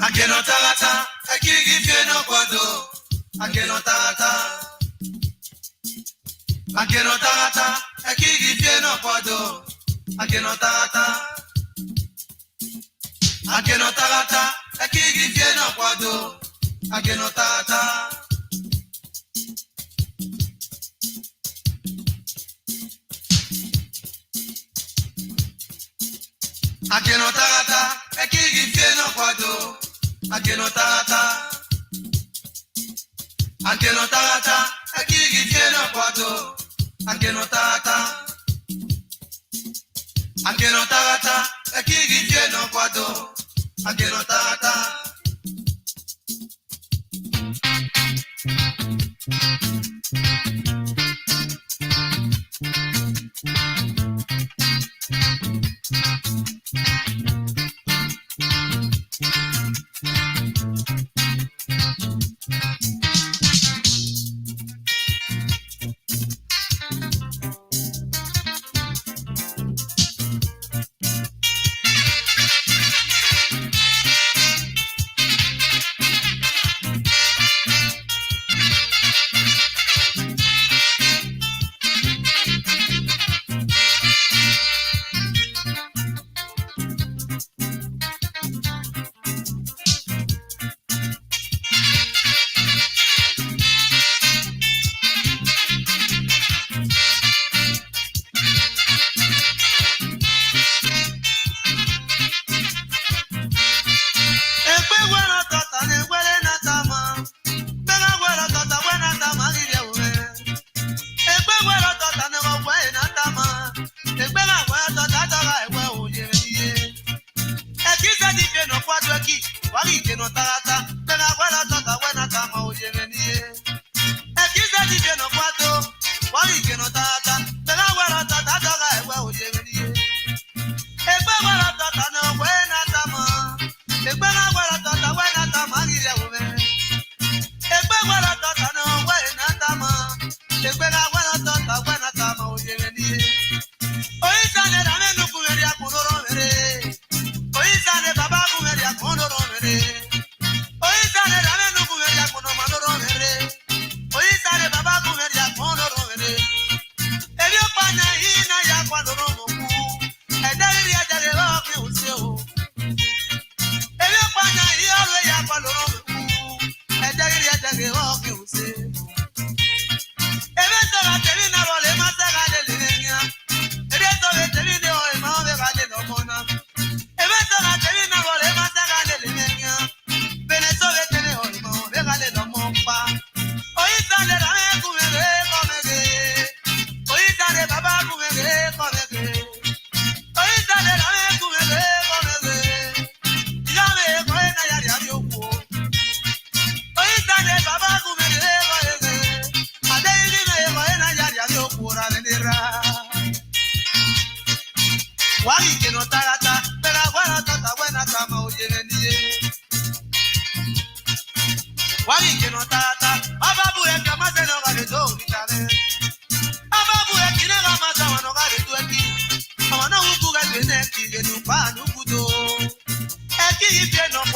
Agenotagata, Akigifeno Quado, Agenotagata, Agenotagata, Akigifeno Quado, Agenotagata, Agenotagata, Akigifeno Quado, Agenotagata. Agenotagata, Akigifeno Quado, Agenotagata, Agenotagata, Akigifeno Quado, Agenotagata, Agenotagata, Akigifeno Quado, Agenotagata.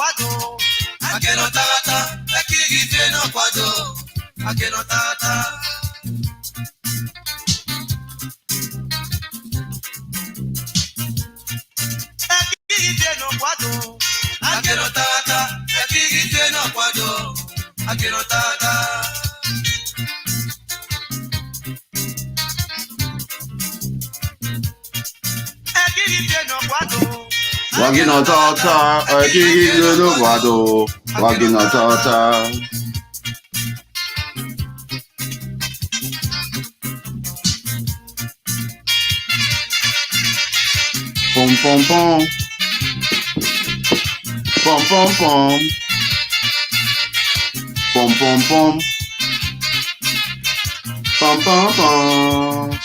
kwado akeno tata ekigite no kwado akeno tata ekigite no kwado akeno tata ekigite no kwado akeno tata Wagina tata, ekigite no kwado, wagina tata. Pom pom pom, pom pom pom, pom pom pom, pom pom pom.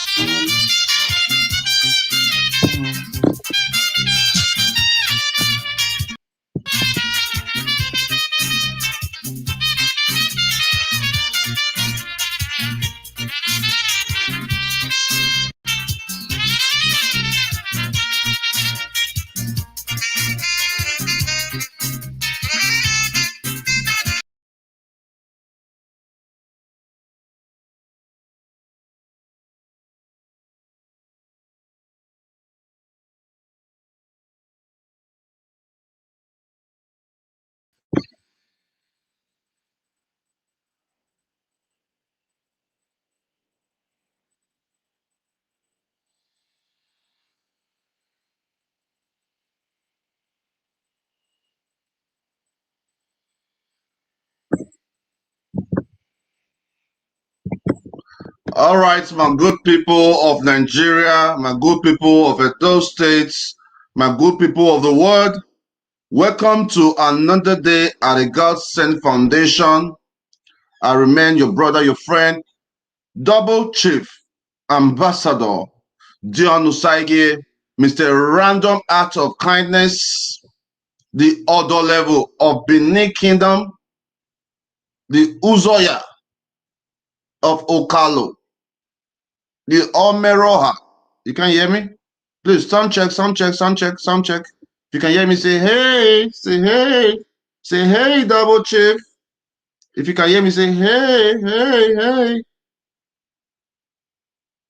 All right, my good people of Nigeria, my good people of Edo States, my good people of the world, welcome to another day at the God Sent Foundation. I remain your brother, your friend, Double Chief Ambassador Dion Osagie, Mr. Random Act of Kindness, the Odo level of Benin Kingdom, the Uzoya of Okalo, the Omeroha. You can hear me? Please, sound check, sound check, sound check, sound check. If you can hear me, say hey, say hey, say hey, Double Chief. If you can hear me, say hey, hey, hey.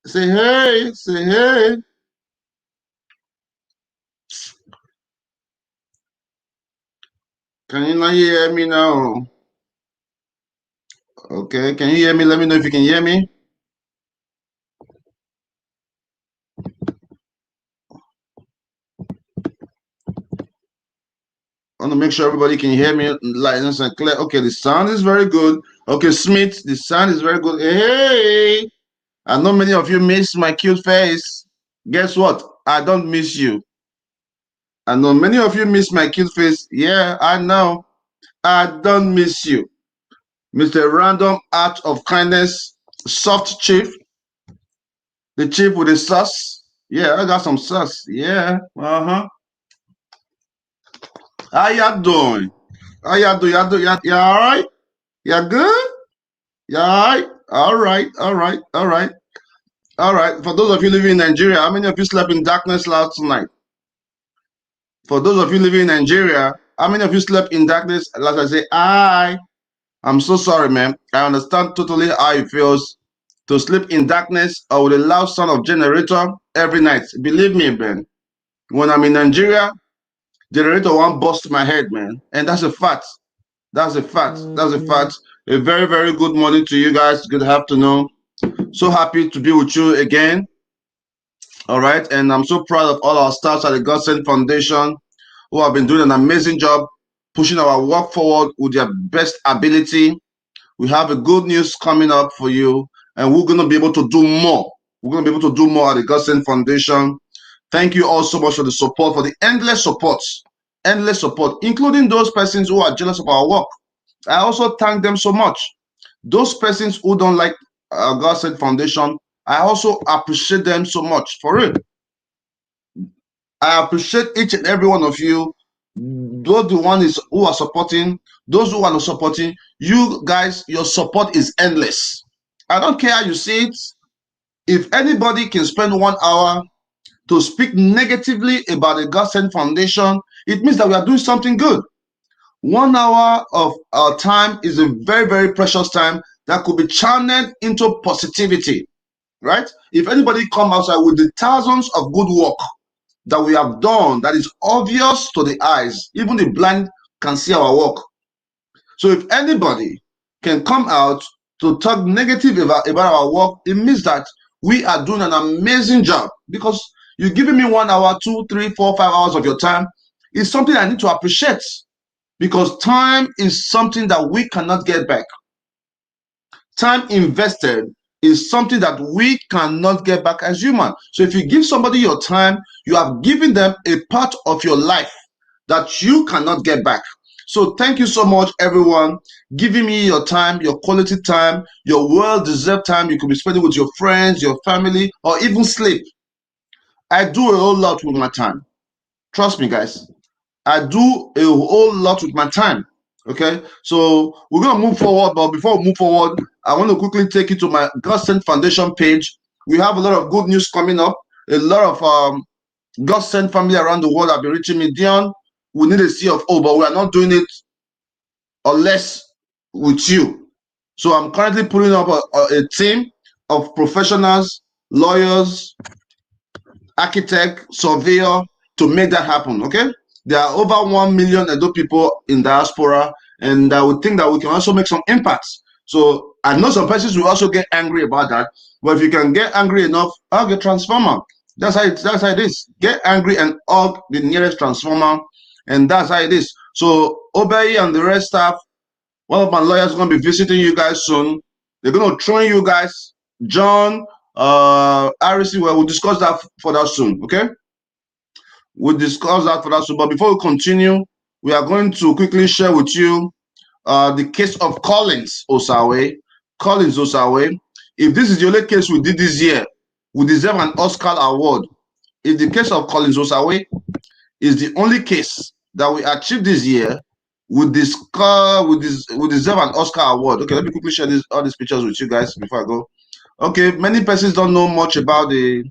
Say hey, say hey. Can you not hear me now? Okay, can you hear me? Let me know if you can hear me. I want to make sure everybody can hear me loud and clear. Okay, the sound is very good. Okay, Smith, the sound is very good. Hey, I know many of you miss my cute face. Guess what? I don't miss you. I know many of you miss my cute face. Yeah, I know. I don't miss you. Mr. Random Act of Kindness, Soft Chief, the chief with the sauce. Yeah, I got some sauce. Yeah, uh-huh. How y'all doing? How y'all doing? Y'all all right? Y'all good? Y'all all right? All right, all right, all right, all right. For those of you living in Nigeria, how many of you slept in darkness last night? For those of you living in Nigeria, how many of you slept in darkness? Like I say, I'm so sorry, man. I understand totally how it feels to sleep in darkness or with a loud sound of generator every night. Believe me, man. When I'm in Nigeria, generator won't bust my head, man. And that's a fact. That's a fact. That's a fact. A very, very good morning to you guys. Good afternoon. So happy to be with you again. All right. And I'm so proud of all our staffs at the God Sent Foundation who have been doing an amazing job pushing our work forward with their best ability. We have a good news coming up for you, and we're going to be able to do more. We're going to be able to do more at the God Sent Foundation. Thank you all so much for the support, for the endless support, including those persons who are jealous of our work. I also thank them so much. Those persons who don't like God Sent Foundation, I also appreciate them so much. For real. I appreciate each and every one of you. Those the ones who are supporting, those who are not supporting, you guys, your support is endless. I don't care how you see it. If anybody can spend 1 hour to speak negatively about the God Sent Foundation, it means that we are doing something good. 1 hour of our time is a very, very precious time that could be channeled into positivity, right? If anybody come outside with the thousands of good work that we have done that is obvious to the eyes, even the blind can see our work. So if anybody can come out to talk negative about our work, it means that we are doing an amazing job, because you're giving me 1 hour, 2, 3, 4, 5 hours of your time. It's something I need to appreciate, because time is something that we cannot get back. Time invested is something that we cannot get back as human. So if you give somebody your time, you have given them a part of your life that you cannot get back. So thank you so much, everyone, giving me your time, your quality time, your well-deserved time. You could be spending with your friends, your family, or even sleep. I do a whole lot with my time. Trust me, guys. I do a whole lot with my time. Okay, so we're gonna move forward, but before we move forward, I want to quickly take you to my God Sent Foundation page. We have a lot of good news coming up. A lot of God Sent family around the world have been reaching me. Dion, we need a sea of O, but we are not doing it unless with you. So I'm currently putting up a team of professionals, lawyers, architect, surveyor to make that happen. Okay, there are over 1 million Edo people in diaspora, and I would think that we can also make some impacts. So I know some persons will also get angry about that, but if you can get angry enough, hug a transformer. That's how it is. Get angry and hug the nearest transformer, and that's how it is. So Obey and the rest staff, one of my lawyers is going to be visiting you guys soon. They're going to train you guys. John, RC, well, we'll discuss that further soon, okay? We'll discuss that further soon. But before we continue, we are going to quickly share with you the case of Collins Osagie. Collins Osagie. If this is the only case we did this year, we deserve an Oscar award. If the case of Collins Osagie is the only case that we achieved this year, we deserve an Oscar award. Okay, let me quickly share all these pictures with you guys before I go. Okay, many persons don't know much about the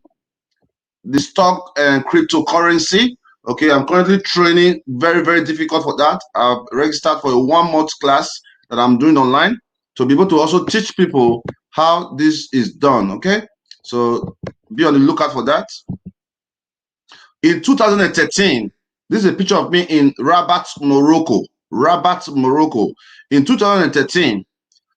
stock and cryptocurrency. Okay, I'm currently training, very, very difficult for that. I've registered for a 1 month class that I'm doing online to be able to also teach people how this is done. Okay, so be on the lookout for that. In 2013, this is a picture of me in Rabat, Morocco. Rabat, Morocco. In 2013,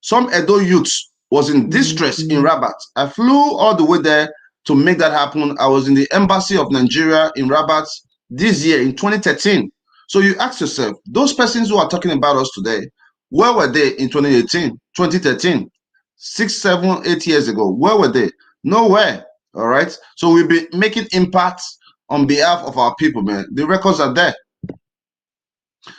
some Edo youths was in distress in Rabat. I flew all the way there to make that happen. I was in the embassy of Nigeria in Rabat this year in 2013. So you ask yourself, those persons who are talking about us today, where were they in 2018, 2013, 6, 7, 8 years ago? Where were they? Nowhere. All right. So we'll be making impacts on behalf of our people, man. The records are there.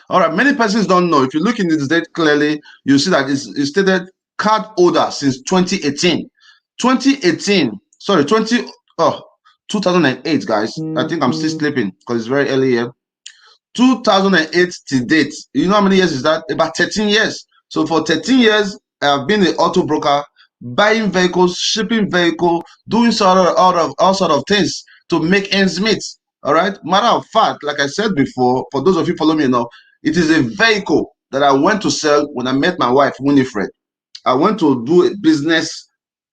All right, many persons don't know. If you look in this date clearly, you see that it's stated card holder since 2018. 2018, sorry, 2008, guys. I think I'm still sleeping because it's very early here. 2008 to date. You know how many years is that? About 13 years. So for 13 years, I've been an auto broker, buying vehicles, shipping vehicle, doing all sort of things to make ends meet. All right. Matter of fact, like I said before, for those of you follow me enough, it is a vehicle that I went to sell when I met my wife, Winifred. I went to do a business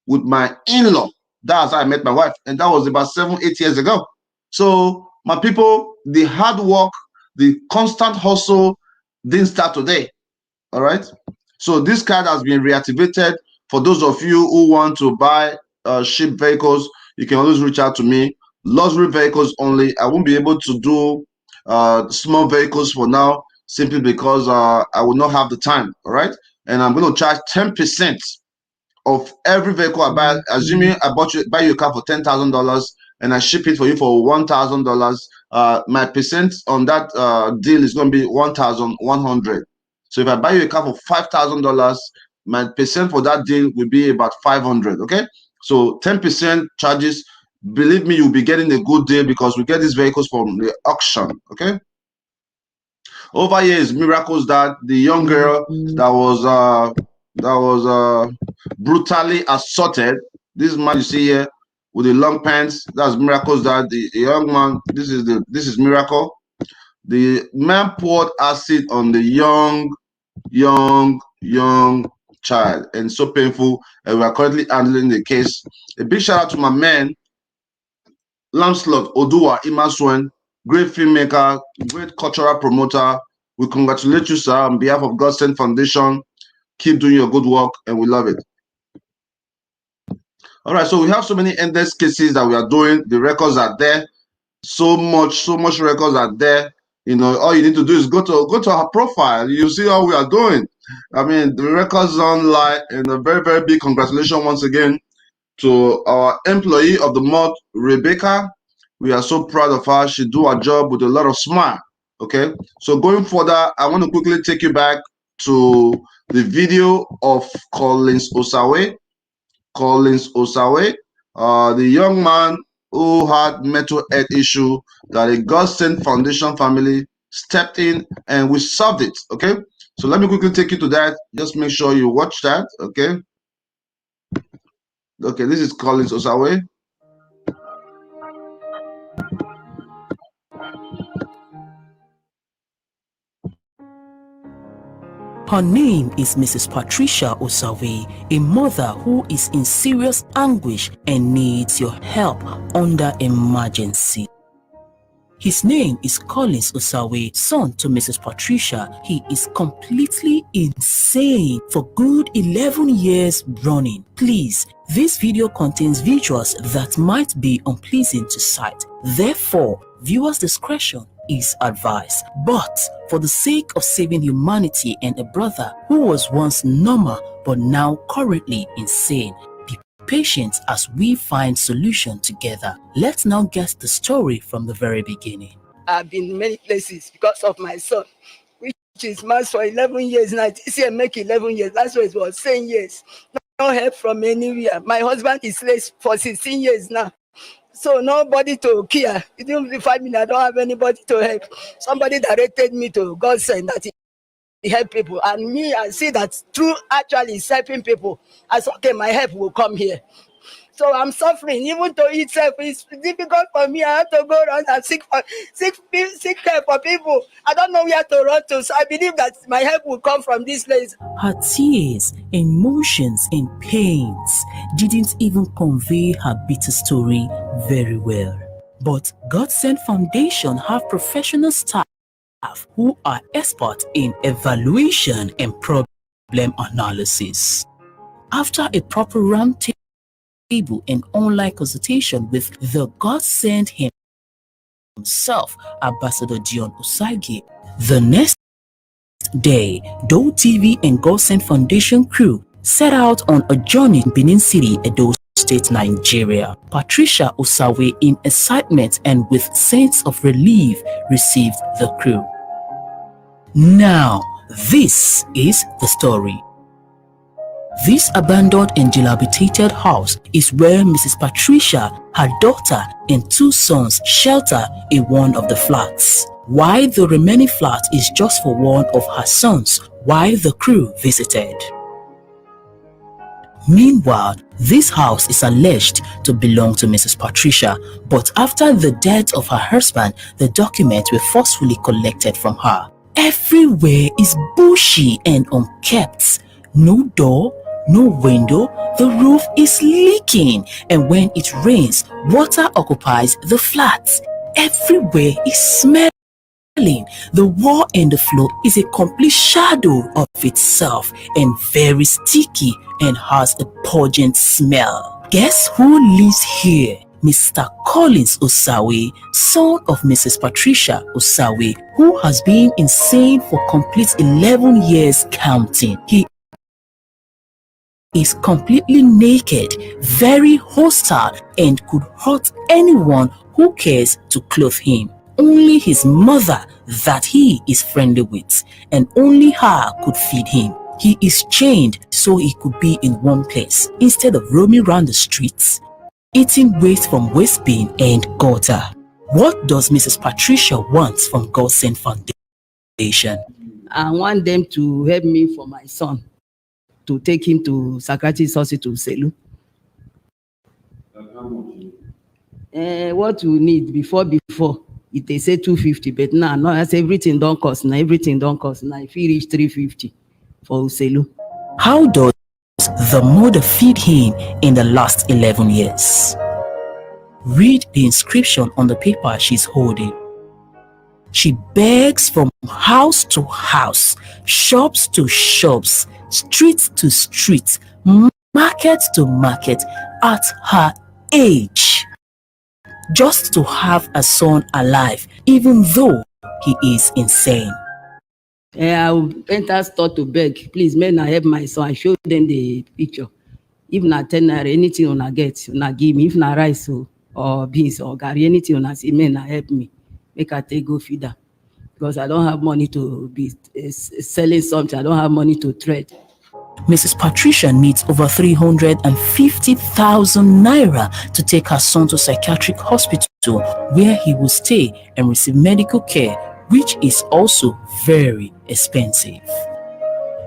with my in-law. That's how I met my wife, and that was about 7, 8 years ago. So my people, the hard work, the constant hustle didn't start today. All right. So this card has been reactivated. For those of you who want to buy ship vehicles, you can always reach out to me. Luxury vehicles only. I won't be able to do small vehicles for now, simply because I will not have the time. All right. And I'm going to charge 10% of every vehicle I buy. Assuming I buy you a car for $10,000 and I ship it for you for $1,000, my percent on that deal is going to be 1,100. So if I buy you a car for $5,000, my percent for that deal will be about 500. Okay, so 10% charges. Believe me, you'll be getting a good deal because we get these vehicles from the auction. Okay. Over here is Miracle's dad, the young girl that was brutally assaulted. This man you see here with the long pants, that's Miracle's dad. The young man, this is Miracle. The man poured acid on the young child, and so painful. And we are currently handling the case. A big shout out to my man, Lancelot Odua Imaswen, great filmmaker, great cultural promoter. We congratulate you, sir, on behalf of God Sent Foundation. Keep doing your good work, and we love it. All right, so we have so many endless cases that we are doing. The records are there. So much records are there. You know, all you need to do is go to our profile. You see how we are doing. I mean, the records online, and a very, very big congratulations once again to our employee of the month, Rebecca. We are so proud of her. She do her job with a lot of smile. Okay, so going further, I want to quickly take you back to the video of Collins Osagie, the young man who had mental health issue that a God Sent Foundation family stepped in and we solved it. Okay, so let me quickly take you to that. Just make sure you watch that. Okay, this is Collins Osagie. Her name is Mrs. Patricia Osagie, a mother who is in serious anguish and needs your help under emergency. His name is Collins Osagie, son to Mrs. Patricia. He is completely insane for good 11 years running. Please, this video contains visuals that might be unpleasing to sight. Therefore, viewers' discretion is advised. But for the sake of saving humanity and a brother who was once normal but now currently insane, be patient as we find solution together. Let's now get the story from the very beginning. I've been in many places because of my son, which is married for 11 years now. This year make 11 years. Last year it was 10 years. No help from anywhere. My husband is late for 16 years now. So nobody to care. Even if I don't have anybody to help. Somebody directed me to God Sent that he help people. And me, I see that through actually is helping people. I said, okay, my help will come here. So I'm suffering. Even to eat self is difficult for me. I have to go around and seek care for people. I don't know where to run to. So I believe that my help will come from this place. Her tears, emotions, and pains didn't even convey her bitter story very well. But God Sent Foundation have professional staff who are experts in evaluation and problem analysis. After a proper roundtable and online consultation with the God Sent himself, Ambassador Dion Osagie, the next day, Doe TV and God Sent Foundation crew set out on a journey in Benin City, Edo State, Nigeria. Patricia Osagie, in excitement and with sense of relief, received the crew. Now, this is the story. This abandoned and dilapidated house is where Mrs. Patricia, her daughter, and 2 sons shelter in one of the flats, while the remaining flat is just for one of her sons while the crew visited. Meanwhile, this house is alleged to belong to Mrs. Patricia, but after the death of her husband, the documents were forcefully collected from her. Everywhere is bushy and unkept. No door, no window, the roof is leaking, and when it rains, water occupies the flats. Everywhere is smelling. The wall and the floor is a complete shadow of itself and very sticky and has a pungent smell. Guess who lives here? Mr. Collins Osagie, son of Mrs. Patricia Osagie, who has been insane for complete 11 years counting. He is completely naked, very hostile, and could hurt anyone who cares to clothe him. Only his mother that he is friendly with, and only her could feed him. He is chained so he could be in one place instead of roaming around the streets, eating waste from waste bin and gutter. What does Mrs. Patricia want from God Sent Foundation? I want them to help me for my son, to take him to psychiatrist hospital, Selu. What you need before. If they say 250, but now, no, that's everything don't cost. Now everything don't cost. Now if he reach 350 for Uselu. How does the mother feed him in the last 11 years? Read the inscription on the paper she's holding. She begs from house to house, shops to shops, street to street, market to market at her age, just to have a son alive, even though he is insane. I will enter store to beg, please, men, I help my son. I show them the picture. If not 10 naira, anything una get, una give me. If not rice or beans or gari, anything una say, men, help me. Make I take go feed her. Because I don't have money to be selling something. I don't have money to trade. Mrs. Patricia needs over 350,000 naira to take her son to psychiatric hospital where he will stay and receive medical care, which is also very expensive.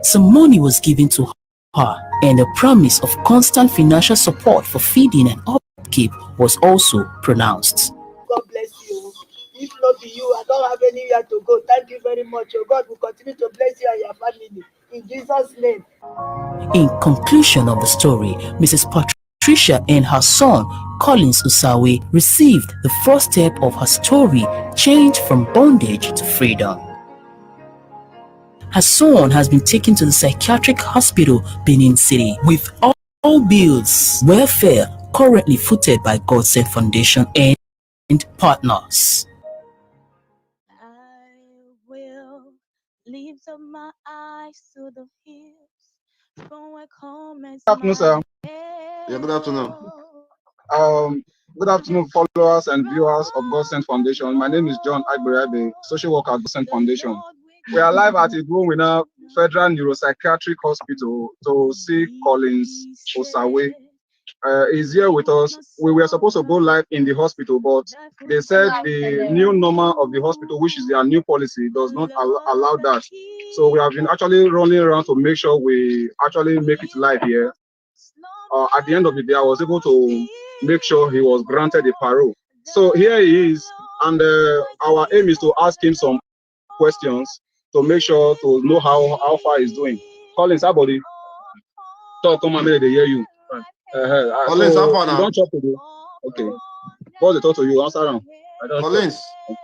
Some money was given to her and a promise of constant financial support for feeding and upkeep was also pronounced. God bless you. If not be you, I don't have anywhere to go. Thank you very much. Your God will continue to bless you and your family. In Jesus' name. In conclusion of the story, Mrs. Patricia and her son, Collins Osagie, received the first step of her story, change from bondage to freedom. Her son has been taken to the psychiatric hospital, Benin City, with all bills, welfare currently footed by God Sent Foundation and partners. I will lift up my eyes to the hills from where comments. Good afternoon, sir. Yeah, good afternoon. Good afternoon, followers and viewers of God Sent Foundation. My name is John Agberabe, social worker at God Sent Foundation. We are live at Igbo Federal Neuropsychiatric Hospital to see Collins Osagie. He's here with us. We were supposed to go live in the hospital, but they said the new normal of the hospital, which is their new policy, does not allow that. So we have been actually running around to make sure we actually make it live here. At the end of the day, I was able to make sure he was granted a parole. So here he is, and our aim is to ask him some questions to make sure to know how far he's doing. Collins, how buddy? Talk, come on, they hear you. Collins, how far you now? don't chop today. Okay. What's the talk to you? Answer them. Collins,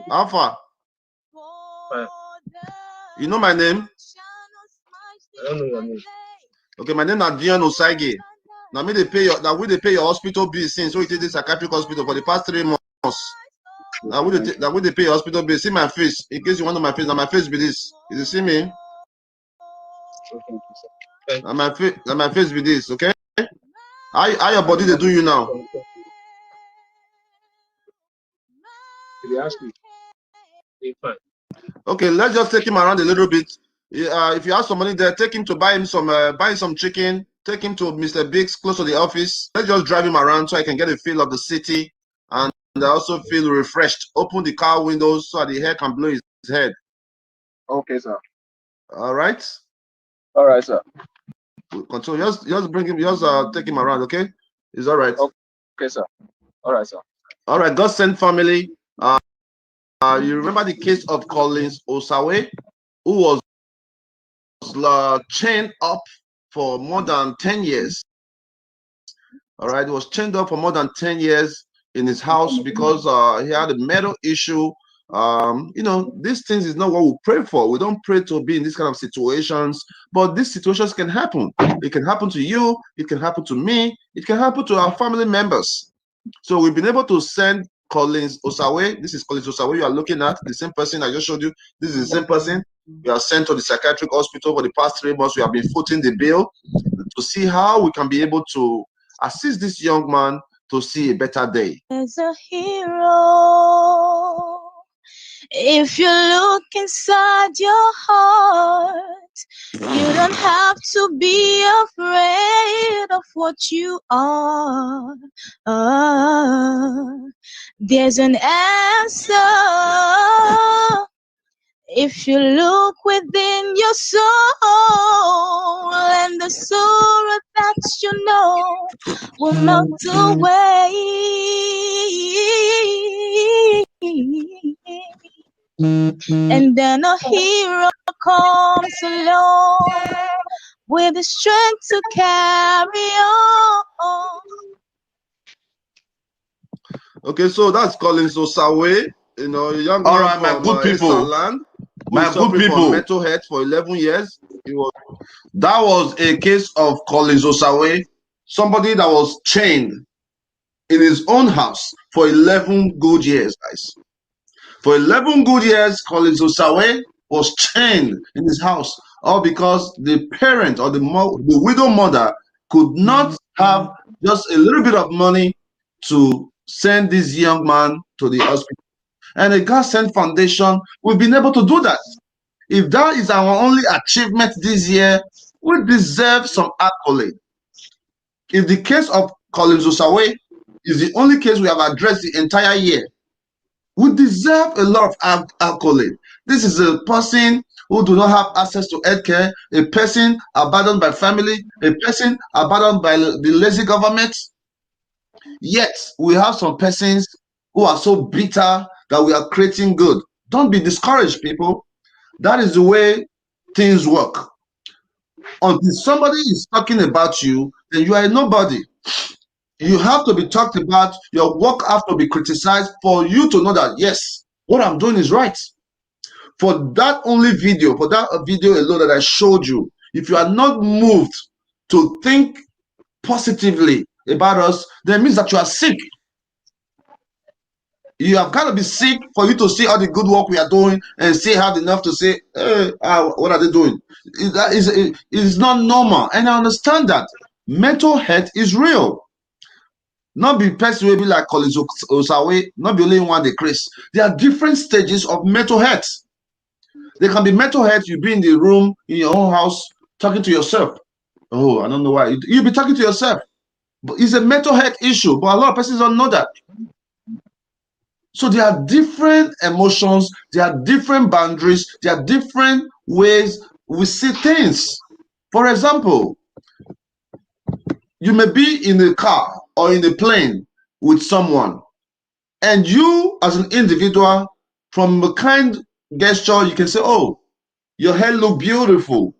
how far? You know my name? I don't know your name. Okay, my name is Dion Osagie. Now me they pay your hospital bill since so it is a psychiatric hospital for the past 3 months. Now we they pay your hospital bill. See my face. In case you want to know my face, now my face be this. You see me? Now my face be this, okay? How your body they do you now? Okay, let's just take him around a little bit. If you have some money there, take him to buy some chicken. Take him to Mr. Biggs close to the office. Let's just drive him around so I can get a feel of the city and I also feel refreshed. Open the car windows so the air can blow his head. Okay, sir. All right. All right, sir. Control. Just bring him. Just take him around. Okay. It's all right. Okay, sir. All right, sir. All right. God Sent family. You remember the case of Collins Osagie, who was chained up for more than 10 years. All right, he was chained up for more than 10 years in his house because he had a mental issue. You know, these things is not what we pray for. We don't pray to be in these kind of situations, but these situations can happen. It can happen to you, it can happen to me, it can happen to our family members. So we've been able to send Collins Osagie. This is Collins Osagie you are looking at, the same person I just showed you. This is the same person. We are sent to the psychiatric hospital for the past 3 months. We have been footing the bill to see how we can be able to assist this young man to see a better day. As a hero, if you look inside your heart, you don't have to be afraid of what you are. There's an answer. If you look within your soul, and the sorrow that you know will melt away. And then a hero comes along with the strength to carry on. Okay, so that's Collins Osagie, you know, a young man from my good people. Land, my good people, from mental health for 11 years. That was a case of Collins Osagie, somebody that was chained in his own house for 11 good years, guys. For 11 good years, Collins Osagie was chained in his house, all because the parent or the widow mother could not have just a little bit of money to send this young man to the hospital. And the God Sent Foundation, we've been able to do that. If that is our only achievement this year, we deserve some accolade. If the case of Collins Osagie is the only case we have addressed the entire year, we deserve a lot of accolade. This is a person who do not have access to healthcare, a person abandoned by family, a person abandoned by the lazy government. Yet we have some persons who are so bitter that we are creating good. Don't be discouraged, people. That is the way things work. Until somebody is talking about you, then you are a nobody. You have to be talked about. Your work have to be criticized for you to know that, yes, what I'm doing is right. For that only video, for that video alone that I showed you, if you are not moved to think positively about us, then it means that you are sick. You have got to be sick for you to see all the good work we are doing and still have enough to say, hey, what are they doing? It is not normal. And I understand that. Mental health is real. Not be person will be like Collins Osagie, not be only one the Chris. There are different stages of mental health. There can be mental health, you be in the room, in your own house, talking to yourself. Oh, I don't know why. You'll be talking to yourself. But it's a mental health issue, but a lot of persons don't know that. So there are different emotions, there are different boundaries, there are different ways we see things. For example, you may be in a car or in a plane with someone, and you as an individual, from a kind gesture, you can say, oh, your hair look beautiful.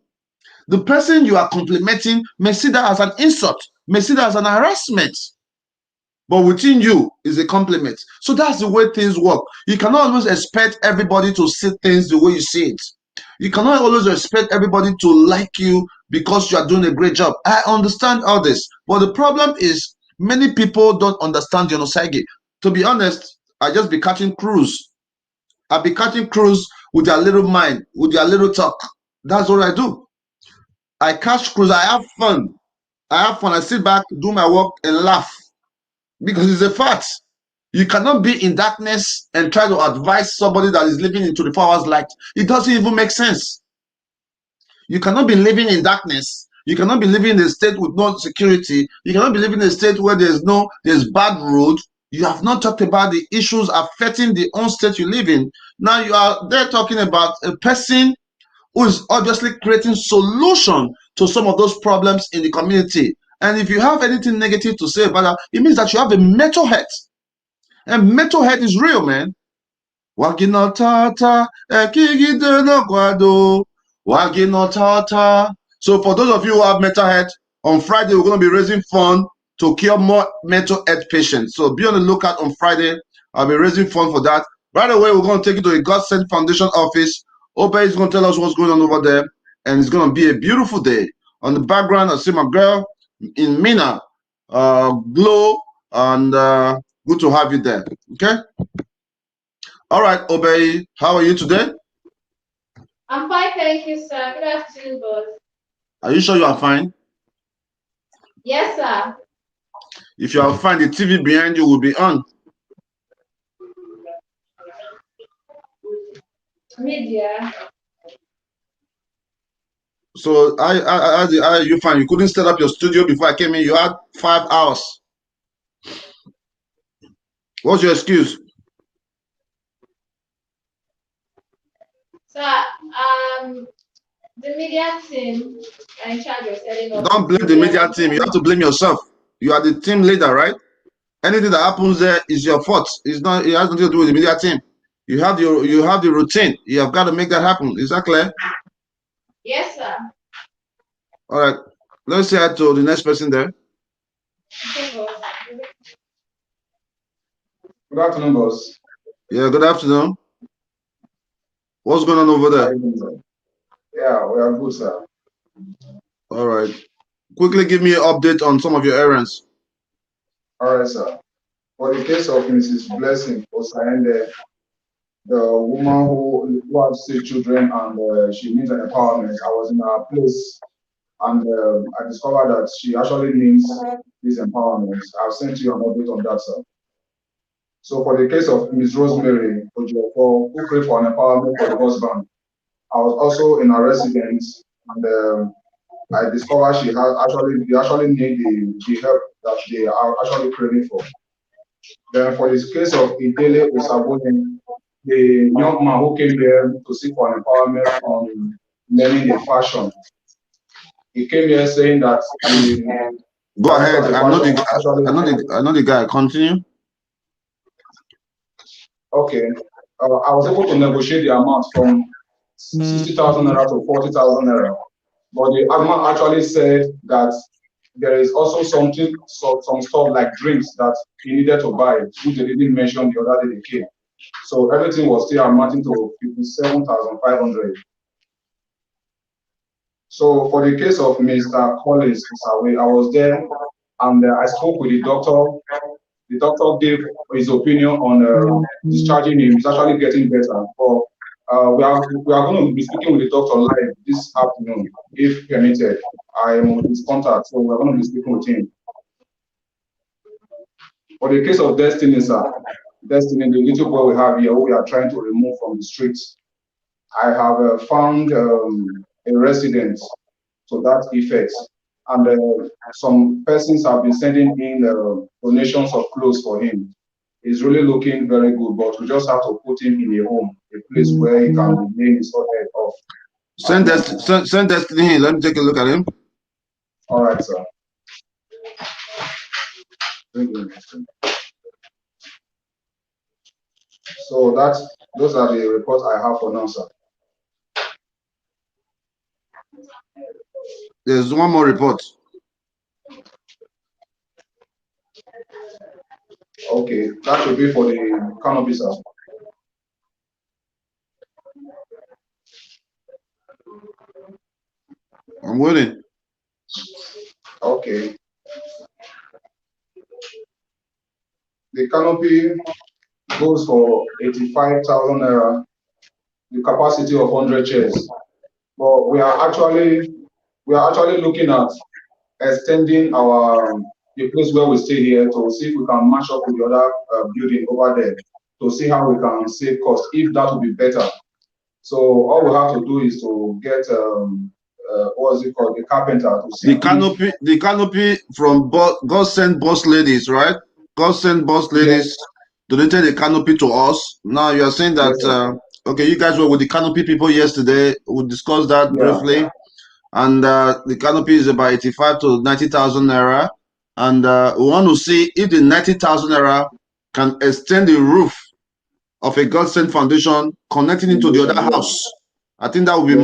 The person you are complimenting may see that as an insult, may see that as an harassment. But within you is a compliment. So that's the way things work. You cannot always expect everybody to see things the way you see it. You cannot always expect everybody to like you because you are doing a great job. I understand all this. But the problem is many people don't understand Dion Osagie. To be honest, I just be catching cruise. I be catching cruise with their little mind, with their little talk. That's what I do. I catch cruise. I have fun. I sit back, do my work, and laugh. Because it's a fact. You cannot be in darkness and try to advise somebody that is living in 24 hours light. It doesn't even make sense. You cannot be living in darkness. You cannot be living in a state with no security. You cannot be living in a state where there's bad road. You have not talked about the issues affecting the own state you live in. Now you are there talking about a person who is obviously creating solution to some of those problems in the community. And if you have anything negative to say about that, it means that you have a mental health. And mental health is real, man. Waginotata, ekigide no kwado. Waginotata. So for those of you who have mental health, on Friday we're going to be raising funds to cure more mental health patients. So be on the lookout on Friday. I'll be raising funds for that. Right away, we're going to take you to the God Sent Foundation office. Ope is going to tell us what's going on over there. And it's going to be a beautiful day. On the background, I see my girl in Mina, Glow, and good to have you there. Okay? All right, Obey, how are you today? I'm fine, thank you, sir. Good afternoon, boss. Are you sure you are fine? Yes, sir. If you are fine, the TV behind you will be on. Media. So are you fine? You couldn't set up your studio before I came in. You had 5 hours. What's your excuse? Sir, the media team are in charge of setting up. Don't blame the media team. You have to blame yourself. You are the team leader, right? Anything that happens there is your fault. It's not. It has nothing to do with the media team. You have the routine. You have got to make that happen. Is that clear? Yes, sir. All right. Let's say hi to the next person there. Okay, boss. Good afternoon, boss. Yeah, good afternoon. What's going on over there? Yeah, we are good, sir. All right. Quickly give me an update on some of your errands. All right, sir. For the case of Mrs. Blessing Osaende, the woman who has 6 children and she needs an empowerment, I was in her place and I discovered that she actually needs this empowerment. I've sent you an update on that, sir. So for the case of Ms. Rosemary Ojoko, who prayed for an empowerment for the husband, I was also in her residence and I discovered they actually need the help that they are actually craving for. Then for this case of Idele Osaboni, the young man who came here to seek for an empowerment on learning the fashion, he came here saying that the Go ahead. I know the guy. Continue. Okay. I was able to negotiate the amount from 60,000 naira to 40,000 naira. But the man actually said that there is also some stuff like drinks that he needed to buy, which they didn't mention the other day they came. So everything was still amounting to 57,500. So for the case of Mr. Collins Isawe, I was there and I spoke with the doctor. The doctor gave his opinion on discharging him. He's actually getting better. But we are going to be speaking with the doctor live this afternoon, if permitted. I am on his contact, so we're going to be speaking with him. For the case of Destiny, sir, Destiny, the little boy we have here, who we are trying to remove from the streets, I have found a resident to that effect. And some persons have been sending in donations of clothes for him. He's really looking very good, but we just have to put him in a home, a place where he can remain his head off. Send Destiny in. Let me take a look at him. All right, sir. So those are the reports I have for now, sir. There's one more report. Okay, that should be for the canopy, sir. I'm waiting. Okay. The canopy goes for 85,000 naira, the capacity of 100 chairs. But we are actually looking at extending the place where we stay here to see if we can match up with the other building over there to see how we can save cost, if that would be better. So all we have to do is to get what is it called, the carpenter to see the canopy from God sent boss ladies, right? God sent boss ladies. Yes. Donated the canopy to us. Now you are saying that yes, okay, you guys were with the canopy people yesterday. We discussed that briefly. And the canopy is about 85 to 90,000 naira. And we want to see if the 90,000 naira can extend the roof of a God sent foundation connecting into the other house. I think that would be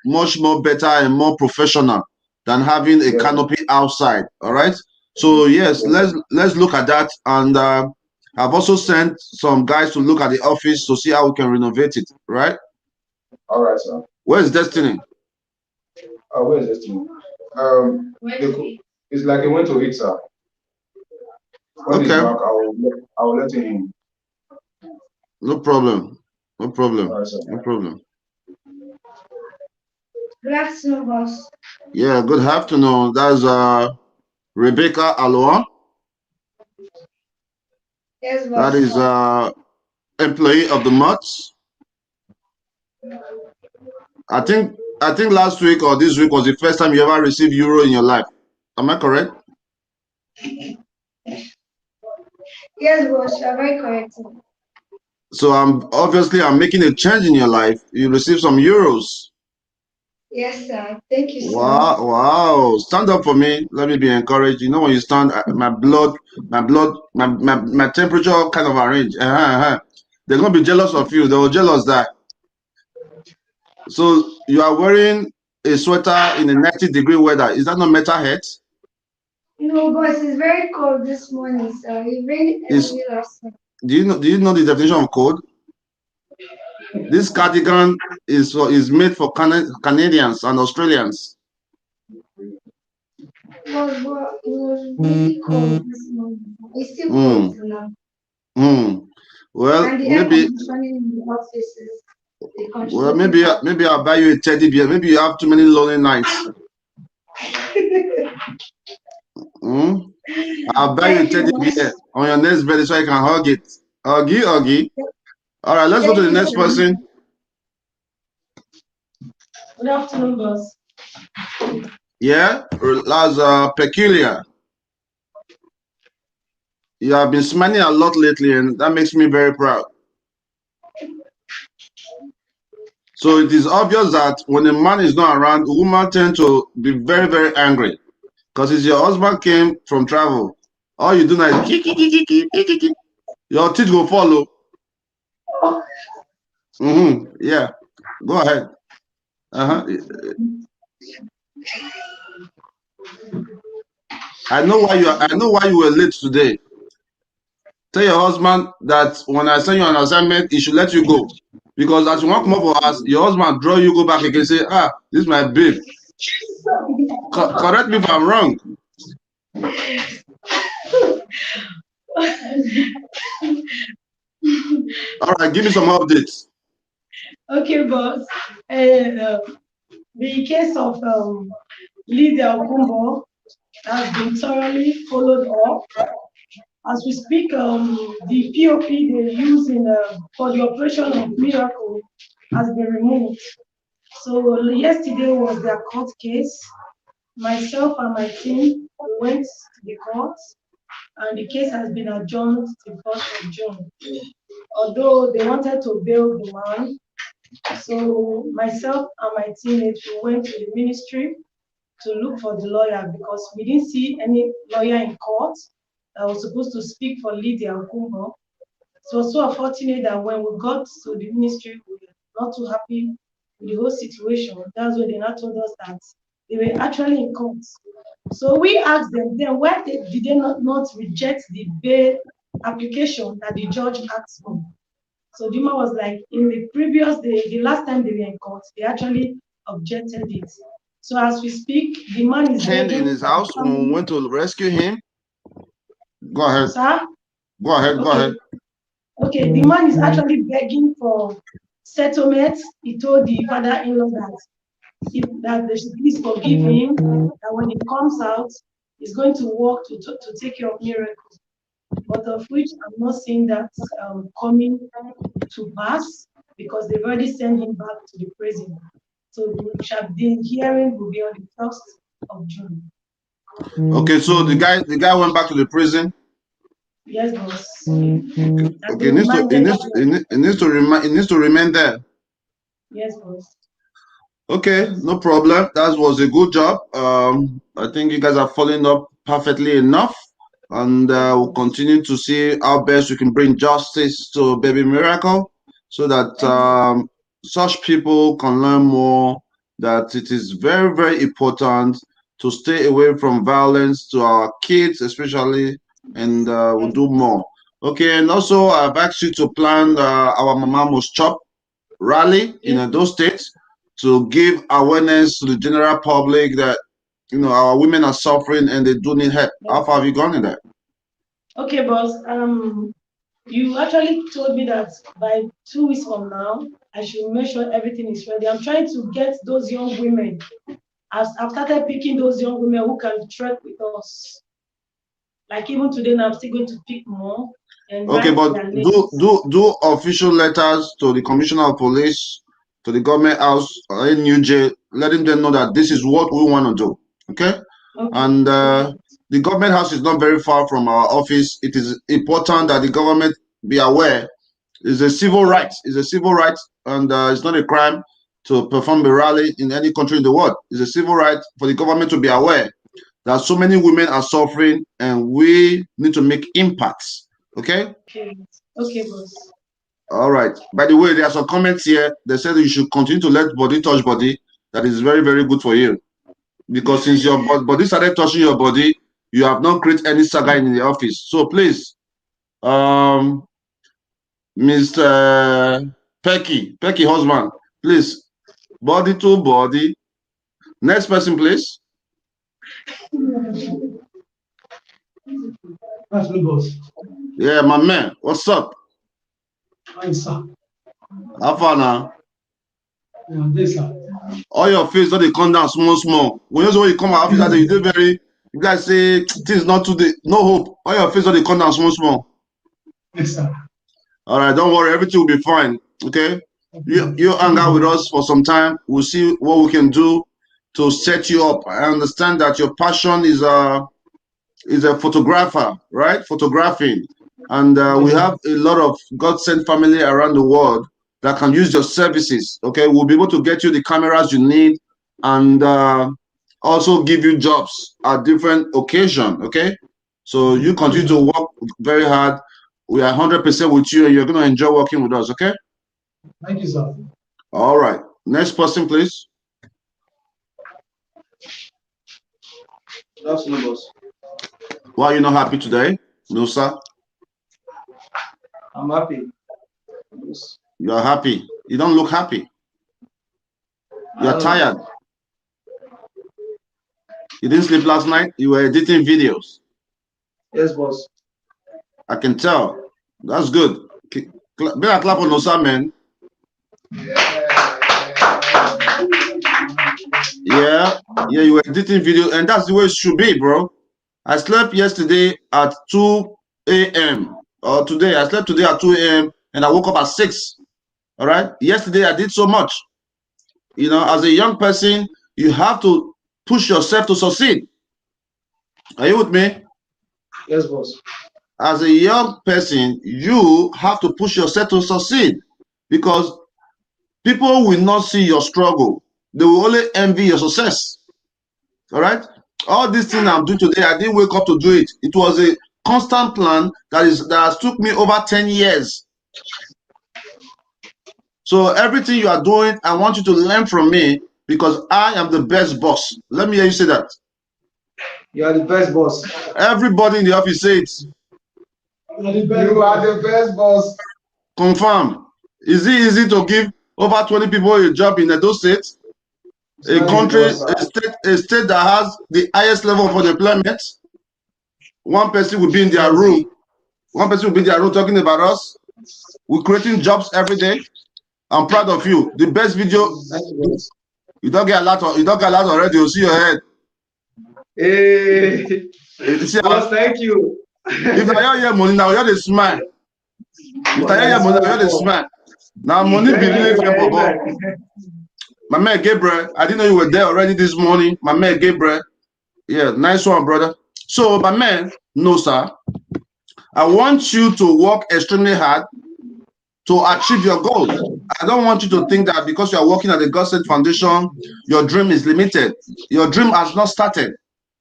much more better and more professional than having a canopy outside. All right. So yes, let's look at that. And I've also sent some guys to look at the office to see how we can renovate it. Right. All right, sir. Where's Destiny? Where is Destiny? It's like he went to eat, sir. When he's back, I will let him in. No problem. No problem. Right, no problem. Good afternoon, boss. Yeah, good afternoon. That's Rebecca Aloha. Yes, boss. That is employee of the month. I think last week or this week was the first time you ever received euro in your life. Am I correct? Yes, boss. You are very correct. So I'm making a change in your life. You receive some euros. Yes, sir. Thank you, sir. Wow. Stand up for me. Let me be encouraged. You know, when you stand, my temperature kind of arrange. They're gonna be jealous of you. They were jealous that. So you are wearing a sweater in a 90-degree weather. Is that not mental health? No, boss, it's very cold this morning, so it rained Is early last night. do you know the definition of cold? This cardigan is made for Canadians and Australians. It was really cold this morning. It's still cold till now. Well, And the air maybe conditioning in the office is the well contributing factor. maybe I'll buy you a teddy bear. Maybe you have too many lonely nights. I'll buy you a Thank you, teddy bear boss. on your next birthday so I can hug it. Huggy. All right, let's go to Thank the you, next sir. person. Good afternoon, boss. Yeah, that's Peculiar. You have been smiling a lot lately, and that makes me very proud. So it is obvious that when a man is not around, women tend to be very, very angry. Because if your husband came from travel, all you do now is kiki. Your teeth will follow. Yeah. Go ahead. I know why you were late today. Tell your husband that when I send you an assignment, he should let you go. Because as you want to come up for us, your husband draw you go back again, say, this is my babe. Correct me if I'm wrong. All right, give me some updates. Okay, boss. The case of Lydia Okumbo has been thoroughly followed up. As we speak, the POP they use for the operation of Miracle has been removed. So yesterday was their court case. Myself and my team went to the court, and the case has been adjourned to 1st of June. Although they wanted to bail the man, so myself and my teammates we went to the ministry to look for the lawyer because we didn't see any lawyer in court that was supposed to speak for Lydia Okumbo. So it was so unfortunate that when we got to the ministry, we were not too happy with the whole situation. That's when they now told us that they were actually in court. So we asked them then why did they not reject the bail application that the judge asked for. So Duma was like, in the previous day, the last time they were in court, they actually objected it. So as we speak, the man is Chained in begging his house when we went to rescue him. Go ahead. Sir? Go ahead. Okay, the man is actually begging for settlement. He told the father-in-law that they should please forgive him, that when he comes out, he's going to work to take care of Miracle. But of which I'm not seeing that coming to pass because they've already sent him back to the prison. So the hearing will be on the 1st of June. Okay, so the guy went back to the prison. Yes, boss. Okay, it needs to remain there. Yes, boss. Okay, no problem. That was a good job. I think you guys are following up perfectly enough, and we'll continue to see how best we can bring justice to Baby Miracle, so that such people can learn more. That it is very, very important to stay away from violence to our kids, especially, and we'll do more. Okay, and also I've asked you to plan our Mama Must Chop rally in those states to give awareness to the general public that our women are suffering and they do need help. How far have you gone in that? Okay, boss. You actually told me that by 2 weeks from now, I should make sure everything is ready. I'm trying to get those young women. I've started picking those young women who can trek with us. Like even today, now I'm still going to pick more. And okay, but do official letters to the commissioner of police, to the government house, or NUJ, letting them know that this is what we want to do. Okay? And the government house is not very far from our office. It is important that the government be aware. It's a civil right. It's a civil right, and it's not a crime to perform a rally in any country in the world. It's a civil right for the government to be aware that so many women are suffering, and we need to make impacts. Okay? Okay, boss. All right. By the way, there are some comments here. They said you should continue to let body touch body. That is very, very good for you. Because since your body started touching your body, you have not created any saga in the office. So please, Mr. Pecky husband, please, body to body. Next person, please. That's good, boss. Yeah, my man. What's up? Hi, sir. How far now? Yeah, this, sir. All your face, don't they come down small. When you come out after that, you do very. You guys say things not today, no hope. All your face, don't they come down small. Yes, sir. All right, don't worry, everything will be fine. Okay, you hang out with us for some time. We'll see what we can do to set you up. I understand that your passion is a photographer, right? Photographing, and we have a lot of God-sent family around the world that can use your services. Okay, we'll be able to get you the cameras you need, and also give you jobs at different occasions. Okay, so you continue to work very hard. We are 100% with you, and you're going to enjoy working with us. Okay. Thank you, sir. All right. Next person, please. That's no boss. Why are you not happy today? No, sir. I'm happy. You're happy. You don't look happy. You're tired. You didn't sleep last night? You were editing videos. Yes, boss. I can tell. That's good. Be a clap on Osa, man. Yeah, you were editing video, and that's the way it should be, bro. I slept yesterday at 2 a.m. or today. I slept today at 2 a.m. and I woke up at 6. All right. Yesterday I did so much. You know, as a young person, you have to push yourself to succeed. Are you with me? Yes, boss. As a young person, you have to push yourself to succeed, because people will not see your struggle. They will only envy your success. All right. All these things I'm doing today, I didn't wake up to do it. It was a constant plan that has took me over 10 years. So everything you are doing, I want you to learn from me, because I am the best boss. Let me hear you say that. You are the best boss. Everybody in the office say it. You are the best boss. Confirm. Is it easy to give over 20 people a job in Edo State? A country, a state that has the highest level of unemployment? One person will be in their room. One person will be in their room talking about us. We're creating jobs every day. I'm proud of you. The best video. You don't get a lot already. You'll see your head. Hey, boss, thank you. If I hear money now, you're the smile. If I hear money now, you're the smile. Now money be really fine, Bobo. My man Gabriel, I didn't know you were there already this morning. My man Gabriel. Yeah, nice one, brother. So, my man, no, sir. I want you to work extremely hard to achieve your goal. I don't want you to think that because you are working at the God-Sent Foundation, your dream is limited. Your dream has not started.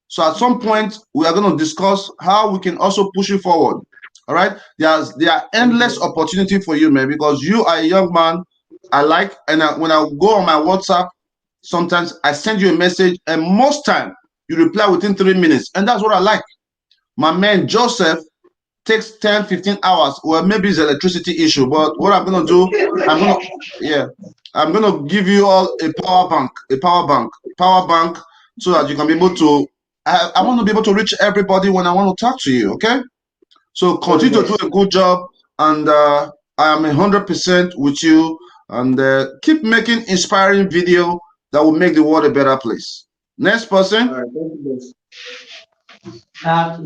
So at some point, we are going to discuss how we can also push you forward. All right? There are endless opportunity for you, man, because you are a young man. When I go on my WhatsApp, sometimes I send you a message, and most time you reply within 3 minutes. And that's what I like. My man Joseph takes 10, 15 hours. Well, maybe it's an electricity issue, but what I'm gonna do, I'm gonna give you all a power bank, so that you can be able to. I want to be able to reach everybody when I want to talk to you. Okay, so continue to do a good job, and I am 100% with you. And keep making inspiring video that will make the world a better place. Next person. All right, thank you,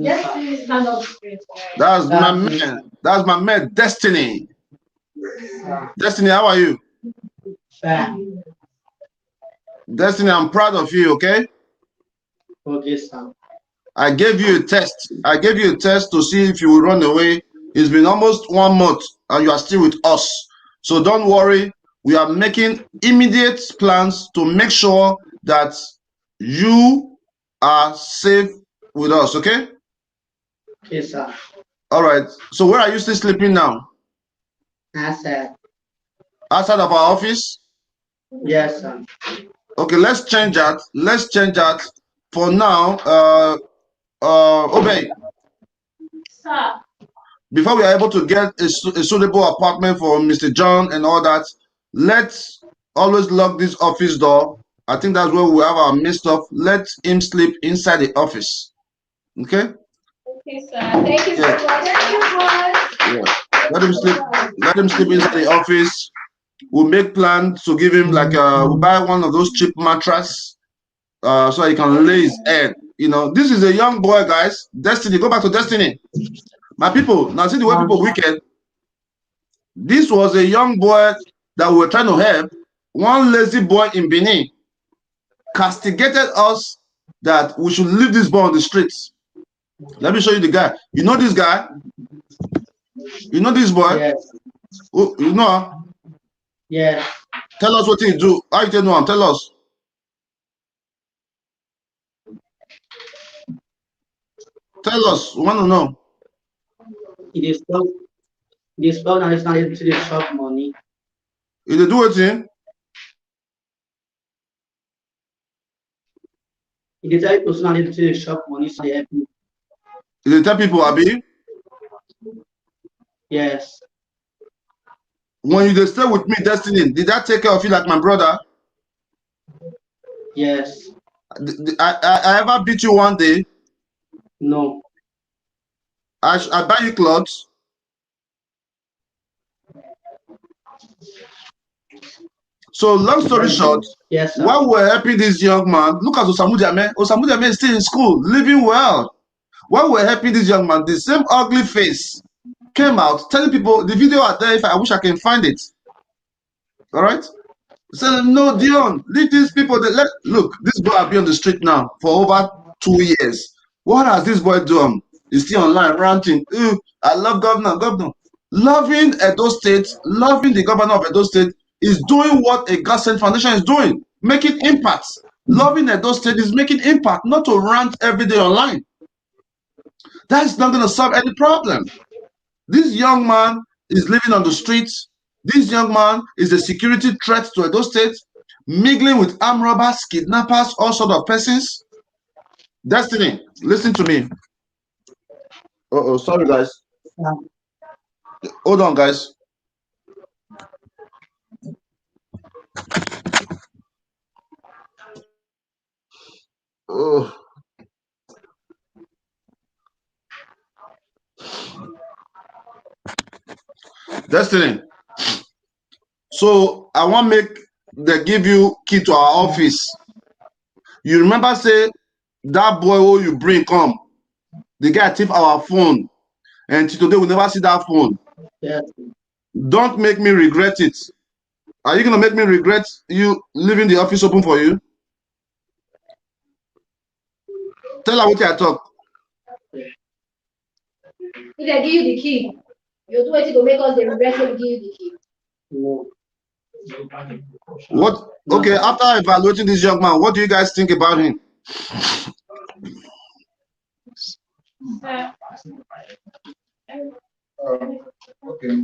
Yes, please stand up straight. That's my man. That's my man, Destiny. Destiny, how are you? Destiny, I'm proud of you, okay? Okay, sir. I gave you a test. I gave you a test to see if you will run away. It's been almost 1 month and you are still with us. So don't worry. We are making immediate plans to make sure that you are safe with us, okay? Okay, sir. All right. So where are you still sleeping now? Outside. Outside of our office? Yes, sir. Okay, let's change that. Let's change that. For now, Obey. Sir. Before we are able to get a suitable apartment for Mr. John and all that, let's always lock this office door. I think that's where we have our main stuff. Let him sleep inside the office. Okay? Okay, sir. Thank you so much. Thank you, boss. Yeah. Let him sleep. Let him sleep inside the office. We'll make plans to give him like we'll buy one of those cheap mattress so he can lay his head. You know, this is a young boy, guys. Destiny, go back to Destiny. My people, now see the way people wicked. This was a young boy that we were trying to help. One lazy boy in Benin castigated us that we should leave this boy on the streets. Let me show you the guy. You know this guy? You know this boy? Yes. Oh, you know? Yes. Tell us what he do. How you know him? Tell us. Tell us. We want to know. It is not. It is not able to the shop money. If they do it in? It is not personally able to the shop money, so they help me. If they tell people, Abi? Yes. When you stay with me, Destiny, did I take care of you like my brother? Yes. I ever beat you one day? No. I buy you clothes. So long story short, yes, while we're helping this young man, look at Osamu Diame. Osamu Diame is still in school, living well. While we're helping this young man, the same ugly face came out telling people the video are there. If I wish I can find it. All right. So no, Dion, leave these people. Look, this boy have been on the street now for over 2 years. What has this boy done? He's still online ranting. I love governor. Loving Edo State, loving the governor of Edo State is doing what a God Sent Foundation is doing, making impact. Loving Edo State is making impact, not to rant every day online. That's not going to solve any problem. This young man is living on the streets. This young man is a security threat to Edo State, mingling with armed robbers, kidnappers, all sort of persons. Destiny, listen to me. Sorry, guys. Hold on, guys. Oh. Destiny. So I want to make they give you key to our office. You remember say that boy who you bring come, the guy thief our phone, and today we never see that phone. Yes. Don't make me regret it. Are you gonna make me regret you leaving the office open for you? Tell her what I talk. If they give you the key, you do it to make us the regret to give you the key. No. What? Okay, after evaluating this young man, what do you guys think about him? Okay.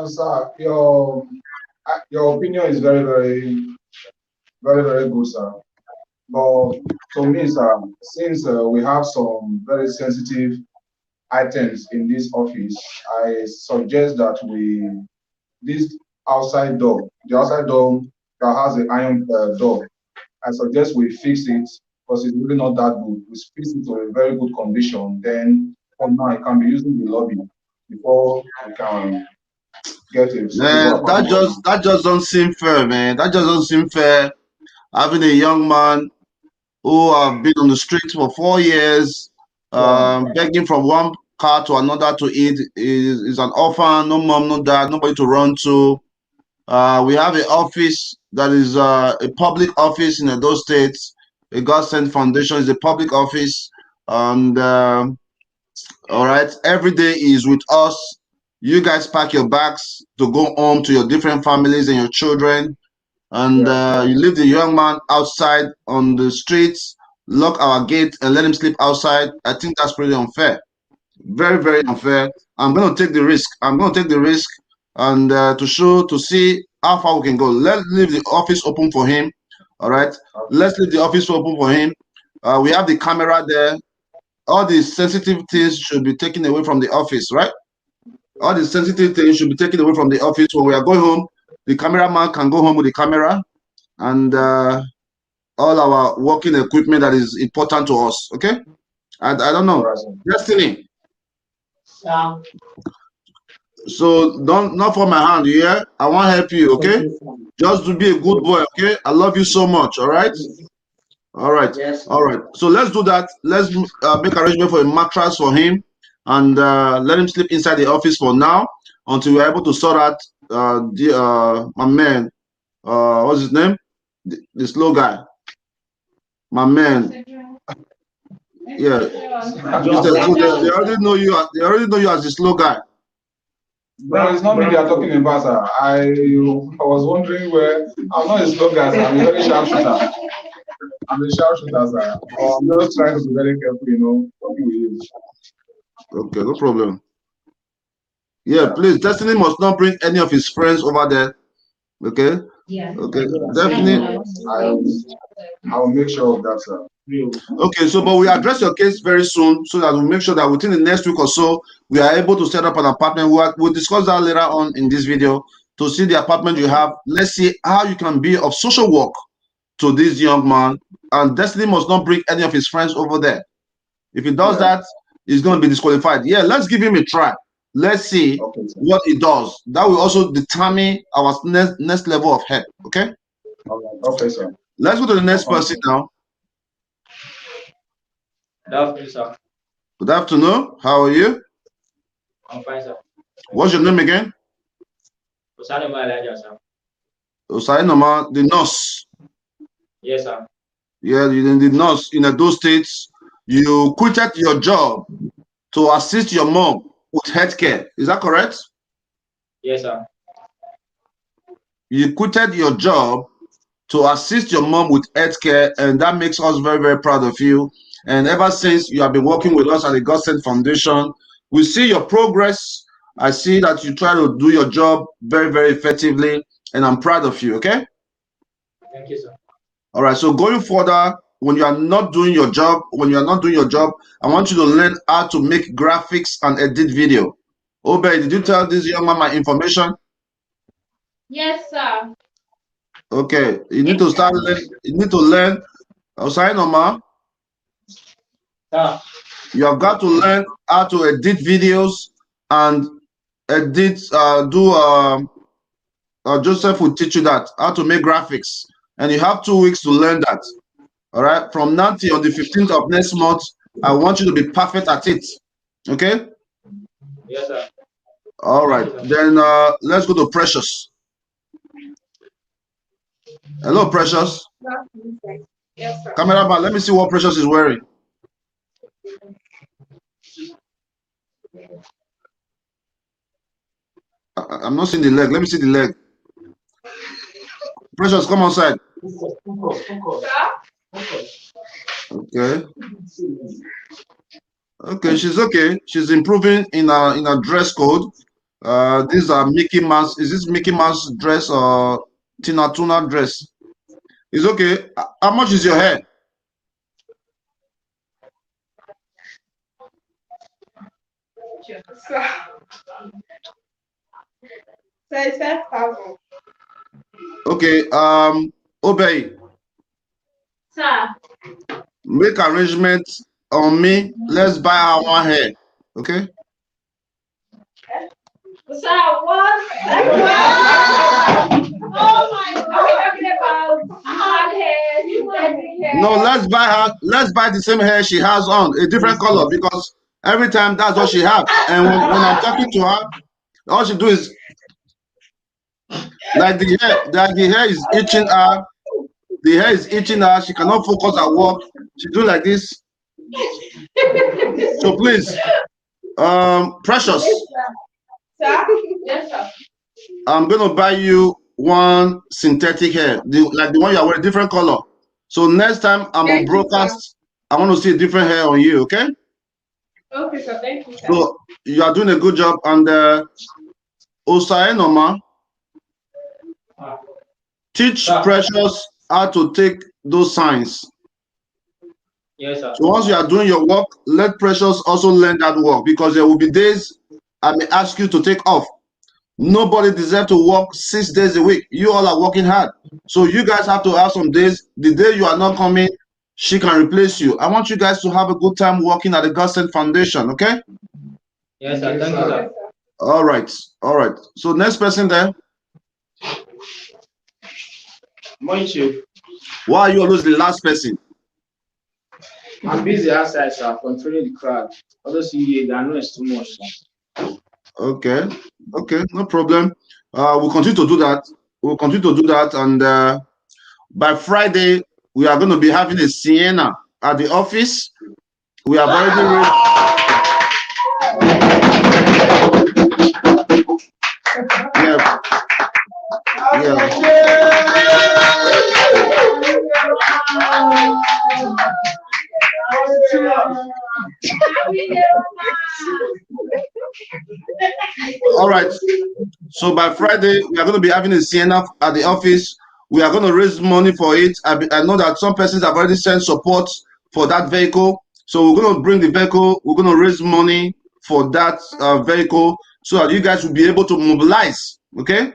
Sir, your opinion is very, very good, sir. But to me, sir, since we have some very sensitive items in this office, I suggest that this outside door, the outside door that has the iron door, I suggest we fix it because it's really not that good. We fix it to a very good condition. Then for now, I can be using the lobby before we can get a suitable apartment. That just don't seem fair, man. That just doesn't seem fair. Having a young man who have been on the streets for 4 years, begging from one car to another to eat, is an orphan, no mom, no dad, nobody to run to. We have an office that is a public office in those states. A God Sent Foundation is a public office, and all right, every day is with us. You guys pack your bags to go home to your different families and your children, and you leave the young man outside on the streets, lock our gate, and let him sleep outside. I think that's pretty unfair. Very, very unfair. I'm going to take the risk. I'm going to take the risk and to see how far we can go. Let's leave the office open for him. All right. Let's leave the office open for him. We have the camera there. All the sensitive things should be taken away from the office, right? All the sensitive things should be taken away from the office. When we are going home, the cameraman can go home with the camera and all our working equipment that is important to us. Okay. I don't know. Destiny. Yeah. So not for my hand, yeah. I want to help you, okay? Just to be a good boy, okay? I love you so much, all right? All right, Yes. all right. So let's do that. Let's make arrangement for a mattress for him, and let him sleep inside the office for now until we're able to sort out my man. What's his name? The slow guy. My man. Yeah. They already know you. They already know you as the slow guy. Bro, it's not me they are talking about, sir. I was wondering where I'm not a slow guy, sir. I'm a very sharp shooter. I'm a sharp shooter, sir. I'm just trying to be very careful, you know, talking with you. Okay, no problem. Yeah, please, Destiny must not bring any of his friends over there. Okay? Yeah. Okay, definitely. I'll make sure of that, sir. Okay, so but we address your case very soon so that we'll make sure that within the next week or so, we are able to set up an apartment. We'll discuss that later on in this video to see the apartment you have. Let's see how you can be of social work to this young man. And Destiny must not bring any of his friends over there. If he does that, he's going to be disqualified. Yeah, let's give him a try. Let's see what he does. That will also determine our next level of help. Okay? Okay, sir. Let's go to the next person now. Good afternoon, sir. Good afternoon. How are you? I'm fine, sir. What's your name again? Osanoma Elijah, sir. Osanoma, the nurse. Yes, sir. Yeah, you the nurse in those states. You quitted your job to assist your mom with healthcare. Is that correct? Yes, sir. You quitted your job to assist your mom with healthcare, and that makes us very, very proud of you. And ever since you have been working with us at the God Sent Foundation, we see your progress. I see that you try to do your job very, very effectively, and I'm proud of you, okay? Thank you, sir. All right, so going further, when you are not doing your job, I want you to learn how to make graphics and edit video. Obey, did you tell this young man my information? Yes, sir. Okay, you need to start learning. You need to learn. Osanoma, you have got to learn how to edit videos and edit. Joseph will teach you that how to make graphics, and you have 2 weeks to learn that. All right, from now till on the 15th of next month, I want you to be perfect at it. Okay? Yes, sir. All right, then let's go to Precious. Hello, Precious. Yes, sir. Cameraman, let me see what Precious is wearing. I'm not seeing the leg. Let me see the leg. Precious, come outside. Okay. Okay, she's okay. She's improving in a dress code. These are Mickey Mouse. Is this Mickey Mouse dress or Tina Turner dress? It's okay. How much is your hair? Sir. It's 5,000. Okay. Obey. Sir. Make arrangements on me. Let's buy our one hair. Okay. Sir, what? Oh my God! Are we talking about hard hair? No, let's buy the same hair she has on, a different color, because every time that's what she has. And when I'm talking to her, all she do is like the hair is itching her. The hair is itching her. She cannot focus at work. She do like this. So please, Precious. Sir? Yes, sir. I'm gonna buy you one synthetic hair, like the one you are wearing, different color. So next time I'm on broadcast, I want to see a different hair on you, okay? Okay, sir. Thank you, sir. So you are doing a good job. And Osaenoma, teach Precious how to take those signs. Yes, sir. So once you are doing your work, let Precious also learn that work, because there will be days I may ask you to take off. Nobody deserves to work 6 days a week. You all are working hard. So you guys have to have some days. The day you are not coming, she can replace you. I want you guys to have a good time working at the Godsend Foundation, okay? Yes, sir. Thank you, sir. All right. All right. So next person there. Morning, Chief. Why are you always the last person? I'm busy outside, sir, controlling the crowd. Although the noise is too much, sir. Okay. Okay, no problem. We'll continue to do that. We'll continue to do that. And by Friday, we are going to be having a Sienna at the office. We have already raised. Yeah. All right. So by Friday, we are going to be having a Sienna at the office. We are going to raise money for it. I know that some persons have already sent support for that vehicle. So we're going to bring the vehicle. We're going to raise money for that vehicle so that you guys will be able to mobilize. Okay.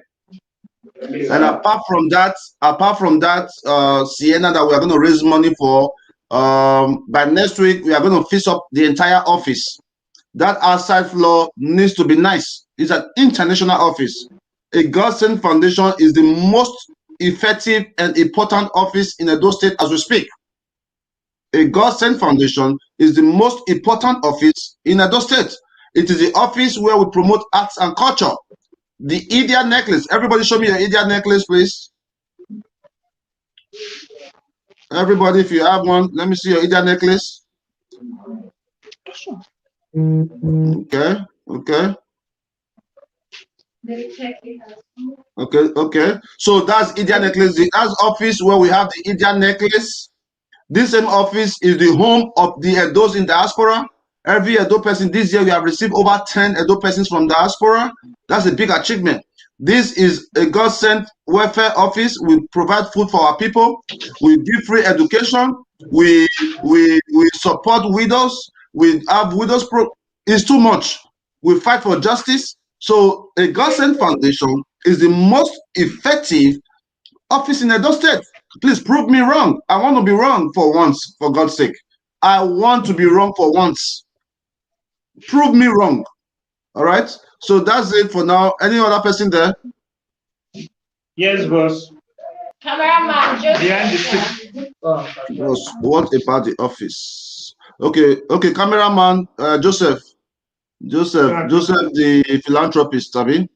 And apart from that, Sienna that we are going to raise money for, by next week, we are going to fix up the entire office. That outside floor needs to be nice. It's an international office. A Godsend Foundation is the most effective and important office in Edo State as we speak. A Godsend Foundation is the most important office in Edo State. It is the office where we promote arts and culture. The Idia necklace. Everybody show me your Idia necklace, please. Everybody, if you have one, let me see your Idia necklace. Okay, okay. Okay. So that's Idia necklace. That's office where we have the Idia necklace. This same office is the home of the Edos in diaspora. Every Edo person this year, we have received over 10 Edo persons from diaspora. That's a big achievement. This is a God-sent welfare office. We provide food for our people. We give free education. We support widows. We have widows. It's too much. We fight for justice. So a God-sent foundation is the most effective office in Edo State. Please prove me wrong. I want to be wrong for once, for God's sake. I want to be wrong for once. Prove me wrong. All right. So that's it for now. Any other person there? Yes, boss. Cameraman, just Boss, what about the office? Okay, cameraman, Joseph, the philanthropist, Tabi.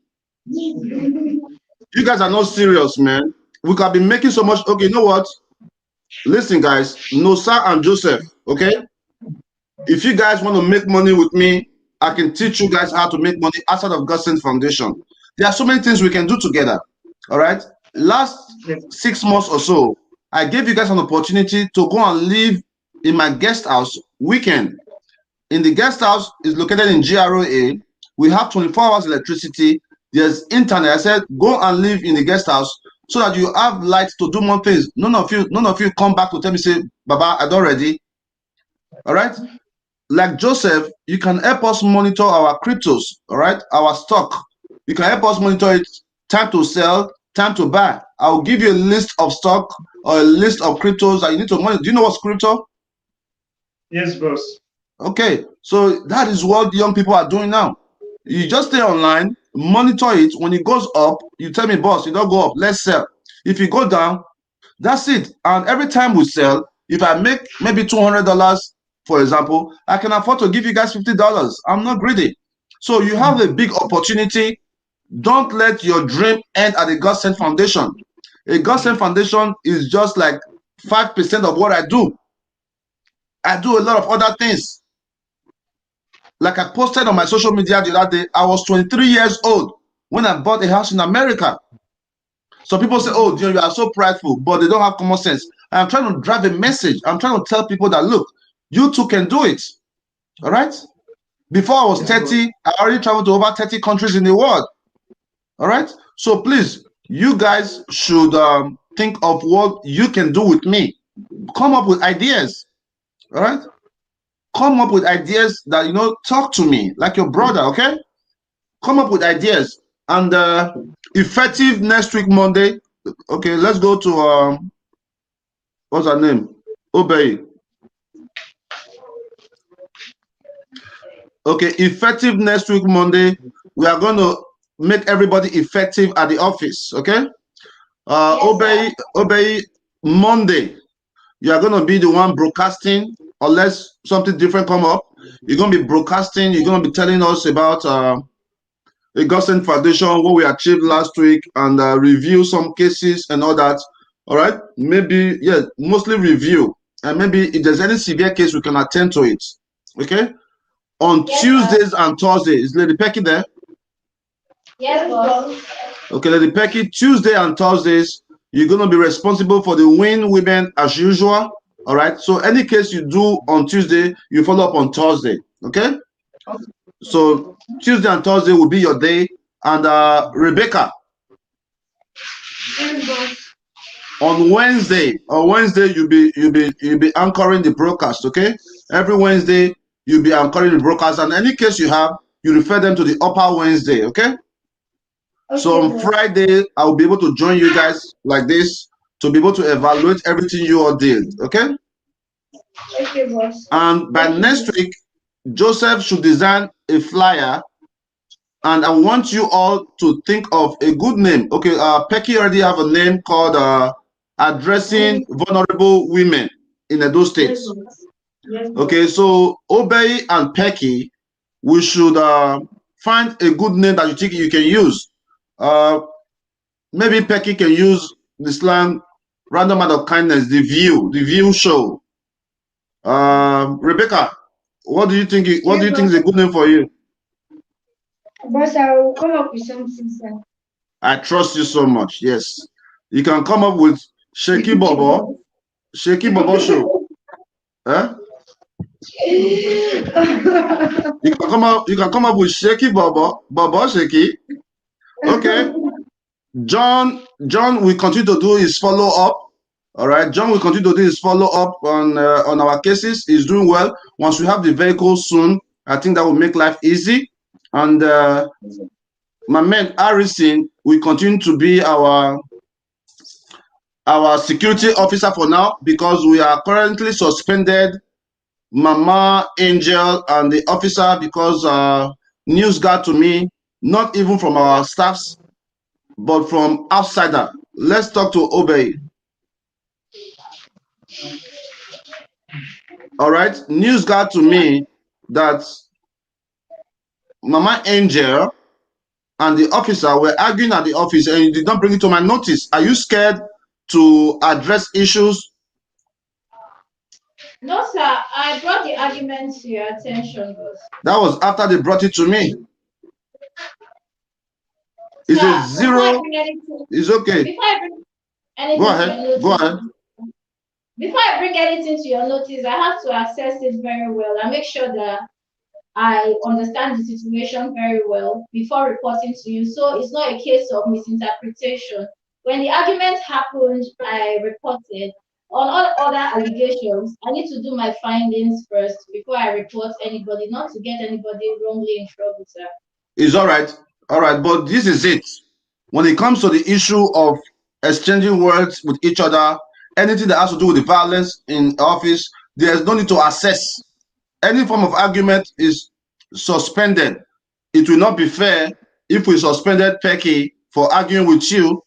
You guys are not serious, man. We could be making so much. Okay, you know what? Listen, guys, Nosa and Joseph, okay? If you guys want to make money with me, I can teach you guys how to make money outside of Godsend Foundation. There are so many things we can do together, all right? Last 6 months or so, I gave you guys an opportunity to go and live in my guest house weekend. In the guest house is located in GROA. We have 24 hours electricity. There's internet. I said, go and live in the guest house so that you have light to do more things. None of you come back to tell me, say, Baba, I don't ready. All right. Like Joseph, you can help us monitor our cryptos, all right? Our stock. You can help us monitor it, time to sell, time to buy. I'll give you a list of stock or a list of cryptos that you need to monitor. Do you know what's crypto? Yes, boss. Okay, so that is what young people are doing now. You just stay online, monitor it. When it goes up, you tell me, boss, you don't go up, let's sell. If you go down, that's it. And every time we sell, if I make maybe $200, for example, I can afford to give you guys $50. I'm not greedy. So you have a big opportunity. Don't let your dream end at the Godsend Foundation. A Godsend Foundation is just like 5% of what I do. I do a lot of other things. Like I posted on my social media the other day, I was 23 years old when I bought a house in America. So people say, oh, you are so prideful, but they don't have common sense. I'm trying to drive a message. I'm trying to tell people that, look, you too can do it. All right? Before I was 30, I already traveled to over 30 countries in the world. All right. So please, you guys should think of what you can do with me. Come up with ideas. All right. Come up with ideas that, you know, talk to me like your brother. Okay. Come up with ideas. And effective next week, Monday. Okay. Let's go to, what's her name? Obey. Okay. Effective next week, Monday. We are going to make everybody effective at the office. Okay. Obey Monday. You are going to be the one broadcasting, unless something different come up. You're going to be broadcasting. You're going to be telling us about the Godsend Foundation, what we achieved last week, and review some cases and all that. All right. Maybe, yeah, mostly review. And maybe if there's any severe case, we can attend to it. Okay. On Tuesdays and Thursdays, is Lady Pecky there? Yes, boss. Okay, Lady Pecky, Tuesday and Thursdays, you're going to be responsible for the WIN women as usual. All right. So any case you do on Tuesday, you follow up on Thursday. Okay. So Tuesday and Thursday will be your day. And Rebecca, on Wednesday you'll be anchoring the broadcast. Okay. Every Wednesday you'll be anchoring the broadcast, and any case you have, you refer them to the upper Wednesday. Okay. So on Friday, I'll be able to join you guys like this to be able to evaluate everything you all did. Okay. Okay, boss. And by next week, Joseph should design a flyer, and I want you all to think of a good name. Okay, Pecky already have a name called Addressing Vulnerable Women in Edo State. Okay, so Obey and Pecky, we should find a good name that you think you can use. Maybe Pecky can use the slang Random Act of Kindness, the View Show. Rebecca, what do you think? What do you think is a good name for you? Boss, I will come up with something, sir. I trust you so much. Yes, you can come up with Shaky Bobo Show. Huh? You can come up with Shaky Bobo Shaky. Okay. John will continue to do his follow up. All right, John will continue to do his follow up on our cases. He's doing well. Once we have the vehicle soon, I think that will make life easy. And my man Harrison will continue to be our security officer for now, because we are currently suspended Mama Angel and the officer because news got to me, not even from our staffs, but from outsider. Let's talk to Obey. All right, news got to me that Mama Angel and the officer were arguing at the office, and you did not bring it to my notice. Are you scared to address issues? No, sir. I brought the argument to your attention, boss. That was after they brought it to me. It's a zero. It's okay. Before I bring anything Go ahead. Go ahead. Before I bring anything to your notice, I have to assess it very well and make sure that I understand the situation very well before reporting to you. So it's not a case of misinterpretation. When the argument happened, I reported. On all other allegations, I need to do my findings first before I report anybody, not to get anybody wrongly in trouble, sir. It's all right. All right. But this is it. When it comes to the issue of exchanging words with each other, anything that has to do with the violence in office, there's no need to assess. Any form of argument is suspended. It will not be fair if we suspended Pecky for arguing with you,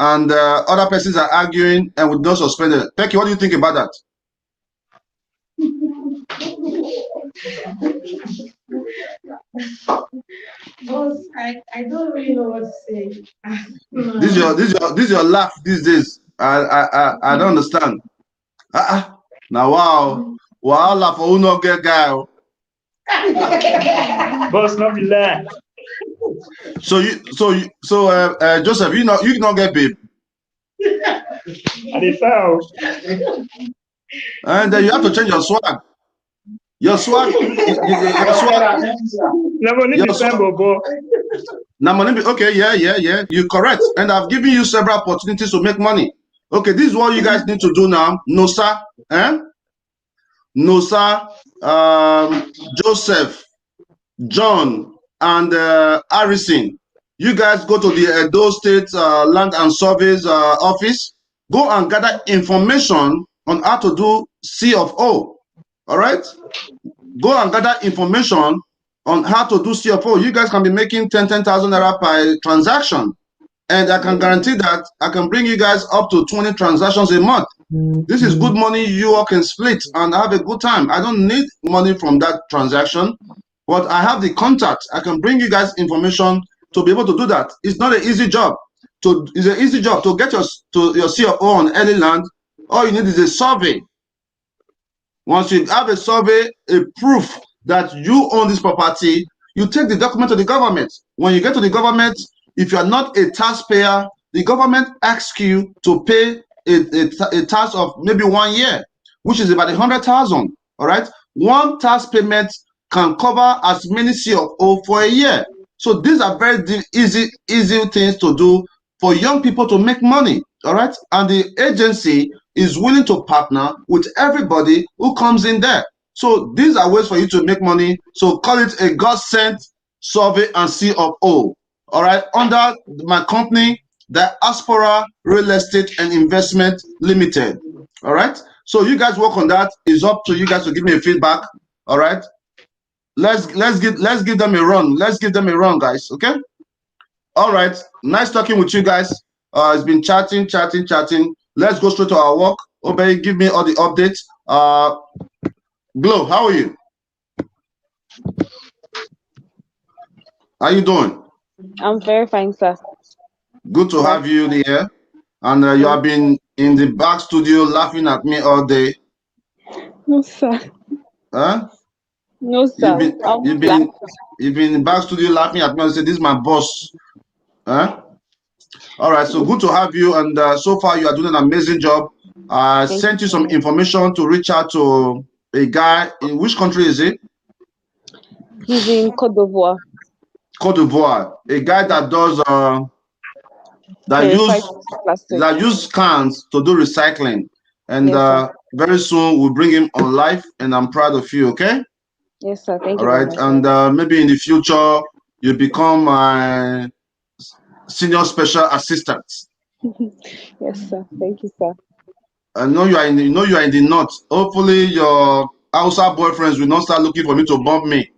and other persons are arguing and we don't suspend it. Pecky, what do you think about that? Boss, I don't really know what to say. This is your laugh these days. I don't understand. Now wow laugh for who not get guy. Boss, not be lie. So Joseph, you not get paid. And they foul. And then you have to change your swag. Your swag, your swag, your swag. Okay, yeah. You're correct. And I've given you several opportunities to make money. Okay, this is what you guys need to do now. Nosa, Nosa, Joseph, John, and Harrison. You guys go to the Edo State Land and Surveys office. Go and gather information on how to do C of O. All right? Go and gather information on how to do C of O. You guys can be making 10,000 naira per transaction. And I can guarantee that I can bring you guys up to 20 transactions a month. This is good money you all can split and have a good time. I don't need money from that transaction, but I have the contact. I can bring you guys information to be able to do that. It's not an easy job. It's an easy job to get your CFO on any land. All you need is a survey. Once you have a survey, a proof that you own this property, you take the document to the government. When you get to the government, if you are not a taxpayer, the government asks you to pay a tax of maybe 1 year, which is about 100,000. All right, one tax payment can cover as many CFO for a year. So these are very easy things to do for young people to make money. All right, and the agency is willing to partner with everybody who comes in there. So these are ways for you to make money. So call it a God sent survey and CFO. All right, under my company, the Aspora Real Estate and Investment Limited. All right, so you guys work on that. It's up to you guys to give me a feedback. All right, let's give them a run. Let's give them a run, guys. Okay. All right, nice talking with you guys. It's been chatting. Let's go straight to our work. Obey, give me all the updates. Glow, how are you? How you doing? I'm very fine, sir. Good to have you here. And you have been in the back studio laughing at me all day. No, sir. Huh? No, sir. You've been in the back studio laughing at me and say, "This is my boss." Huh? All right, so good to have you. And so far, you are doing an amazing job. I sent you some information to reach out to a guy. In which country is he? He's in Côte d'Ivoire. Côte d'Ivoire. A guy that does that use cans to do recycling. And very soon we'll bring him on live. And I'm proud of you. Okay. Yes, sir. Thank you. All right, and maybe in the future you become my senior special assistant. Yes, sir. Thank you, sir. I know you are in the north. Hopefully your Hausa boyfriends will not start looking for me to bomb me.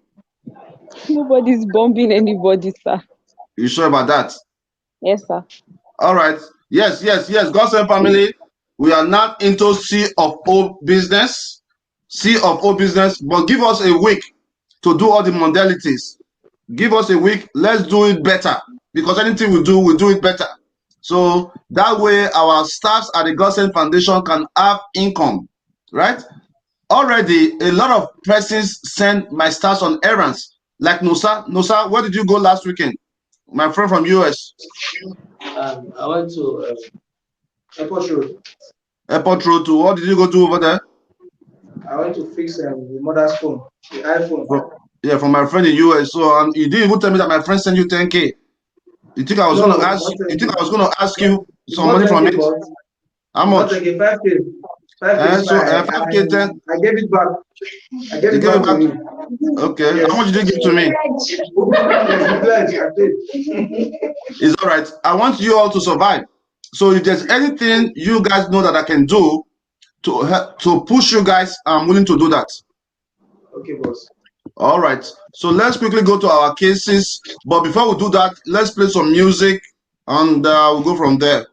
Nobody's bombing anybody, sir. You sure about that? Yes, sir. All right. Yes. Godson family, we are not into C of O business. But give us a week to do all the modalities. Give us a week. Let's do it better. Because anything we do it better. So that way our staffs at the Godson Foundation can have income, right? Already a lot of persons send my staffs on errands. Like Nosa, where did you go last weekend? My friend from US. I went to Airport Road. Airport Road to what did you go do over there? I went to fix the mother's phone, the iPhone. From my friend in US. So you didn't even tell me that my friend sent you 10K. You think I was gonna ask? You think I was gonna ask you some money from it? How much? 5K. 5K 10. I gave it back. I gave it back to you. Okay. Yes. How much did you give to me? It's all right. I want you all to survive. So if there's anything you guys know that I can do to help, to push you guys, I'm willing to do that. Okay, boss. All right. So let's quickly go to our cases. But before we do that, let's play some music and we'll go from there.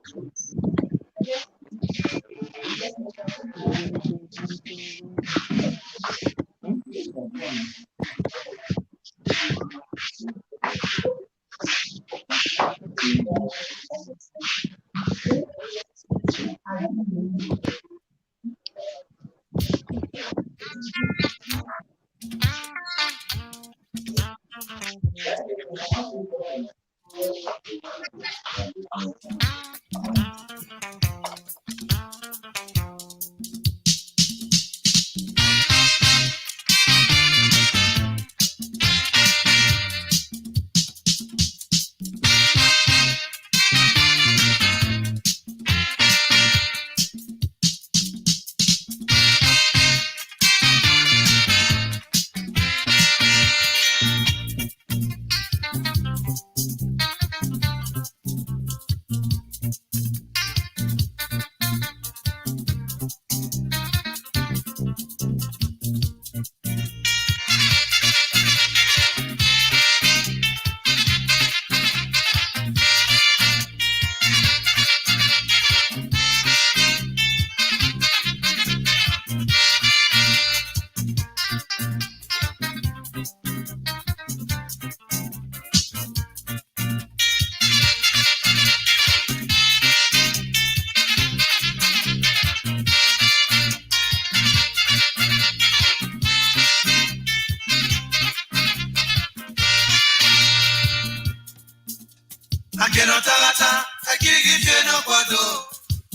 Akenotagata, Akigiteno Quado,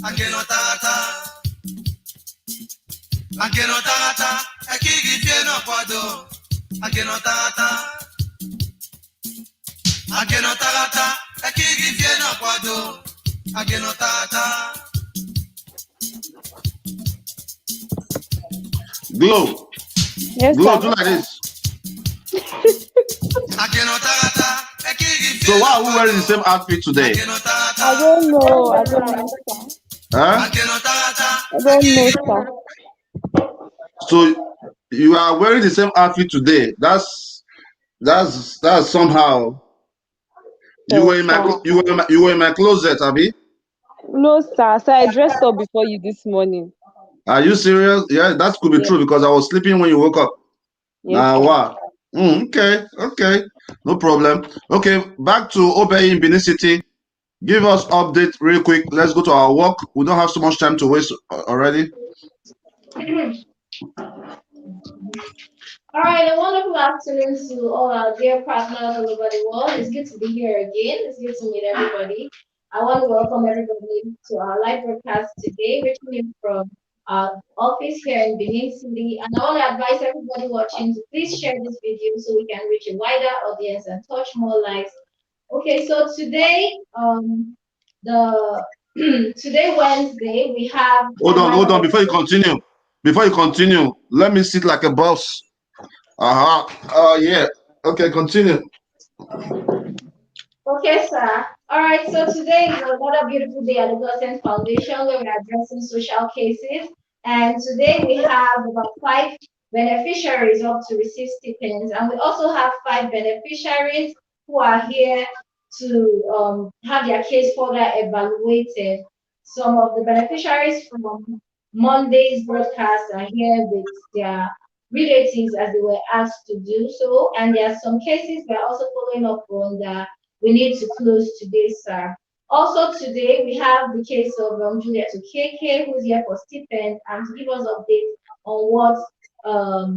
Akenotagata. Akenotagata, Akigiteno Quado, Akenotagata. Akenotagata, Akigiteno Quado, Akenotagata. Glow. Yes, Glow, sir. do like this. So why are we wearing the same outfit today? I don't know. I don't know, sir. Huh? I don't know, sir. So you are wearing the same outfit today. That's somehow. You were in my Sir. you were in my closet, Abby. No, sir. So I dressed up before you this morning. Are you serious? Yeah, that could be Yes. true because I was sleeping when you woke up. Yes, sir. Wow. Okay. No problem. Okay, back to Obey in Benin City. Give us update real quick. Let's go to our work. We don't have so much time to waste already. All right, a wonderful afternoon to all our dear partners all over the world. It's good to be here again. It's good to meet everybody. I want to welcome everybody to our live broadcast today, reaching in from our office here in Benin City. And I want to advise everybody watching to please share this video so we can reach a wider audience and touch more lives. Okay, so today, the today Wednesday, we have Hold on. Before you continue, let me sit like a boss. Yeah. Okay, continue. Okay, sir. All right, so today is another beautiful day at the Gossen Foundation where we're addressing social cases. And today we have about 5 beneficiaries up to receive stipends. And we also have 5 beneficiaries who are here to have their case further evaluated. Some of the beneficiaries from Monday's broadcast are here with their relatives as they were asked to do so. And there are some cases we're also following up on that we need to close today, sir. Also today, we have the case of Juliet Okeke, who's here for stipend and to give us updates on what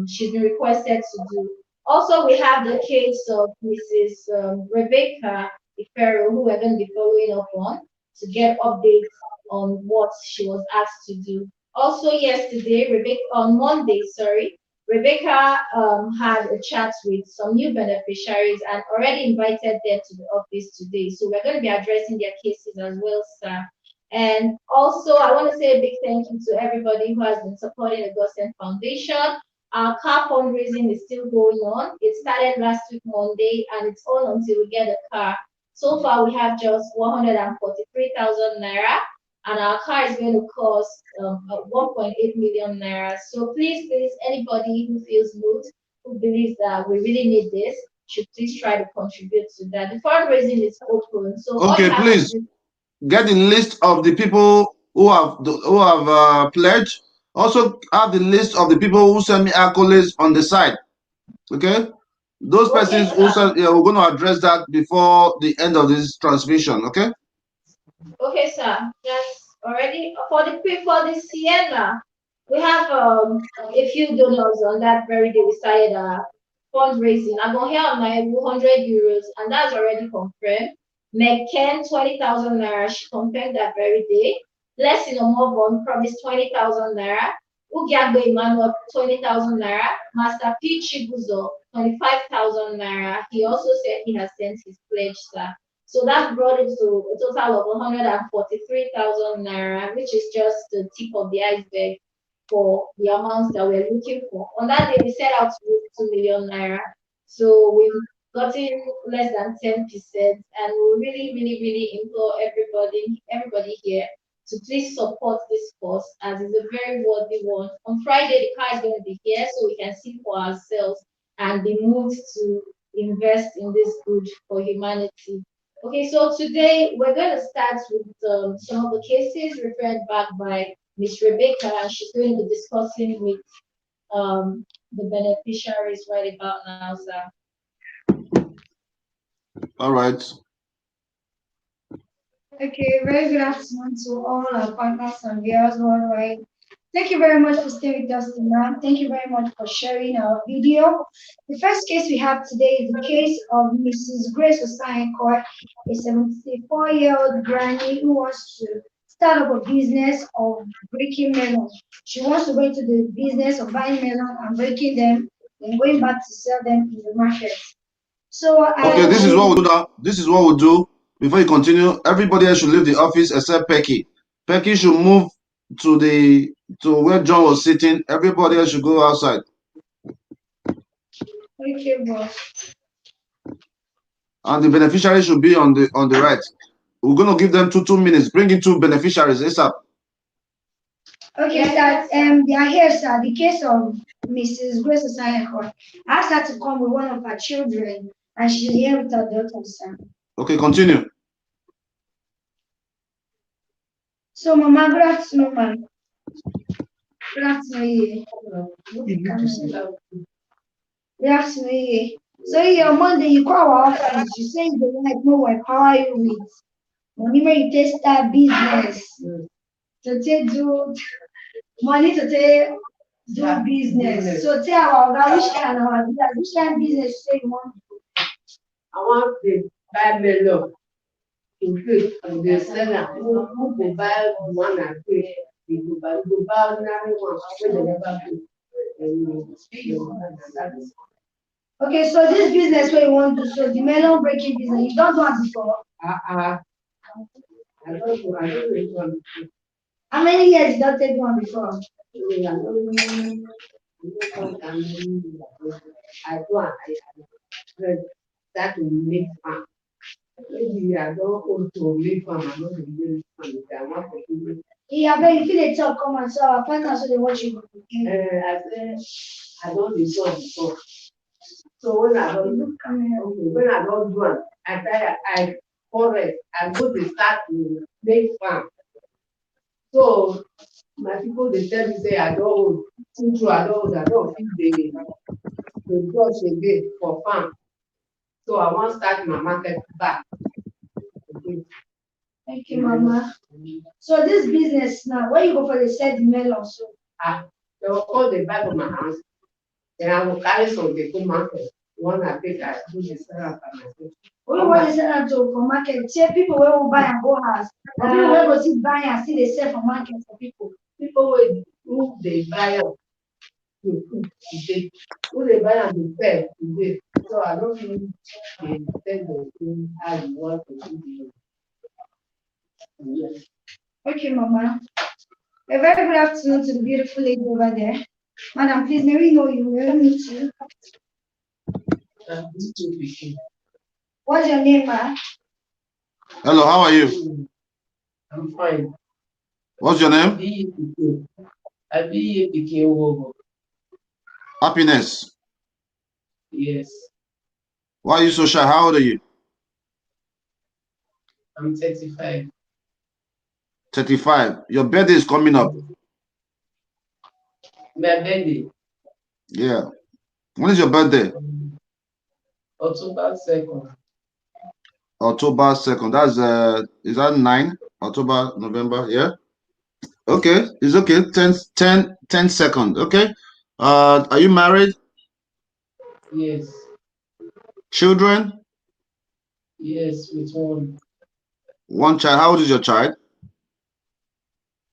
she's been requested to do. Also, we have the case of Mrs. Rebecca Ifero, who we're going to be following up on to get updates on what she was asked to do. Also, on Monday, Rebecca had a chat with some new beneficiaries and already invited them to the office today. So we're going to be addressing their cases as well, sir. And also, I want to say a big thank you to everybody who has been supporting the Gossen Foundation. Our car fundraising is still going on. It started last week, Monday, and it's on until we get a car. So far, we have just 143,000 naira, and our car is going to cost 1.8 million naira. So please, anybody who feels moved, who believes that we really need this, should please try to contribute to that. The fundraising is open. So Okay, please get the list of the people who have pledged. Also have the list of the people who send me accolades on the side. Okay, those persons who send, yeah, we're going to address that before the end of this transmission. Okay. Okay, sir. That's already for the Sienna. We have a few donors on that very day. We started fundraising. I'm going here on my 100 euros, and that's already confirmed. Meg Ken 20,000 naira. She confirmed that very day. Blessing Omobon promised 20,000 naira. Ugiagbo Emmanuel 20,000 naira. Master P Chibuzo 25,000 naira. He also said he has sent his pledge, sir. So that brought it to a total of 143,000 naira, which is just the tip of the iceberg for the amounts that we're looking for. On that day, we set out to raise 2 million naira. So we've gotten less than 10%, and we really implore everybody here to please support this cause as it's a very worthy one. On Friday, the car is going to be here so we can see for ourselves and be moved to invest in this good for humanity. Okay, so today we're going to start with some of the cases referred back by Miss Rebecca, and she's going to be discussing with the beneficiaries right about now, sir. All right. Okay, very good afternoon to all our partners and viewers worldwide. Thank you very much for staying with us tonight. Thank you very much for sharing our video. The first case we have today is the case of Mrs. Grace Osagie, a 74-year-old granny who wants to start up a business of breaking melons. She wants to go into the business of buying melons and breaking them and going back to sell them in the market. So okay, this is what we do now. This is what we do. Before you continue, everybody else should leave the office except Pecky. Pecky should move to where John was sitting. Everybody else should go outside. Okay, boss. And the beneficiary should be on the right. We're gonna give them two minutes. Bring in 2 beneficiaries ASAP. Okay, sir. They are here, sir. The case of Mrs. Grace Osagie. I asked her to come with one of her children, and she's here with her daughter, sir. Okay, continue. So, Mama, good afternoon, ma'am. Good afternoon. Good afternoon. So, on Monday, you call our office. You say you don't like no one. How are you with? Money when you take start business. To take do money to take do business. So, tell our which kind of business say you want to do? I want to buy melon. In fact, the seller who will buy one and three, we go buy ordinary one when they never do. Okay, so this business where you want to do, so the melon breaking business, you don't do it before? I don't know one. How many years you don't take one before? I start to make farm. Maybe I don't want to make farm. I don't want to make farm. I want to do it. Yeah, but if you talk, come on, so I'll find out so they watch you. I said I don't do so before. So when I don't do it, I correct. I go to start to make farm. So my people they tell me say I don't think the judge again for farm. So I want to start my market back. Okay. Thank you, Mama. So this business now, where you go for the said melon? So they will call the back of my house. Then I will carry some the go market. One I think I do the seller for myself. We want to sell out to for market. See people where will buy and go house. People where go see buy and see they sell for market for people. People who they buy up today. Who they buy and they sell today. So I don't think they sell the thing as you want to do. Yes. Okay, Mama. A very good afternoon to the beautiful lady over there. Madam, please, may we know you? May we meet you? What's your name, ma? Hello, how are you? I'm fine. What's your name? Happiness. Yes. Why are you so shy? How old are you? I'm 35. 35. Your birthday is coming up. My birthday? Yeah. When is your birthday? October 2nd. October 2nd. That's is that 9? October, November, yeah? Okay, it's okay. 10 seconds. Okay. Are you married? Yes. Children? Yes, with one. One child. How old is your child?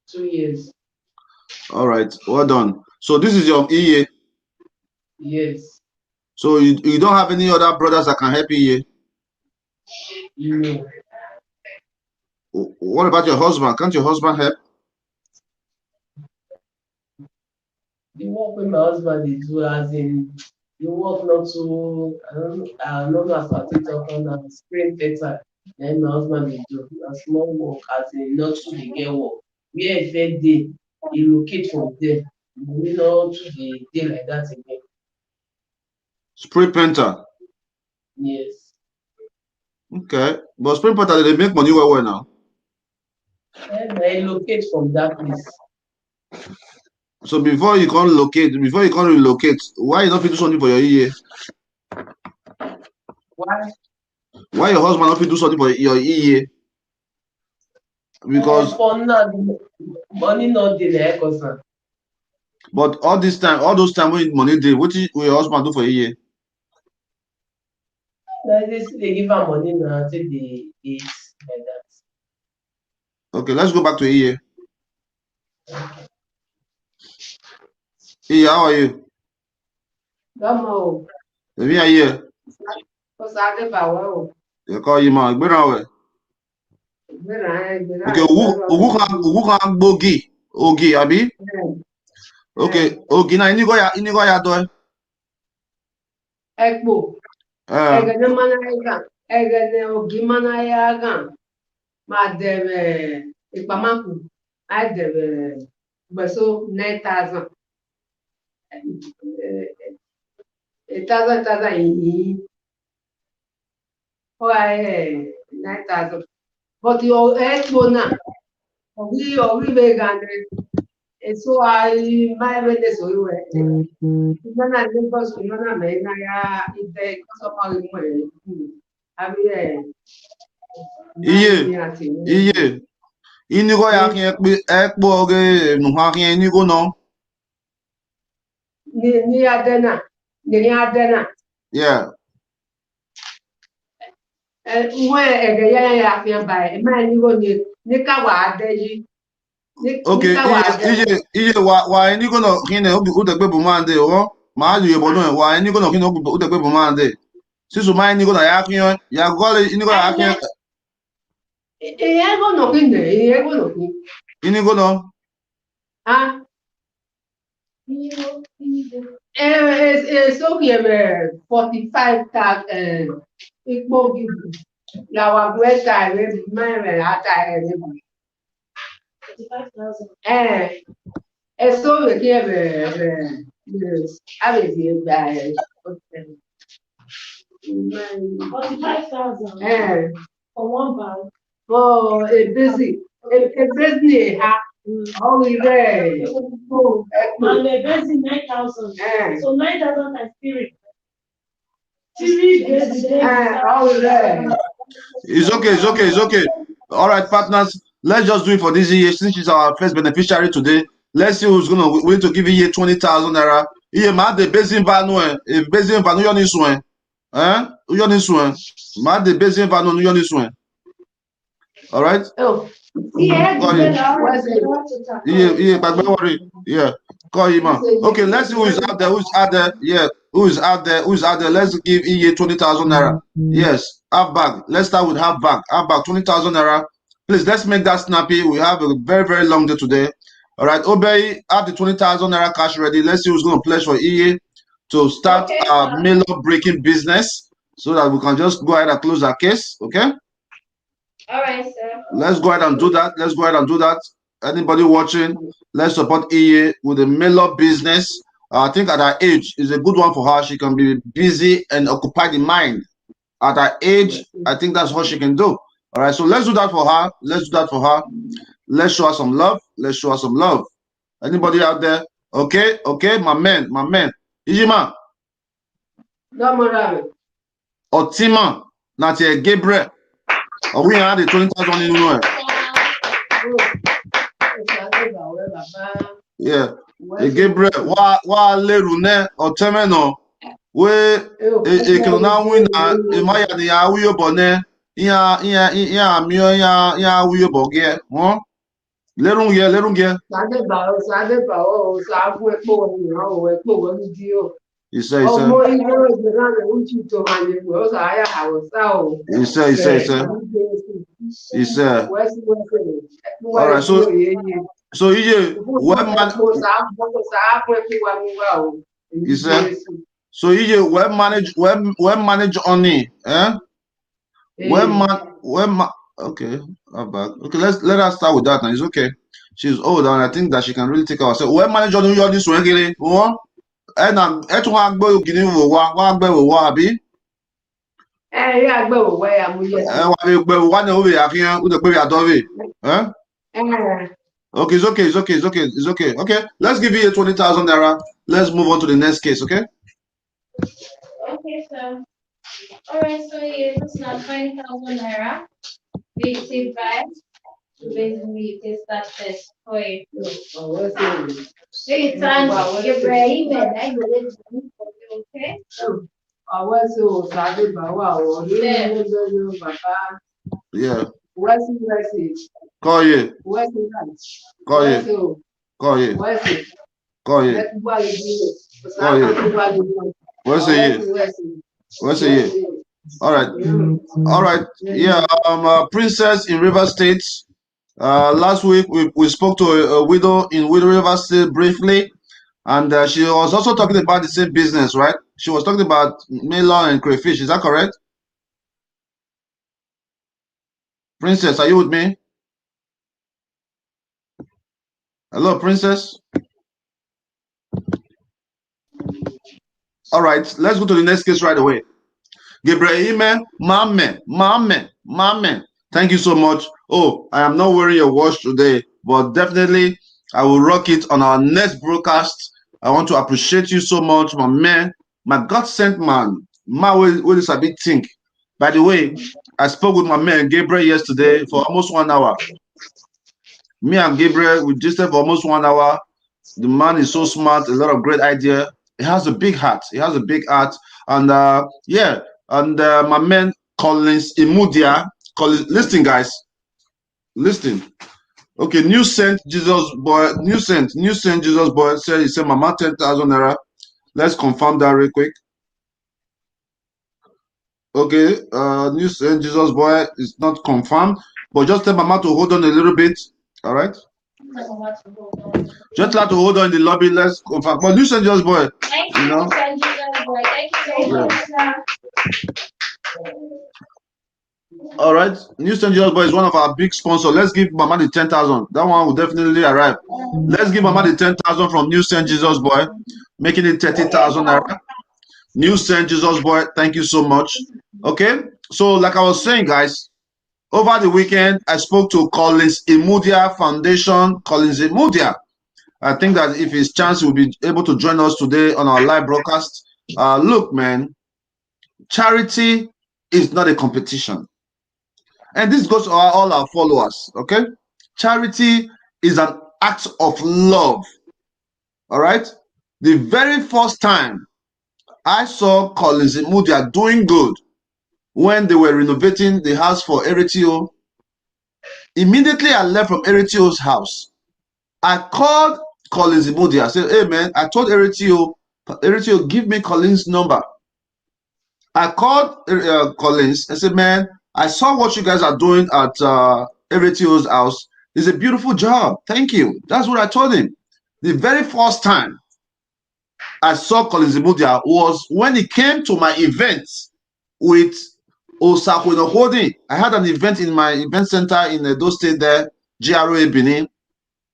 2 years. All right, well done. So this is your EA? Yes. So you don't have any other brothers that can help EA? No. What about your husband? Can't your husband help? The work with my husband is do as in the work not so I don't know as I take on a screen better. Then my husband will do a small work as in not to the get work. Where if day he locate from there. We not to the day like that again. Spray painter. Yes. Okay, but spray painter they make money well now. And I locate from that place. So before you can relocate, why you not do something for your EA? Why? Why your husband not do something for your EA? Because for now, money not the concern. But all those time when money dey, what your husband do for a year? They give her money now, take the eat like that. Okay, let's go back to a year. Hey, how are you? Come Let me hear. on. You call you man. Gbera we. Okay, ugu kan gbogi. Ogi, abi? Okay, ogi na inigo ya do. Ekpo. Egede mana ya egede ogi mana ya gan. Ma debe ipamaku. I debe beso 9,000. 1,000 in. Why 9,000? But your ekpo na. Ogi vegan. So I my witness you na Lagos na me na ya ite so ma mo abi Iye. Inigo ya kin ekpo oge nu ha kin inigo no. Ni adena. Yeah. Mwe ege ya fi ba e ma inigo ni ka wa adeji. Okay, iye wa inigo no kin e o de gbe bu mande o. Ma ju ye bodun wa inigo no kin o de gbe bu mande. Sisu ma inigo na ya kin ya go le inigo ya kin. Ego no kin de, ego no kin. Inigo no. Ah. So we have 45,000 equal people. Now our bread time is my ata 45,000. So we have I will say 45,000 for one bag. For a busy, a busy only there. And a busy 9,000. So 9,000 times 3. 3 days. All there. It's okay. All right, partners. Let's just do it for this year since she's our first beneficiary today. Let's see who's gonna wait to give you 20,000 naira. Iye ma de bezin vanu e bezin vanu yo ni sun yo ni sun ma de bezin vanu yo ni sun. All right. Oh. Yeah, worry. Yeah, call him out. Okay, let's see who is out there. Who's out there? Yeah, who's out there? Who's out there? Let's give EA 20,000 naira. Yes, half bag. Let's start with half bag. Half bag 20,000 naira. Please, let's make that snappy. We have a very long day today. All right, Obey, have the 20,000 naira cash ready. Let's see who's going to pledge for EA to start our mail breaking business so that we can just go ahead and close our case. Okay. All right, sir. Let's go ahead and do that. Anybody watching, let's support EA with a mail-up business. I think at her age is a good one for her. She can be busy and occupied in mind. At her age, I think that's what she can do. All right, so let's do that for her. Let's show her some love. Anybody out there? Okay, my man. Ijima. Otima. Natie Gabriel. We had the 20,000 in one. Yeah. Gabriel, wa lerune otemeno. We ekona win maya ni awiyo bone. Ya mio ya awiyo boge. Lerun ye. He said. All right, so EJ, web manage only, okay, okay, let us start with that now. It's okay. She's old and I think that she can really take herself. Web manage only you this one again. And etu ha gbe ogini wo wa gbe wo abi. Ya gbe wo ya mu ye. Wa be gbe wa na o be afian, o de gbe ya do be. Okay, it's okay. Okay, let's give you a 20,000 naira. Let's move on to the next case, okay? Okay, sir. All right, so yeah, this is now 20,000 naira. 85. Basically, you can start this. Oi. So you turn Ibrahim and I will let you for you, okay? Àwọn tí o sáré bá wà wọ̀ nínú lórí bàbá. Yeah. Wẹ́sì. Call you. Wẹ́sì náà. Call Wẹ́sì you. o. Call you. Wẹ́sì. Call you. Lẹ́kúgbà ìdílé. Call you. Lẹ́kúgbà ìdílé. What's a year? What's a year? All right. All right. Yeah. Princess in River State. Last week we spoke to a widow in Widow River State briefly, and she was also talking about the same business, right? She was talking about melon and crayfish. Is that correct? Princess, are you with me? Hello, Princess. All right, let's go to the next case right away. Gabriel, Mame. Thank you so much. Oh, I am not wearing your watch today, but definitely I will rock it on our next broadcast. I want to appreciate you so much, my man, my God sent man. My will is a big thing. By the way, I spoke with my man Gabriel yesterday for almost 1 hour. Me and Gabriel, we just for almost 1 hour. The man is so smart, a lot of great idea. He has a big heart. He has a big heart. And yeah, and my man Collins Imudia, listen guys, listen. Okay, New Saint Jesus boy, New Saint Jesus boy said he said Mama 10,000 naira. Let's confirm that real quick. Okay, New Saint Jesus boy is not confirmed, but just tell Mama to hold on a little bit. All right. Just like to hold on in the lobby. Let's confirm. But New Saint Jesus boy, Thank you you, know. Thank you so much, sir. All right, New Saint Jesus boy is one of our big sponsors. Let's give Mama the 10,000. That one will definitely arrive. Let's give Mama the 10,000 from New Saint Jesus boy, making it 30,000 naira. New Saint Jesus boy, thank you so much. Okay, so like I was saying, guys, over the weekend I spoke to Collins Imudia Foundation. Collins Imudia. I think that if his chance, he will be able to join us today on our live broadcast. Look, man, charity is not a competition. And this goes to all our followers, okay? Charity is an act of love, all right? The very first time I saw Collins Imudia doing good when they were renovating the house for Eritio, immediately I left from Eritio's house. I called Collins Imudia. I said, hey, man, I told Eritio, give me Collins' number. I called Collins and said, man, I saw what you guys are doing at Eritio's house. It's a beautiful job. Thank you. That's what I told him. The very first time I saw Collins Imudia was when he came to my event with Osako Holding. I had an event in my event center in Edo State there, GRA Benin.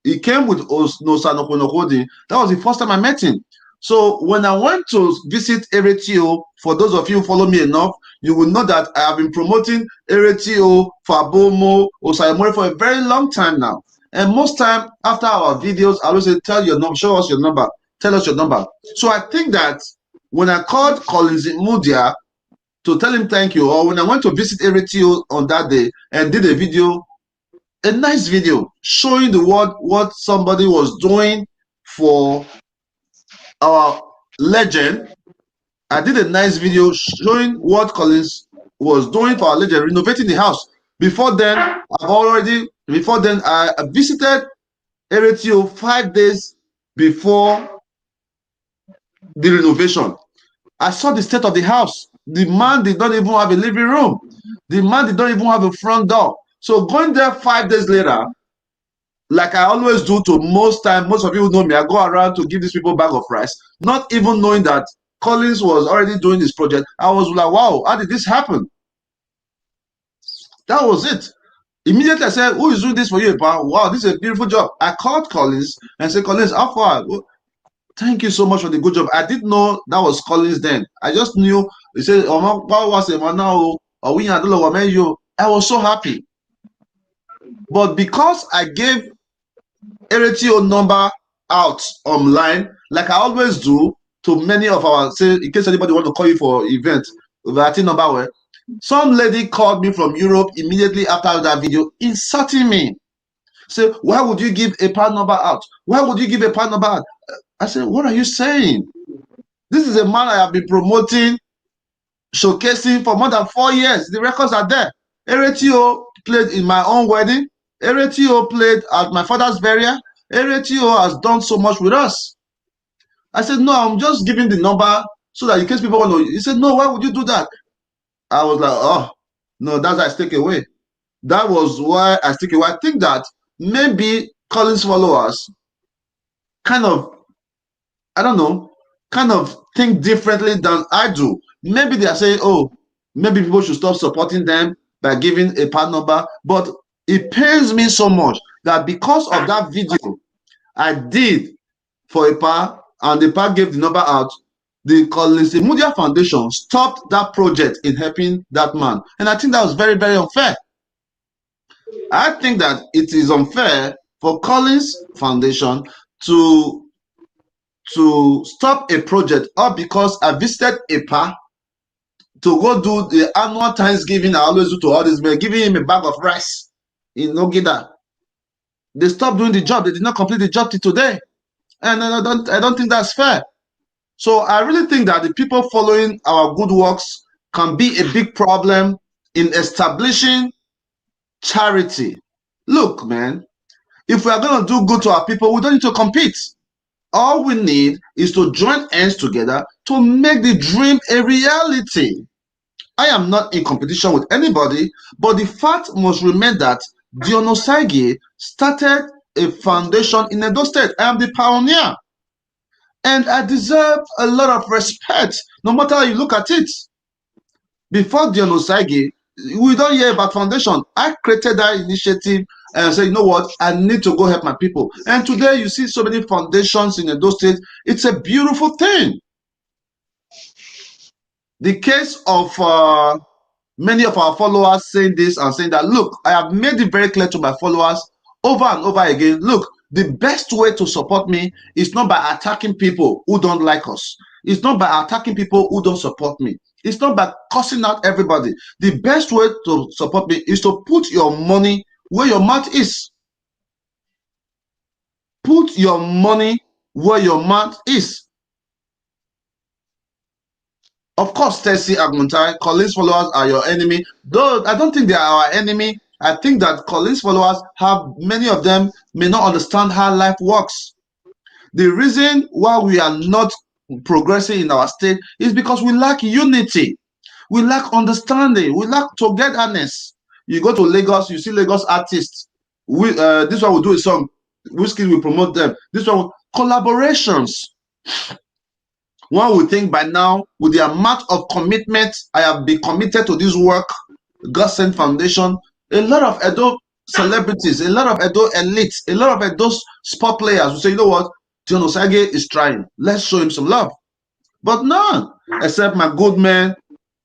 He came with Osano Holding. That was the first time I met him. So when I went to visit Eritio, for those of you who follow me enough, you will know that I have been promoting Eritio, Fabomo, Osayomori for a very long time now. And most time after our videos, I always say, tell your number, show us your number, tell us your number. So I think that when I called Collins Imudia to tell him thank you, or when I went to visit Eritio on that day and did a video, a nice video showing the world what somebody was doing for our legend. I did a nice video showing what Collins was doing for our legend, renovating the house. Before then, I visited Eritio 5 days before the renovation. I saw the state of the house. The man did not even have a living room. The man did not even have a front door. So going there 5 days later, like I always do to most of you know me, I go around to give these people a bag of rice, not even knowing that Collins was already doing this project. I was like, wow, how did this happen? That was it. Immediately I said, who is doing this for you, pa? Wow, this is a beautiful job. I called Collins and said, Collins, how far? Thank you so much for the good job. I didn't know that was Collins then. I just knew. He said, I was so happy. But because I gave Eritio number out online, like I always do to many of our, say, in case anybody want to call you for event, number, some lady called me from Europe immediately after that video, insulting me. Say, why would you give a PAN number out? Why would you give a PAN number out? I said, what are you saying? This is a man I have been promoting, showcasing for more than 4 years. The records are there. Eretio played in my own wedding. Eretio played at my father's burial. Eretio has done so much with us. I said, no, I'm just giving the number so that in case people want to. He said, no, why would you do that? I was like, oh, no, that's why I stick away. That was why I stick away. I think that maybe Collins followers kind of, I don't know, kind of think differently than I do. Maybe they are saying, oh, maybe people should stop supporting them by giving a PAN number. But it pains me so much that because of that video I did for a PAN and the PAN gave the number out, the Collins Media Foundation stopped that project in helping that man. And I think that was very, very unfair. I think that it is unfair for Collins Foundation to stop a project all because I visited APA to go do the annual Thanksgiving I always do to all these men, giving him a bag of rice in Nogida. They stopped doing the job. They did not complete the job till today. And I don't think that's fair. So I really think that the people following our good works can be a big problem in establishing charity. Look, man, if we are going to do good to our people, we don't need to compete. All we need is to join hands together to make the dream a reality. I am not in competition with anybody, but the fact must remain that Dion Osagie started a foundation in Edo State. I am the pioneer. And I deserve a lot of respect, no matter how you look at it. Before Dion Osagie, we don't hear about foundation. I created that initiative and said, you know what, I need to go help my people. And today you see so many foundations in Edo State. It's a beautiful thing. The case of many of our followers saying this and saying that, look, I have made it very clear to my followers over and over again, look, the best way to support me is not by attacking people who don't like us. It's not by attacking people who don't support me. It's not by cussing out everybody. The best way to support me is to put your money where your mouth is. Put your money where your mouth is. Of course, Stacy Agmuntai, Collins followers are your enemy. Though I don't think they are our enemy. I think that Collins followers many of them may not understand how life works. The reason why we are not progressing in our state is because we lack unity. We lack understanding. We lack togetherness. You go to Lagos, you see Lagos artists. This one will do a song. Whiskey will promote them. This one, collaborations. One would think by now, with the amount of commitment I have been committed to this work, God Sent Foundation, a lot of Edo celebrities, a lot of Edo elites, a lot of Edo sport players will say, you know what, Dion Osagie is trying. Let's show him some love. But none, except my good man,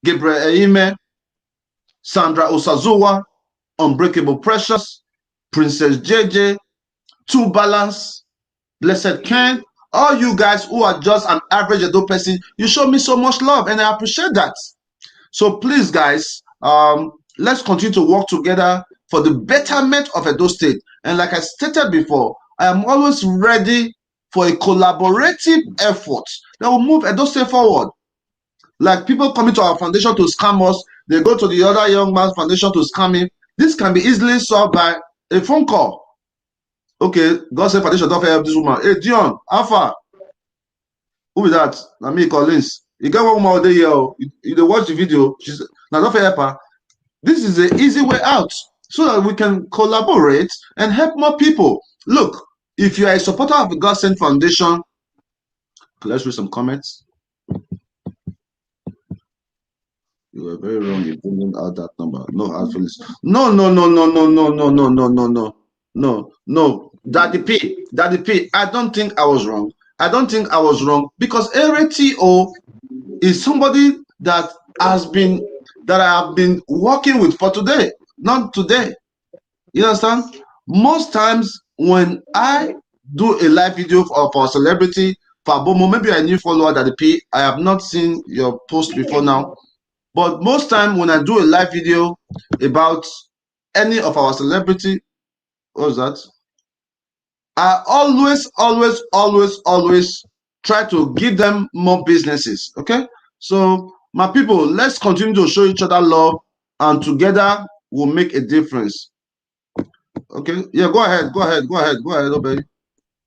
Gabriel Eime, Sandra Osazuwa, Unbreakable Precious, Princess JJ, Two Balance, Blessed Ken, all you guys who are just an average Edo person, you show me so much love and I appreciate that. So please, guys, let's continue to work together for the betterment of Edo State. And like I stated before, I am always ready for a collaborative effort that will move Edo State forward. Like people coming to our foundation to scam us, they go to the other young man's foundation to scam him. This can be easily solved by a phone call. Okay, God Sent Foundation don't help this woman. Hey, Dion, how far? Who is that? Na me, Collins. You get one woman out there here. You watch the video. She's now don't help her. This is the easy way out so that we can collaborate and help more people. Look, if you are a supporter of the God Sent Foundation, let's read some comments. You were very wrong in bringing out that number. No, actually, no. Daddy P. I don't think I was wrong. I don't think I was wrong because RTO is somebody that I have been working with for today, not today. You understand? Most times when I do a live video for a celebrity, for Bomo, maybe a new follower Daddy P. I have not seen your post before now. But most time when I do a live video about any of our celebrity, What's that? I always try to give them more businesses. Okay, so my people, let's continue to show each other love, and together we'll make a difference. Okay, yeah, go ahead, Obey.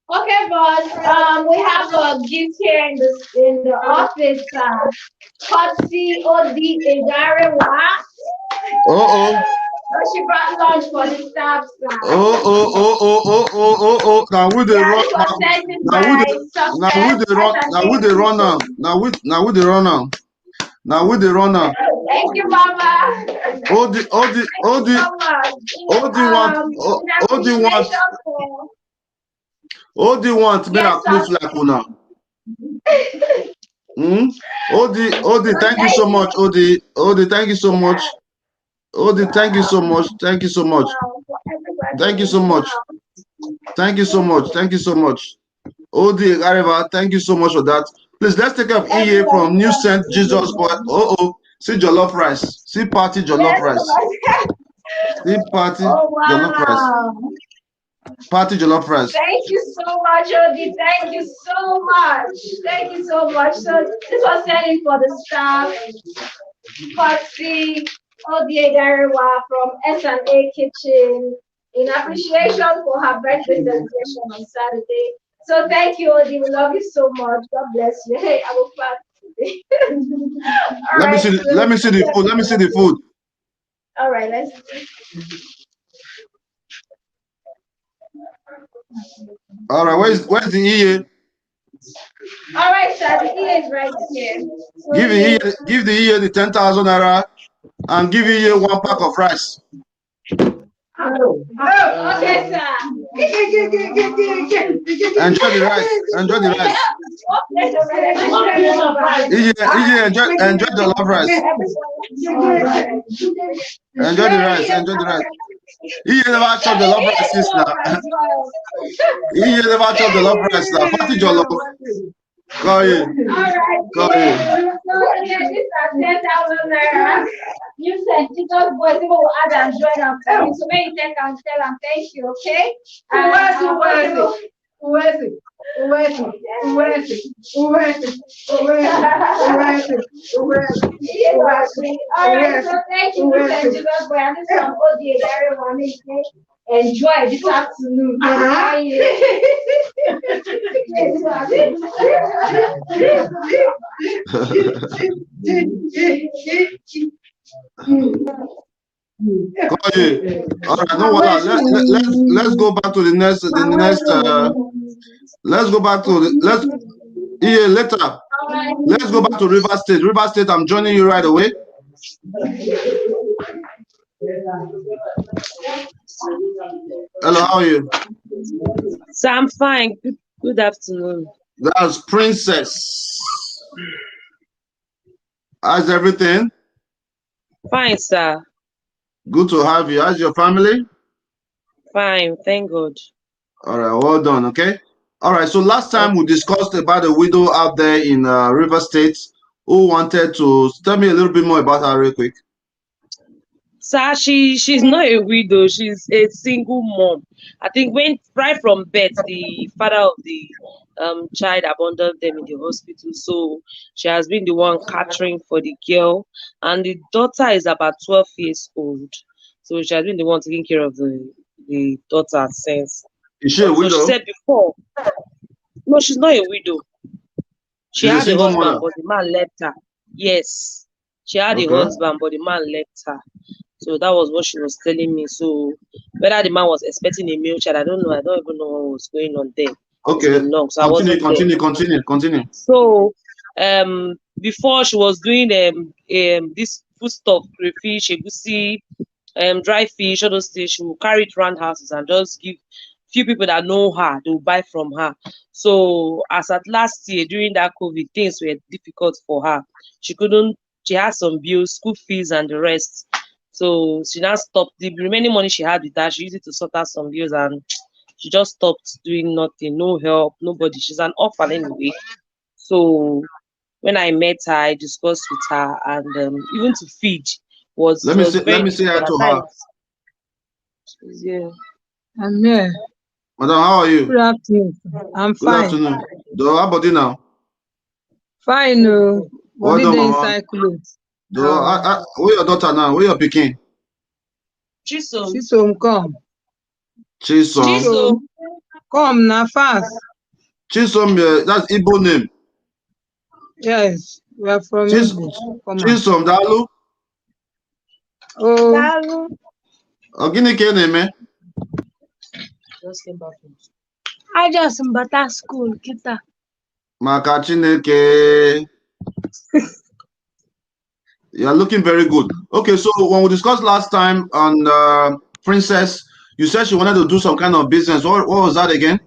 Okay, boss. We have a gift here in the office. Courtesy Odi Egarewa. Oh. She brought lunch for the staff. Oh. Now we the Yeah, run. this was sent in Now we by the run. Success Now we the run now. Now we the run now. Now we the run now. Thank you, Mama. Odi Thank you so much. Odi want. Appreciation for. Odi want me Yes, na close like una. Odi, thank you so much. Odi, thank you so much. Odi, thank you so much. Thank you so much. Thank you so much. Thank you so much. Thank you so much. Odi Areva, thank you so much for that. Please, let's take up EA from New Saint Jesus Boy. See jollof rice. See party jollof rice. See party jollof rice. Party jollof rice. Thank you so much, Odi. Thank you so much. Thank you so much. So this was sent in for the staff. Courtesy Odi Egarewa from S&A Kitchen in appreciation for her birthday celebration on Saturday. So thank you, Odi. We love you so much. God bless you. Hey, I will fast today. Let me see the food. Let me see the food. All right, let's see. All right, where's the EA? All right, sir. The EA is right here. So Give the EA the 10,000 naira and give EA 1 pack of rice. Okay, sir. Enjoy the rice. Enjoy the rice. Enjoy the love rice. Enjoy the rice. Enjoy the rice. He never chop the love rice since now. He never chop the love rice now. Party your love. Go ahead. Go ahead. You said Jesus boys people will add and join up. So when you take and tell them thank you, okay? Alright, so thank you, Mr. Jesus boy. And this one, Odi everyone enjoy this afternoon. All right, no wahala. Let's go back to the next. Let's go back to later. Let's go back to River State. River State, I'm joining you right away. Hello, how are you? So I'm fine. Good afternoon. That's Princess. How's everything? Fine, sir. Good to have you. How's your family? Fine, thank God. All right, well done. Okay. All right. So last time we discussed about a widow out there in River State who wanted to tell me a little bit more about her real quick. Sir, she's not a widow. She's a single mom. I think right from birth, the father of the child abandoned them in the hospital. So she has been the one catering for the girl, and the daughter is about 12 years old. So she has been the one taking care of the daughter since. Is she a widow? So she said before, no, she's not a widow. She had a husband, but the man left her. Yes, she had a husband, but the man left her. So that was what she was telling me. So whether the man was expecting a male child, I don't know. I don't even know what was going on there. Okay. So Continue. So before she was doing this foodstuff, crayfish, egusi, dry fish, all those things, she will carry it around houses and just give few people that know her, they will buy from her. So as at last year, during that COVID, things were difficult for her. She had some bills, school fees and the rest. So she now stopped. The remaining money she had with her, she used it to sort out some bills, and she just stopped doing nothing, no help, nobody. She's an orphan anyway. So when I met her, I discussed with her, and even to feed let me say hi to her. Yeah. I'm here. Madam, how are you? Good afternoon. I'm Good fine. afternoon. How about you now? Fine, no. Well Body done, dey Mama. inside clothes. Where your daughter now? Where your pikin? Chisom, come. Chisom. Come now fast. Chisom, that's Igbo name. Yes, we are from Igbo. Come on. Chisom, Dalu. Oh. Dalu. Gịnị ka ị na-eme? I just mbata school kita. Maka Chineke. You are looking very good. Okay, so when we discussed last time on Princess, you said she wanted to do some kind of business. What was that again?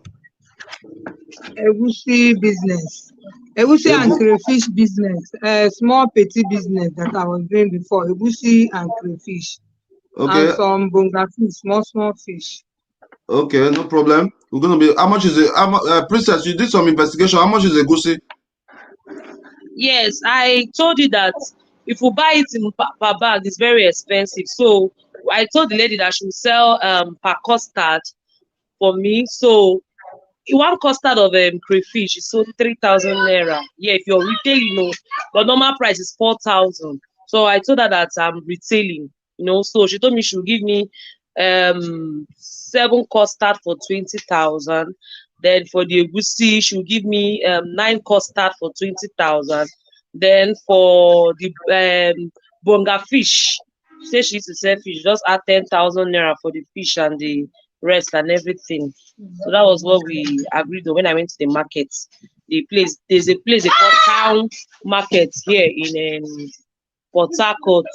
Egusi business. Egusi and crayfish business. A small petty business that I was doing before. Egusi and crayfish. Okay. And some bonga fish, small fish. Okay, no problem. We're gonna be. How much is it? Princess, you did some investigation. How much is egusi? Yes, I told you that if we buy it in per bag, it's very expensive. So I told the lady that she will sell per custard for me. So one custard of crayfish is sold 3,000 naira. Yeah, if you're retailing, but normal price is 4,000. So I told her that I'm retailing, So she told me she will give me 7 custard for 20,000. Then for the egusi, she will give me 9 custard for 20,000. Then for the bonga fish, she said she used to sell fish, just add 10,000 naira for the fish and the rest and everything. So that was what we agreed on when I went to the market. There's a place they call Town Market here in Port Harcourt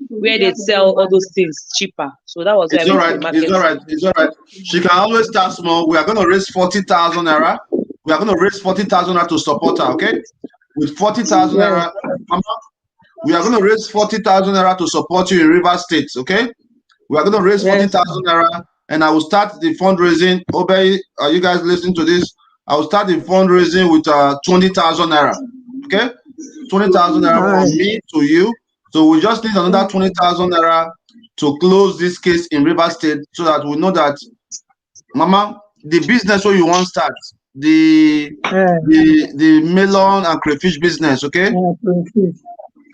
where they sell all those things cheaper. So that was where It's I all went right. to the market. It's all right. She can always start small. We are going to raise 40,000 naira. We are going to raise 40,000 naira to support her. Okay, with 40,000 naira, we are going to raise 40,000 naira to support you in River State. Okay, we are going to raise 40,000 naira, and I will start the fundraising. Obey, are you guys listening to this? I will start the fundraising with 20,000 naira. Okay, 20,000 naira from me to you. So we just need another 20,000 naira to close this case in River State, so that we know that, Mama, the business where you want to start, the melon and crayfish business, okay?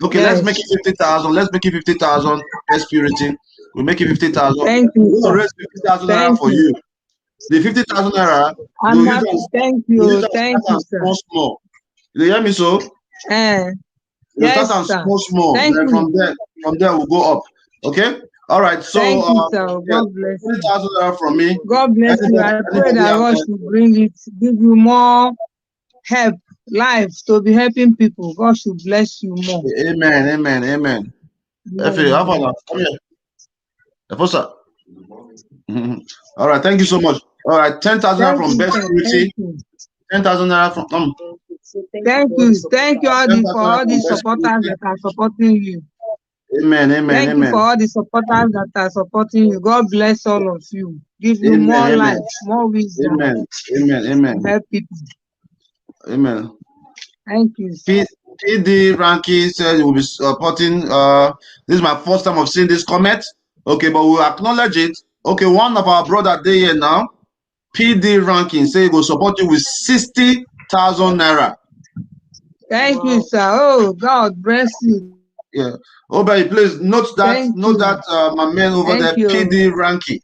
Okay, let's make it 50,000. Let's make it 50,000. Let's purity. We'll make it 50,000. Thank you. We'll raise 50,000 naira for you. The 50,000 naira. Thank you. Thank you, sir. Small. You hear me, so? You start on small. Then from there we'll go up. Okay. All right. So thank you, sir. God bless you. 50,000 naira from me. God bless you. I pray that God should bring it, give you more help, life to be helping people. God should bless you more. Amen. Amen. Amen. Come here. All right. Thank you so much. All right. 10,000 naira from Best Security. 10,000 naira from. Thank you for all the supporters that are supporting you. Amen, amen, Thank amen. you for all the supporters that are supporting you. God bless all of you. Give you more life, more wisdom. Amen, amen, amen. Help people. Amen. Thank you. PD Ranky said you will be supporting. This is my first time of seeing this comment. Okay, but we'll acknowledge it. Okay, one of our brother there here now, PD Ranking, say he will support you with 60,000 naira. Thank you, sir. Oh, God bless you. Yeah. Obey, please note that. My man over there, PD Ranky.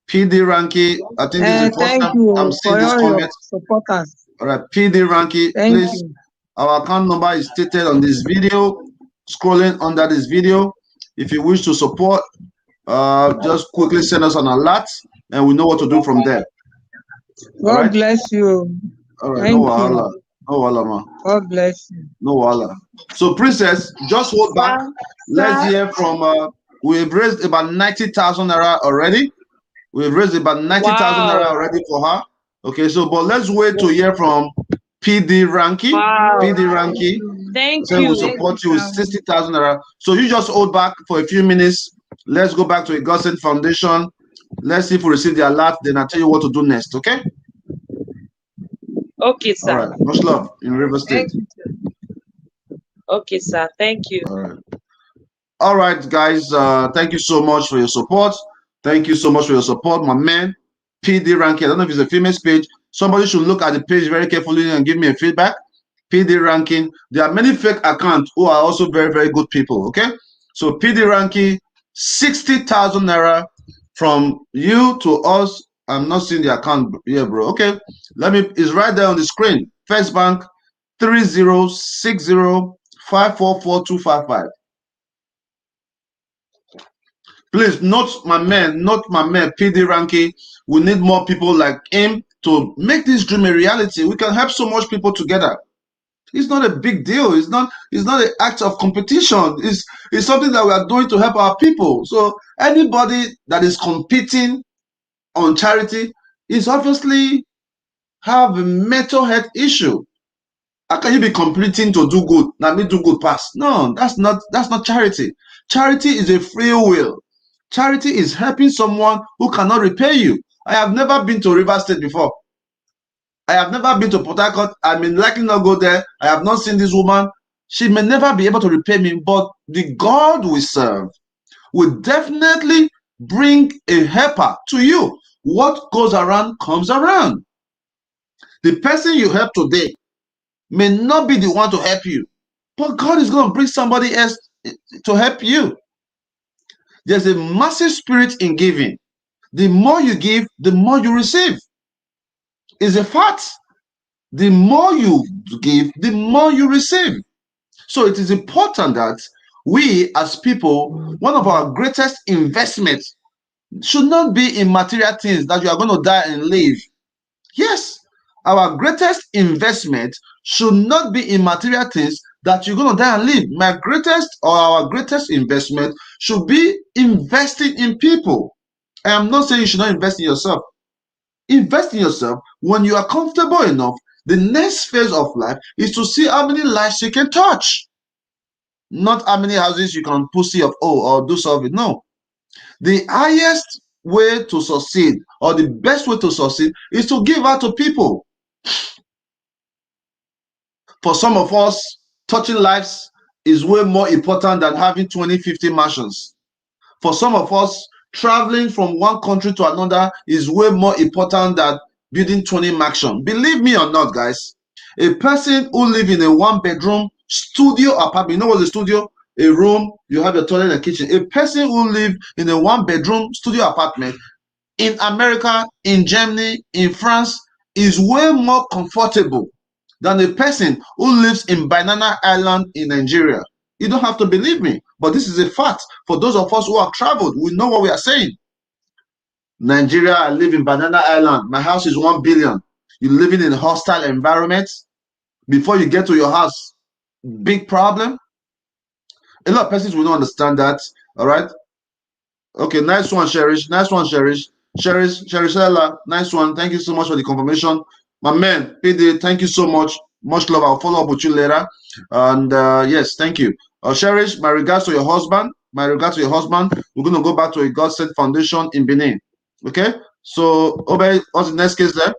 PD Ranky. I think this is the first time I'm seeing this comment. Supporters. All right, PD Ranky. Please, our account number is stated on this video. Scrolling under this video. If you wish to support, just quickly send us an alert, and we know what to do from there. God bless you. All right, no wahala. No wahala, man. God bless you. No wahala. So, Princess, just hold back. Let's hear from. We've raised about 90,000 naira already. We've raised about 90,000 naira already for her. Okay, so but let's wait to hear from PD Ranky. Wow. PD Ranky. Thank you. you. We'll support you with 60,000 naira. So you just hold back for a few minutes. Let's go back to a Godsend Foundation. Let's see if we receive the alert. Then I'll tell you what to do next. Okay. Okay, sir. All right. Much love in River State. Okay, sir. Thank you. All right, guys. Thank you so much for your support. Thank you so much for your support, my man. PD Ranking. I don't know if it's a famous page. Somebody should look at the page very carefully and give me a feedback. PD Ranking. There are many fake accounts who are also very, very good people. Okay. So PD Ranking, 60,000 naira from you to us. I'm not seeing the account here, bro. Okay. It's right there on the screen. First Bank 3060544255. Please, not my man, PD Ranking. We need more people like him to make this dream a reality. We can help so much people together. It's not a big deal. It's not an act of competition. It's something that we are doing to help our people. So anybody that is competing on charity is obviously have a mental health issue. How can you be competing to do good? Now me do good pass. No, that's not charity. Charity is a free will. Charity is helping someone who cannot repay you. I have never been to River State before. I have never been to Port Harcourt. I may likely not go there. I have not seen this woman. She may never be able to repay me, but the God we serve will definitely bring a helper to you. What goes around comes around. The person you help today may not be the one to help you, but God is going to bring somebody else to help you. There's a massive spirit in giving. The more you give, the more you receive. It's a fact. The more you give, the more you receive. So it is important that we as people, one of our greatest investments should not be in material things that you are going to die and live. Yes, our greatest investment should not be in material things that you're going to die and live. Our greatest investment should be investing in people. I am not saying you should not invest in yourself. Invest in yourself when you are comfortable enough. The next phase of life is to see how many lives you can touch. Not how many houses you can pussy of or do something. No. The highest way to succeed or the best way to succeed is to give out to people. For some of us, touching lives is way more important than having 20, 50 mansions. For some of us, traveling from one country to another is way more important than building 20 mansions. Believe me or not, guys, a person who lives in a one-bedroom studio apartment, you know what's a studio? A room, you have your toilet and kitchen. A person who lives in a one-bedroom studio apartment in America, in Germany, in France is way more comfortable than a person who lives in Banana Island in Nigeria. You don't have to believe me, but this is a fact. For those of us who have traveled, we know what we are saying. Nigeria, I live in Banana Island. My house is 1 billion. You're living in a hostile environment. Before you get to your house, big problem. A lot of persons will not understand that. All right. Okay, nice one, Cherish. Nice one, Cherish. Cherishella, nice one. Thank you so much for the confirmation. My man, PD, thank you so much. Much love. I'll follow up with you later. And yes, thank you. Cherish, my regards to your husband. My regards to your husband. We're going to go back to a God Sent Foundation in Benin. Okay? So, Obey, what's the next case there?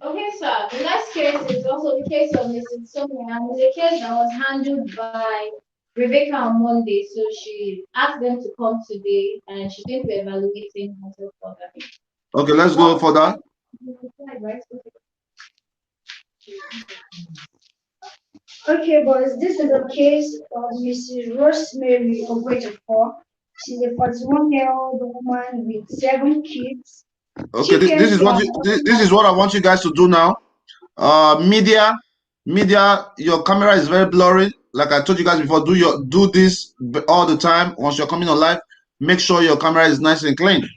Okay, sir. The next case is also the case of Mrs. Sonia, and it's a case that was handled by Rebecca on Monday. So she asked them to come today, and she's going to be evaluating herself further. Okay, let's go for that. Okay, boys, this is a case of Mrs. Rosemary Ogwetafo. She's a 41-year-old woman with 7 kids. Okay, this is what I want you guys to do now. Media, your camera is very blurry. Like I told you guys before, do this all the time. Once you're coming on live, make sure your camera is nice and clean.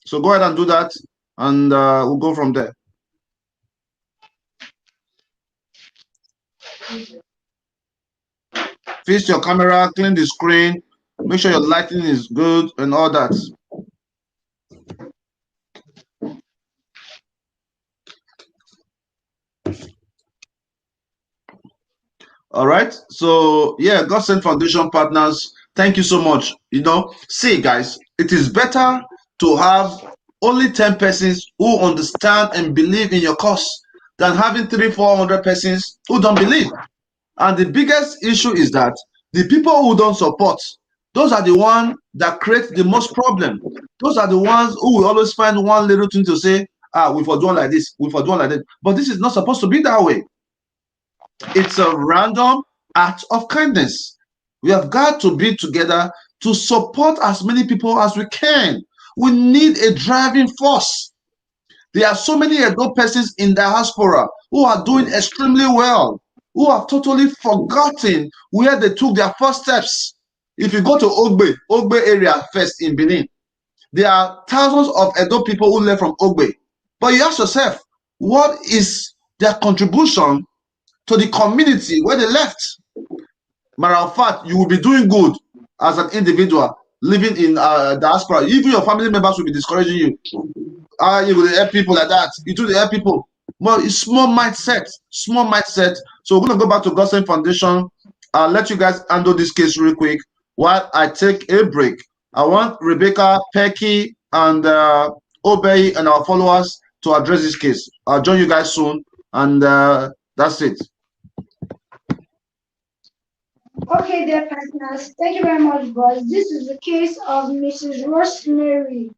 So go ahead and do that, and we'll go from there. Fix your camera, clean the screen, make sure your lighting is good and all that. All right. So yeah, God Sent Foundation partners, thank you so much. See guys, it is better to have only 10 persons who understand and believe in your cause than having 300-400 persons who don't believe. And the biggest issue is that the people who don't support, Those are the ones that create the most problem. Those are the ones who will always find one little thing to say, we for doing like this, we for doing like that. But this is not supposed to be that way. It's a random act of kindness. We have got to be together to support as many people as we can. We need a driving force. There are so many adult persons in diaspora who are doing extremely well, who have totally forgotten where they took their first steps. If you go to Ogbe area first in Benin, there are thousands of adult people who left from Ogbe. But you ask yourself, what is their contribution to the community where they left? Matter of fact, you will be doing good as an individual living in diaspora. Even your family members will be discouraging you. You will help people like that. You do the help people. Well, it's small mindset. Small mindset. So we're gonna go back to Godsend Foundation. I'll let you guys handle this case real quick while I take a break. I want Rebecca, Pecky, and Obey and our followers to address this case. I'll join you guys soon, and that's it. Okay, dear partners, thank you very much, boss. This is the case of Mrs. Rosemary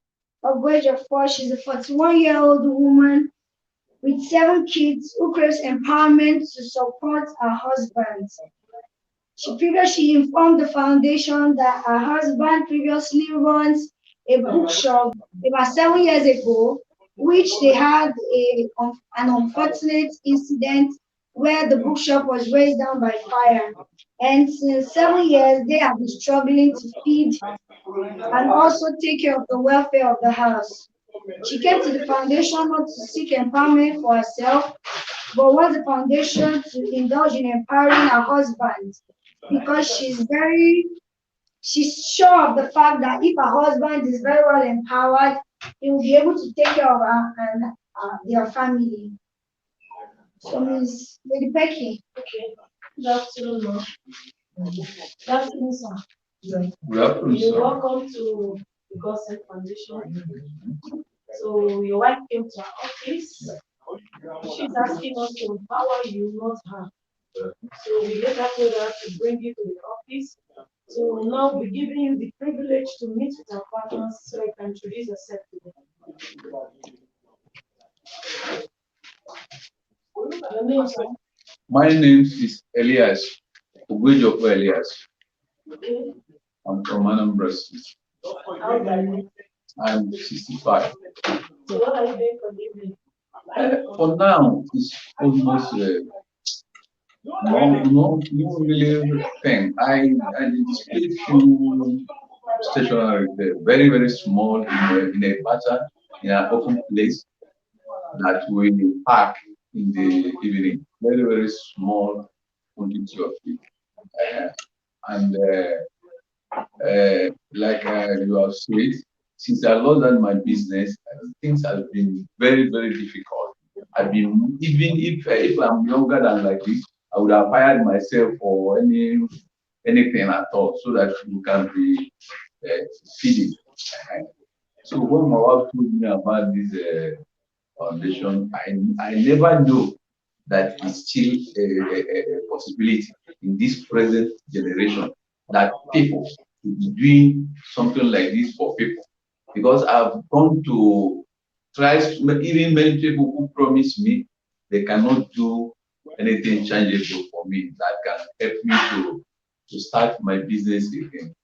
of age of 4. She's a 41-year-old woman with 7 kids who craves empowerment to support her husband. She previously informed the foundation that her husband previously runs a bookshop about 7 years ago, which they had an unfortunate incident where the bookshop was razed down by fire. And since 7 years, they have been struggling to feed and also take care of the welfare of the house. She came to the foundation not to seek empowerment for herself, but wants the foundation to indulge in empowering her husband, because she's sure of the fact that if her husband is very well empowered, he will be able to take care of her and their family. So, Ms. Lady Becky. Okay. Good afternoon, ma'am. Good afternoon, sir. Good afternoon, You're sir. welcome to the Godsend Foundation. So your wife came to our office. She's asking us to empower you, not her. So we later told her to bring you to the office. So we'll now be giving you the privilege to meet with our partners so you can introduce yourself to them. Your name, sir? My name is Elias, Ogwejopo Elias. Okay. I'm from Anambra State. How old are you? I'm 65. So what are you doing for the evening? For now, it's almost no really thing. I display few stationery there, very, very small in a pattern, in an open place that we pack in the evening. Very, very small quantity of it. Like you have said, since I lost that my business, things have been very, very difficult. I've been, even if I'm younger than like this, I would have hired myself for anything at all, so that you can be feeding. So when my wife told me about this foundation, I never knew that it's still a possibility in this present generation that people should be doing something like this for people. Because I've gone to try, even many people who promise me they cannot do anything changeable for me that can help me to start my business again.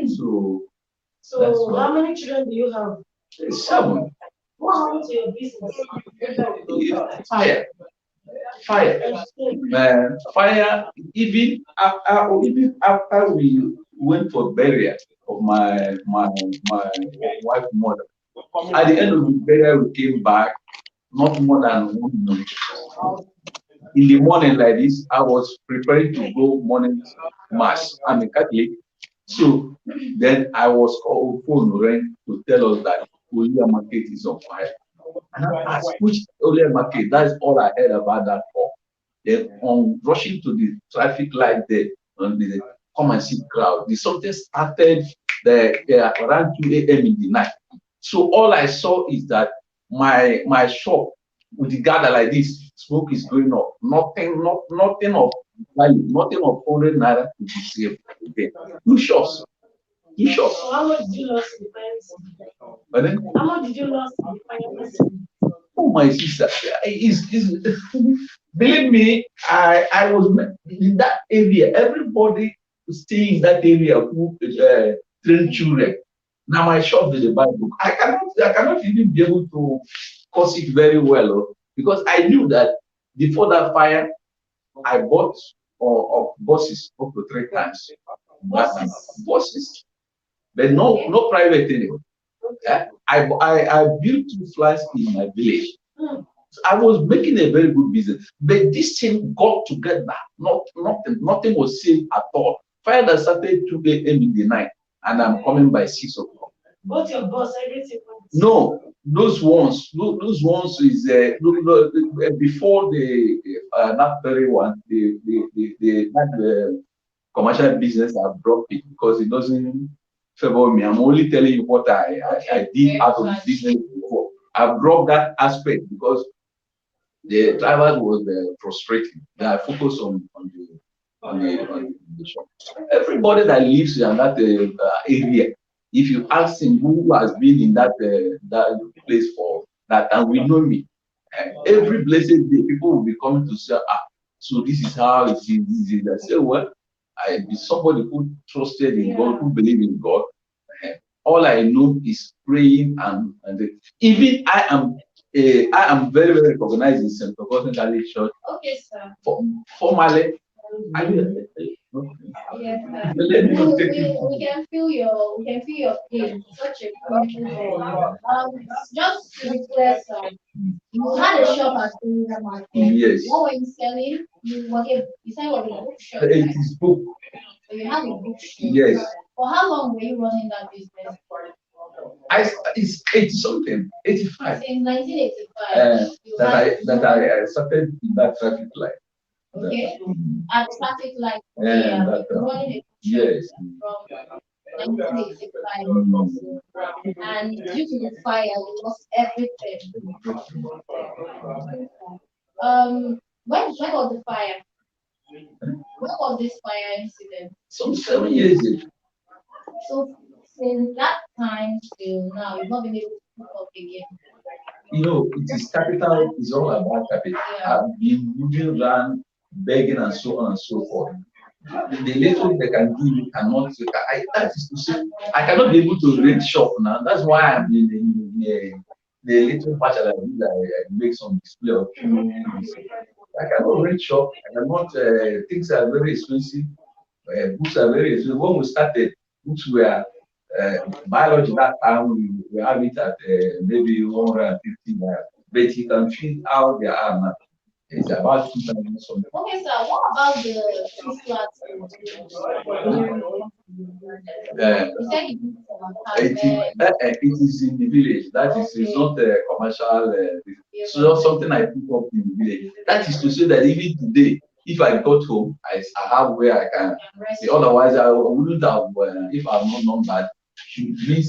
So how many children do you have? 7. What happened to your business? Fire. Fire. Even after we went for burial of my wife's mother, at the end of the burial we came back not more than 1 minute. In the morning like this, I was preparing to go morning mass. I'm a Catholic, so then I was called phone rang to tell us that Olia Market is on fire. And I asked, which Olia Market? That's all I heard about that for. Then on rushing to the traffic light there, on the come and see crowd, the something started there around 2 a.m. in the night. So all I saw is that my shop with the gather like this, smoke is going up. Nothing of value, nothing of 100 naira to be saved. Okay. 2 shops. You sure? So how much did you lose in the fire? But then, How much did you lose in the fire? oh my sister, believe me, I was in that area. Everybody staying in that area who train children. Now my shop is a Bible book. I cannot even be able to cause it very well, because I knew that before that fire, I bought buses up to 3 times. Buses, but no private anymore. I built 2 flats in my village. I was making a very good business, but this thing got together. Nothing was safe at all. Fire that started 2 a.m. in the night, and I'm coming by 6 o'clock. Both your boss, everything. No, those ones is before the that very one, that commercial business I dropped it because it doesn't favor me. I'm only telling you what I did out of the business before. I've dropped that aspect because the drivers was frustrating. They are focused on the shop. Everybody that lives in that area, if you ask him who has been in that place for that, and we know me, every blessed day people will be coming to say, so this is how it is. I say, well, I be somebody who trusted in God, who believe in God. All I know is praying and even I am very, very recognized in St. Augustine Catholic Church. Okay, sir. Formally, Yes, sir. We can feel your pain. Such a beautiful. Just to be clear, sir. You had a shop at the market. Yes. What were you selling? You said what a bookshop. It is book. So you had a bookshop. Yes. For how long were you running that business? It's 80 something, 85. Since 1985. That I started in that traffic light. Okay. At traffic light. Yeah. Running a Yes. From 1985. And due to the fire, you lost everything. When was the fire? When was this fire incident? Some 7 years ago. So since that time till now, you've not been able to cook up again. You know, it is capital, it's all about capital. Yeah. I've been moving around, begging and so on and so forth. The little they can give me cannot. That is to say, I cannot be able to rent shop now. That's why I'm in the little patch that I do. I make some display of things. I cannot rent shop. I cannot. Things are very expensive. Books are very expensive. When we started, books were biology that time. We have it at maybe 150 naira. But you can feel how they are now. It's about 2,000 something. Okay, sir. What about the 2 flats? It is in the village. That is it's not a commercial. It's not something I pick up in the village. That is to say that even today, if I got home, I have where I can. Otherwise, I wouldn't have. If I'm not known that, it means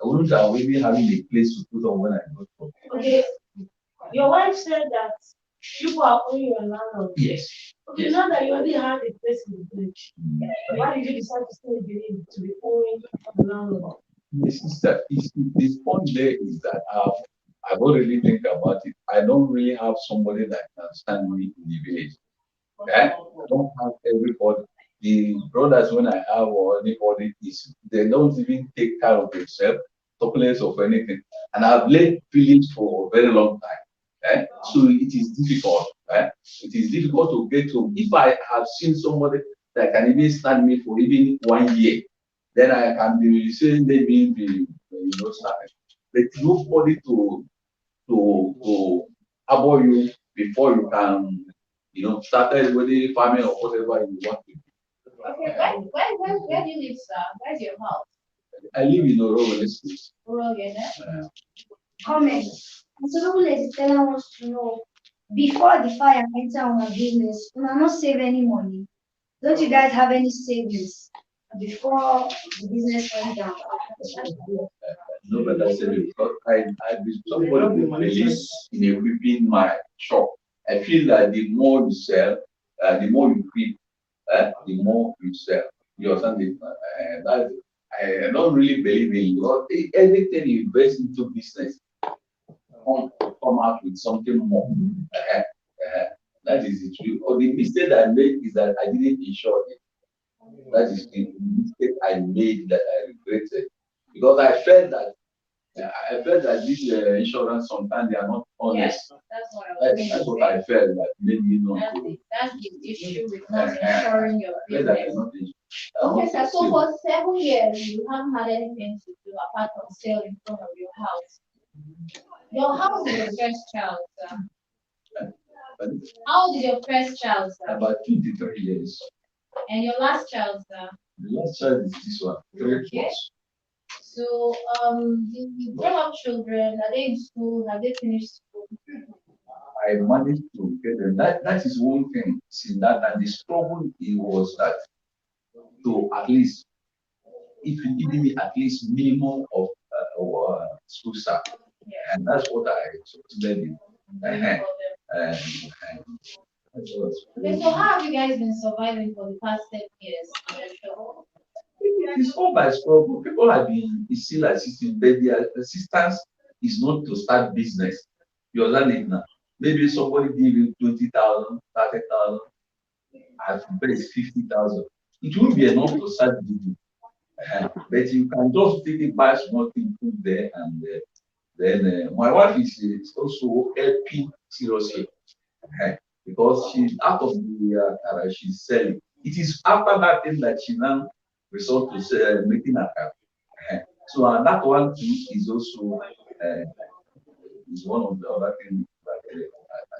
I wouldn't have even having a place to put on when I got home. Okay. Your wife said that people are owing you a landlord. Yes. Okay, now that you already had a place in the village, why did you decide to stay in the village to be owing the landlord? This point there is that I've already think about it. I don't really have somebody that can stand me in the village. Okay? I don't have everybody. The brothers, when I have or anybody, they don't even take care of themselves, talk less of anything. And I've led village for a very long time. So it is difficult. It is difficult to get home. If I have seen somebody that can even stand me for even 1 year, then I can be saying maybe starting. But nobody to abhor you before you can start anybody farming or whatever you want to do. Okay, where do you live, sir? Where's your house? I live in Orogo Estate. Orogo, Comment. So lady Stella wants to know, before the fire enter on our business, we are not save any money. Don't you guys have any savings before the business went down? No, but I said it because I somebody who believes in equipping my shop. I feel that the more you sell, the more you equip, the more you sell. You understand it? I don't really believe in God. Anything you invest into business, come out with something more. That is it. Or the mistake I made is that I didn't insure it. That is the mistake I made that I regretted, because I felt that this insurance sometimes they are not honest. Yes, that's what I was That's what I felt that made me not to. That's the issue with not insuring your Felt that I business. not insure. Okay, sir. So for 7 years, you haven't had anything to do apart from sale in front of your house. Your house is your first child, sir. How old is your first child, sir? About 23 years. And your last child, sir? The last child is this one, 3 plus. So, the grown-up children, are they in school? Have they finished school? I managed to get them. That is one thing. See that, and the struggle it was that to at least, if you give me at least minimum of school staff, and that's what I succeeded in. Okay, so how have you guys been surviving for the past 10 years? It's all by struggle. People have been still assisting, but their assistance is not to start business. You're learning now. Maybe somebody give you 20,000, 30,000, at best 50,000. It won't be enough to start business. But you can just take it by small thing, put there, and then my wife is also helping seriously because she's out of the she's selling. It is after that thing that she now resort to making a car. So that one thing is also is one of the other things that I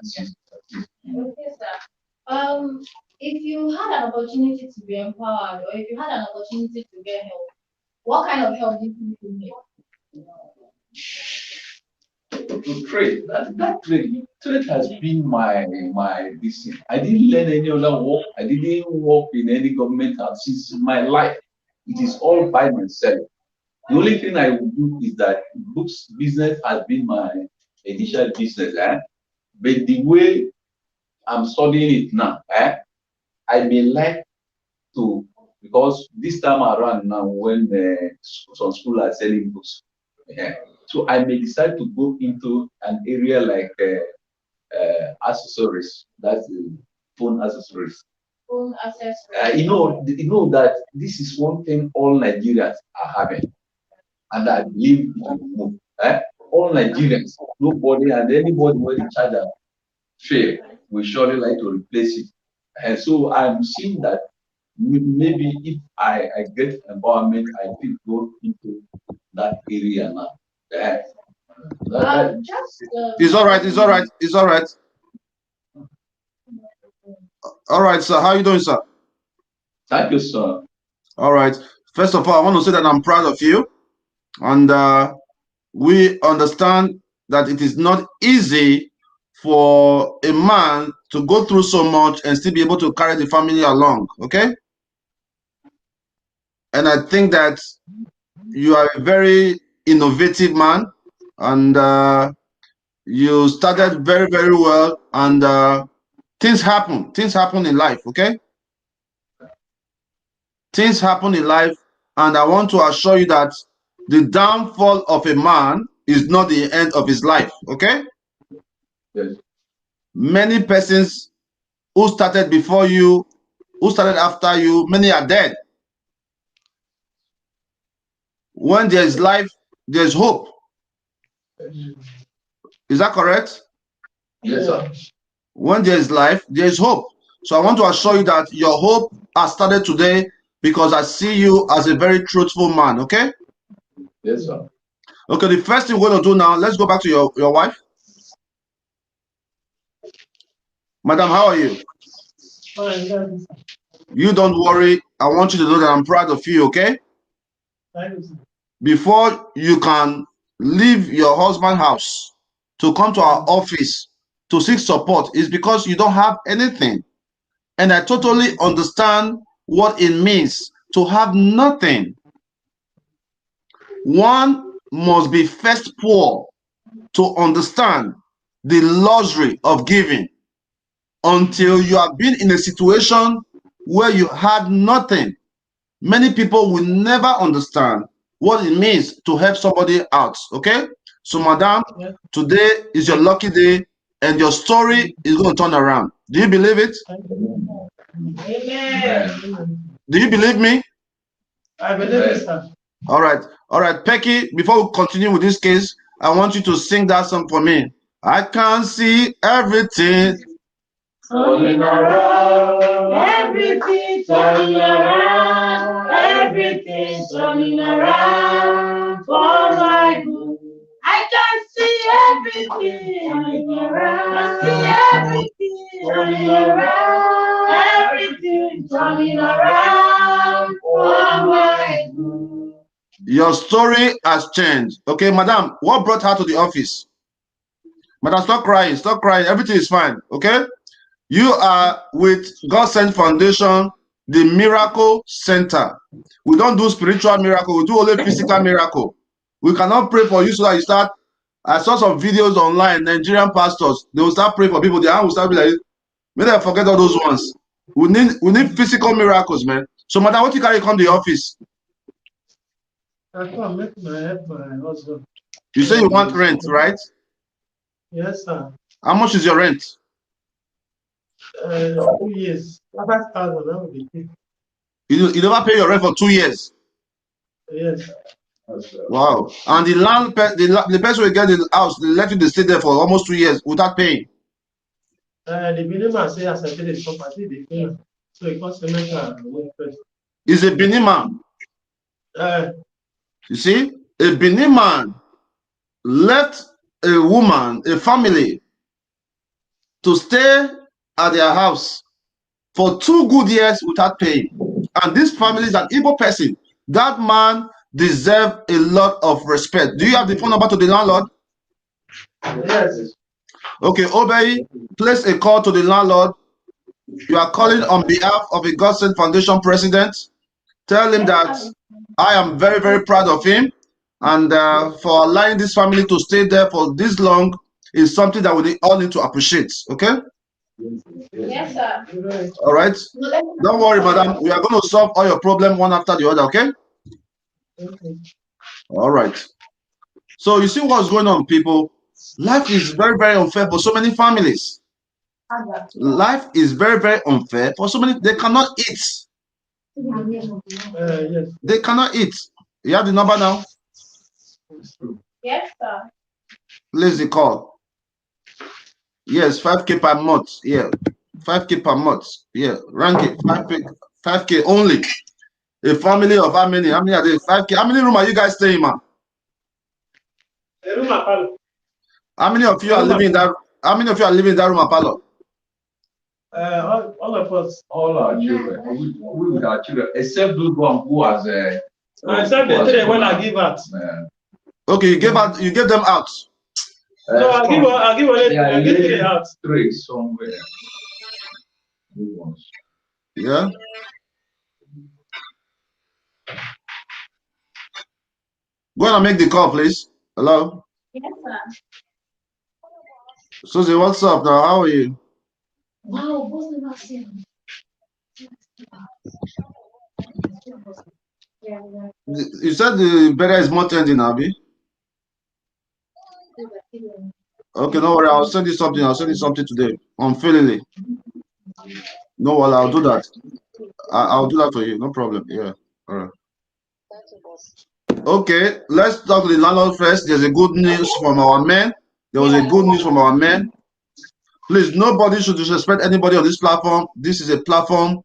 assist. Okay, sir. If you had an opportunity to be empowered, or if you had an opportunity to get help, what kind of help do you think you need? To trade, that trade has been my this thing. I didn't learn any other work. I didn't work in any government since my life. It is all by myself. The only thing I will do is that books business has been my initial business, but the way I'm studying it now, I may like to, because this time around now when some schools are selling books, so I may decide to go into an area like accessories. That's the phone accessories. Phone accessories. You know that this is one thing all Nigerians are having, and I believe it will move. All Nigerians, nobody and anybody where the charger fail will surely like to replace it. And so I'm seeing that maybe if I get empowerment, I will go into that area now. It's all right. It's all right. It's all right. All right, sir. How you doing, sir? Thank you, sir. All right. First of all, I want to say that I'm proud of you, and we understand that it is not easy for a man to go through so much and still be able to carry the family along. Okay. And I think that you are a very innovative man, and you started very, very well, and things happen. Things happen in life, okay? Things happen in life, and I want to assure you that the downfall of a man is not the end of his life, okay? Yes. Many persons who started before you, who started after you, many are dead. When there is life, there's hope. Is that correct? Yes, sir. When there is life, there is hope. So I want to assure you that your hope has started today because I see you as a very truthful man, okay? Yes, sir. Okay, the first thing we're going to do now, let's go back to your wife. Madam, how are you? Fine. You don't worry. I want you to know that I'm proud of you, okay? Before you can leave your husband's house to come to our office to seek support is because you don't have anything. And I totally understand what it means to have nothing. One must be first poor to understand the luxury of giving until you have been in a situation where you had nothing. Many people will never understand what it means to help somebody out. Okay? So, madam, today is your lucky day and your story is going to turn around. Do you believe it? Amen. Do you believe me? I believe it, sir. All right. All right. Pecky, before we continue with this case, I want you to sing that song for me. I can see everything. Turning around, everything turning around, everything turning around for my good. I can see everything turning around, I see everything turning around, everything turning around for my good. Your story has changed. Okay, madam, what brought her to the office? Madam, stop crying. Stop crying. Everything is fine. Okay? You are with God Sent Foundation, the Miracle Center. We don't do spiritual miracle. We do only physical miracle. We cannot pray for you so that you start. I saw some videos online, Nigerian pastors, they will start praying for people. The hand will start be like, may they forget all those ones. We need physical miracles, man. So, madam, what you carry come to the office? I can make my help my husband. You say you want rent, right? Yes, sir. How much is your rent? 2 years. 5,000, that would be it. You never pay your rent for 2 years. Yes. Wow. And the person will get the house, they let you to stay there for almost 2 years without paying. The minimum say as I pay the property, they pay. So it costs payment and wait first. He's a Benin man. You see, a Benin man left a woman, a family, to stay at their house for 2 good years without paying. And this family is an Igbo person. That man deserves a lot of respect. Do you have the phone number to the landlord? Yes. Okay, Obey, place a call to the landlord. You are calling on behalf of a God Sent Foundation president. Tell him that I am very, very proud of him. And for allowing this family to stay there for this long is something that we all need to appreciate. Okay? Yes, sir. All right. Don't worry, madam. We are going to solve all your problems one after the other. Okay? All right. So you see what's going on, people. Life is very, very unfair for so many families. Life is very, very unfair for so many. They cannot eat. Yes. They cannot eat. You have the number now? Yes, sir. Place the call. Yes, 5K per month. Yeah, 5K per month. Yeah, rank it. 5K only. A family of how many? How many are there? 5K. How many room are you guys staying, man? A room and parlor. How many of you are living in that? How many of you are living in that room and parlor? All of us. All our children. We with our children, except those one who has except the three when I give out. Okay, you gave out. You gave them out. No, I give only three out. Three somewhere. Yeah. Go ahead and make the call, please. Hello. Yes, sir. Susie, what's up now? How are you? Wow, You said the better is more tending, Abby. Okay, no worry. I'll send you something. I'll send you something today. Unfailingly. No worry. I'll do that. I'll do that for you. No problem. Yeah. All right. Okay, let's talk to the landlord first. There's a good news from our men. There was a good news from our men. Please, nobody should disrespect anybody on this platform. This is a platform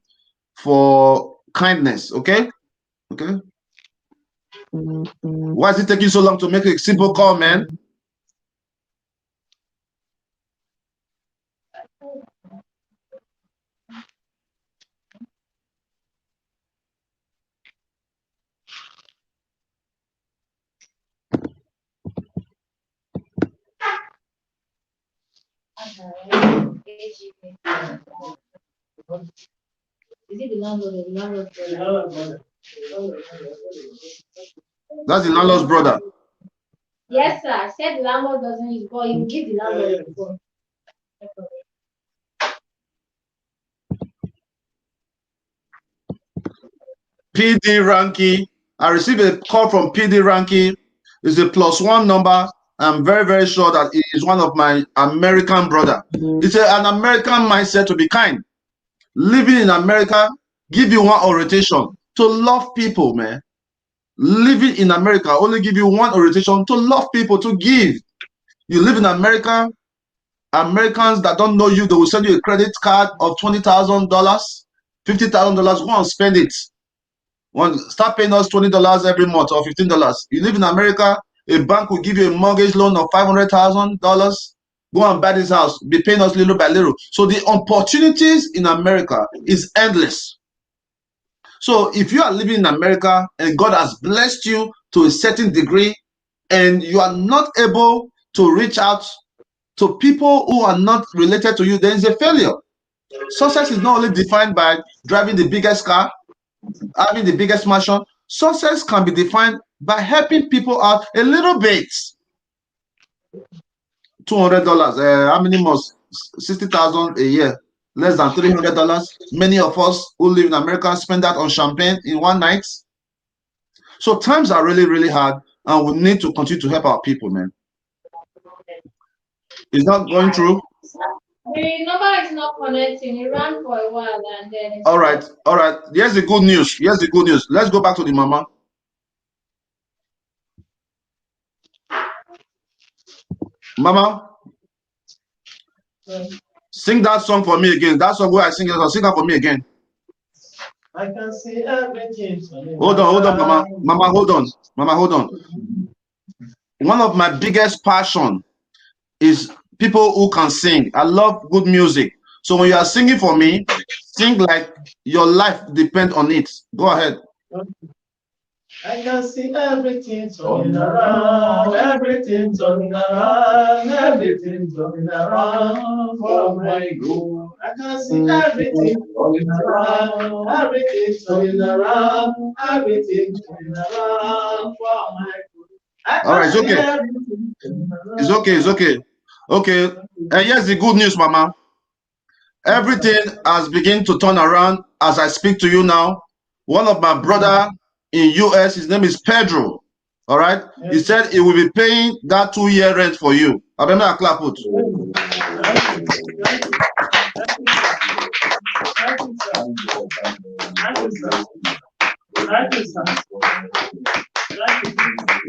for kindness. Okay? Okay. Why is it taking so long to make a simple call, man? Is it the landlord or the landlord's brother? That's the landlord's brother. Yes, sir. I said the landlord doesn't use, but you give the landlord the phone. PD Ranky. I received a call from PD Ranky. It's a +1 number. I'm very, very sure that he is one of my American brother. It's an American mindset to be kind. Living in America give you one orientation to love people, man. Living in America only give you one orientation to love people, to give. You live in America, Americans that don't know you, they will send you a credit card of $20,000, $50,000. Go and spend it. Start paying us $20 every month or $15. You live in America, a bank will give you a mortgage loan of $500,000. Go and buy this house, be paying us little by little. So the opportunities in America is endless. So if you are living in America and God has blessed you to a certain degree and you are not able to reach out to people who are not related to you, then it's a failure. Success is not only defined by driving the biggest car, having the biggest mansion. Success can be defined by helping people out a little bit. $200, how many months? 60,000 a year, less than $300. Many of us who live in America spend that on champagne in one night. So times are really, really hard, and we need to continue to help our people, man. It's not going through. The number is not connecting. It ran for a while and then. All right. Here's the good news. Let's go back to the mama. Mama, sing that song for me again. That song where I sing it, sing that for me again. I can see everything. Hold on, Mama. Mama, hold on. One of my biggest passion is people who can sing. I love good music. So when you are singing for me, sing like your life depends on it. Go ahead. I can see everything turning around, everything turning around, everything turning around for my good. I can see everything turning around, everything turning around, everything turning around for my good. All right, it's okay. Okay. And here's the good news, Mama. Everything has begun to turn around as I speak to you now. One of my brother in US, his name is Pedro. All right. He said he will be paying that 2-year rent for you. I remember I clap it.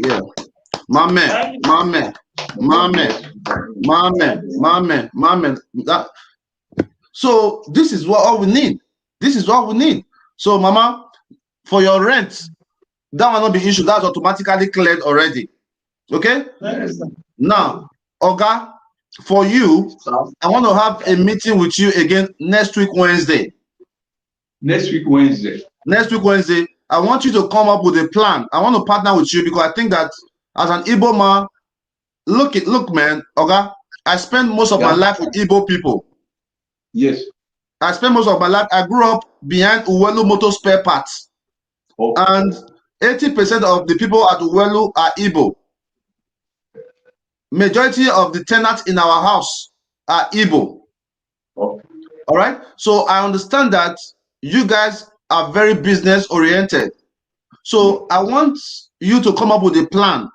Yeah. My man. So this is what all we need. So, Mama, for your rent, that will not be issue. That's automatically cleared already. Okay? Now, Oga, for you, I want to have a meeting with you again next week, Wednesday. Next week, Wednesday. I want you to come up with a plan. I want to partner with you because I think that as an Igbo man, look, man, Oga, I spent most of my life with Igbo people. Yes. I spent most of my life. I grew up behind Uwelu Motor Spare Parts. Okay. And 80% of the people at Uwelu are Igbo. Majority of the tenants in our house are Igbo. Okay. All right. So I understand that you guys are very business oriented. So I want you to come up with a plan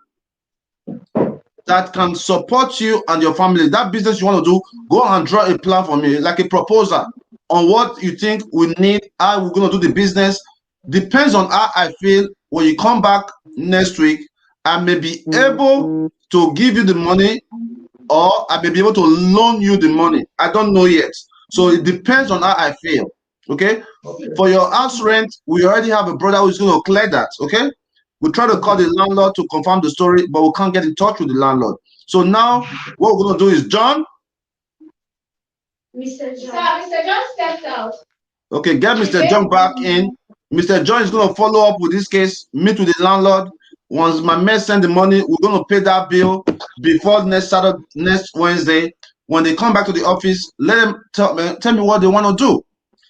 that can support you and your family. That business you want to do, go and draw a plan for me, like a proposal on what you think we need, how we're going to do the business. Depends on how I feel. When you come back next week, I may be able to give you the money, or I may be able to loan you the money. I don't know yet. So it depends on how I feel. Okay? For your house rent, we already have a brother who's going to clear that. Okay? We try to call the landlord to confirm the story, but we can't get in touch with the landlord. So now what we're going to do is John. Mr. John stepped out. Okay, get Mr. John back in. Mr. John is going to follow up with this case, meet with the landlord. Once my man send the money, we're going to pay that bill before next Wednesday. When they come back to the office, let them tell me what they want to do.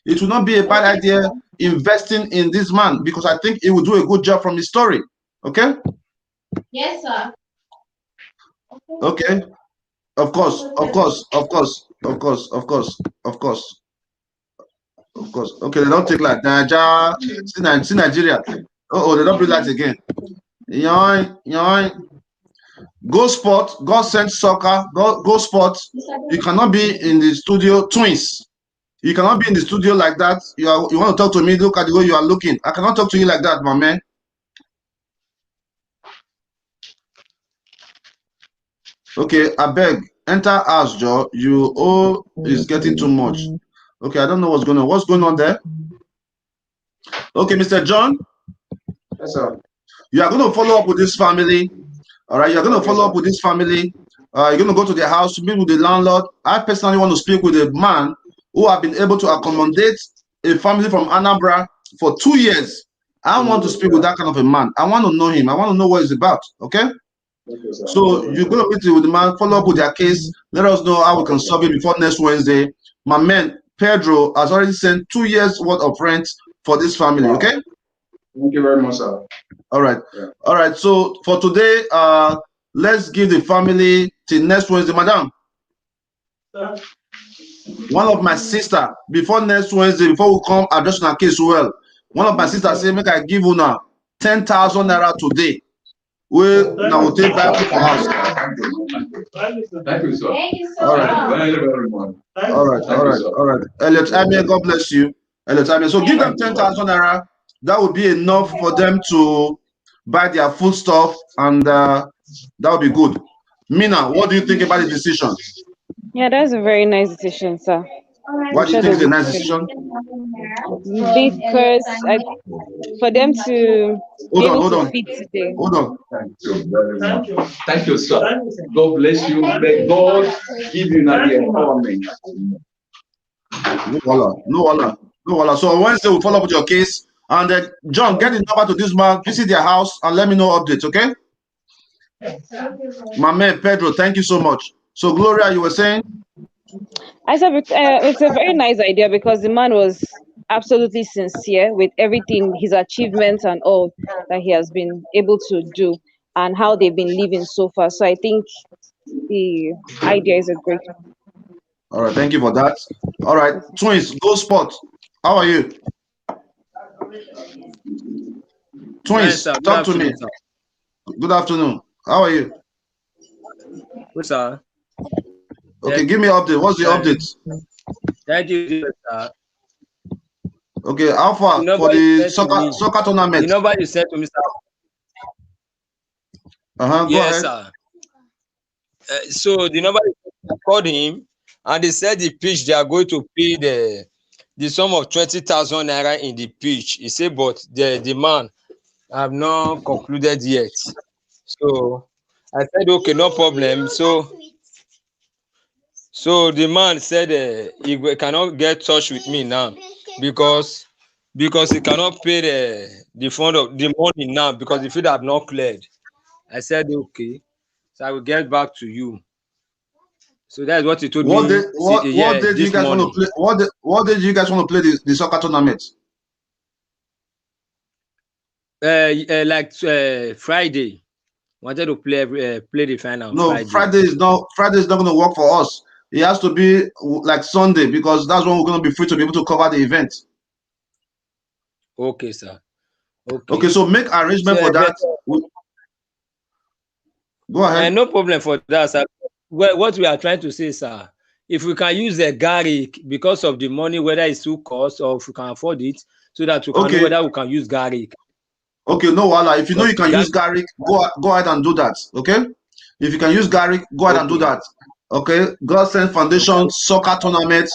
It will not be a bad idea investing in this man because I think he will do a good job from his story. Okay? Yes, sir. Okay. Of course. Of course. Okay, they don't take light. Nigeria, see Nigeria. Oh, they don't bring light again. Yoing, yoing. Go sport. God sent soccer. Go sport. You cannot be in the studio. Twins. You cannot be in the studio like that. You want to talk to me? Look at the way you are looking. I cannot talk to you like that, my man. Okay, I beg. Enter house, Joe. You all is getting too much. Okay, I don't know what's going on. What's going on there? Okay, Mr. John. Yes, sir. You are going to follow up with this family. All right, you're going to follow up with this family. You're going to go to their house to meet with the landlord. I personally want to speak with a man who have been able to accommodate a family from Anambra for 2 years. I want to speak with that kind of a man. I want to know him. I want to know what he's about. Okay? So you're going to meet with the man, follow up with their case. Let us know how we can solve it before next Wednesday. My man, Pedro, has already sent 2 years worth of rent for this family. Okay? Thank you very much, sir. All right. Yeah. All right. So for today, let's give the family till next Wednesday, madam. Sir. One of my sister, before next Wednesday, before we come address our case well, one of my sisters say, make I give you now 10,000 naira today. We now will take back for house. Thank you, sir. All right. Very much. All right. All right. All right. Elliot Amir, God bless you. Elliot Amir. So give them 10,000 naira. That would be enough for them to buy their food stuff, and that would be good. Mina, what do you think about the decision? Yeah, that's a very nice decision, sir. Why do you think it's a nice decision? Because for them to be able to feed today. Hold on. Thank you very much. Thank you, sir. God bless you. May God give you now the empowerment. No wala. So on Wednesday we'll follow up with your case. And John, get the number to this man, visit their house, and let me know updates, okay? My man, Pedro, thank you so much. So, Gloria, you were saying? I said it's a very nice idea because the man was absolutely sincere with everything, his achievements and all that he has been able to do and how they've been living so far. So I think the idea is a great one. All right, thank you for that. All right, Twins, go sport. How are you? Twins, Yes, talk to me. Sir. Good afternoon. How are you? Good, sir. Okay, give me an update. What's the update? Thank you, sir. Okay, how far for the soccer tournament? The number you sent to me, sir. Go ahead. Yes, sir. So the number I called him, and they said the pitch they are going to pay the sum of 20,000 naira in the pitch. He said, but the man have not concluded yet. So I said, okay, no problem. So the man said he cannot get touch with me now because he cannot pay the fund of the money now because the field have not cleared. I said, okay, so I will get back to you. So that's what he told me. What day do you guys want to play? What day do you guys want to play the soccer tournament? Friday. Wanted to play the final. No, Friday is not going to work for us. It has to be like Sunday because that's when we're going to be free to be able to cover the event. Okay, sir. Okay. Okay, so make arrangement for that. Go ahead. No problem for that, sir. Well, what we are trying to say, sir, if we can use the garlic because of the money, whether it's too cost or if we can afford it, so that we can know whether we can use garlic. Okay, no wala. If you know you can use garlic, go ahead and do that. Okay, if you can use garlic, go ahead and do that. Okay, God Send Foundation soccer tournament,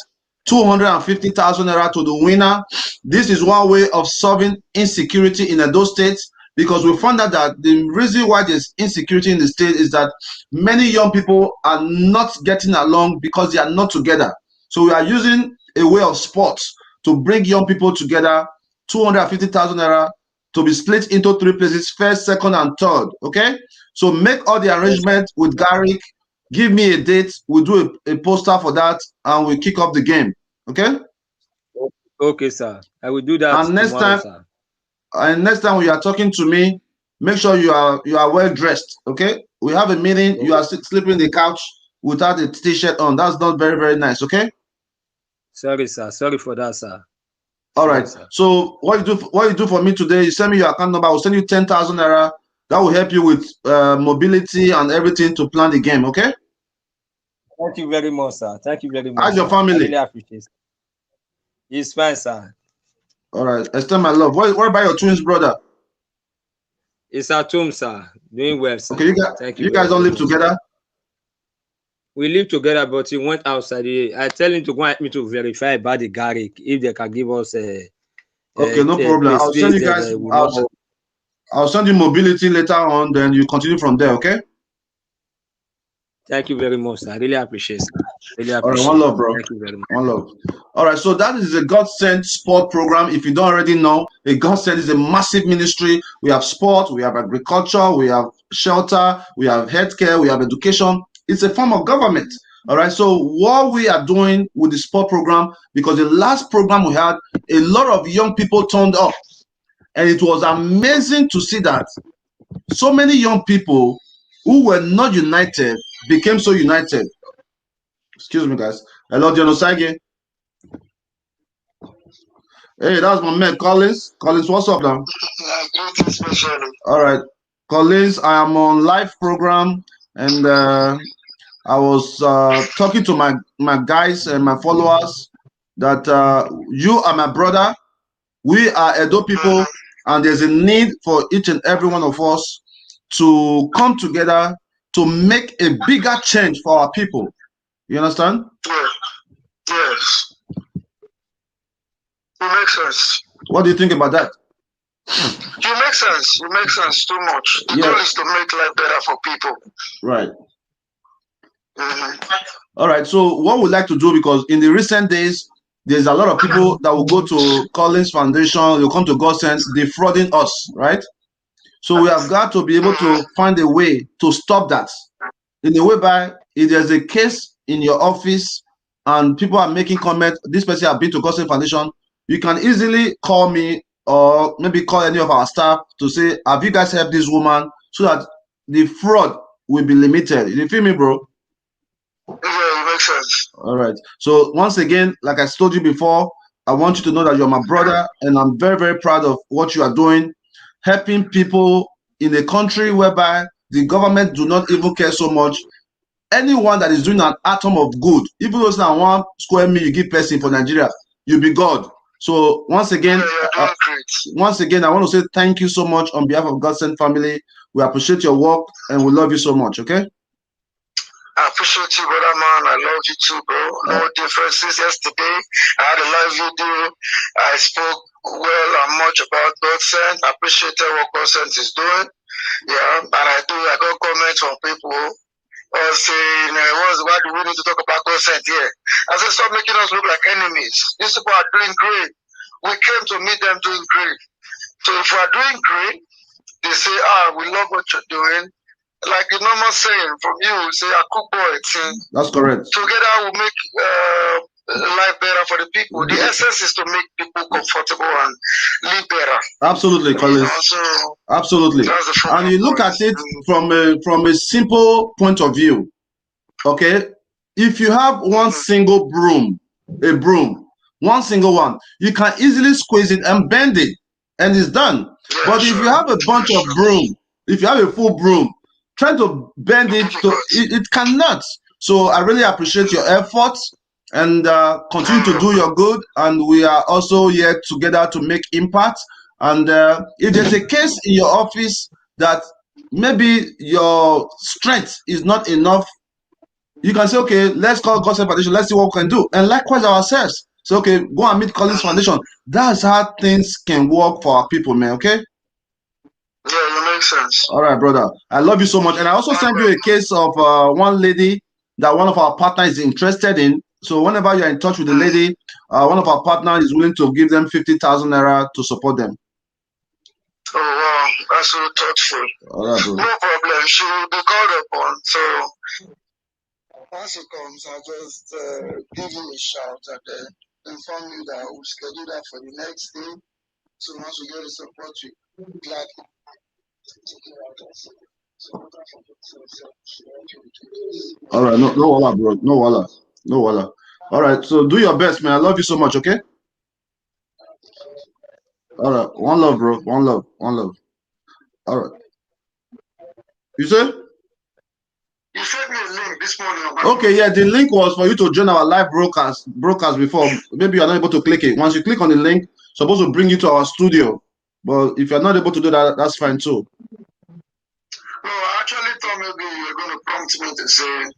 250,000 naira to the winner. This is one way of solving insecurity in Edo State because we found out that the reason why there's insecurity in the state is that many young people are not getting along because they are not together. So we are using a way of sports to bring young people together. 250,000 naira to be split into 3 places, first, second, and third. Okay, so make all the arrangements with Garrick. Give me a date. We'll do a poster for that, and we'll kick off the game. Okay. Okay, sir. I will do that. And next tomorrow, time, sir. And next time when you are talking to me, make sure you are well dressed. Okay. We have a meeting. Okay. You are sleeping in the couch without a t-shirt on. That's not very, very nice. Okay. Sorry, sir. Sorry for that, sir. All right. Sir. So what you do for me today? You send me your account number. I will send you 10,000 naira. That will help you with mobility and everything to plan the game. Okay. Thank you very much, sir. Thank you very much. How's your Sir. I family? really appreciate it. It's fine, sir. All right. Extend my love. What about your twins, brother? It's at home, sir. Doing well, sir. Okay. You guys don't live together. We live together, but he went outside. I tell him to go and help me to verify about the garage if they can give us Okay, no problem. I'll send you guys. I'll send you mobility later on. Then you continue from there. Okay. Thank you very much, sir. I really appreciate it. Really All right, appreciate one love, bro. Thank you very much. One love. All right, so that is a God sent sport program. If you don't already know, a God sent is a massive ministry. We have sport, we have agriculture, we have shelter, we have healthcare, we have education. It's a form of government. All right, so what we are doing with the sport program, because the last program we had, a lot of young people turned up, and it was amazing to see that so many young people who were not united became so united. Excuse me, guys. Hello, Dion Osagie. Hey, that's my man, Collins. Collins, what's up now? All right. Collins, I am on live program, and I was talking to my guys and my followers that you are my brother. We are Edo people, and there's a need for each and every one of us to come together to make a bigger change for our people. You understand? Yes. It makes sense. What do you think about that? It makes sense. It makes sense too much. The goal is to make life better for people. Right. All right. So what we'd like to do, because in the recent days, there's a lot of people that will go to Collins Foundation, they'll come to God Send, defrauding us, right? So we have got to be able to find a way to stop that. In a way by, if there's a case in your office and people are making comment, this person have been to God Send Foundation, you can easily call me or maybe call any of our staff to say, have you guys helped this woman, so that the fraud will be limited. You feel me, bro? Yeah, it makes sense. All right. So once again, like I told you before, I want you to know that you're my brother, and I'm very, very proud of what you are doing, helping people in a country whereby the government do not even care so much. Anyone that is doing an atom of good, even though it's not 1 square meal you give person for Nigeria, you'll be God. So once again, I want to say thank you so much on behalf of God Send family. We appreciate your work and we love you so much. Okay. I appreciate you, brother man. I love you too, bro. No differences. Yesterday, I had a live video. I spoke well and much about God Send. I appreciate what God Send is doing. Yeah, and I got comments from people saying, why do we need to talk about God Send here? I said, stop making us look like enemies. These people are doing great. We came to meet them doing great. So if we are doing great, they say, we love what you're doing. Like the normal saying from you, say a cook boy. That's correct. Together we'll make life better for the people. The essence is to make people comfortable and live better. Absolutely, Collins. Absolutely. And you look at it from a simple point of view. Okay, if you have one single broom, one single one, you can easily squeeze it and bend it, and it's done. But if you have a bunch of broom, if you have a full broom, trying to bend it, it cannot. So I really appreciate your efforts, and continue to do your good. And we are also here together to make impact. And if there's a case in your office that maybe your strength is not enough, you can say, okay, let's call God Send Foundation, let's see what we can do. And likewise ourselves. So, okay, go and meet Collins Foundation. That's how things can work for our people, man, okay? Yeah, it makes sense. All right, brother. I love you so much. And I also sent you a case of one lady that one of our partners is interested in. So whenever you're in touch with the lady, one of our partners is willing to give them 50,000 naira to support them. Oh, wow. That's so thoughtful. All right, bro. No problem. She will be called upon. So once it comes, I'll just give you a shout and then inform you that we'll schedule that for the next day. So once we get the support, you gladly. All right, no wala, bro. No wala. All right, so do your best, man. I love you so much, okay? All right. One love, bro. One love. One love. All right. You said? You sent me a link this morning. Okay, yeah. The link was for you to join our live broadcast before. Maybe you're not able to click it. Once you click on the link, it's supposed to bring you to our studio. But if you're not able to do that, that's fine too. No, I actually thought maybe you're going to prompt me to say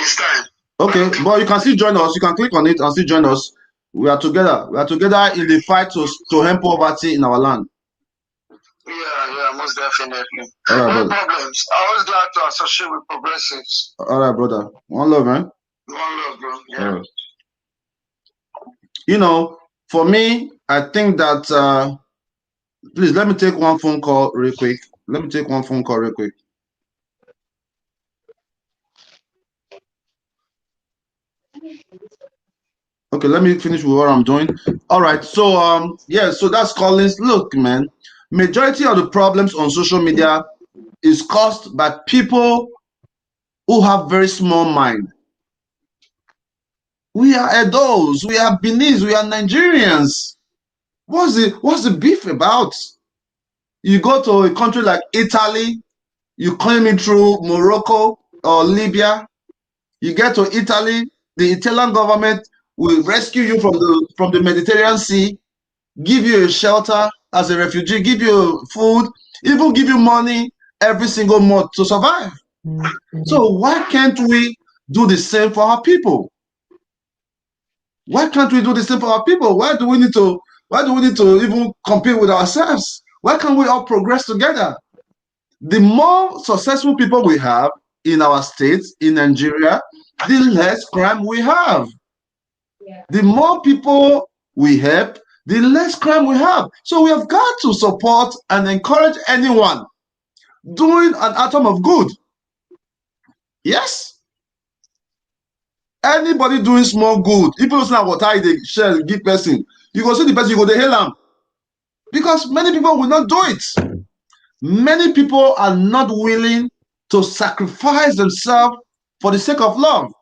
it's time. Okay, but you can still join us. You can click on it and still join us. We are together. We are together in the fight to end poverty in our land. Yeah, most definitely. All right, No brother. problems. I always glad to associate with progressives. All right, brother. One love, man. One love, bro. Yeah. All right. You know, for me, I think that please let me take one phone call real quick. Let me take one phone call real quick. Okay, let me finish with what I'm doing. All right, so yeah, so that's Collins. Look, man, majority of the problems on social media is caused by people who have very small mind. We are adults, we are Beninese, we are Nigerians. What's the beef about? You go to a country like Italy, you claim it through Morocco or Libya. You get to Italy, the Italian government will rescue you from the Mediterranean Sea, give you a shelter as a refugee, give you food, even give you money every single month to survive. So why can't we do the same for our people? Why can't we do the same for our people? Why do we need to even compete with ourselves? Why can't we all progress together? The more successful people we have in our states, in Nigeria, the less crime we have. The more people we help, the less crime we have. So we have got to support and encourage anyone doing an atom of good. Yes. Anybody doing small good, if you listen to what I they share, give person, you go see the person, you go to hail them. Because many people will not do it. Many people are not willing to sacrifice themselves for the sake of love.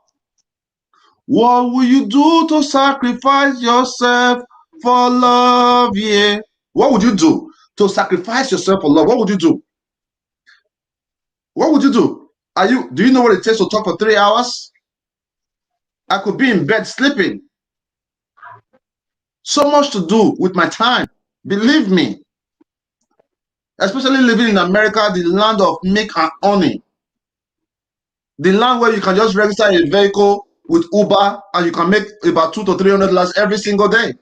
What will you do to sacrifice yourself for love? Yeah. What would you do to sacrifice yourself for love? What would you do? What would you do? Do you know what it takes to talk for 3 hours? I could be in bed sleeping. So much to do with my time. Believe me. Especially living in America, the land of milk and honey. The land where you can just register a vehicle with Uber and you can make about $200 to $300 every single day.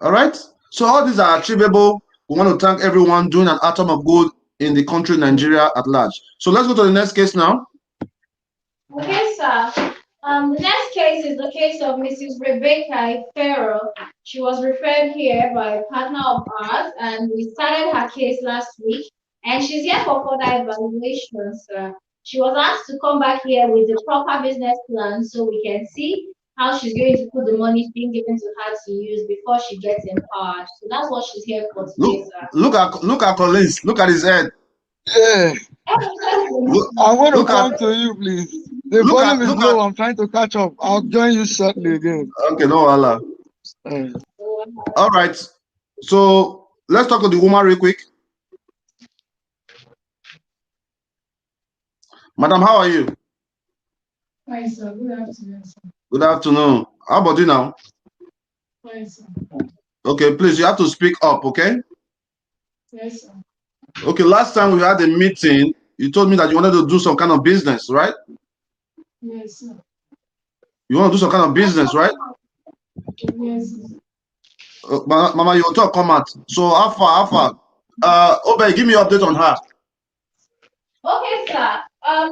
All right? So all these are achievable. We want to thank everyone doing an atom of good in the country, Nigeria at large. So let's go to the next case now. Okay, sir. The next case is the case of Mrs. Rebecca Farrow. She was referred here by a partner of ours, and we started her case last week. And she's here for further evaluation, sir. She was asked to come back here with the proper business plan so we can see how she's going to put the money being given to her to use before she gets empowered. So that's what she's here for today, sir. Look at Collins. Look at his head. Yeah. I'm going to come to you, please. The volume is low. I'm trying to catch up. I'll join you shortly again. Okay, no Allah. All right. So let's talk to the woman real quick. Madam, how are you? Hi, sir. Good afternoon, sir. Good afternoon. How about you now? Hi, sir. Okay, please, you have to speak up, okay? Yes, sir. Okay, last time we had a meeting, you told me that you wanted to do some kind of business, right? Yes, sir. You want to do some kind of business, right? Yes, sir. Mama, your talk come out. So how far? Obey, give me an update on her. Okay, sir.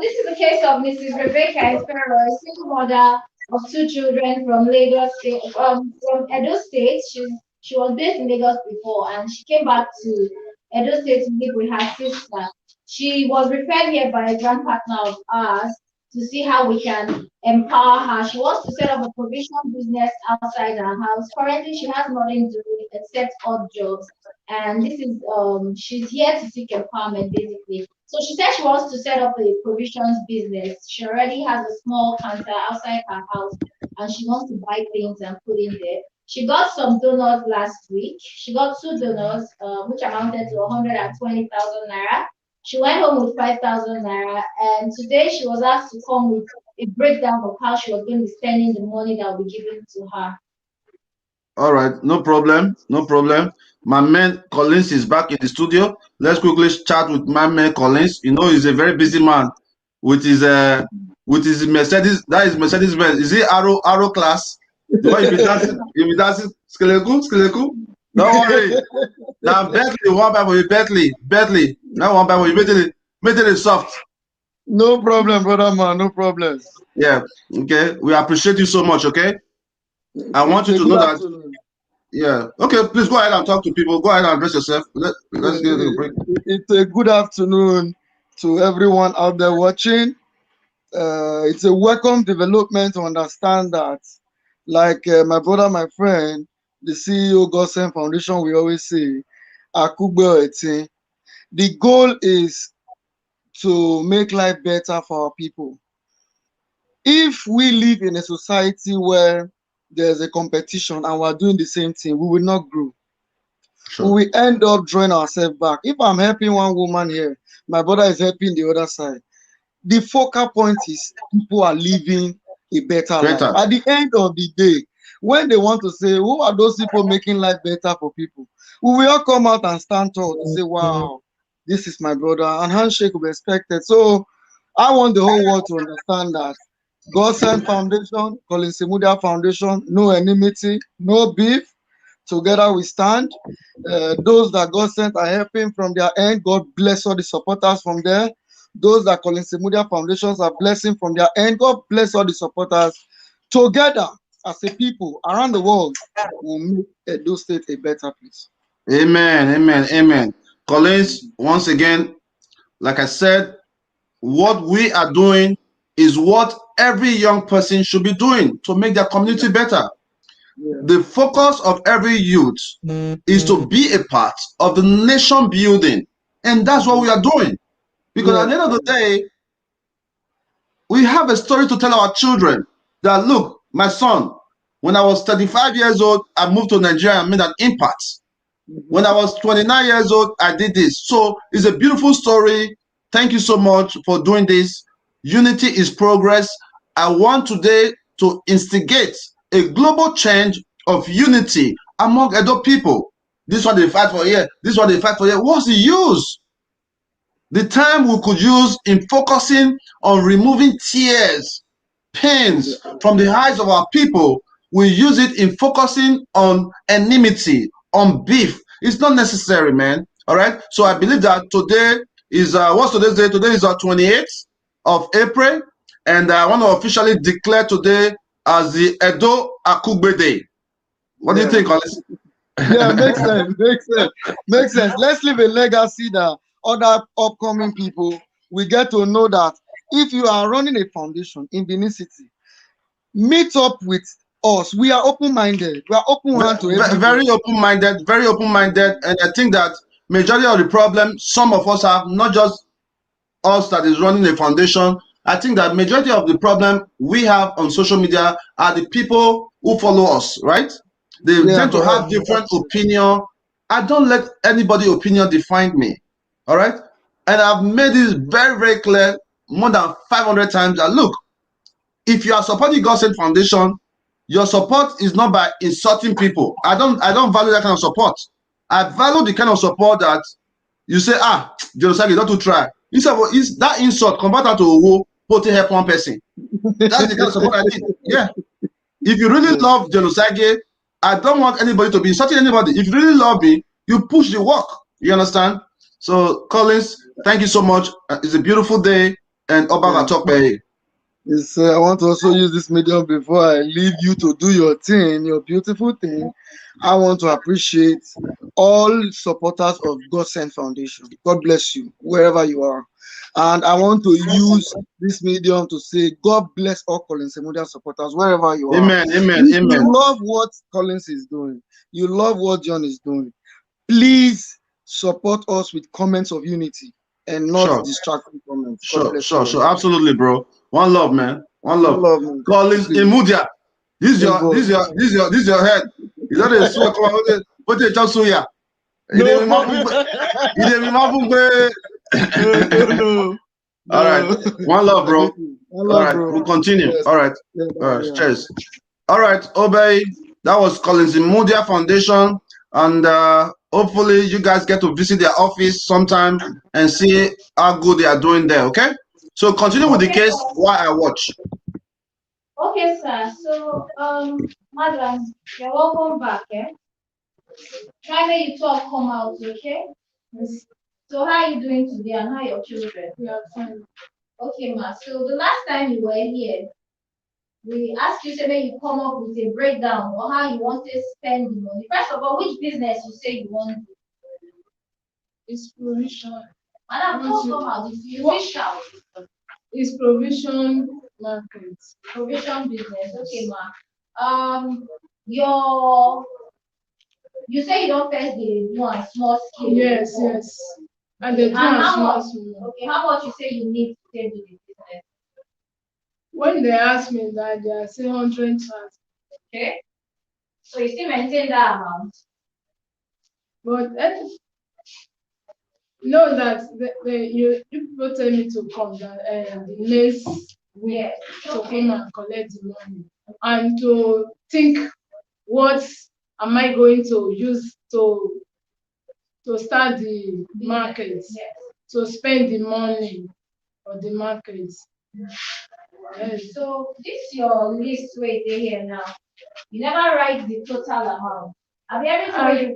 This is the case of Mrs. Rebecca Farrow, a single mother of 2 children from Lagos State, from Edo State. She was based in Lagos before, and she came back to Edo State to live with her sister. She was referred here by a grand partner of ours to see how we can empower her. She wants to set up a provision business outside her house. Currently, she has nothing doing except odd jobs, and this is she's here to seek empowerment basically. So she said she wants to set up a provisions business. She already has a small counter outside her house, and she wants to buy things and put in there. She got some donuts last week. She got 2 donuts, which amounted to 120,000 naira. She went home with 5,000 naira, and today she was asked to come with a breakdown of how she was going to be spending the money that will be given to her. All right, no problem, no problem. My man Collins is back in the studio. Let's quickly chat with my man Collins. You know, he's a very busy man with his Mercedes. That is Mercedes Benz. Is it Arrow class? The one if you dancing, skeleku. Don't worry. Now Bentley, one by for you, Bentley. Now one by for you, make it soft. No problem, brother man. No problem. Yeah. Okay. We appreciate you so much. Okay. I want you to know that. Yeah. Okay. Please go ahead and talk to people. Go ahead and address yourself. Let's get a break. It's a good afternoon to everyone out there watching. It's a welcome development to understand that, like my brother, my friend, the CEO Gosen Foundation, we always say, Akugbe Eti. The goal is to make life better for our people. If we live in a society where there's a competition and we're doing the same thing, we will not grow. Sure. We will end up drawing ourselves back. If I'm helping one woman here, my brother is helping the other side. The focal point is people are living a better life. At the end of the day, when they want to say, who are those people making life better for people? We will all come out and stand tall to say, wow, this is my brother, and handshake will be expected. So I want the whole world to understand that Gosen Foundation, Collins Semudia Foundation, no enmity, no beef. Together we stand. Those that God sent are helping from their end. God bless all the supporters from there. Those that Collins Semudia Foundations are blessing from their end. God bless all the supporters. Together, as a people around the world, will make Edo State a better place. Amen, amen, amen. Collins, once again, like I said, what we are doing is what every young person should be doing to make their community better. Yeah. The focus of every youth is to be a part of the nation building. And that's what we are doing. Because at the end of the day, we have a story to tell our children that, look, my son, when I was 35 years old, I moved to Nigeria and made an impact. When I was 29 years old, I did this. So it's a beautiful story. Thank you so much for doing this. Unity is progress. I want today to instigate a global change of unity among Edo people. This is what they fight for here. This is what they fight for here. What's the use? The time we could use in focusing on removing tears, pains from the eyes of our people, we use it in focusing on enmity, on beef. It's not necessary, man. All right. So I believe that today is what's today's day? Today is 28th of April, and I want to officially declare today as the Edo Akugbe Day. What do you think, Alice? Yeah, makes sense. Makes sense. Let's leave a legacy that other upcoming people will get to know that if you are running a foundation in Benin City, meet up with us. We are open-minded. We are open-handed to everybody. Very open-minded, very open-minded. And I think that majority of the problem some of us have, not just us that is running a foundation, I think that majority of the problem we have on social media are the people who follow us, right? They tend to have different opinion. I don't let anybody opinion define me, all right? And I've made this very, very clear more than 500 times that, look, if you are supporting Gosen Foundation, your support is not by insulting people. I don't value that kind of support. I value the kind of support that you say, Dion Osagie, don't try. Instead of that insult, convert that to a who put help one person. That's the kind of support I did. Yeah. If you really love Dion Osagie, I don't want anybody to be insulting anybody. If you really love me, you push the work. You understand? So, Collins, thank you so much. It's a beautiful day, and Obaga talk by. Yes, I want to also use this medium before I leave you to do your thing, your beautiful thing. I want to appreciate all supporters of Gosen Foundation. God bless you, wherever you are. And I want to use this medium to say, God bless all Collins Semudia supporters, wherever you are. Amen, amen, if amen. You love what Collins is doing. You love what John is doing. Please support us with comments of unity and not distracting comments. Sure. Absolutely, bro. One love, man. One love. Man. Collins Semudia. This is your head. You know they swear come on, what they just so ya. You didn't remember. No. All right. One love, bro. One All love, right, bro. we'll continue. Yes. All right. Yeah, All right. yeah. Cheers. All right, Obey. That was Collins Modia Foundation. And hopefully you guys get to visit their office sometime and see how good they are doing there. Okay? So continue with the Okay, case sir. while I watch. Okay, sir. So, madam, you're welcome back, eh? Try make you talk come out, okay? Yes. So how are you doing today and how are your children? We are fine. Okay, ma. So the last time you were here, we asked you say make you come up with a breakdown or how you want to spend the money. First of all, which business you say you want to do? It's provision. Madam, don't come out. If you What? shout. It's provision market. Provision business. Okay, ma. You say you don't first the one small scale. Yes, yes. And the how small, much? small. Okay, how much you say you need to take to the business? When they ask me that, they are saying 100,000. Okay. So you still maintain that amount? But know that you people tell me to come that the next week to come and collect the money and to think what am I going to use to start the market, to spend the money on the market. Yes. So this your list right here now. You never write the total amount. Have you ever I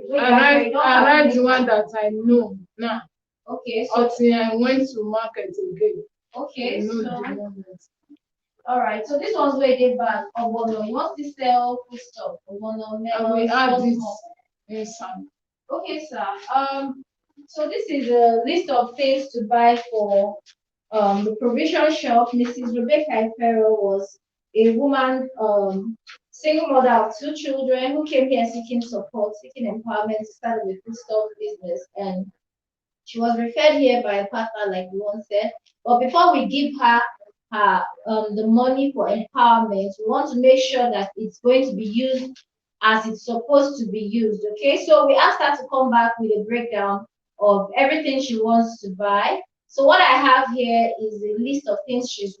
write the one that I know now. Okay, so until I went to market again. Okay, so all right. So this one's where they back. Obono, you want to sell food stuff? Obono, I will add this inside. Okay, sir. So this is a list of things to buy for the provision shop. Mrs. Rebecca Ifero was a woman, single mother of 2 children who came here seeking support, seeking empowerment to start with food stuff business, and she was referred here by a partner, like we once said. But before we give her the money for empowerment, we want to make sure that it's going to be used as it's supposed to be used. Okay, so we asked her to come back with a breakdown of everything she wants to buy. So what I have here is a list of things she's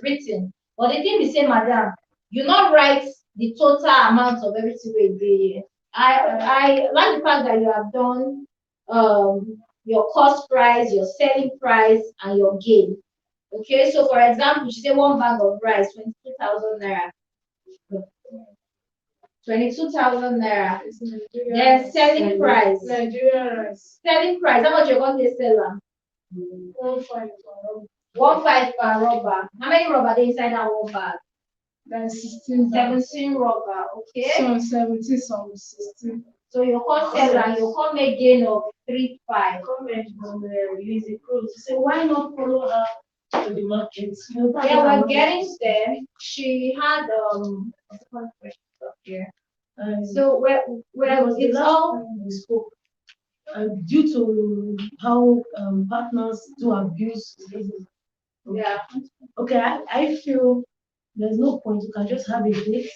written. But the thing is, say, madam, you not write the total amount of everything we did. I like the fact that you have done your cost price, your selling price, and your gain. Okay, so for example, she said 1 bag of rice, 22,000 naira. 22,000 naira. Then selling price. Nigerian rice. Selling price. How much you're going to sell them? 1.5. 1.5 per rubber. How many rubber they inside that 1 bag? That's 16. 17 rubber. Okay. Some 17, some 16. So you can't sell and you can't make gain of 3.5. Comment on the release cruise. So why not follow her to the market? Yeah, we're getting there. She had here. So where it's all we spoke. Due to how partners do abuse business. Yeah. Okay, I feel there's no point. You can just have a date.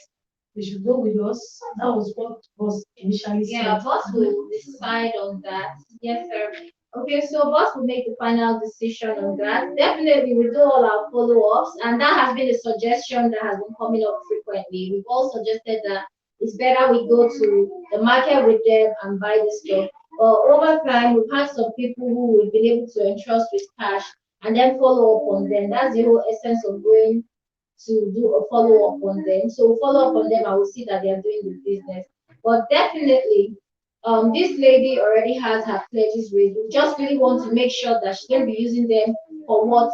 They should go with us. That was what was initially said. Yeah, boss will decide on that. Yes, sir. Okay, so boss will make the final decision on that. Definitely, we do all our follow-ups, and that has been a suggestion that has been coming up frequently. We've all suggested that it's better we go to the market with them and buy the stuff. But over time, we've had some people who we've been able to entrust with cash and then follow up on them. That's the whole essence of going to do a follow-up on them. So we'll follow up on them and we'll see that they are doing the business. But definitely, this lady already has her pledges ready. We just really want to make sure that she's going to be using them for what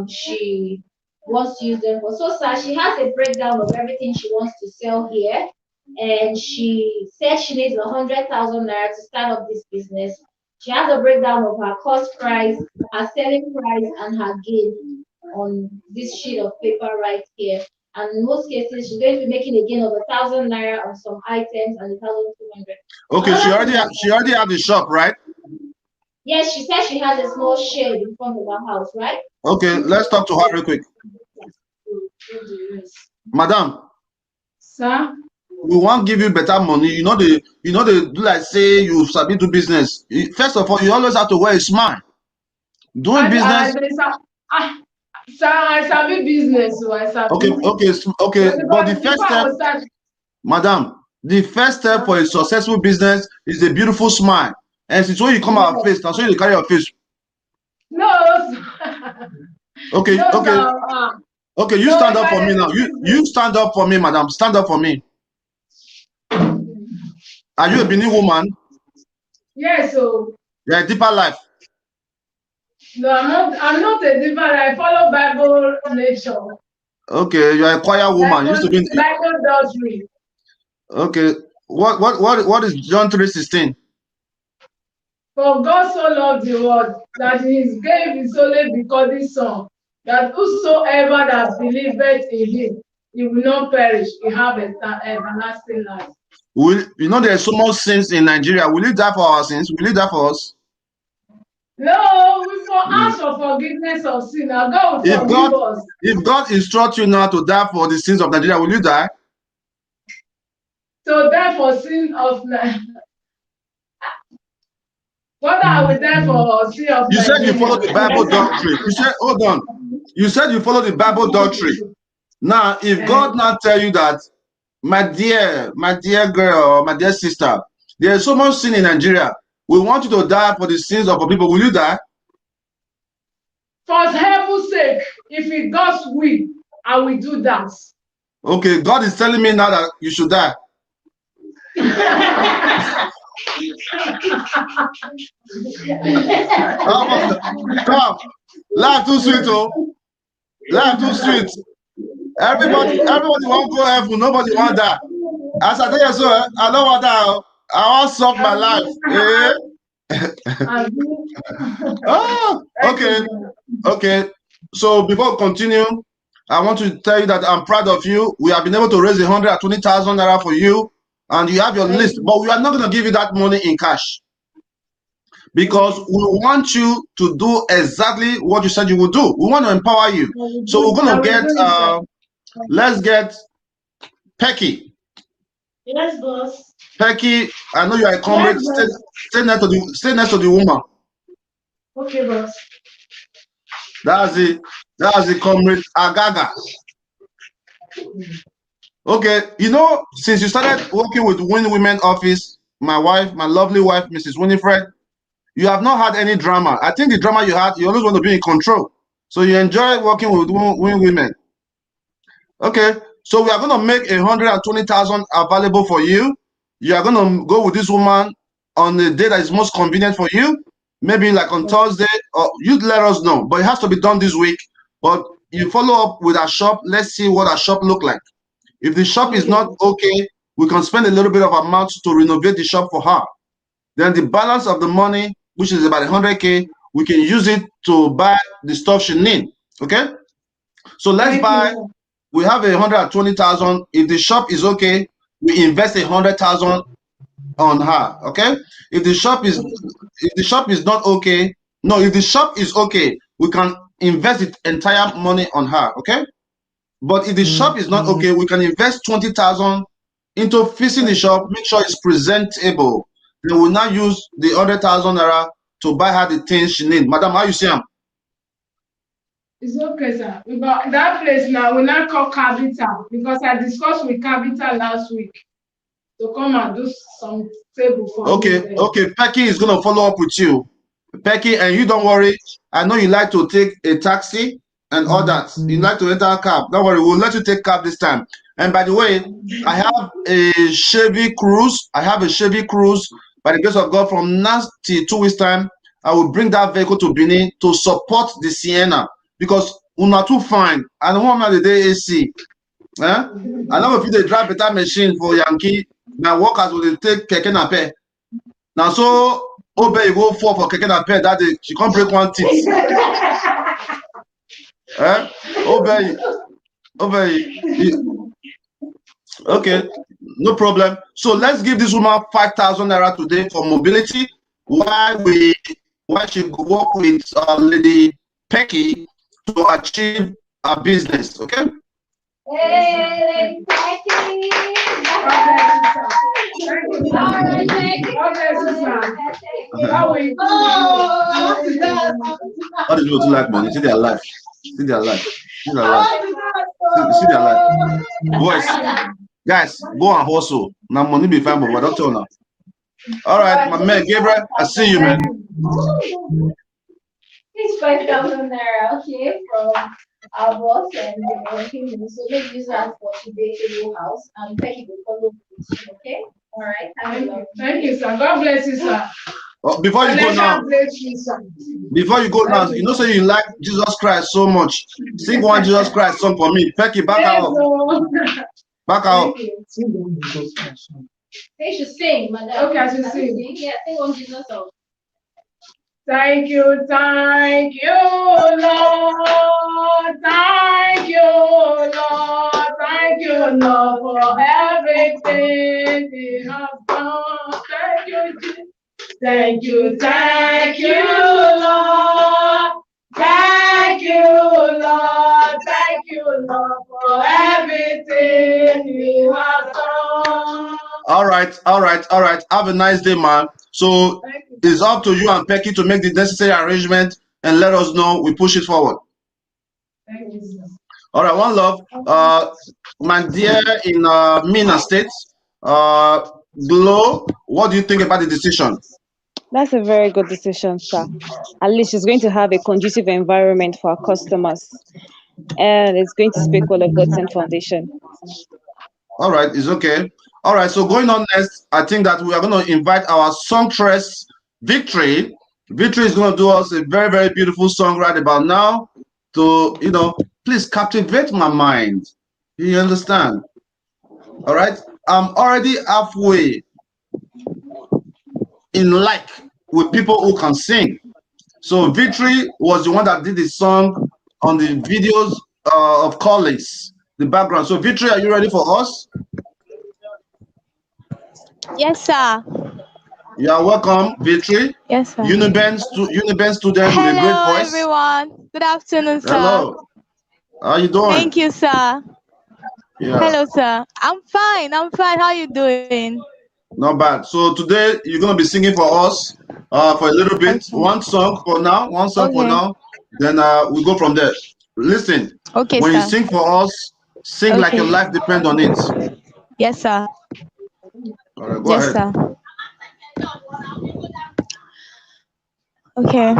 she wants to use them for. So, sir, she has a breakdown of everything she wants to sell here. And she said she needs 100,000 naira to start up this business. She has a breakdown of her cost price, her selling price, and her gain on this sheet of paper right here. And in most cases, she's going to be making a gain of 1,000 naira on some items and 1,200. Okay, she already had the shop, right? Yes, she said she has a small shed in front of her house, right? Okay, let's talk to her real quick. Madam. Sir? we won't give you better money. You know they do like say you sabi do business. First of all, you always have to wear a smile. Doing business. Sir, I sabi business, so I sabi. Okay. But the first step, madam, the first step for a successful business is a beautiful smile. And since when you come our face, now so you carry your face. No. Okay, no, okay. Sir, Okay, you no, stand up for me now. You stand up for me, madam. Stand up for me. Are you a Benin woman? Yes, so. You're a deeper life. No, I'm not a diva. I follow Bible nature. Okay, you're a choir woman. You used to be in Bible doctrine. Okay. What is John 3:16? For God so loved the world that he gave his only begotten Son, that whosoever that believeth in him, he will not perish, he have everlasting life. You know there's so much sins in Nigeria. Will you die for our sins? Will you die for us? No, we for ask for forgiveness of sin. Now God will forgive us. If God instructs you now to die for the sins of Nigeria, will you die? So die for sin of whether I will die for sin of You said Nigeria. you follow the Bible doctrine. You said, hold on. You said you follow the Bible doctrine. Now, if God now tell you that, my dear girl, my dear sister, there is so much sin in Nigeria. We want you to die for the sins of our people. Will you die? For heaven's sake, if it God's will, I will do that. Okay, God is telling me now that you should die. Come, laugh too sweet, oh. Laugh too sweet. Everybody want to go heaven, nobody want that. As I tell you so, I don't want that. I want to solve my life. Oh, okay. So before we continue, I want to tell you that I'm proud of you. We have been able to raise 120,000 naira for you, and you have your list. But we are not going to give you that money in cash because we want you to do exactly what you said you would do. We want to empower you. So we're going to get. Let's get Pecky. Yes, boss. Pecky, I know you are a comrade. Yes, stay next to the woman. Okay, boss. That's the comrade Agaga. Okay, you know, since you started working with Win Women Office, my lovely wife, Mrs. Winifred, you have not had any drama. I think the drama you had, you always want to be in control. So you enjoy working with Win Women. Okay, so we are going to make 120,000 available for you. You are going to go with this woman on the day that is most convenient for you. Maybe like on Thursday, or you let us know. But it has to be done this week. But you follow up with our shop. Let's see what our shop look like. If the shop is not okay, we can spend a little bit of amount to renovate the shop for her. Then the balance of the money, which is about 100K, we can use it to buy the stuff she needs. Okay? So let's buy. We have 120,000. If the shop is okay, we invest 100,000 on her. Okay? If the shop is not okay, no, if the shop is okay, we can invest the entire money on her. Okay? But if the shop is not okay, we can invest 20,000 into fixing the shop, make sure it's presentable. Then we'll now use the 100,000 naira to buy her the things she needs. Madam, how you see him? It's okay, sir. We got that place now. We now call Capital because I discussed with Capital last week to come and do some table for Okay, Pecky is gonna follow up with you. Pecky, and you don't worry. I know you like to take a taxi and all that. You like to enter a cab. Don't worry, we'll let you take cab this time. And by the way, I have a Chevy Cruze. By the grace of God, from now till 2 weeks time, I will bring that vehicle to Benin to support the Sienna because una too fine. I don't want the day AC. I know if they drive better machine for Yankee, now workers will take keke nape. Now so Obey go for keke nape that day she can't break one teeth. Obey. Okay, no problem. So let's give this woman 5,000 naira today for mobility. While she go work with Lady Pecky to achieve her business. Okay. Hey, All these people too like money. See their life. See their life. See their life. See their life. Boys, guys, go and hustle. Now money be fine, but don't tell now. All right, my man Gabriel, I see you, man. It's 5,000 naira, okay, from our boss, and we're working with, so let's use that for today's table house, and thank you for following, okay? All right, thank you, sir. God bless you, sir. Oh, before you go now, you know, say you like Jesus Christ so much. Sing one Jesus Christ song for me. Pecky, back out. Back out. They should sing, madam. Okay, I should sing. Yeah, sing one Jesus song. Thank you, Lord. Thank you, Lord. Thank you, Lord, for everything you have done. Thank you, Jesus. Thank you, Lord. Thank you, Lord. Thank you, Lord, for everything you have done. All right. Have a nice day, man. So it's up to you and Pecky to make the necessary arrangement and let us know. We push it forward. Thank you, sir. All right, one love. My dear in Mina State, Glow, what do you think about the decision? That's a very good decision, sir. At least she's going to have a conducive environment for our customers. And it's going to speak well of Godsend Foundation. All right, it's okay. All right, so going on next, I think that we are going to invite our songstress, Victory. Victory is going to do us a very, very beautiful song right about now to, you know, please captivate my mind. You understand? All right, I'm already halfway in like with people who can sing. So Victory was the one that did the song on the videos of Collins, the background. So Victory, are you ready for us? Yes, sir. You are welcome, Victory. Yes, sir. Uniben student with a great Hello, voice. everyone. Good afternoon, sir. Hello. How are you doing? Thank you, sir. Yeah. Hello, sir. I'm fine. How are you doing? Not bad. So today you're gonna be singing for us for a little bit. Okay. One song for now. Okay. Then we go from there. Listen. Okay, When you sir. sing for us, sing like your Okay. life depends on it. Yes, sir. All right, go Yes, ahead. sir. Okay.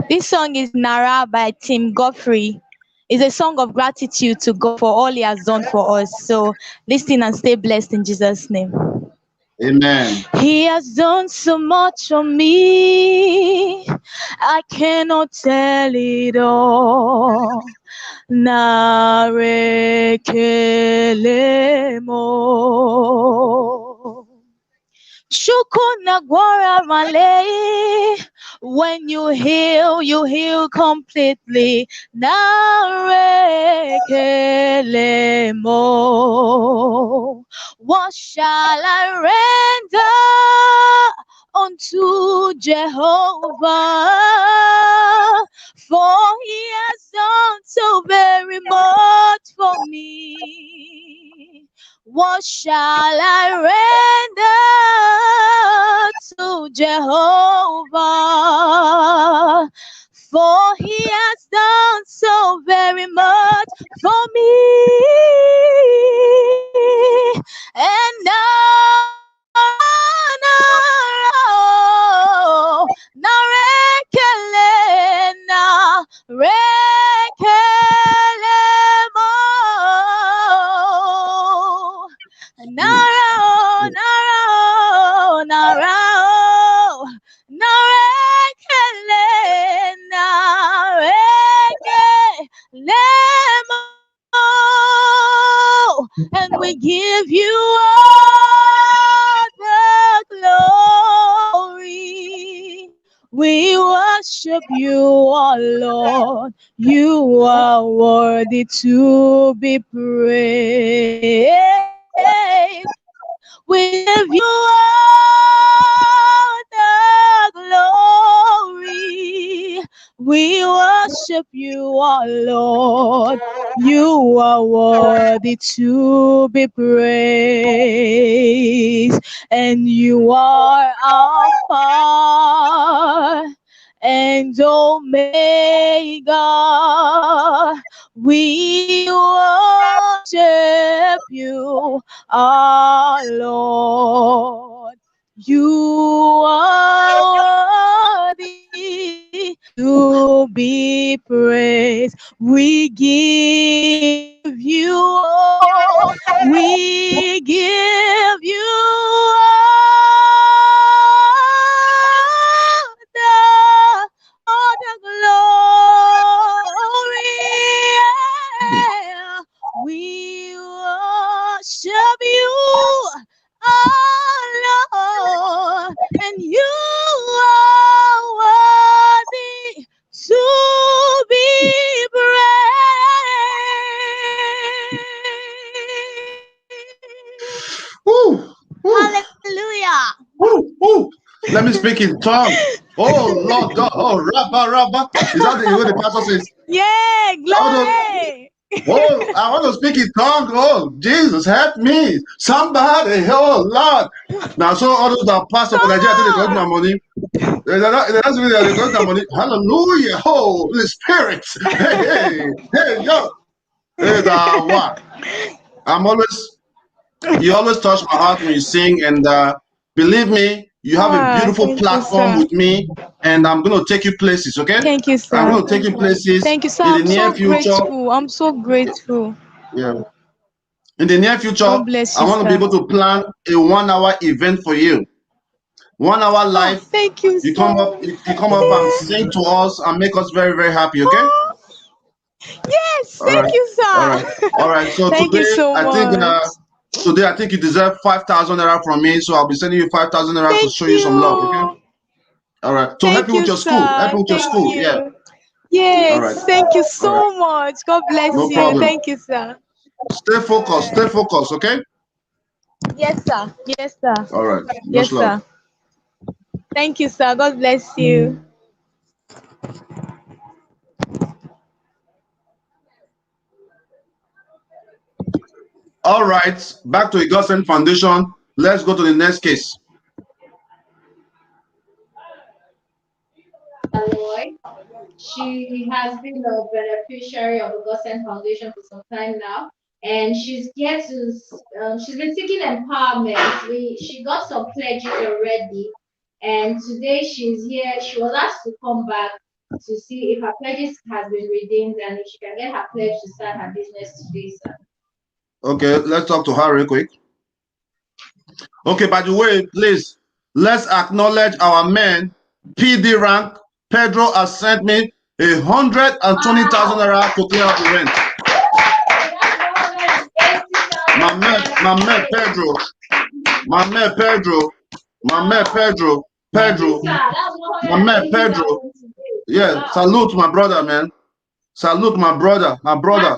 This song is Nara by Tim Godfrey. It's a song of gratitude to God for all He has done for us. So listen and stay blessed in Jesus' name. Amen. He has done so much for me, I cannot tell it all. Narekelemo. Shukuna gwara male. When you heal completely. Narekelemo. What shall I render unto Jehovah? For He has done so very much for me. What shall I render to Jehovah? For He has done so very much for me. And now, and we give you all the glory. We worship you, oh Lord. You are worthy to be praised. We give you all the glory. We worship you, oh Lord. You are worthy to to be praised, and you are Alpha and Omega. We worship you, our Lord. You are worthy to be praised. We give you all. We give you all the glory. Yeah. We worship you, oh Lord, and you are worthy to be praised. Woo, woo, Hallelujah. woo, woo. Let me speak in tongue. Oh Lord God, oh Rabba Rabba. Is that the way the pastor says? Yeah, I glory. want to speak in tongue. Oh Jesus, help me. Somebody, oh Lord. Now so all those that pastor for Nigeria, they collect my money. They collect my money. Hallelujah. Holy Spirit. Hey, hey, hey, yo. Hey, that what? You always touch my heart when you sing, and believe me, you have a beautiful Thank you, platform sir. with me, and I'm going to take you places, okay? Thank you, I'm sir. going to take you places Thank you, sir. in the I'm near so future. grateful. I'm so grateful. Yeah. In the near future, God bless I you, want to be sir. able to plan a 1-hour event for you. 1 hour live. Thank you, You sir. come up, you come up and sing to us and make us very, very happy, okay? Yes, All thank right. you, sir. All right. All right. So Thank you so much. today I think you deserve 5,000 naira from me. So I'll be sending you 5,000 naira to Thank show you some love. Okay. you. All right. So help Thank you with you, your school. Help sir. me with your Thank school. Yeah. you. All right. Yes, thank you All right. so much. God bless No you. problem. Thank you, sir. Stay focused. Stay focused. Okay. Yes, sir. Yes, sir. All right. Yes, Much love. sir. Thank you, sir. God bless you. All right. Back to the Godsend Foundation. Let's go to the next case. Aloy. She has been a beneficiary of the Godsend Foundation for some time now, and she's here to. She's been seeking empowerment. She got some pledges already, and today she's here. She was asked to come back to see if her pledges has been redeemed and if she can get her pledge to start her business today, sir. Okay. Let's talk to her real quick. Okay. By the way, please let's acknowledge our men. PD rank. Pedro has sent me 120,000 naira to clear up the rent. My man Pedro, my man Pedro, my man Pedro, my man Pedro. Yeah, salute my brother, man. Salute my brother, my brother.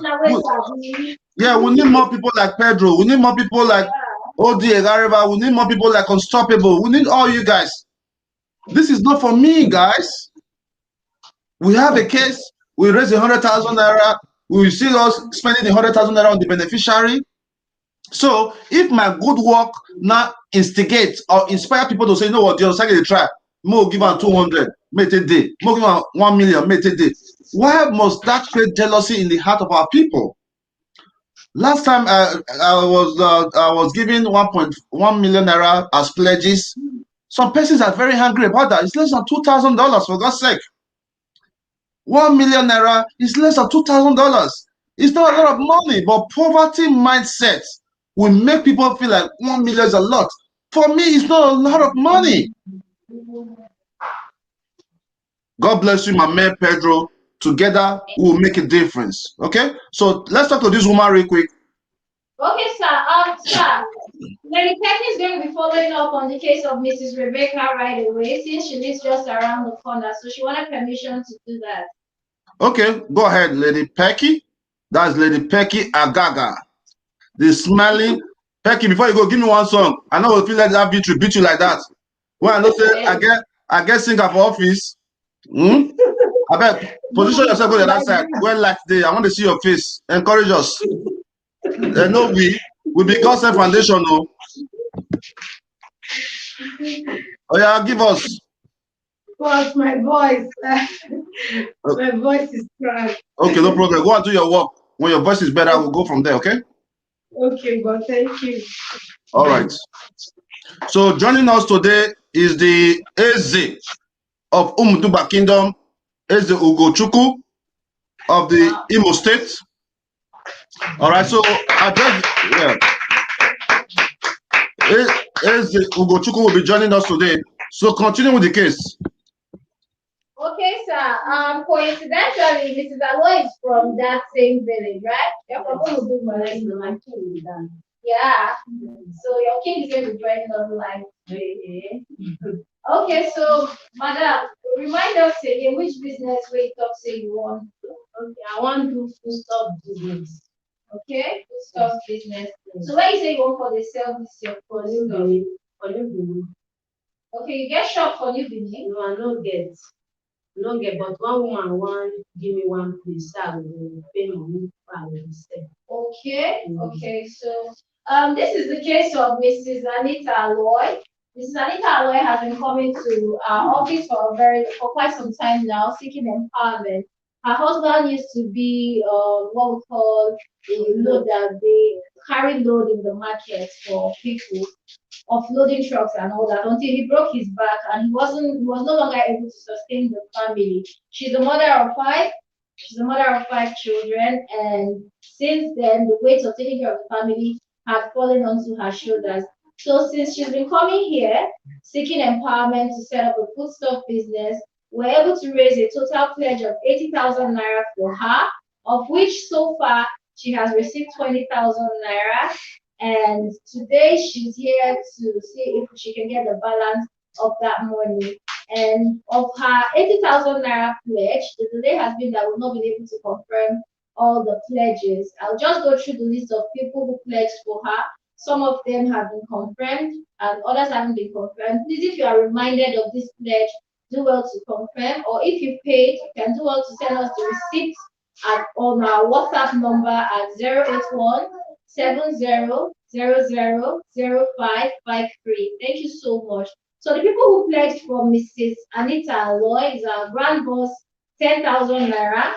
Yeah, we need more people like Pedro. We need more people like OD Egariba. We need more people like Unstoppable. We need all you guys. This is not for me, guys. We have a case. We raise 100,000 naira. We see us spending 100,000 naira on the beneficiary. So if my good work now instigate or inspire people to say, you know what, Dion Osagie try, more give am 200, make it day, more give am 1 million, make it day. Why must that create jealousy in the heart of our people? Last time I was giving 1.1 million naira as pledges. Some persons are very angry about that. It's less than $2,000 for God's sake. 1 million naira is less than $2,000. It's not a lot of money, but poverty mindset will make people feel like 1 million is a lot. For me, it's not a lot of money. God bless you, my man Pedro. Together, we will make a difference. Okay? So let's talk to this woman real quick. Okay, sir. Sir, Lady Penny is going to be following up on the case of Mrs. Rebecca right away, since she lives just around the corner. So she wanted permission to do that. Okay, go ahead, Lady Pecky. That's Lady Pecky Agaga. The smiling Pecky. Before you go, give me one song. I know we'll feel like that beat you like that. When I know say I get singer for office. I bet position yourself on the other side. Well, like day, I want to see your face. Encourage us. No, we be God Send Foundation, no. Oh yeah, give us. But my voice, my voice is cracked. Okay, no problem. Go and do your work. When your voice is better, we'll go from there, okay? Okay, but thank you. All right. So joining us today is the Eze of Umuduba Kingdom, Eze Ugochukwu of the Imo State. All right, so address, yeah. Eze Ugochukwu will be joining us today. So continue with the case. Okay, sir. Coincidentally, Mrs. Alo is from that same village, right? You're from Umuduba. Yeah. So your king is going to be joining us live today. Okay, so madam, remind us again which business we talk say you want. Okay, I want to do food stuff business. Okay, food stuff business. So when you say you want for the service, for new building. Okay, you get shop for new building? No, I don't get. No get, but one woman want give me one place, so I will pay money for instead. Okay, okay. So this is the case of Mrs. Anita Aloy. Mrs. Anita Aloy has been coming to our office for quite some time now, seeking empowerment. Her husband used to be what we call a loader. They carry load in the market for people, offloading trucks and all that, until he broke his back and he was no longer able to sustain the family. She's a mother of 5. She's a mother of 5 children, and since then the weight of taking care of the family had fallen onto her shoulders. So since she's been coming here seeking empowerment to set up a foodstuff business, we're able to raise a total pledge of 80,000 naira for her, of which so far she has received 20,000 naira. And today she's here to see if she can get the balance of that money. And of her 80,000 naira pledge, the delay has been that we've not been able to confirm all the pledges. I'll just go through the list of people who pledged for her. Some of them have been confirmed and others haven't been confirmed. Please, if you are reminded of this pledge, do well to confirm. Or if you paid, you can do well to send us the receipts on our WhatsApp number at 081 70000553. Thank you so much. So the people who pledged for Mrs. Anita Aloy is our grand boss, 10,000 naira.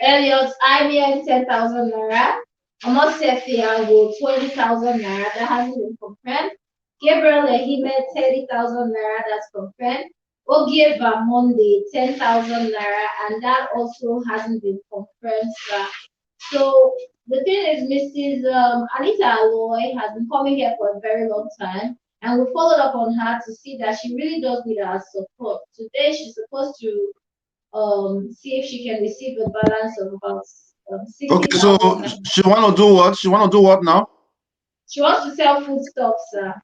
Elliot IBN, 10,000 naira. Amosefia will 20,000 naira. That hasn't been confirmed. Gabriel Ehime, 30,000 naira. That's confirmed. Ogie Monday, 10,000 naira, and that also hasn't been confirmed, sir. So the thing is, Mrs. Anita Aloy has been coming here for a very long time, and we followed up on her to see that she really does need our support. Today, she's supposed to see if she can receive a balance of about 60,000. Okay, so she want to do what? She want to do what now? She wants to sell food stuff, sir.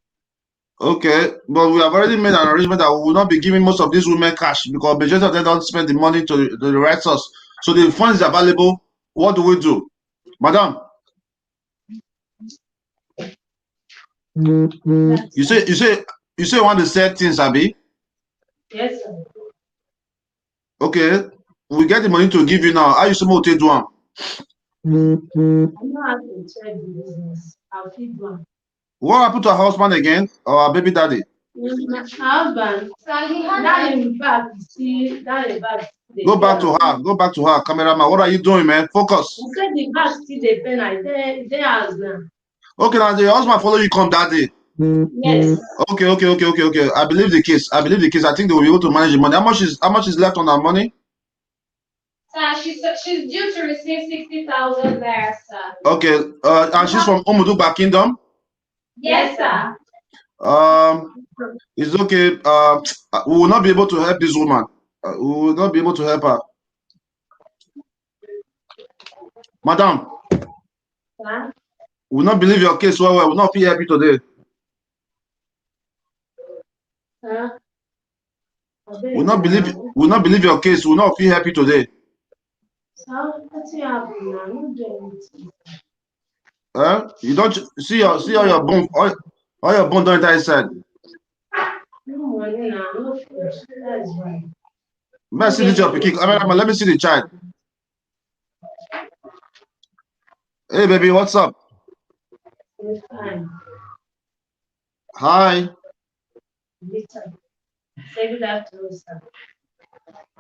Okay, but we have already made an arrangement that we will not be giving most of these women cash because majority of them don't spend the money to the right source. So the funds is available. What do we do, madam? You say you want to sell things, Abi? Yes, sir. Okay, we get the money to give you now. How you supposed to do one? I'm not have to check the business. I'll feed one. What happened to her husband again, or her baby daddy? My husband, that in back, see, that in back. Go back to her. Go back to her, cameraman. What are you doing, man? Focus. I said the back still the pen. They house now. Okay, now the husband follow you come that day. Yes. Okay. I believe the case. I think they will be able to manage the money. How much is left on that money? Sir, she's due to receive 60,000 there, sir. Okay. And she's from Umuduba Kingdom. Yes, sir. It's okay. We will not be able to help this woman. We will not be able to help her. Madam, Sir? we will not believe your case well. We will not be happy today. Sir? We will not believe your case. We will not feel happy today. Sir, what's happening now? I'm doing it. You don't see all your bone, all your bone don't enter inside. No money now, no food. That's right. Let me see this your pikin. Let me see the child. Hey, baby, what's up? Fine. Hi. Say good afternoon, sir.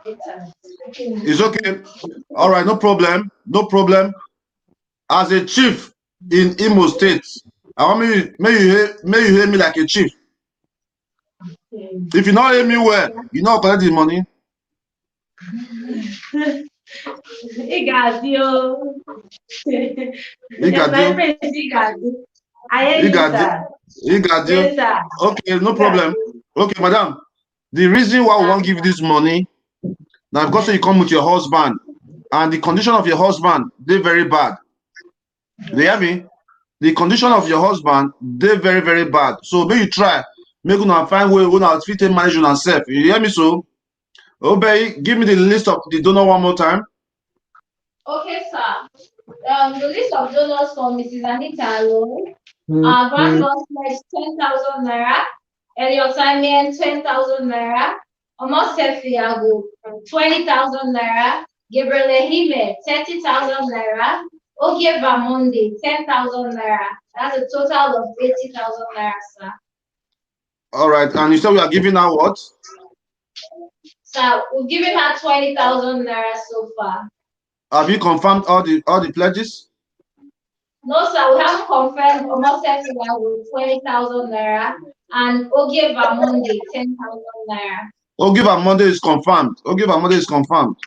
It's okay. All right, no problem. No problem. As a chief in Imo State, I want may you hear me like a chief. If you not hear me well, you not collect the money. Igadio. Yes, my friend is Igadio. I hear you, sir. Yes, sir. Okay, no problem. Okay, madam. The reason why we won't give you this money now because you come with your husband and the condition of your husband, they're very bad. You hear me? The condition of your husband, they're very, very bad. So may you try, make una find way when I fit manage yourself. You hear me so? Obey, give me the list of the donor one more time. Okay, sir. The list of donors for Mrs. Anita alone. Our grandson pledged 10,000 naira. Elliot Simon 10,000 naira. Omos Sefiago 20,000 naira. Gabriel Ehime 30,000 naira. Ogie Bamonde 10,000 naira. That's a total of 80,000 naira, sir. All right, and you said we are giving out what? Sir, we've given her 20,000 naira so far. Have you confirmed all the pledges? No, sir, we haven't confirmed Omos Sefiago 20,000 naira and Ogie Bamonde 10,000 naira. Ogive Monday is confirmed. Ogive Monday is confirmed.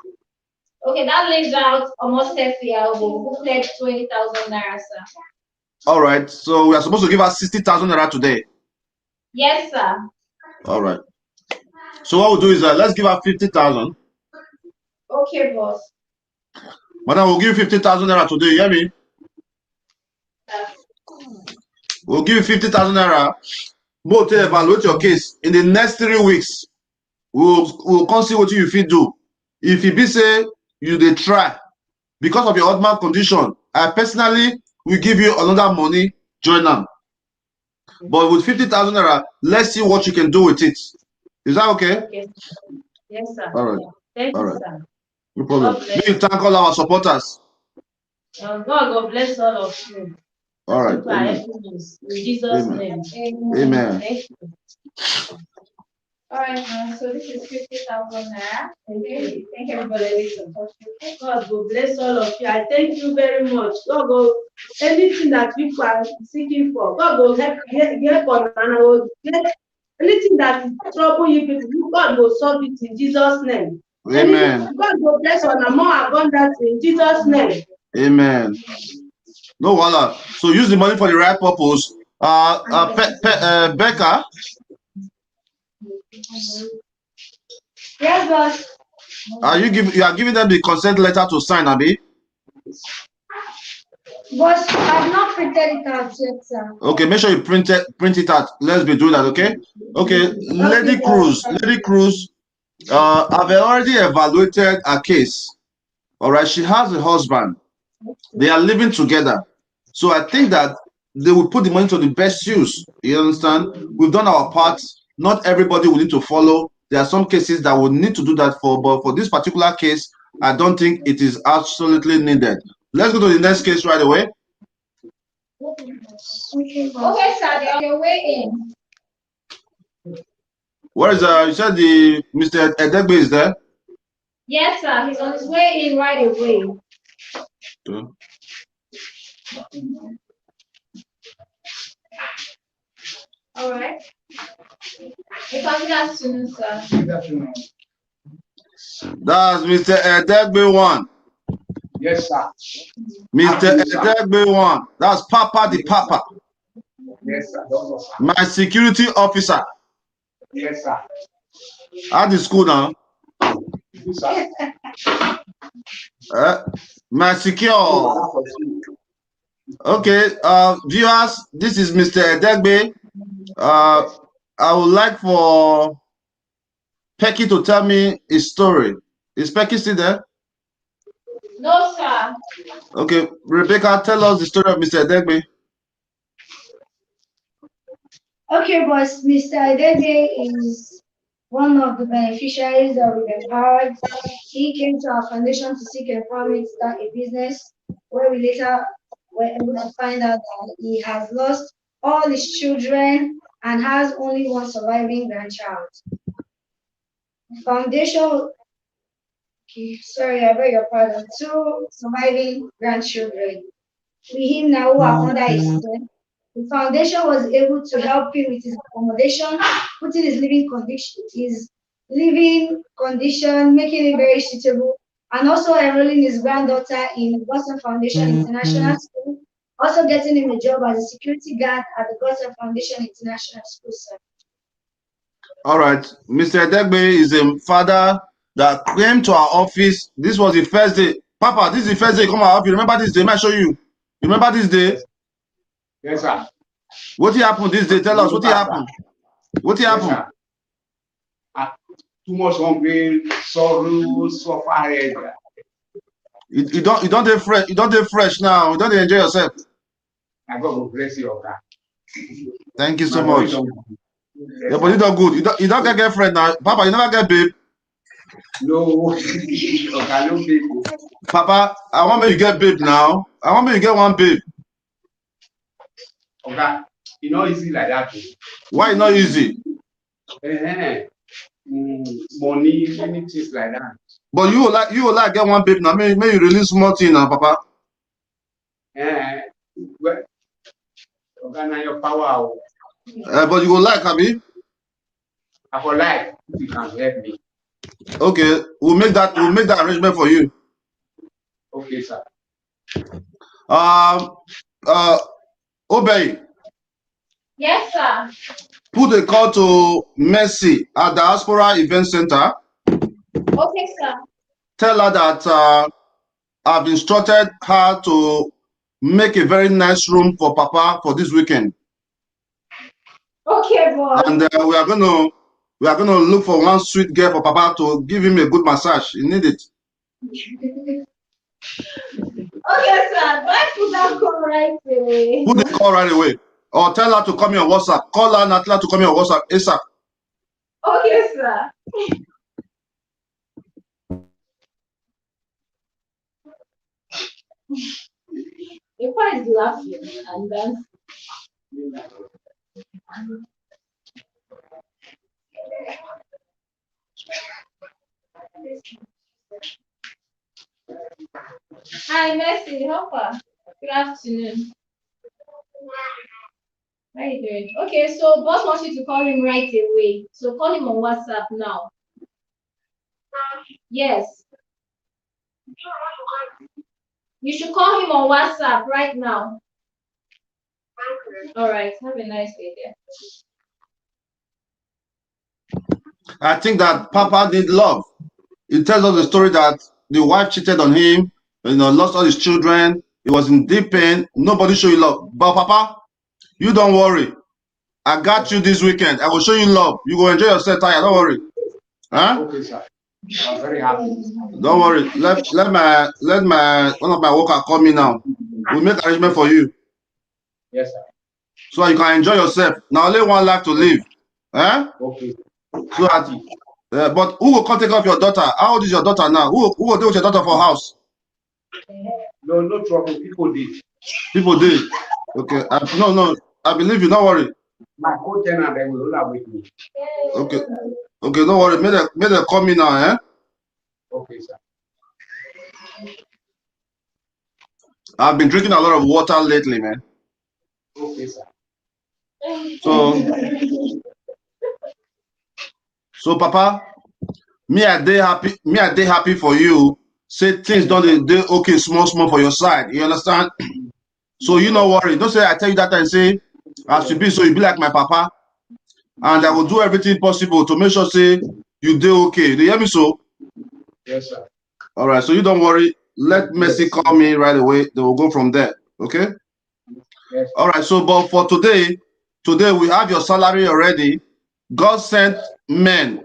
Okay, that leaves out almost Sefiago, who pledged 20,000 naira, sir. All right, so we are supposed to give us 60,000 naira today. Yes, sir. All right. So what we'll do is let's give her 50,000. Okay, boss. Madam, we'll give you 50,000 naira today. You hear me? We'll give you 50,000 naira. Both evaluate your case in the next 3 weeks. We'll come see what you fit do. If you be say you dey try because of your husband condition, I personally will give you another money join them. But with 50,000 naira, let's see what you can do with it. Is that okay? Okay. Yes, sir. All right. Thank All you, right. sir. No problem. We thank all our supporters. God bless all of you. All right. People are helping us. In Jesus' name. Amen. Thank you. All right, so this is 50,000 naira. Okay. Thank everybody. God will bless all of you. I thank you very much. God will anything that people are seeking for. God will help on and I will get anything that is trouble you people. God will solve it in Jesus' name. Amen. God will bless on a more abundance in Jesus' name. Amen. No wala. So use the money for the right purpose. Becca. Yes, boss. You are giving them the consent letter to sign, Abi? Boss, I've not printed it out yet, sir. Okay, make sure you print it out. Let's be doing that, okay? Okay, Lady Cruz. I've already evaluated a case. All right, she has a husband. They are living together. So I think that they will put the money to the best use. You understand? We've done our part. Not everybody will need to follow. There are some cases that will need to do that for, but for this particular case, I don't think it is absolutely needed. Let's go to the next case right away. Okay, sir, they're on their way in. Where is you said the Mr. Edegbe is there? Yes, sir, he's on his way in right away. Okay. All right. Good afternoon, sir. Good afternoon. That's Mr. Edegbe one. Yes, sir. Mr. Edegbe one. That's Papa the Papa. Yes, sir. My security officer. Yes, sir. At the school now. Yes, sir. My secure. Okay, viewers, this is Mr. Edegbe. I would like for Pecky to tell me his story. Is Pecky still there? No, sir. Okay, Rebecca, tell us the story of Mr. Edegbe. Okay, boss. Mr. Adede is one of the beneficiaries that we've empowered. He came to our foundation to seek empowerment to start a business where we later we're able to find out that he has lost all his children and has only one surviving grandchild. The foundation, okay, sorry, I beg your pardon, 2 surviving grandchildren. With him now who are under his care. The foundation was able to help him with his accommodation, putting his living condition, making it very suitable, and also enrolling his granddaughter in Godson Foundation International School, also getting him a job as a security guard at the Godson Foundation International School, sir. All right. Mr. Degbe is a father that came to our office. This was the first day. Papa, this is the first day you come to our office. Remember this day? May I show you? You remember this day? Yes, sir. What happened this day? Tell us what happened. What happened? Too much hungry, sorrow, suffer. You don't get fresh. You don't get fresh now. You don't enjoy yourself. I God will bless you, okay. Thank you so much. Your body not good. You don't get girlfriend now. Papa, you never get babe. No, okay, no babe. Papa, I want me to get babe now. I want me to get one babe. Okay, it's not easy like that. Why not easy? Money, many things like that. But you will like get one babe now. May you release more thing now, Papa. Well, okay, now your power. But you will like, Abi? I will like if you can help me. Okay, we'll make that arrangement for you. Okay, sir. Obey. Yes, sir. Put a call to Mercy at Diaspora Event Center. Okay, sir. Tell her that I've instructed her to make a very nice room for Papa for this weekend. Okay, boy. And we are gonna look for one sweet girl for Papa to give him a good massage. He need it. Okay, sir. Do I put that call right away? Put the call right away. Or tell her to call me on WhatsApp. Call her and tell her to call me on WhatsApp ASAP. Okay, sir. If I is laughing and dancing. Hi, Mercy. How far? Good afternoon. How are you doing? Okay, so boss wants you to call him right away. So call him on WhatsApp now. Yes. You should call him on WhatsApp right now. All right. Have a nice day there. I think that Papa did love. It tells us the story that the wife cheated on him, lost all his children. He was in deep pain. Nobody showed you love. But Papa, you don't worry. I got you this weekend. I will show you love. You go enjoy yourself, Taya. Don't worry. Huh? Okay, sir. I'm very happy. Don't worry. Let my one of my workers call me now. We'll make arrangement for you. Yes, sir. So you can enjoy yourself. Now only one life to live. Huh? Okay. So but who will come take care of your daughter? How old is your daughter now? Who will take with your daughter for house? No trouble. People did. People did. Okay. No. I believe you. Don't worry. My co-tenant, they will roll with me. Okay. Okay. Don't worry. May they call me now. Eh? Okay, sir. I've been drinking a lot of water lately, man. Okay, sir. So Papa, me I dey happy for you. Say things don't dey okay small for your side. You understand? So you no worry. Don't say I tell you that and say as you be so you be like my papa. And I will do everything possible to make sure say you dey okay. Do you hear me so? Yes, sir. All right, so you don't worry. Let Mercy call me right away. They will go from there. Okay? Yes. All right, so but for today we have your salary already. God sent men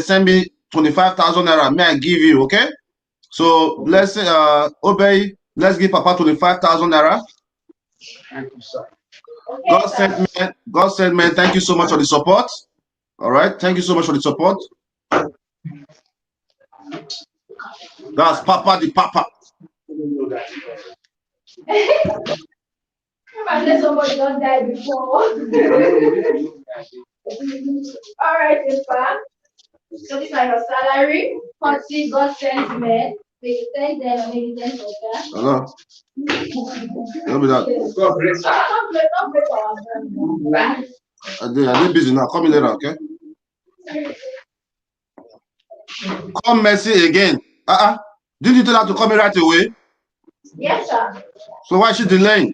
send me 25,000 naira. May I give you, okay? So let's obey. Let's give Papa 25,000 naira. Thank you, sir. Okay, God sent men. Thank you so much for the support. All right, thank you so much for the support. That's Papa the Papa. If I say somebody don't die before. All right, Ifa. So these are your salary. Courtesy God sends men. Maybe 10 them or maybe 10 for that. Hello. Tell me that. God bless you. Don't break our bond. I did busy now. Call me later, okay? Call Mercy again. Didn't you tell her to call me right away? Yes, sir. So why is she delaying?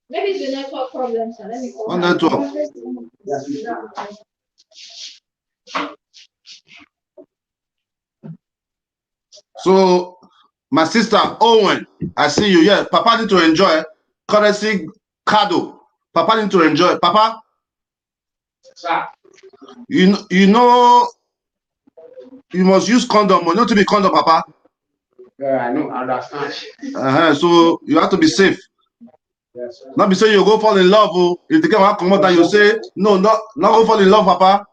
Maybe it's the network problem, sir. Let me call What her. network? So, my sister Owen, I see you. Yeah, Papa need to enjoy currency Kado. Papa need to enjoy. Papa, Sir. you know you must use condom, but not to be condom, Papa. Yeah, I know, I understand. So you have to be safe. Yes, sir. Not be saying you go fall in love. Oh. If the girl come out and you say, no, not go fall in love, Papa.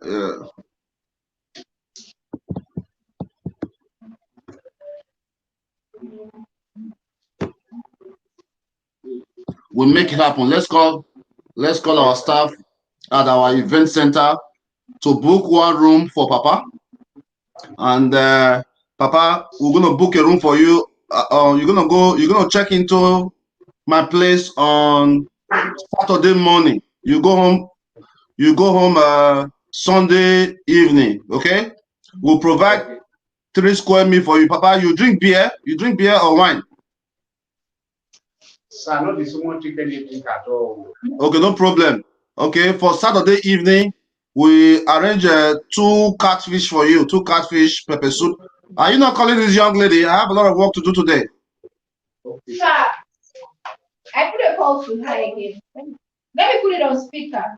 Yeah. We'll make it happen. Let's call our staff at our event center to book one room for Papa. And Papa, we're gonna book a room for you. You're gonna check into my place on Saturday morning. You go home Sunday evening, okay? We'll provide 3 square meals for you. Papa, you drink beer or wine? Sir, not the so much chicken you drink at all. Okay, no problem. Okay, for Saturday evening, we arrange 2 catfish for you, 2 catfish pepper soup. Are you not calling this young lady? I have a lot of work to do today. Sir, I put a call to her again. Let me put it on speaker.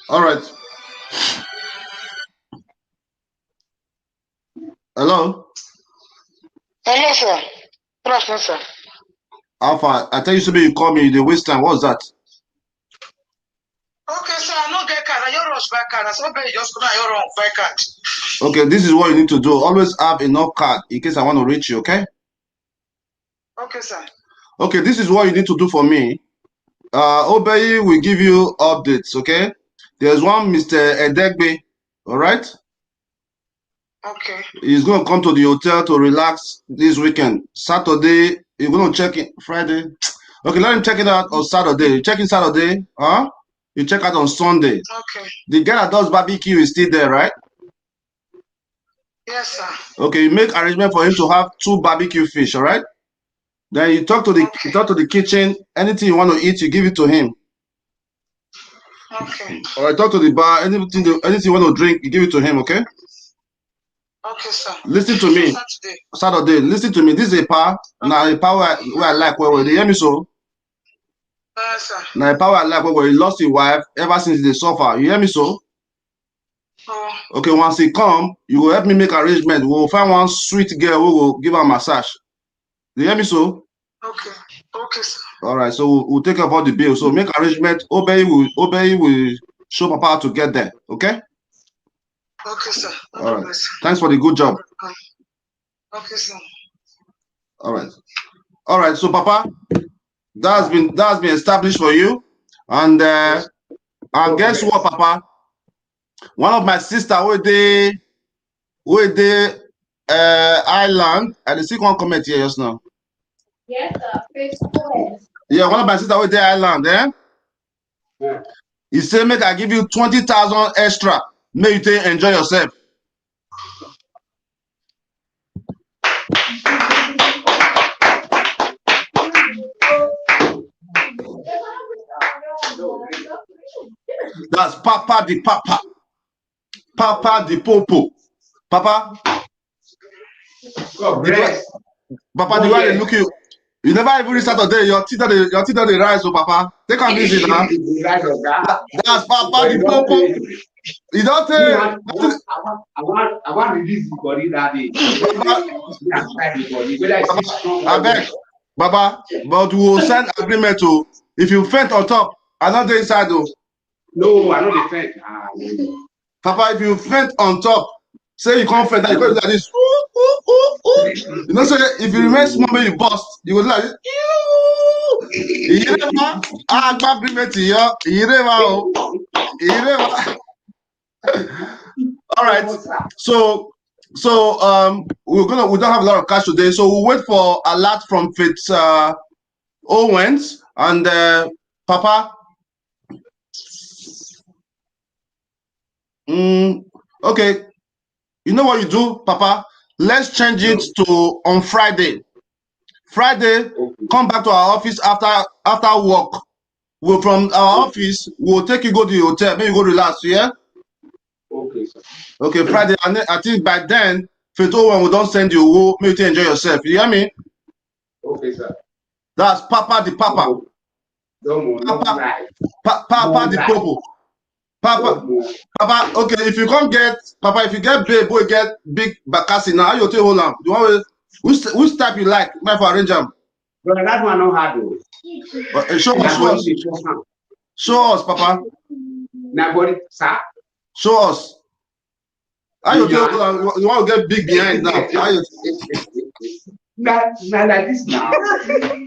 All right. Hello? Hello, sir. Good afternoon, sir. Alpha, I tell you something, you call me, you waste time. What's that? Okay, sir, I no get card. I your rush back card. I saw you just come out your wrong back card. Okay, this is what you need to do. Always have enough card in case I want to reach you, okay? Okay, sir. Okay, this is what you need to do for me. Obey will give you updates, okay? There's one Mr. Edegbe, all right? Okay. He's going to come to the hotel to relax this weekend. Saturday, he's going to check in Friday. Okay, let him check it out on Saturday. You check in Saturday, huh? You check out on Sunday. Okay. The guy that does barbecue is still there, right? Yes, sir. Okay, you make arrangement for him to have 2 barbecue fish, all right? Then you talk to the kitchen. Anything you want to eat, you give it to him. Okay. All right, talk to the bar. Anything you want to drink, you give it to him, okay? Okay, sir. Listen to me. Saturday, listen to me. This is a power. Now a power where I like where they hear me so. Yes, sir. Now a power I like where he lost his wife ever since they suffer. You hear me so? Okay, once he come, you will help me make arrangement. We'll find one sweet girl who will give her massage. You hear me so? Okay. Okay, sir. All right, so we'll take about the bill. So make arrangement. Obey will show Papa how to get there. Okay? Okay, sir. No All right. problem, sir. Thanks for the good job. Okay, sir. All right. All right. So Papa, that's been established for you, and guess what, Papa? One of my sister where they island, and the second one comment here just now. Yes, sir. Faithful. Yeah, one of my sister with the island, Yeah. He said, make I give you 20,000 extra. Make you enjoy yourself. That's Papa the Papa. Papa the Popo. Papa. God bless. Papa, the way they look you. You never even reach Saturday. Your teeth are the rise, so Papa. Take on this now. That's Papa the Popo. You don't Me, take. I want to release the body that day. Whether it's strong I beg, Baba, but we will sign agreement to if you faint on top, I not dey inside though. No, I know the faint. Papa, if you faint on top, say you can't faint, you go do like this. Ooh, ooh, ooh, ooh. You know, say if you remain small when you bust, you will do like this. Irema, agreement here. Irema, Irema. All right. So we don't have a lot of cash today, so we'll wait for a lot from Fitz Owens and Papa. Okay. You know what you do, Papa? Let's change it to on Friday. Friday, come back to our office after work. We'll from our office, we'll take you go to the hotel, maybe you go relax, yeah? Okay, sir. Okay, Friday, and then, I think by then, Fitz Owen will don't send you, we'll make you enjoy yourself. You hear me? Okay, sir. That's Papa the Papa. Papa the Popo. Papa, okay, if you can't get, Papa, if you get babe, boy, get big Bakassi now, how you take hold on? You want which type you like? Might for arrange them. Brother, that one no hard though. Show us. Show us, Papa. Now, body, sir. Show us. How you take hold on? You want to get big behind now? How you? Not like this now.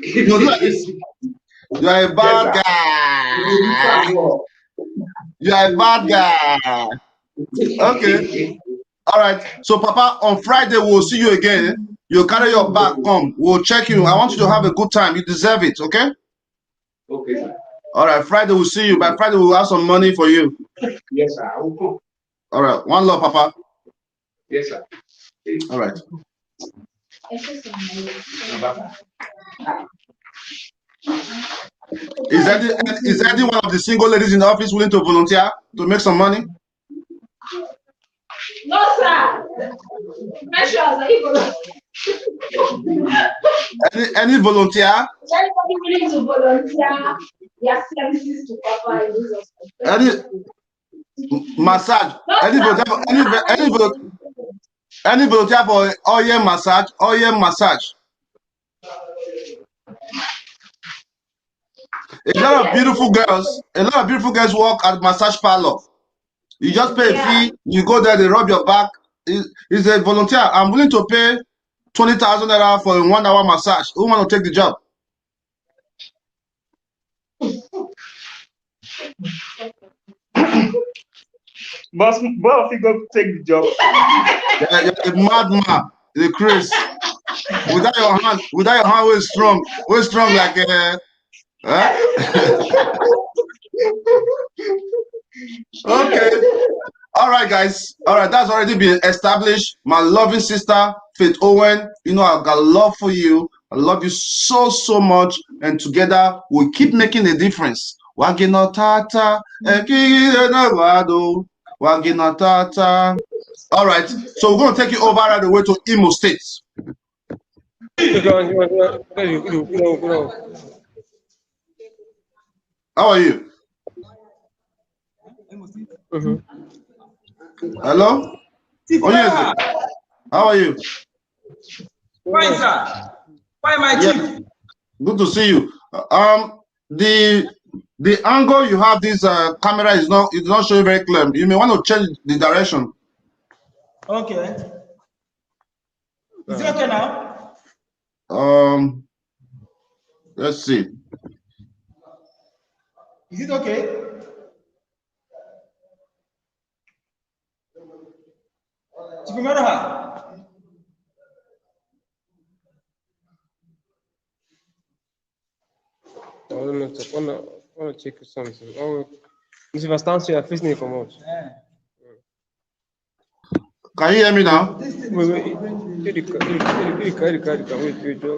You like this. You are a bad guy. You are a bad guy. Okay. All right. So, Papa, on Friday, we'll see you again. You'll carry your bag, come. We'll check you. I want you to have a good time. You deserve it, okay? Okay, sir. All right. Friday, we'll see you. By Friday, we'll have some money for you. Yes, sir. I will come. All right. One love, Papa. Yes, sir. All right. Is any one of the single ladies in the office willing to volunteer to make some money? No, sir. Any volunteer? Anybody willing to volunteer their services to Papa in Jesus? Any massage? No, any volunteer for oil massage? Oil massage. A lot of beautiful girls work at massage parlor. You just pay a fee, you go there, they rub your back. It's a volunteer. I'm willing to pay 20,000 naira for a 1 hour massage. Who want to take the job? Boss, if you go take the job. You're a madman, the Chris. Without your hand, we're strong. We're strong like Okay. All right, guys. All right, that's already been established. My loving sister, Faith Owen, you know, I've got love for you. I love you so, so much. And together, we'll keep making a difference. Waginotata, Waginotata. All right, so we're going to take you over right away to Imo State. How are you? Hello? How are you? Fine, sir. Fine, my chief. Good to see you. The angle you have this camera is not showing very clear. You may want to change the direction. Okay. Is it okay now? Let's see. Is it okay? I want to check something. If I stand here, face me come out. Can you hear me now?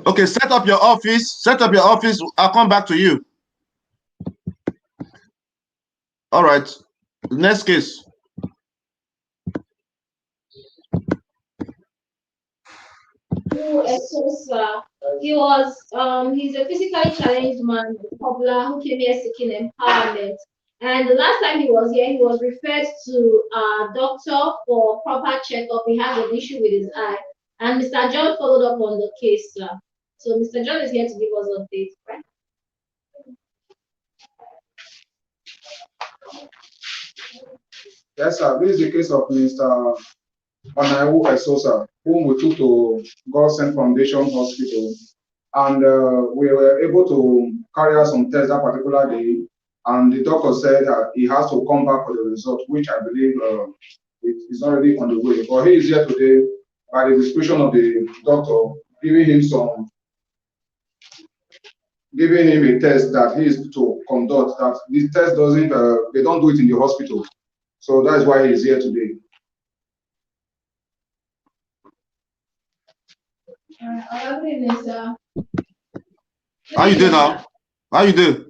Okay, set up your office. Set up your office. I'll come back to you. All right. Next case. He's a physically challenged man, popular, who came here seeking empowerment. And the last time he was here, he was referred to a doctor for proper checkup. He has an issue with his eye. And Mr. John followed up on the case, sir. So Mr. John is here to give us updates, right? Yes, sir. This is the case of Mr. Onaiwu Esosa, whom we took to God Sent Foundation Hospital. And we were able to carry out some tests that particular day. And the doctor said that he has to come back for the result, which I believe it is already on the way. But he is here today by the discretion of the doctor, giving him a test that he is to conduct. That this test doesn't, they don't do it in the hospital. So that's why he is here today. Good evening, sir. How you doing now? How you doing?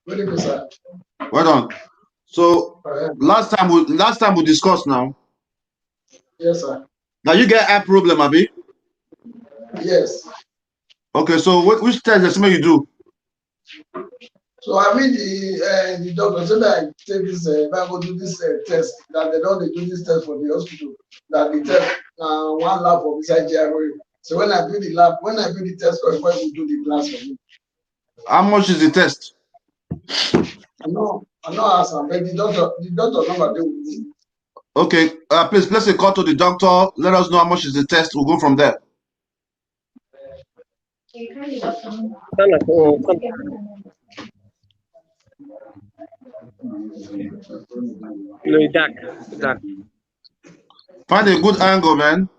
Good evening, sir. Well done. So last time we discussed now. Yes, sir. Now you get eye problem, Abi? Yes. Okay, so which test you do? So I mean the doctor said that I take this, if I go do this test, that they don't do this test for the hospital. That the test one lab for beside GIVEWAY. So when I do the lab, when I do the test, because we do the class for me. How much is the test? I know answer, but the doctor number they will need. Okay, please place a call to the doctor. Let us know how much is the test. We'll go from there. No, dark. Find a good angle, man.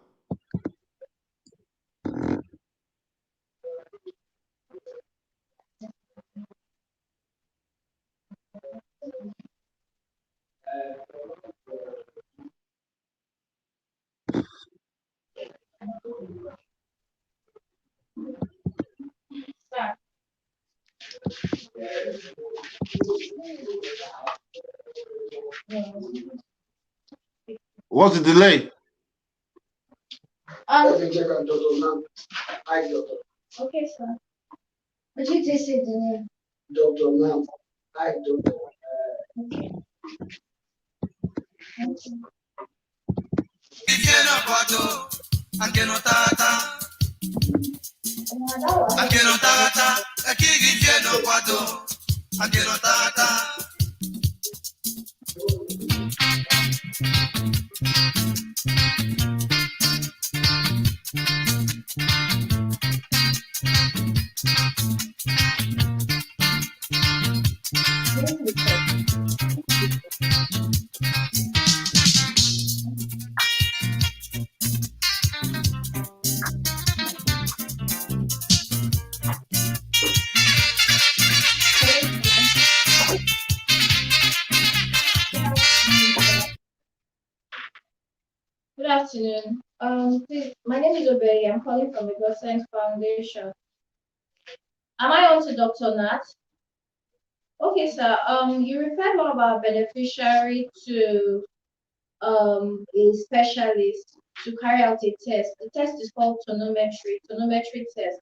What's the delay? Let me check on Dr. Nam. Hi, doctor. Okay, sir. But you just said the name. Dr. Nam. Hi, doctor. Okay. Good afternoon. Please, my name is Obey. I'm calling from the God Sent Foundation. Am I on to Dr. Nat? Okay, sir. You referred one of our beneficiary to a specialist to carry out a test. The test is called tonometry test.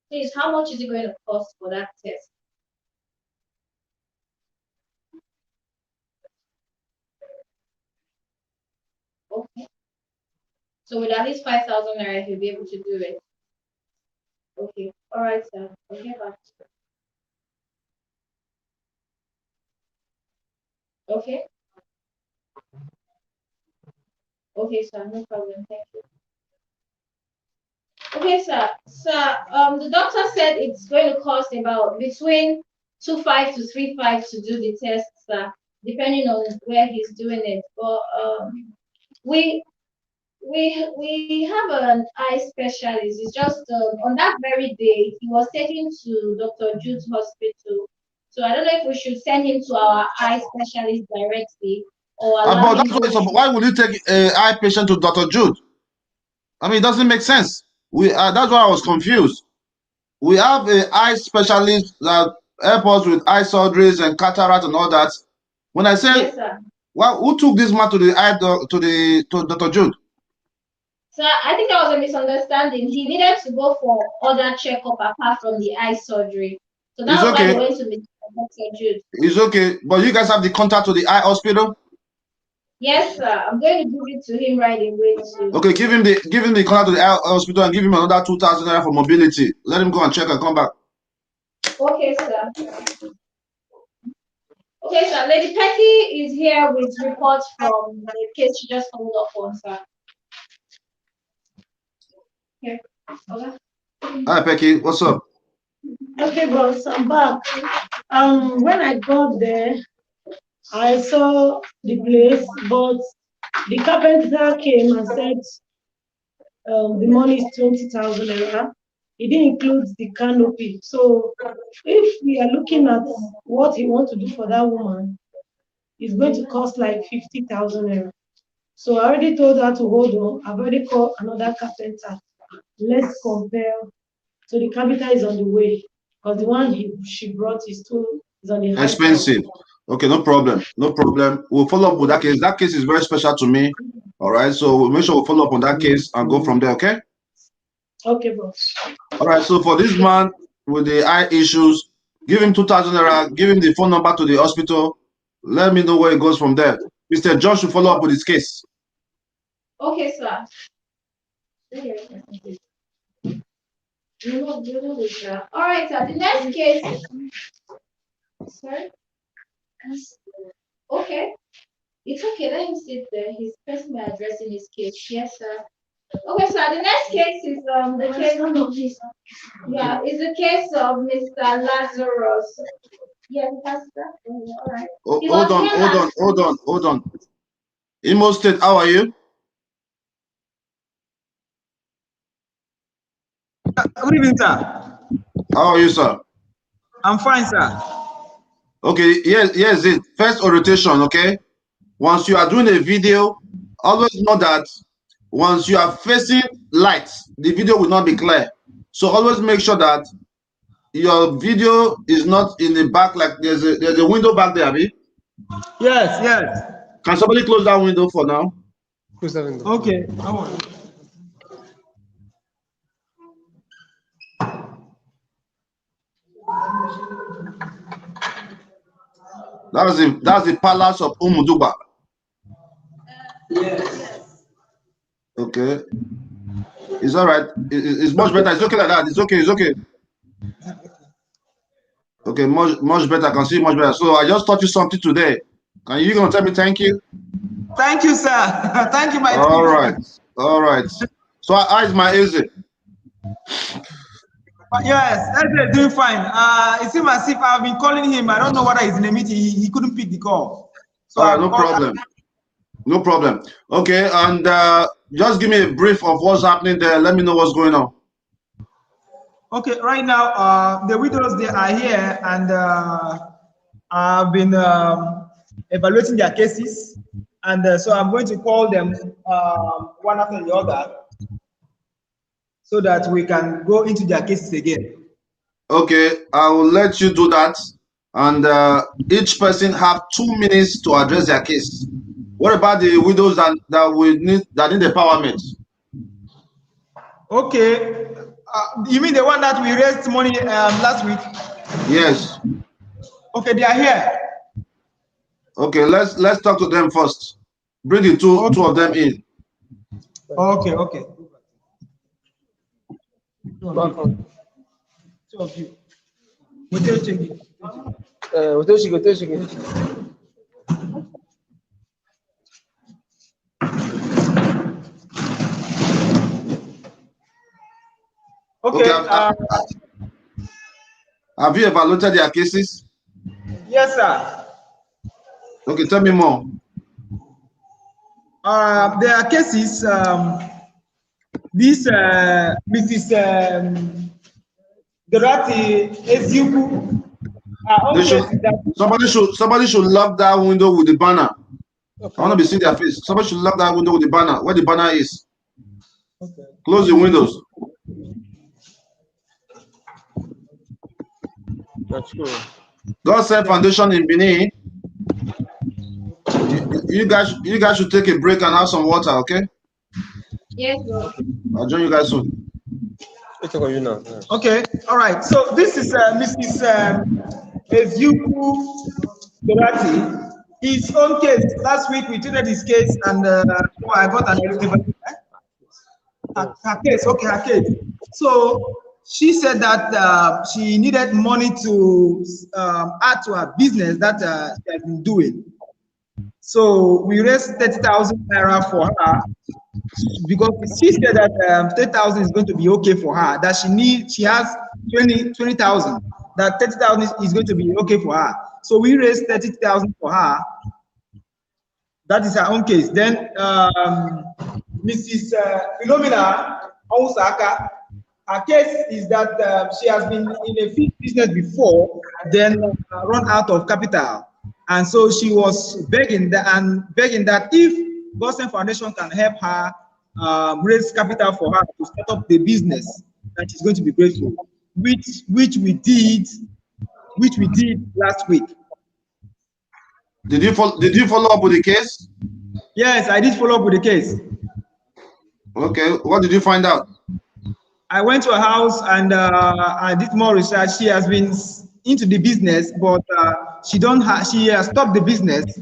Please, how much is it going to cost for that test? Okay. So with at least 5,000 naira, he'll be able to do it. Okay. All right, sir. I'll get back to you. Okay. Okay, sir. No problem. Thank you. Okay, sir. Sir, the doctor said it's going to cost about between 2.5 to 3.5 to do the test, sir, depending on where he's doing it. But we have an eye specialist. It's just on that very day he was taken to Dr. Jude's hospital. So I don't know if we should send him to our eye specialist directly or allow But him that's why would you take an eye patient to Dr. Jude? I mean, it doesn't make sense. That's why I was confused. We have an eye specialist that help us with eye surgeries and cataract and all that. When I say, yes, sir. Well, who took this man to Dr. Jude? Sir, I think there was a misunderstanding. He needed to go for other checkup apart from the eye surgery. So that's It's why okay. he went to Mr. Dr. Jude. It's okay, but you guys have the contact to the eye hospital? Yes, sir. I'm going to give it to him right away too. Okay, give him the contact to the eye hospital and give him another 2,000 naira for mobility. Let him go and check and come back. Okay, sir. Okay, sir. Lady Petty is here with reports from the case she just followed up on, sir. Here. Okay. Hi, Becky. What's up? Okay, boss, I'm back. When I got there, I saw the place, but the carpenter came and said the money is 20,000 naira. It didn't include the canopy. So if we are looking at what he wants to do for that woman, it's going to cost like 50,000 naira. So I already told her to hold on. I've already called another carpenter. Let's compare. So the carpenter is on the way because the one she brought is on the high Expensive. side. Okay, no problem. No problem. We'll follow up with that case. That case is very special to me. All right. So we'll make sure we follow up on that case and go from there. Okay. Okay, boss. All right. So for this man with the eye issues, give him 2,000 naira. Give him the phone number to the hospital. Let me know where it goes from there. Mr. John should follow up with his case. Okay, sir. All right, sir. The next case. Sorry. Okay. It's okay. Let him sit there. He's personally addressing his case. Yes, sir. Okay, sir. The next case is the case. Yeah, it's the case of Mr. Lazarus. Yes, Pastor. All right. Hold on. Imo State, how are you? Good evening, sir. How are you, sir? I'm fine, sir. Okay, here's it. First orientation, okay? Once you are doing a video, always know that once you are facing light, the video will not be clear. So always make sure that your video is not in the back, like there's a window back there, Abi? Yes. Can somebody close that window for now? Close that window. Okay. That's the palace of Umuduba. Yes. Okay. It's all right. It's much better. It's okay like that. It's okay. Okay, much better. I can see much better. So I just taught you something today. Can you gonna tell me thank you? Thank you, sir. Thank you, my All right. So how is my easy? Yes, Ezra doing fine. It seems as if I've been calling him. I don't know whether he's in a meeting. He couldn't pick the call. So all right, no problem. Okay, and just give me a brief of what's happening there. Let me know what's going on. Okay, right now the widows, they are here, and I've been evaluating their cases, and so I'm going to call them one after the other, so that we can go into their cases again. Okay, I will let you do that, and each person have 2 minutes to address their case. What about the widows that need empowerment? Okay, you mean the one that we raised money last week? Yes. Okay, they are here. Okay, let's talk to them first. Bring the two of them in. Okay. Two of you. Okay. Have you evaluated their cases? Yes, sir. Okay, tell me more. There are cases. This Mrs. Dorati Eziuku. Somebody should lock that window with the banner. Okay. I want to be seeing their face. Somebody should lock that window with the banner. Where the banner is. Okay. Close the windows. That's cool. God Send Foundation in Benin. You guys should take a break and have some water, okay? Yes, bro. I'll join you guys soon. Okay, all right. So this is Mrs. Ezeku Dorati. His own case, last week we treated his case and I got an her case, okay, her case. So she said that she needed money to add to her business that she has been doing. So we raised 30,000 naira for her because she said that 30,000 is going to be okay for her. That she has 20,000. That 30,000 is going to be okay for her. So we raised 30,000 for her. That is her own case. Then Mrs. Philomena Onsaka, her case is that she has been in a fish business before, then run out of capital. And so she was begging that if Gosen Foundation can help her raise capital for her to start up the business, that she's going to be grateful, which we did last week. Did you follow up with the case? Yes, I did follow up with the case. Okay, what did you find out? I went to her house and I did more research. She has been into the business, but she has stopped the business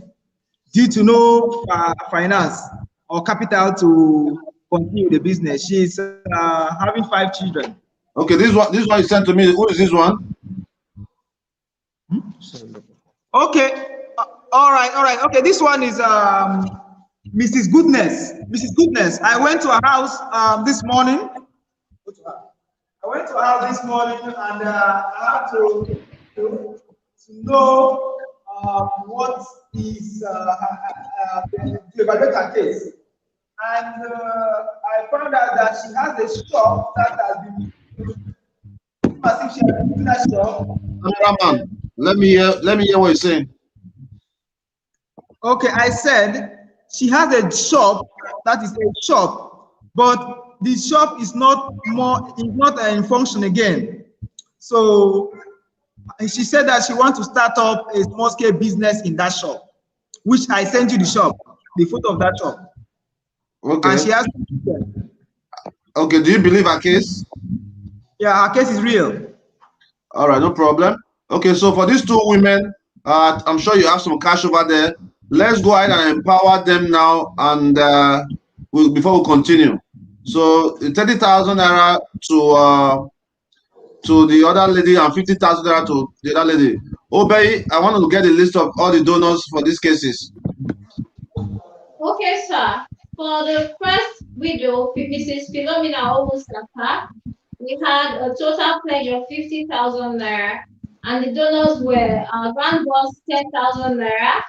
due to no finance or capital to continue the business. She's having 5 children. Okay, this one you sent to me. Who is this one? Okay, all right. Okay, this one is Mrs. Goodness. Mrs. Goodness, I went to her house this morning. I went to her house this morning and I had to know what is to evaluate her case. And I found out that she has a shop that has been as if she has been in that shop. Cameraman, let me hear what you're saying. Okay, I said she has a shop that is a shop, but the shop is not in function again. So she said that she wants to start up a small scale business in that shop, which I sent you the shop, the photo of that shop. Okay. And she has. Okay, do you believe her case? Yeah, her case is real. All right, no problem. Okay, so for these 2 women, I'm sure you have some cash over there. Let's go ahead and empower them now, and before we continue. So 30,000 naira to the other lady and 50,000 naira to the other lady. Obey, I want to get a list of all the donors for these cases. Okay, sir. For the first widow, Mrs. Philomena Owusaka, we had a total pledge of 50,000 naira, and the donors were Grand Boss 10,000 naira,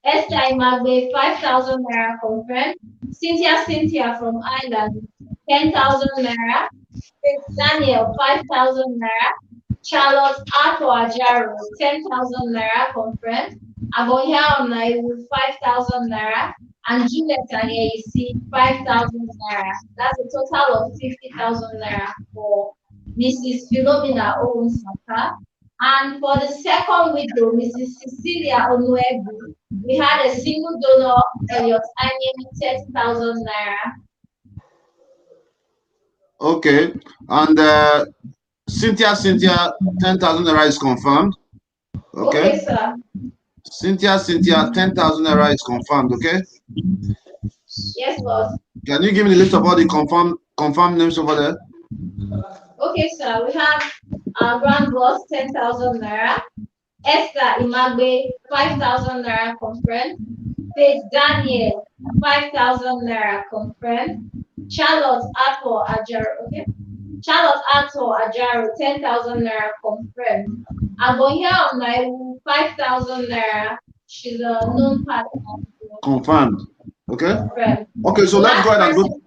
Esther Imagbe 5,000 naira confirmed, Cynthia from Ireland 10,000 naira, Faith Daniel 5,000 naira, Charlotte Ato Ajaro 10,000 naira confirmed, Abonya Onaiwu 5,000 naira, and Juliet Anyesi 5,000 naira. That's a total of 50,000 naira for Mrs. Philomena Owunsaka. And for the second widow, Mrs. Cecilia Onuebu, we had a single donor, Elliot Anyemi, 30,000 naira. Okay, and Cynthia, 10,000 naira is confirmed. Okay, sir. Cynthia, 10,000 naira is confirmed. Okay. Yes, boss. Can you give me the list of all the confirmed names over there? Okay, sir. We have Grand Boss 10,000 naira, Esther Imagbe 5,000 naira confirmed, Faith Daniel 5,000 naira confirmed, Charlotte Ato Ajaro, okay? Charlotte Ato Ajaro 10,000 naira confirmed, Abonya Onaiwu 5,000 naira. She's a known partner. Confirmed. Okay. Confirmed. Okay, so let's go ahead and do.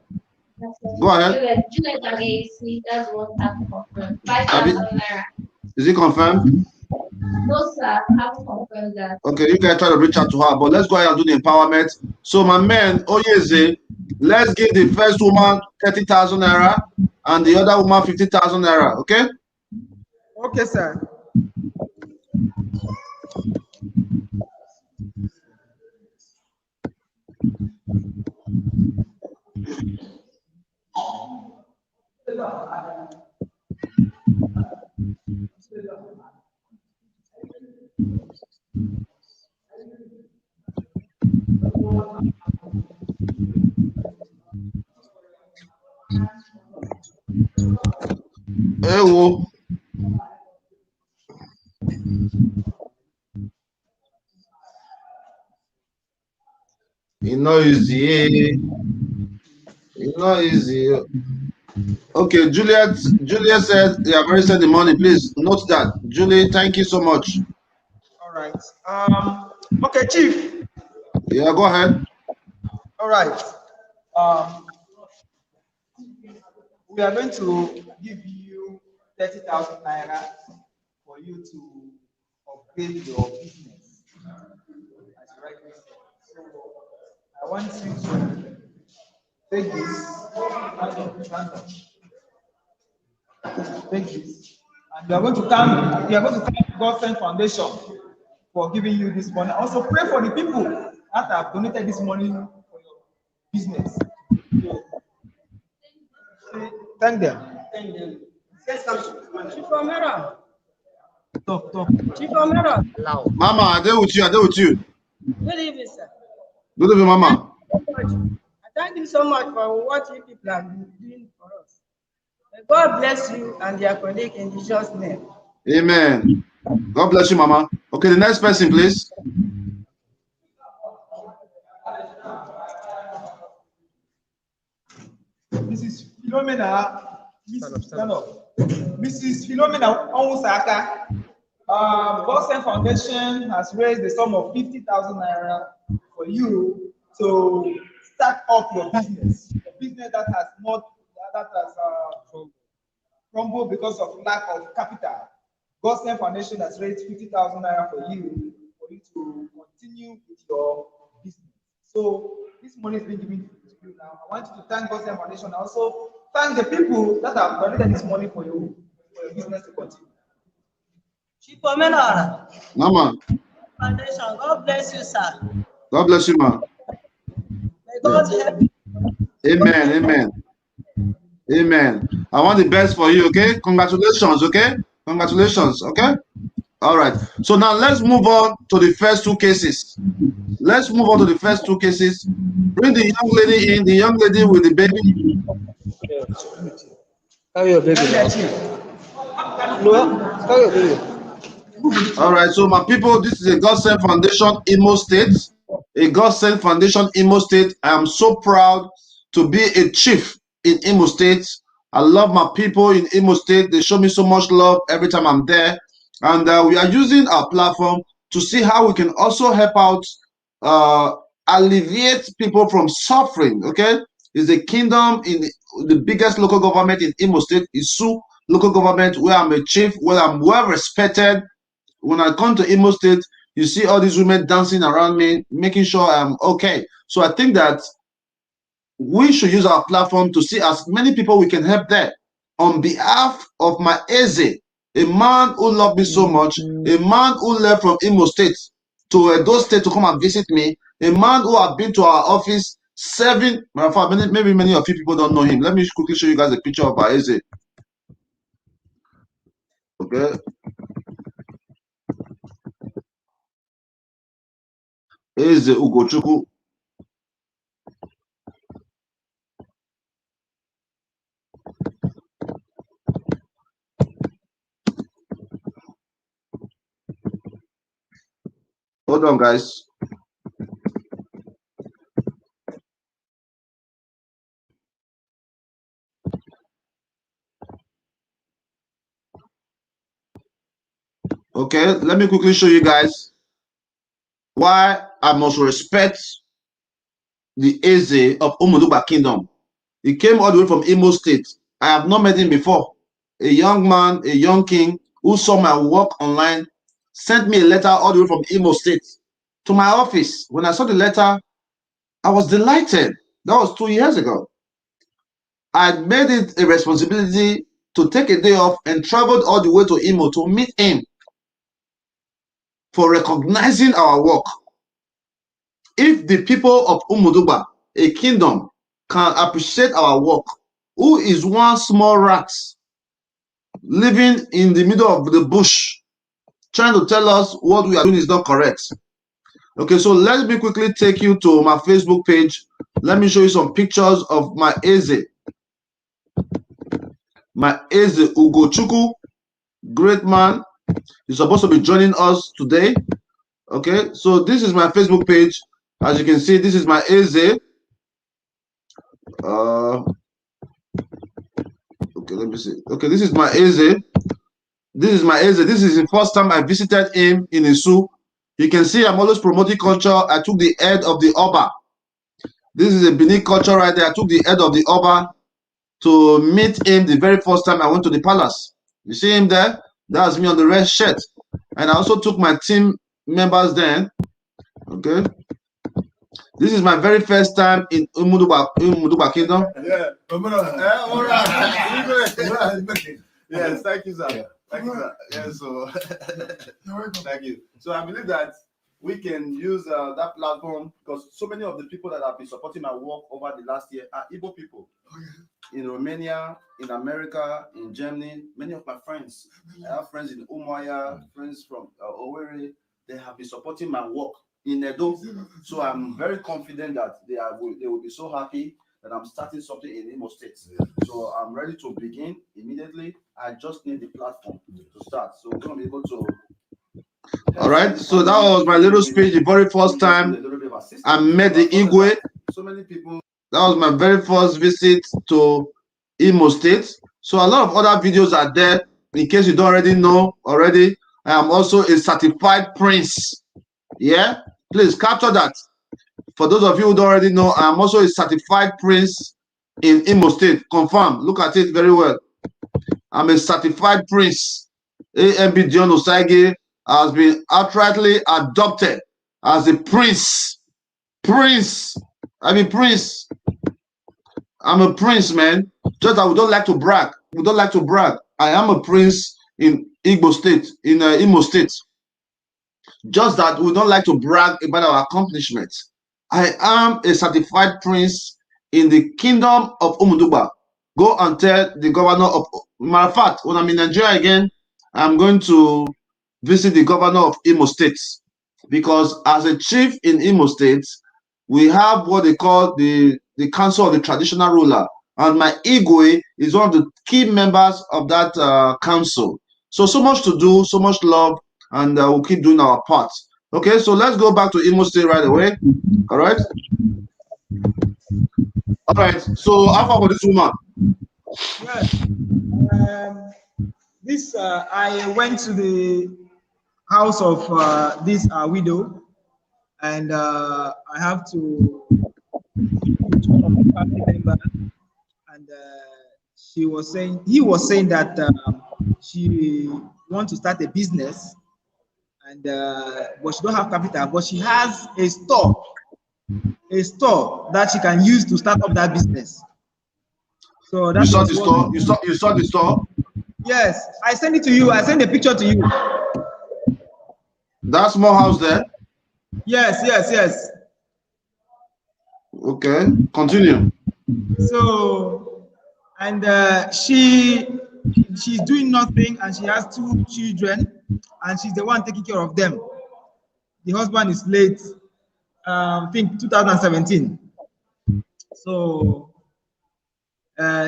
Go ahead. Juliet Agesi, that's what happened confirmed. 5,000 naira. Is it confirmed? No, sir, I haven't confirmed that. Okay, you guys try to reach out to her, but let's go ahead and do the empowerment. So, my man, Oyeze, let's give the first woman 30,000 naira and the other woman 50,000 naira. Okay? Okay, sir. Hey, whoa. It's not easy. It's not easy. Okay, Juliet said they have already sent the money. Please note that. Julie, thank you so much. All right. Okay, Chief. Yeah, go ahead. All right. We are going to give you 30,000 naira for you to upgrade your business, as you rightly said. So I want you to take this, take this, and you are going to thank Godsend Foundation for giving you this money. Also pray for the people that have donated this money for your business. Thank them. Thank them. Chief Omera. Talk. Chief Omera. Mama, I deal with you. Good evening, sir. Good evening, Mama. I thank you so much for what you people have been doing for us. May God bless you and your colleague in Jesus' name. Amen. God bless you, Mama. Okay, the next person, please. Mrs. Philomena. Mrs. Philomena Onwusaka. Godsend Foundation has raised the sum of 50,000 naira for you to start up your business. A business that has crumbled because of lack of capital. Godsend Foundation has raised 50,000 naira for you to continue with your business. So this money is being given to you now. I want you to thank Godsend Foundation and also thank the people that have donated this money for you for your business to continue. Chief Omena. Mama. Foundation, God bless you, sir. God bless you, Ma. May God help you. Amen. Amen. I want the best for you, okay? Congratulations, okay? Congratulations, okay? All right. So now let's move on to the first two cases. Let's move on to the first two cases. Bring the young lady in, the young lady with the baby. Carry your baby now. No, carry your baby. All right, so my people, this is a Godsend Foundation Imo State. A Godsend Foundation Imo State. I am so proud to be a chief in Imo State. I love my people in Imo State. They show me so much love every time I'm there. And we are using our platform to see how we can also help out, alleviate people from suffering, okay? It's a kingdom in the biggest local government in Imo State, Isu local government, where I'm a chief, where I'm well respected. When I come to Imo State, you see all these women dancing around me, making sure I'm okay. So I think that we should use our platform to see as many people we can help there. On behalf of my Eze, a man who loved me so much, a man who left from Imo State to Edo State to come and visit me, a man who have been to our office maybe many of you people don't know him. Let me quickly show you guys a picture of our Eze. Okay. Eze Ugochukwu. Hold on, guys. Okay, let me quickly show you guys why I must respect the Eze of Umuduba Kingdom. He came all the way from Imo State. I have not met him before. A young man, a young king who saw my work online, sent me a letter all the way from Imo State to my office. When I saw the letter, I was delighted. That was 2 years ago. I made it a responsibility to take a day off and traveled all the way to Imo to meet him for recognizing our work. If the people of Umuduba, a kingdom, can appreciate our work, who is one small rat living in the middle of the bush, trying to tell us what we are doing is not correct? Okay, so let me quickly take you to my Facebook page. Let me show you some pictures of my Eze. My Eze Ugochukwu, great man. He's supposed to be joining us today. Okay, so this is my Facebook page. As you can see, this is my Eze. Okay, let me see. Okay, this is my Eze. This is my Eze. This is the first time I visited him in Isu. You can see I'm always promoting culture. I took the head of the Oba. This is a Benin culture right there. I took the head of the Oba to meet him the very first time I went to the palace. You see him there? That's me on the red shirt. And I also took my team members then. Okay. This is my very first time in Umuduba Kingdom. Yeah. All right. Yes, thank you, sir. Thank you, sir. Yeah, so thank you. So I believe that we can use that platform because so many of the people that have been supporting my work over the last year are Igbo people. In Romania, in America, in Germany, many of my friends. I have friends in Umuahia, friends from Owerri. They have been supporting my work in Edo. So I'm very confident that they will be so happy that I'm starting something in Imo State. So I'm ready to begin immediately. I just need the platform to start. So we're going to be able to. All right. So that was my little speech. The very first time I met the Igwe. So many people. That was my very first visit to Imo State. So a lot of other videos are there. In case you don't already know already, I am also a certified prince. Yeah, please capture that. For those of you who don't already know, I am also a certified prince in Imo State. Confirm. Look at it very well. I'm a certified prince. AMB Dion Osagie has been outrightly adopted as a prince. Prince. I'm a prince. I'm a prince, man. Just that we don't like to brag. We don't like to brag. I am a prince in Igbo State, in Imo State. Just that we don't like to brag about our accomplishments. I am a certified prince in the kingdom of Umuduba. Go and tell the governor of, matter of fact, when I'm in Nigeria again, I'm going to visit the governor of Imo State. Because as a chief in Imo State, we have what they call the Council of the Traditional Ruler. And my Igwe is one of the key members of that council. So much to do, so much love, and we'll keep doing our part. Okay, so let's go back to Imo State right away. All right. All right. So how far for this woman? Yes. I went to the house of this widow, and I have to meet one of the family members, and he was saying that she wants to start a business, and but she don't have capital, but she has a store that she can use to start up that business. So that you saw the store. You saw the store. Yes, I sent it to you. I sent a picture to you. That small house there. Yes. Okay, continue. So, and she's doing nothing, and she has 2 children, and she's the one taking care of them. The husband is late, I think 2017. So,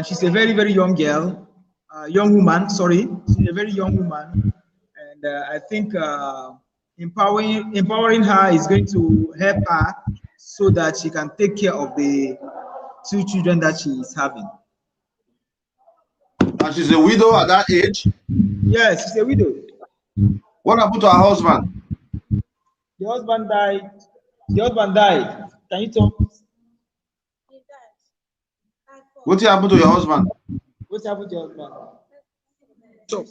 she's a very, very young girl, young woman. Sorry, she's a very young woman, and I think empowering her is going to help her so that she can take care of the 2 children that she is having. And she's a widow at that age? Yes, she's a widow. What happened to her husband? The husband died. Can you talk? What happened to your husband? What happened to your husband? Talk.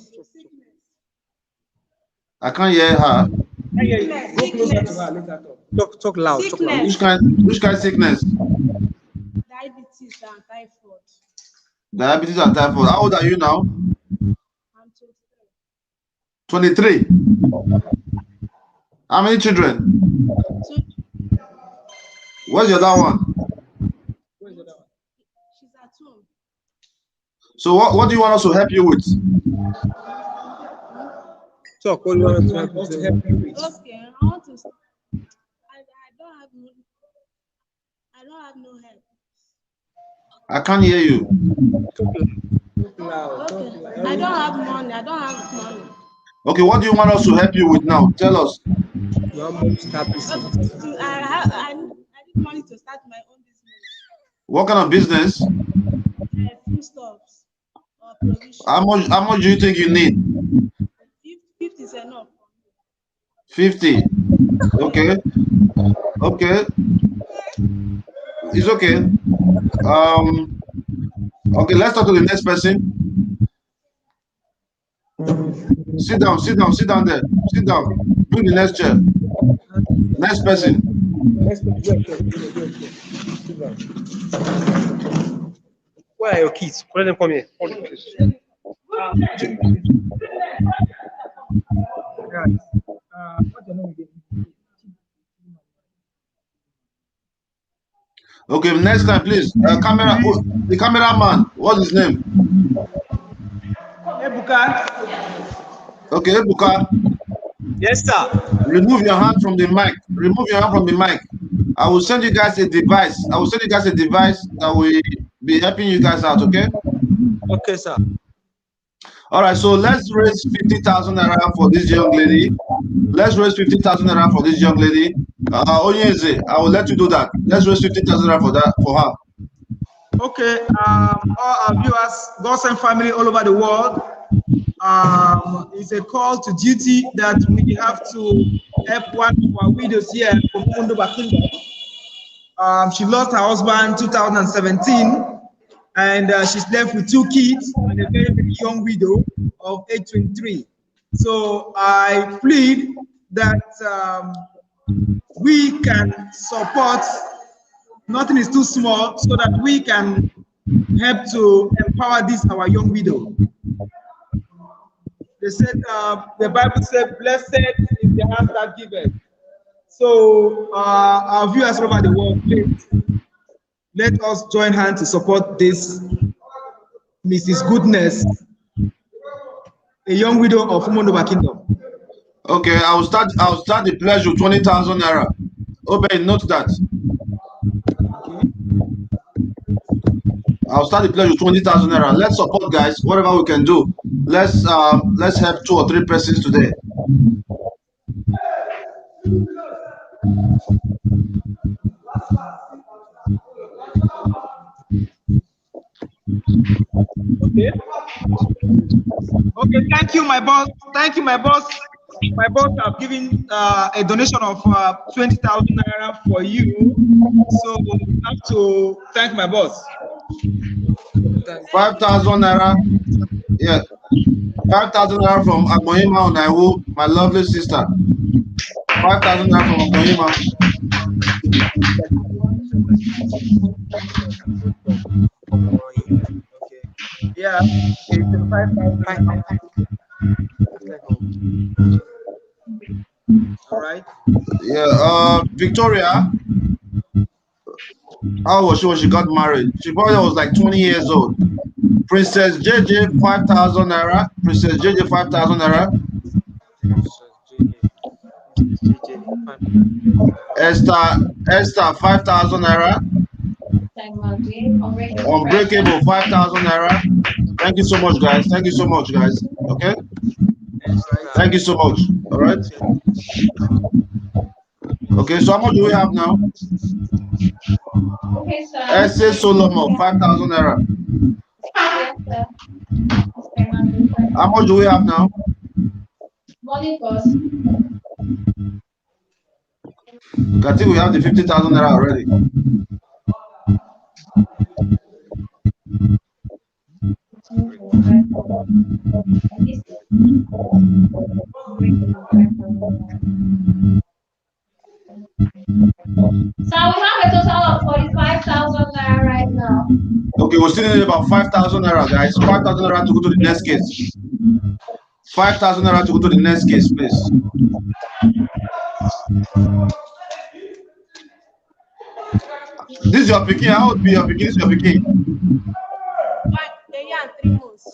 I can't hear her. Go closer to her. Later talk loud. Talk loud. Which kind of sickness? Diabetes and typhoid. Diabetes and typhoid. How old are you now? I'm 23. How many children? 2. Where's your other one? She's at home. So what do you want us to help you with? Talk. What do you want us to help you with? Okay, don't have no. I don't have no help. I can't hear you. Okay. I don't have money. I don't have money. Okay, what do you want us to help you with now? Tell us. I need money to start my own business. What kind of business? Foodstuffs or provision. How much do you think you need? 50 is enough. 50. Okay. Okay. It's okay. Okay, let's talk to the next person. Sit down there. Sit down. Bring the next chair. Next person. Where are your kids? Let them come here. Okay, next time, please. The cameraman. What's his name? Ebuka. Okay, Ebuka. Yes, sir. Remove your hand from the mic. Remove your hand from the mic. I will send you guys a device. I will send you guys a device that will be helping you guys out, okay? Okay, sir. All right, so let's raise 50,000 naira for this young lady. Let's raise 50,000 naira for this young lady. Onyeze, I will let you do that. Let's raise 50,000 naira for her. Okay, all our viewers, God's and family all over the world, it's a call to duty that we have to help one of our widows here from Munduba Kingdom. She lost her husband in 2017, and she's left with 2 kids and a very, very young widow of age 23. So I plead that we can support. Nothing is too small, so that we can help to empower this our young widow. They said the Bible said, "Blessed is the hand that giveth." So our viewers all over the world, please let us join hands to support this Mrs. Goodness, a young widow of Umondoba Kingdom. Okay, I'll start the pledge with 20,000 naira. Obey, note that. I'll start the pledge with 20,000 naira. Let's support, guys. Whatever we can do. Let's help 2 or 3 persons today. Okay. Okay. Thank you, my boss. Thank you, my boss. My boss have given a donation of 20,000 naira for you. So we have to thank my boss. 5,000 naira. Yeah. 5,000 naira from Agbohima Onaiwu, my lovely sister. 5,000 naira from Agbohima. Yeah. Okay, 5,000. All right. Yeah. Victoria. How was she when she got married? She probably was like 20 years old. Princess JJ 5,000 naira. Princess JJ 5,000 naira. Esther 5,000 naira. Unbreakable 5,000 naira. Thank you so much, guys. Thank you so much, guys. Okay. Thank you so much. All right. Okay. So how much do we have now? Okay, sir. Essay Solomon 5,000 naira. Yes, sir. How much do we have now? Money cost. I think we have the 50,000 naira already. So we have a total of 45,000 naira right now. Okay, we're still need about 5,000 naira, guys. 5,000 naira to go to the next case. 5,000 naira to go to the next case, please. This is your picking. How old be your picking? This is your picking. 1 year and 3 months.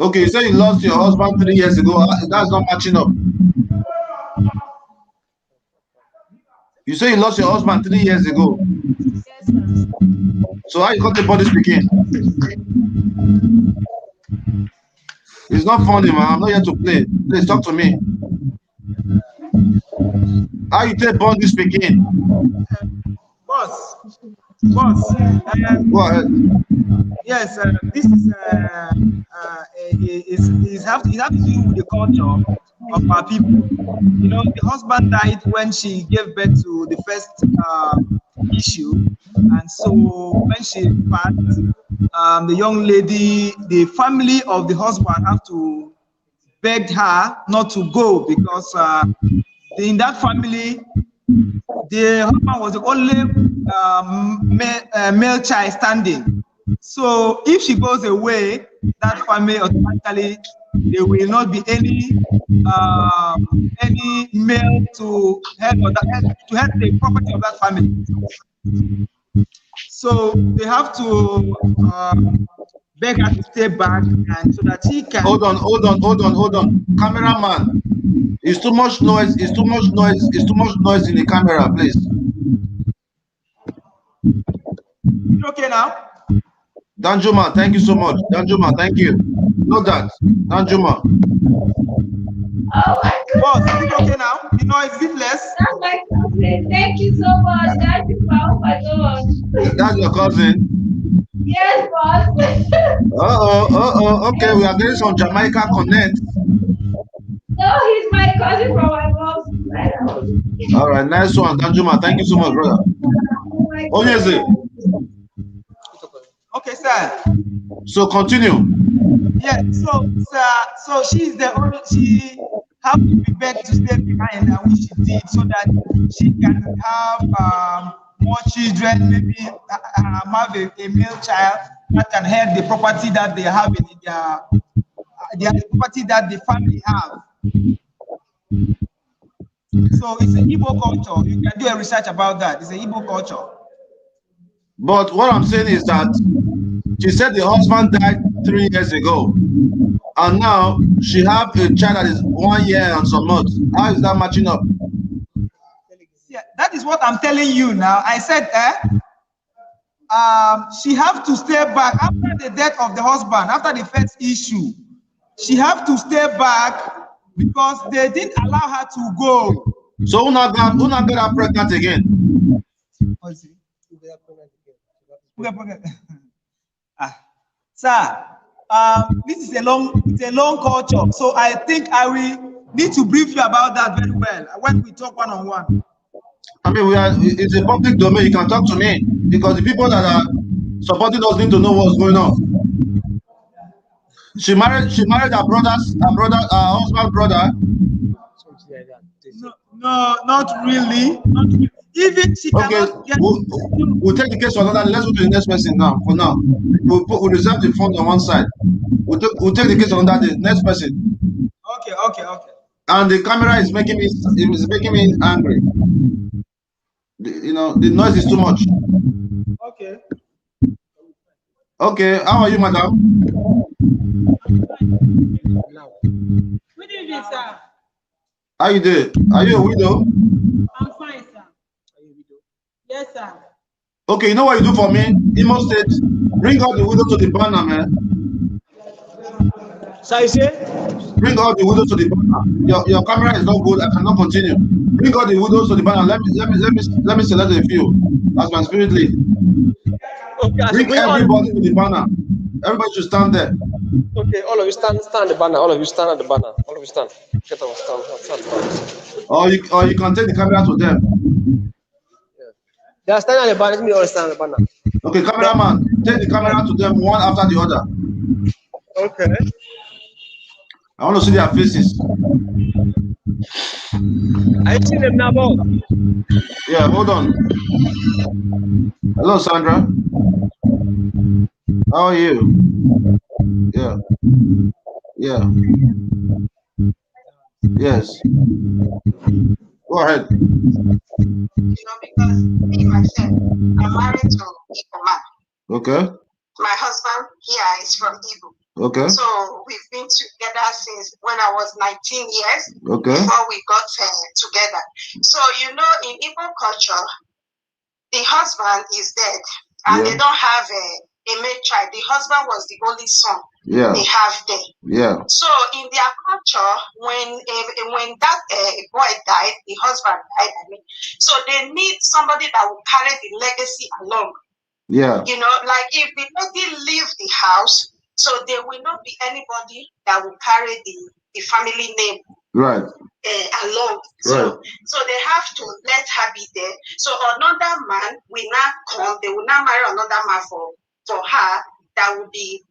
Okay, you say you lost your husband 3 years ago. That's not matching up. You say you lost your husband 3 years ago. Yes, sir. So how you got the body speaking? It's not funny, man. I'm not here to play. Please talk to me. How you take body speaking? Boss, Go ahead. yes, this is have to do with the culture of our people. You know, the husband died when she gave birth to the first issue, and so when she passed, the young lady, the family of the husband have to beg her not to go because in that family, the husband was the only male child standing. So if she goes away, that family automatically there will not be any male to help the property of that family. So they have to beg her to stay back, and so that she can. Hold on. Cameraman, it's too much noise. It's too much noise in the camera, please. It's okay now? Danjuma, thank you so much. Danjuma, thank you. Note that. Danjuma. Oh my goodness. Boss, is it okay now? The noise, is it less? That's my cousin. Thank you so much. Thank you, oh my God. That's your cousin? Yes, boss. Okay, we are getting some Jamaica connect. No, he's my cousin from my mom's side. All right, nice one, Danjuma. Thank you so much, brother. Oh, yes, sir. Okay, sir. So continue. Yeah, so she's the only, she have to be begged to stay behind, and which she did, so that she can have more children, maybe have a male child that can help the property that they have in their property that the family have. So it's an Igbo culture. You can do a research about that. It's an Igbo culture. But what I'm saying is that she said the husband died 3 years ago, and now she have a child that is 1 year and some months. How is that matching up? Yeah, that is what I'm telling you now. I said, she have to stay back after the death of the husband, after the first issue. She have to stay back because they didn't allow her to go. So Una get her pregnant again. Sir, this is a long culture, so I think I will need to brief you about that very well when we talk one-on-one. I mean, it's a public domain. You can talk to me because the people that are supporting us need to know what's going on. She married her husband's brother. No, not really. Even she cannot get. We'll take the case for another. Let's go to the next person now. For now, we'll reserve the phone on one side. We'll take the case on that day. Next person. Okay. And the camera is making me angry. The noise is too much. Okay, how are you, madam? Good evening, sir. How you doing? Are you a widow? I'm fine, sir. Yes, sir. Okay, you know what you do for me? Imo State, bring out the widow to the banner, man. So you say? Bring out the widow to the banner. Your camera is not good. I cannot continue. Bring out the widows to the banner. Let me select a few as my spirit lead. Okay, bring everybody to the banner. Everybody should stand there. Okay, all of you stand at the banner. All of you stand at the banner. All of you stand. Get up, stand. Or you can take the camera to them. Yeah. They are standing at the banner. Let me all stand at the banner. Okay, cameraman, take the camera to them one after the other. Okay. I want to see their faces. Are you seeing them now, boss? Yeah, hold on. Hello, Sandra. How are you? Yeah. Yes. Go ahead. Because me myself, I'm married to Igbo man. Okay. My husband here is from Igbo. Okay. So we've been together since when I was 19 years. Okay. Before we got together. So, you know, in Igbo culture, the husband is dead and they don't have a male child. The husband was the only son they have there. Yeah. So in their culture, when that boy died, the husband died, I mean, so they need somebody that will carry the legacy along. Yeah. You know, like if the lady leave the house, so there will not be anybody that will carry the family name. Right. Along. So they have to let her be there. So another man will not come, they will not marry another man for her that will be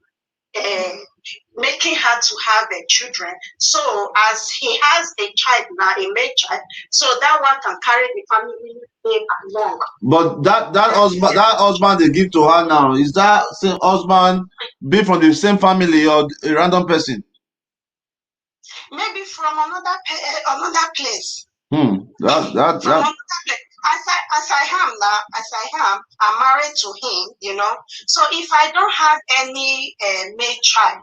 making her to have children. So as he has a child now, a male child, so that one can carry the family name along. But that husband they give to her now, is that same husband be from the same family or a random person? Maybe from another place. From another place. As I am, I'm married to him, you know. So if I don't have any male child,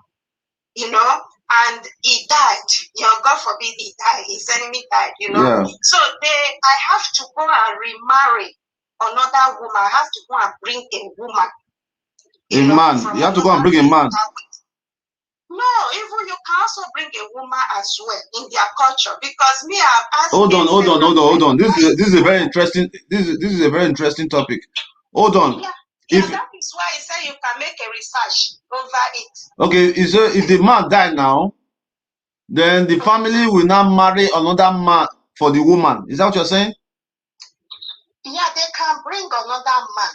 you know, and he died, you know, God forbid he died, his enemy died, you know. Yeah. So I have to go and remarry another woman. I have to go and bring a woman. A man. You have to go and bring a man. No, even you can also bring a woman as well in their culture, because me, I've asked. Hold on. This is a very interesting. This is a very interesting topic. Hold on. Yeah, that is why I say you can make a research over it. Okay, if the man died now, then the family will now marry another man for the woman. Is that what you're saying? Yeah, they can bring another man,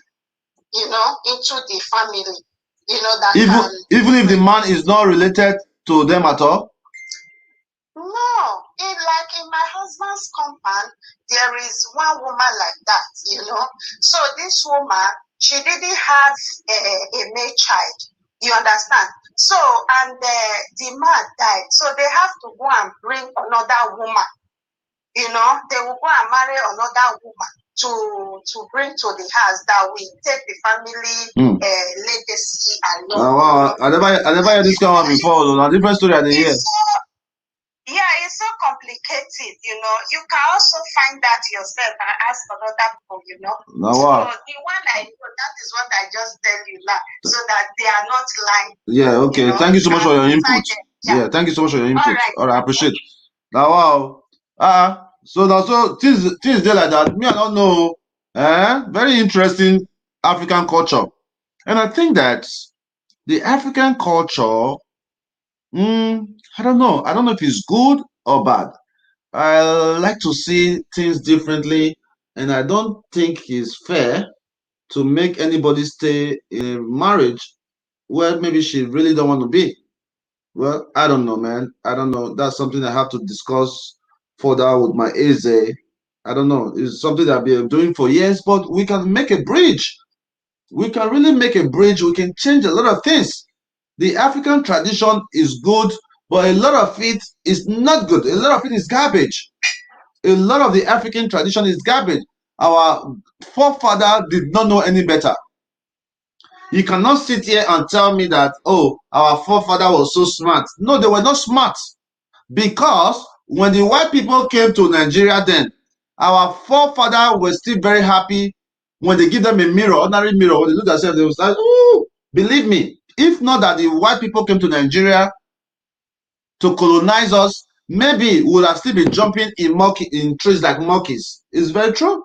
you know, into the family. You know that even if the man is not related to them at all. No, like in my husband's compound, there is one woman like that, you know. So this woman, she didn't have a male child. You understand? So, and the man died. So they have to go and bring another woman. You know, they will go and marry another woman to bring to the house that will take the family legacy along. Wow, I never heard this come up before. A different story at the year. Yeah, it's so complicated, you know. You can also find that yourself and ask other people, you know. Wow. So the one I know, that is what I just tell you now, so that they are not lying. Yeah, okay. You know? Thank you so much for your input. Yeah, thank you so much for your input. All right, I appreciate it. Now, wow. So things there like that. Me, I don't know. Very interesting African culture. And I think that the African culture, I don't know. I don't know if it's good or bad. I like to see things differently, and I don't think it's fair to make anybody stay in a marriage where maybe she really don't want to be. Well, I don't know, man. I don't know. That's something I have to discuss further with my Eze. I don't know. It's something that I've been doing for years, but we can make a bridge. We can really make a bridge. We can change a lot of things. The African tradition is good, but a lot of it is not good. A lot of it is garbage. A lot of the African tradition is garbage. Our forefather did not know any better. You cannot sit here and tell me that, oh, our forefather was so smart. No, they were not smart. Because when the white people came to Nigeria then, our forefather were still very happy when they give them a mirror, ordinary mirror, when they look at themselves, they will say, oh, believe me, if not that the white people came to Nigeria to colonize us, maybe we would have still been jumping in trees like monkeys. It's very true.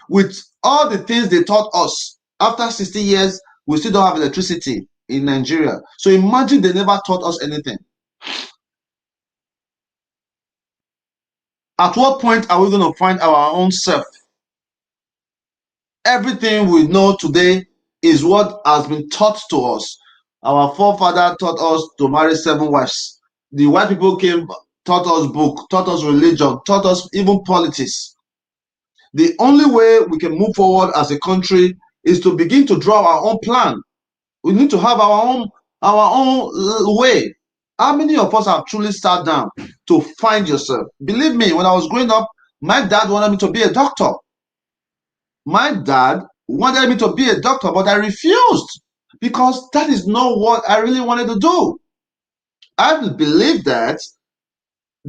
With all the things they taught us, after 60 years, we still don't have electricity in Nigeria. So imagine they never taught us anything. At what point are we going to find our own self? Everything we know today is what has been taught to us. Our forefather taught us to marry 7 wives. The white people came, taught us book, taught us religion, taught us even politics. The only way we can move forward as a country is to begin to draw our own plan. We need to have our own way. How many of us have truly sat down to find yourself? Believe me, when I was growing up, my dad wanted me to be a doctor. My dad wanted me to be a doctor, but I refused because that is not what I really wanted to do. I believe that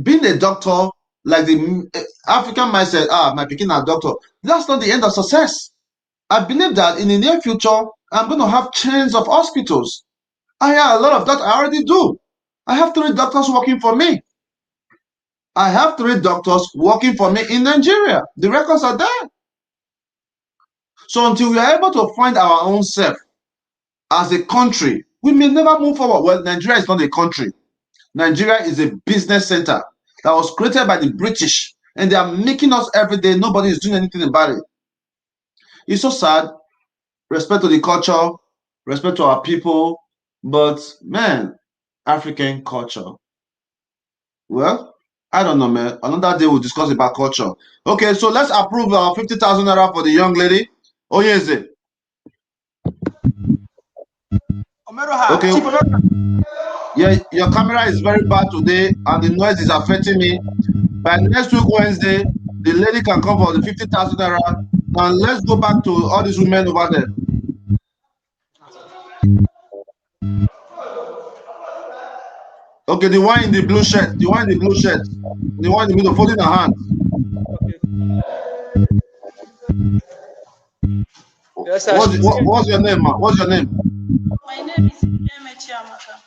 being a doctor, like the African mindset, my picking a doctor, that's not the end of success. I believe that in the near future, I'm going to have chains of hospitals. I have a lot of that. I already do. I have 3 doctors working for me. I have 3 doctors working for me in Nigeria. The records are there. So until we are able to find our own self as a country, we may never move forward. Well, Nigeria is not a country. Nigeria is a business center that was created by the British, and they are making us every day. Nobody is doing anything about it. It's so sad. Respect to the culture, respect to our people, but man, African culture. Well, I don't know, man. Another day we'll discuss about culture. Okay, so let's approve 50,000 naira for the young lady. Oh, yes, it. Okay. Yeah, your camera is very bad today, and the noise is affecting me. By next week, Wednesday, the lady can come for the 50,000 naira. And let's go back to all these women over there. Okay, the one in the blue shirt, the one in the blue shirt, the one in the middle, folding her hand. Yes, What's your name, ma? What's your name? My name is Ikeme Chiamaka.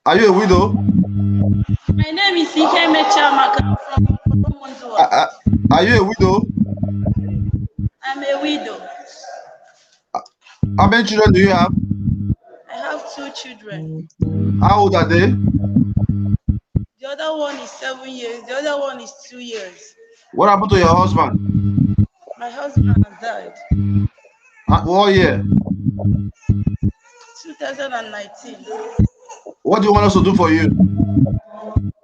Are you a widow? My name is Ikeme Chiamaka from Munzua. Are you a widow? I'm a widow. How many children do you have? I have 2 children. How old are they? The other one is 7 years. The other one is 2 years. What happened to your husband? My husband has died. What year? 2019. What do you want us to do for you?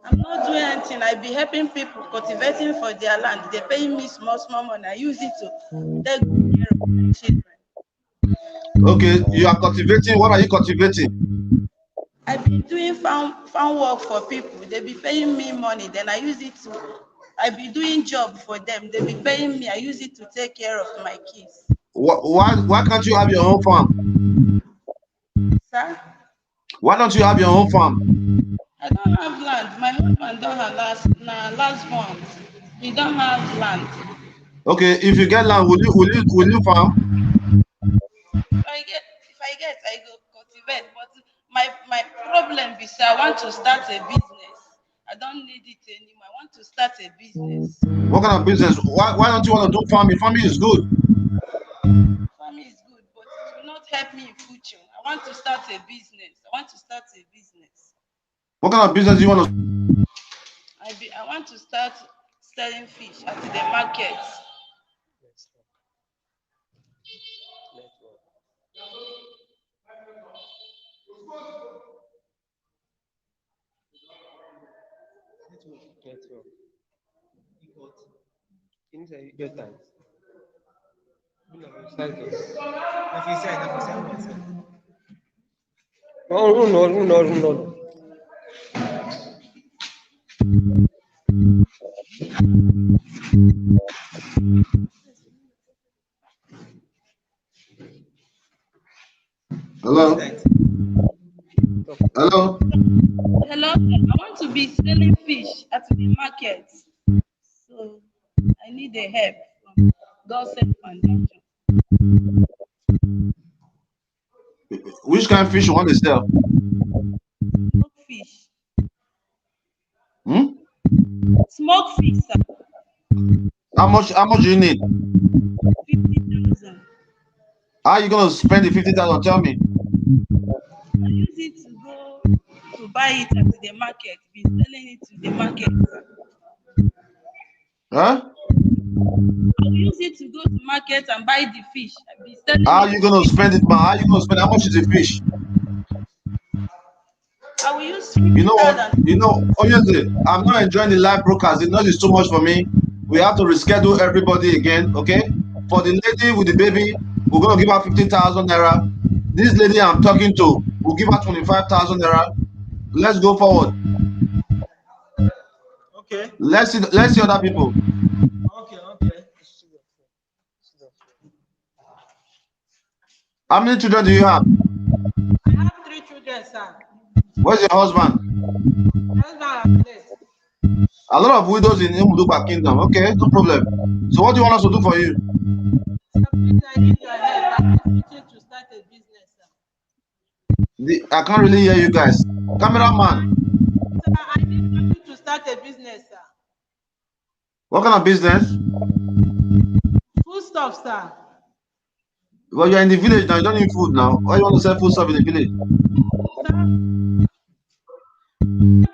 I'm not doing anything. I be helping people cultivating for their land. They're paying me small money. I use it to take care of my children. Okay, you are cultivating. What are you cultivating? I've been doing farm work for people. They be paying me money. Then I use it to. I be doing job for them. They be paying me. I use it to take care of my kids. Why can't you have your own farm? Sir? Why don't you have your own farm? I don't have land. My husband don't have last month. He don't have land. Okay, if you get land, will you farm? If I get, I go cultivate. But my problem is I want to start a business. I don't need it anymore. I want to start a business. What kind of business? Why don't you want to do farming? Farming is good. Farming is good, but it will not help me in future. I want to start a business. What kind of business do you want to? I want to start selling fish at the market. No. Hello? Hello? Hello, I want to be selling fish at the market. So I need the help from Godsend Foundation. Which kind of fish you want to sell? Smoke fish. Hmm? Smoke fish, sir. How much do you need? 50,000. How are you gonna spend the 50,000? Tell me. I use it to go to buy it at the market, be selling it to the market. Huh? I will use it to go to market and buy the fish. I'll be selling How it. are you gonna spend it, man? How are you gonna spend? How much is the fish? I will use You know what? 50,000. Obviously, I'm not enjoying the live broadcast. The noise is too much for me. We have to reschedule everybody again, okay? For the lady with the baby, we're gonna give her 50,000 naira. This lady I'm talking to, we'll give her 25,000 naira. Let's go forward. Okay. Let's see other people. Okay. How many children do you have? I have 3 children, sir. Where's your husband? A lot of widows in Umudupa Kingdom. Okay, no problem. So what do you want us to do for you? Please, I need your help. I'm looking to start a business, sir. I can't really hear you guys. Cameraman. Sir, I need you to start a business, sir. What kind of business? Food stuff, sir. Well, you're in the village now. You don't need food now. Why you want to sell food stuff in the village?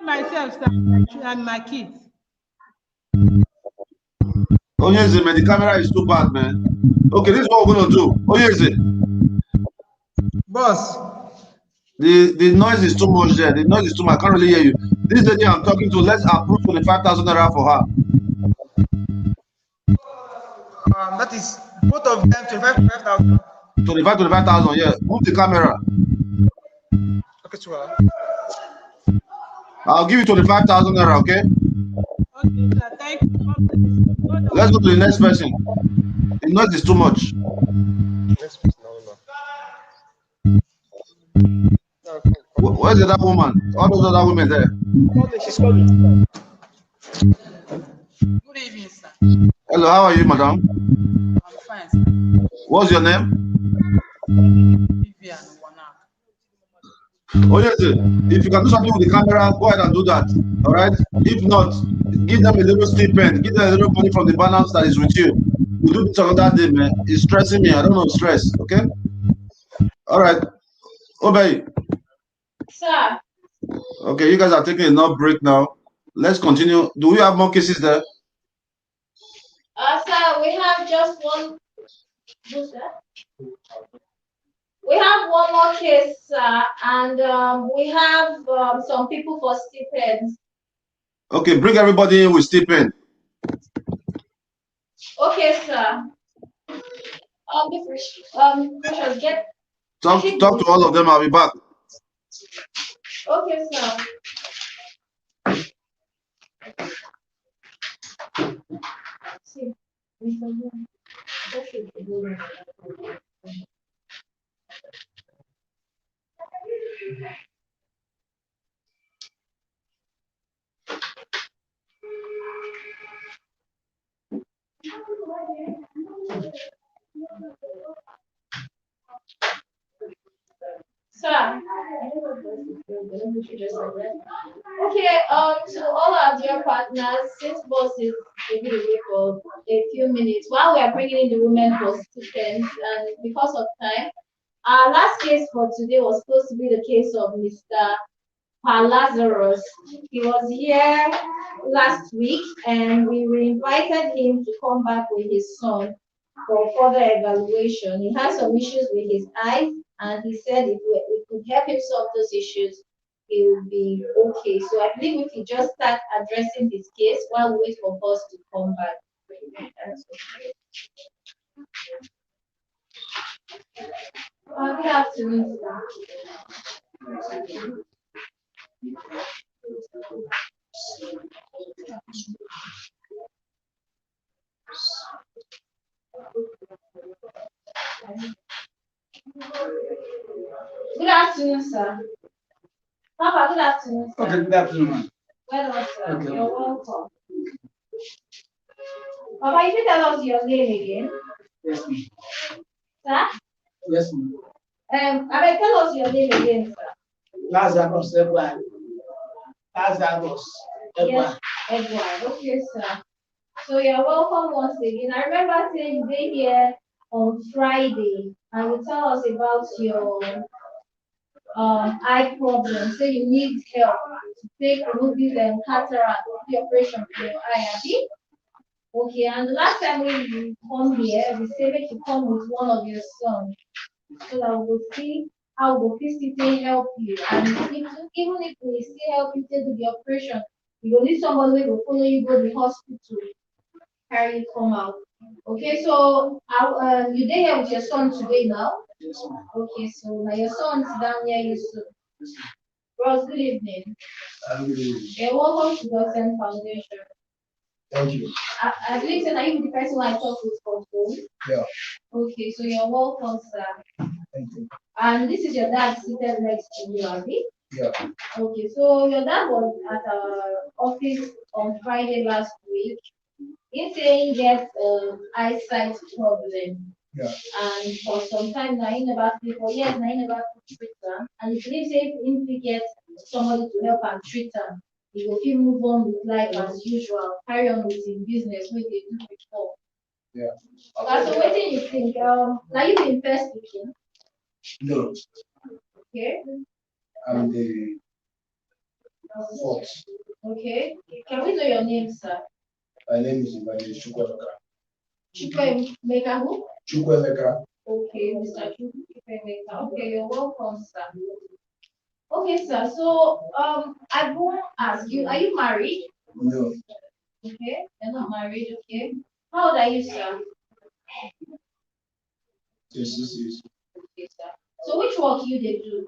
Myself, sir, and my kids. Oh, yes, man. The camera is too bad, man. Okay, this is what we're going to do. Oh, yes, Boss. The noise is too much there. The noise is too much. I can't really hear you. This lady I'm talking to, let's approve 25,000 naira for her. That is both of them 25,000. 25,000, yeah. Move the camera. Okay, sure. I'll give you 25,000 naira, okay? Okay, sir. Thank you. Let's go to the next person. The noise is too much. Next person, Where's the other woman? All those other women there. She's coming. Good evening, sir. Hello, how are you, madam? I'm fine, sir. What's your name? Vivian Wanak. Oh, yes, if you can do something with the camera, go ahead and do that. All right? If not, give them a little stipend. Give them a little money from the balance that is with you. We'll do this another day, man. It's stressing me. I don't know stress, okay? All right. Obey. Sir. Okay, you guys are taking enough break now. Let's continue. Do we have more cases there? Sir, we have just one. Who's that? We have one more case, sir, and we have some people for stipends. Okay, bring everybody in with stipend. Okay, sir. Precious, get. Talk to all of them. I'll be back. Okay, sir. See, Sir. Okay, to all our dear partners, since boss is maybe away for a few minutes, while we are bringing in the women for stipends, and because of time, our last case for today was supposed to be the case of Mr. Lazarus. He was here last week, and we invited him to come back with his son for further evaluation. He has some issues with his eyes, and he said if we could help him solve those issues, he will be okay. So I believe we can just start addressing his case while we wait for boss to come back. Good afternoon, sir. Good afternoon, sir. Papa, good afternoon, sir. Okay, good afternoon. Well done, sir. Okay. You're welcome. Papa, you can tell us your name again. Yes, ma'am. Sir? Yes, ma'am. I mean, tell us your name again, sir. Lazarus Edward. Lazarus Edward. Yes, Edward. Okay, sir. So you're welcome once again. I remember saying you were here on Friday and you tell us about your eye problem. So you need help to take removing the cataract the operation for your eye, Abby. Okay, and the last time we come here, we said that you come with one of your sons so that we'll see how we'll physically help you. And even if we still help you to do the operation, you will need somebody who will follow you go to the hospital, carry you come out. Okay, so you there here with your son today now? Yes, ma'am. Okay, so now your son's down here, you soon. Bros, good evening. Good evening. You're welcome to Godsend Foundation. Thank you. I believe that you the person I talk with from home. Yeah. Okay, so you're welcome, sir. Thank you. And this is your dad seated next to you, Abby. Yeah. Okay, so your dad was at our office on Friday last week. He's saying he gets eyesight problem. Yeah. And for some time now, he never sleep for years, now he never treat them. And he believes if he gets somebody to help and treat them, he will feel move on with life as usual, carry on with his business what they do before. Yeah. Okay, so what do you think? Now you been first speaking. No, Okay. I'm the fourth. Okay. Can we know your name, sir? My name is Evangelist Chukwemeka. Chukwemeka who? Chukwemeka. Okay, Mr. Chukwemeka. Okay, you're welcome, sir. Okay, sir. So I want to ask you, are you married? No. Okay, you're not married, okay. How old are you, sir? 36 years. Okay, sir. So which work you they do?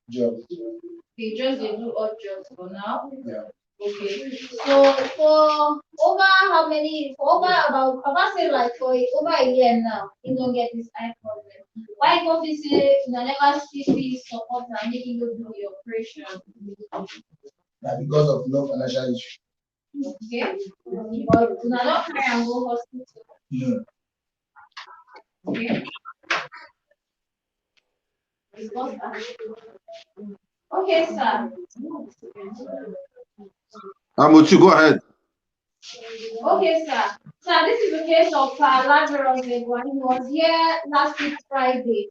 Job. Okay, just they do odd jobs for now. Yeah. Okay. So for over how many? For over about say like for over a year now, you don't get this eye problem. Why go visit? You never see support and making you do the operation. Now because of no financial issue. Okay. But you not try and go hospital. No. Okay. Okay, sir. I'm with you. Go ahead. Okay, sir. Sir, this is the case of Lazarus when he was here last week Friday.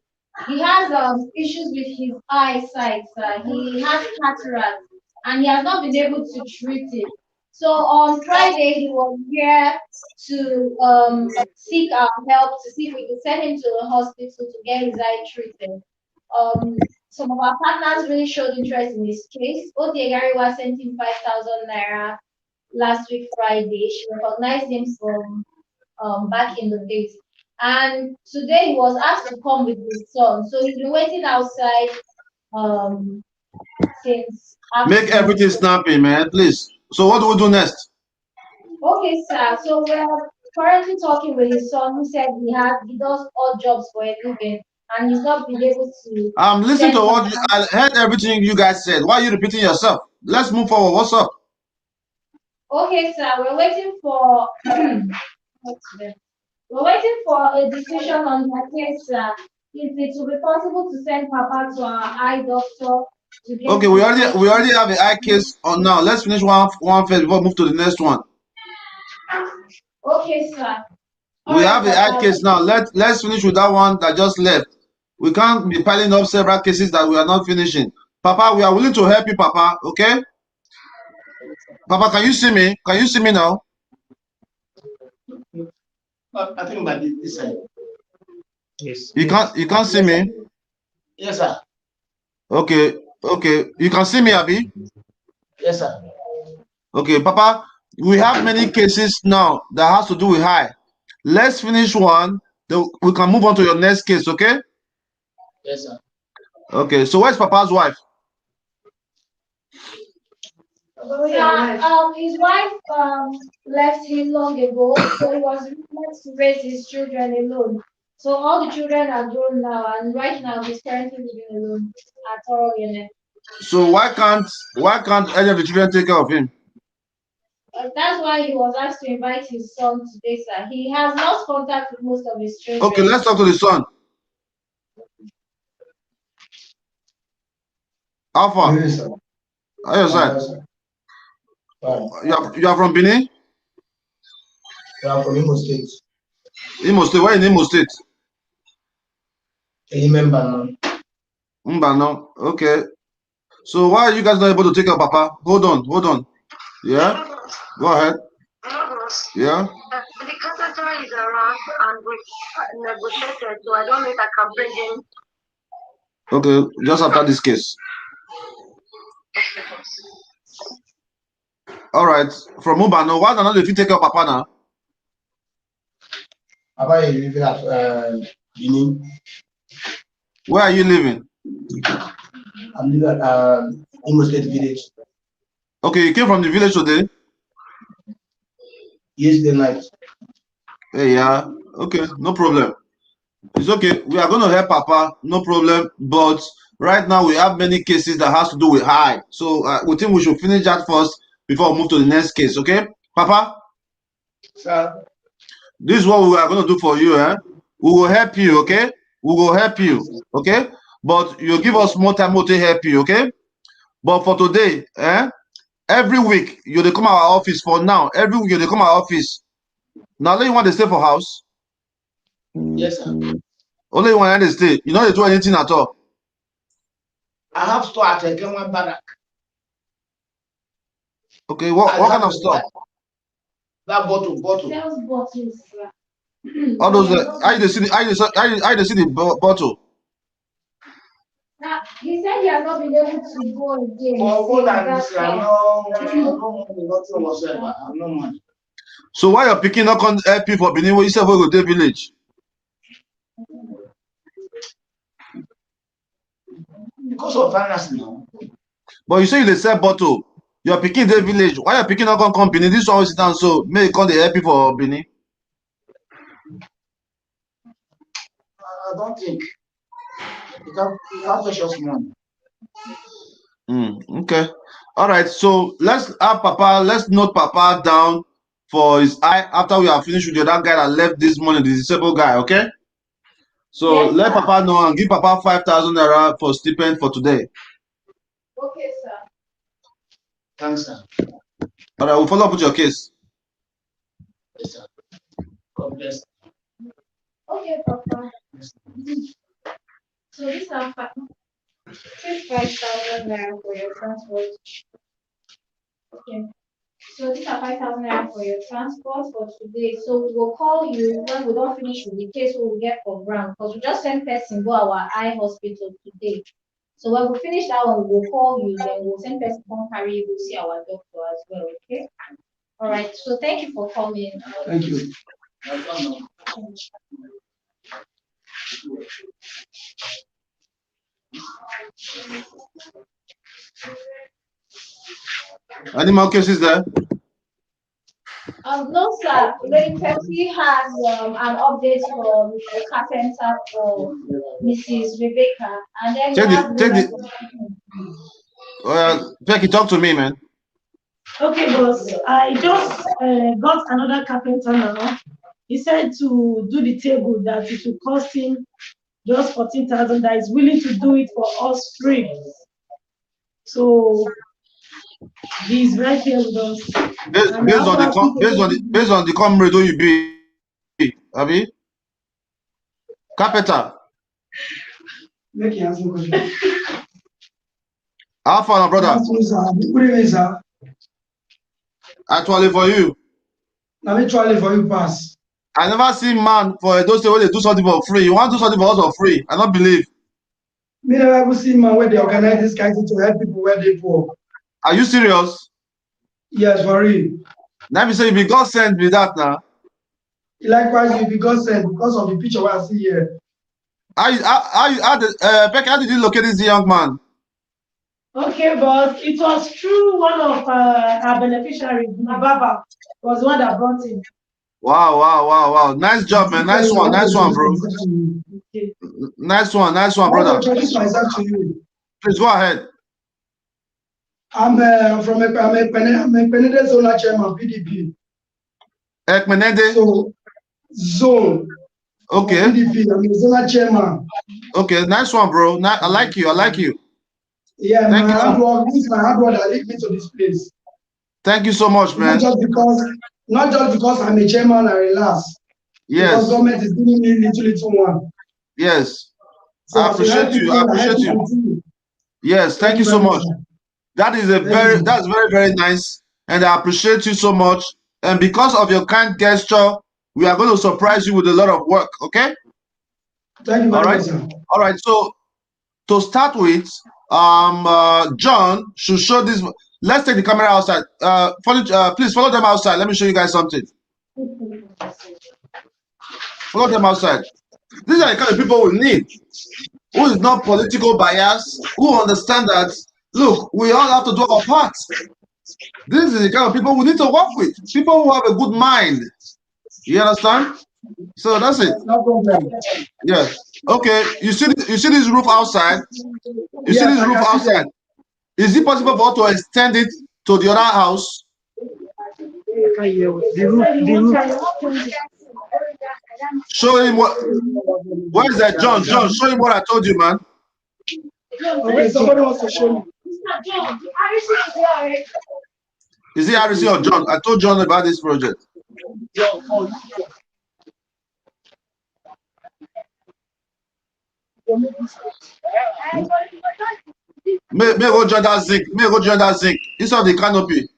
He has issues with his eyesight, sir. He has cataract and he has not been able to treat it. So on Friday he was here to seek our help to see if we could send him to the hospital to get his eye treated. Some of our partners really showed interest in his case. Odiegariwa sent him 5,000 naira last week Friday. She recognized him from back in the days. And today he was asked to come with his son. So he's been waiting outside since Make everything snappy, man, please. So what do we do next? Okay, sir. So we're currently talking with his son who said he does odd jobs for a living and he's not been able to Listen to what I heard everything you guys said. Why are you repeating yourself? Let's move forward. What's up? Okay, sir. We're waiting for we're waiting for a decision on the case, sir. If it will be possible to send Papa to our eye doctor to get. Okay, we already have an eye case on now. Let's finish one first before we move to the next one. Okay, sir. We have the eye case now. Let's finish with that one that just left. We can't be piling up several cases that we are not finishing. Papa, we are willing to help you, Papa. Okay? Papa, can you see me? Can you see me now? I think by this side. Yes. You can't see me? Yes, sir. Okay. You can see me, Abi? Yes, sir. Okay, Papa, we have many cases now that has to do with eye. Let's finish one. Then we can move on to your next case, okay? Yes, sir. Okay, so where's Papa's wife? His wife left him long ago, so he was left to raise his children alone. So all the children are grown now, and right now he's currently living alone at Oroyene. So why can't any of the children take care of him? That's why he was asked to invite his son today, sir. He has lost contact with most of his children. Okay, let's talk to the son. How far? Yes, sir. How your side? You are from Benin? I'm from Imo State. Imo State. Where in Imo State? Mbano. Mbano. Okay. So why are you guys not able to take care of Papa? Hold on. Yeah? Go ahead. Yeah? The catheter is around and we negotiated, so I don't know if I can bring in. Okay, just after this case. All right. From Mbano, why not if you take care of Papa now? Papa is living at Benin. Where are you living? I'm living at Imo State village. Okay, you came from the village today? Yesterday night. Hey, yeah. Okay, no problem. It's okay. We are going to help Papa, no problem. But Right now, we have many cases that has to do with high. So we think we should finish that first before we move to the next case. Okay, Papa? Sir. This is what we are going to do for you. We will help you. Okay? We will help you. Okay? But you give us more time to help you. Okay? But for today, every week you come our office for now. Every week you come our office. Now, only you want to stay for house. Yes, sir. Only you want to stay. You don't do anything at all. I have store at Ekema Barak. Okay, what kind of store? That bottle. Sales bottles. All those. I see the bottle. He said he has not been able to go again. For more than this, I know nothing whatsoever. I'm no money. So why you're picking up on help people for Benin when you say we go to village? Because of finance now. But you say you sell bottle. You're picking the village. Why you're picking up on company? This one sit down so may you come the help people for Benin. I don't think. You can't precious money. Okay. All right. So let's have Papa. Let's note Papa down for his eye after we are finished with the other guy that left this morning, the disabled guy. Okay. So yes, let Papa know and give Papa 5,000 naira for stipend for today. Okay, sir. Thanks, sir. All right. We'll follow up with your case. Yes, sir. God bless. Okay, Papa. So these are 5,000 naira for your transport. Okay. So these are 5,000 naira for your transport for today. So we will call you when we don't finish with the case we will get for ground because we just sent person go our eye hospital today. So when we finish that one, we'll call you, then we'll send person come carry you, we'll see our doctor as well, okay? All right. So thank you for coming. Thank you. Any more cases there? No, sir. Lady Pepsi has an update for Mr. Carpenter for Mrs. Rebecca, and then Becky, talk to me, man. Okay, boss. I just got another carpenter now. He said to do the table that it will cost him just 14,000. That is willing to do it for us free. So he's right here with us. Based on the comrade who you be, Abi? Carpenter. Make you answer question. How far, brother? Good evening, sir. Actually, for you. Now, actually, for you, pass. I never see man for those where they do something for free. You want to do something for us for free? I don't believe. Me never see man where they organize this kind of thing to help people where they poor. Are you serious? Yes, for real. Let me say you be God sent me that now. Likewise, you be God sent because of the picture I see here. Becky, how did you locate this young man? Okay, but it was through one of our beneficiaries, Baba, was the one that brought him. Wow. Nice job, man. Nice one, bro. Okay. Nice one, brother. I will introduce myself to you. Please go ahead. I'm from I'm a Penede Zona Chairman, PDP. Ekmenede? So, zone. Okay. PDP, I'm a Zona Chairman. Okay, nice one, bro. I like you. Yeah, this is my hard work that lead me to this place. Thank you so much, man. Not just because I'm a chairman, I relax. Yes. Because government is giving me little one. Yes. So I appreciate you. Yes, thank you so much. That is that's very nice. And I appreciate you so much. And because of your kind gesture, we are going to surprise you with a lot of work, okay? Thank you very much, sir. All right, so to start with, John should show this. Let's take the camera outside. Please follow them outside. Let me show you guys something. Follow them outside. These are the kind of people we need. Who is not political bias, who understand that, look, we all have to do our part. This is the kind of people we need to work with. People who have a good mind. You understand? So that's it. No problem. Yeah. Okay, you see this roof outside? You see Yes, this I roof can see outside? them. Is it possible for us to extend it to the other house? Show him what. Where is that, John? John, show him what I told you, man. Okay, somebody wants to show me. Is it RC or John? I told John about this project. May go join that zinc. May go join that zinc. Instead of the canopy.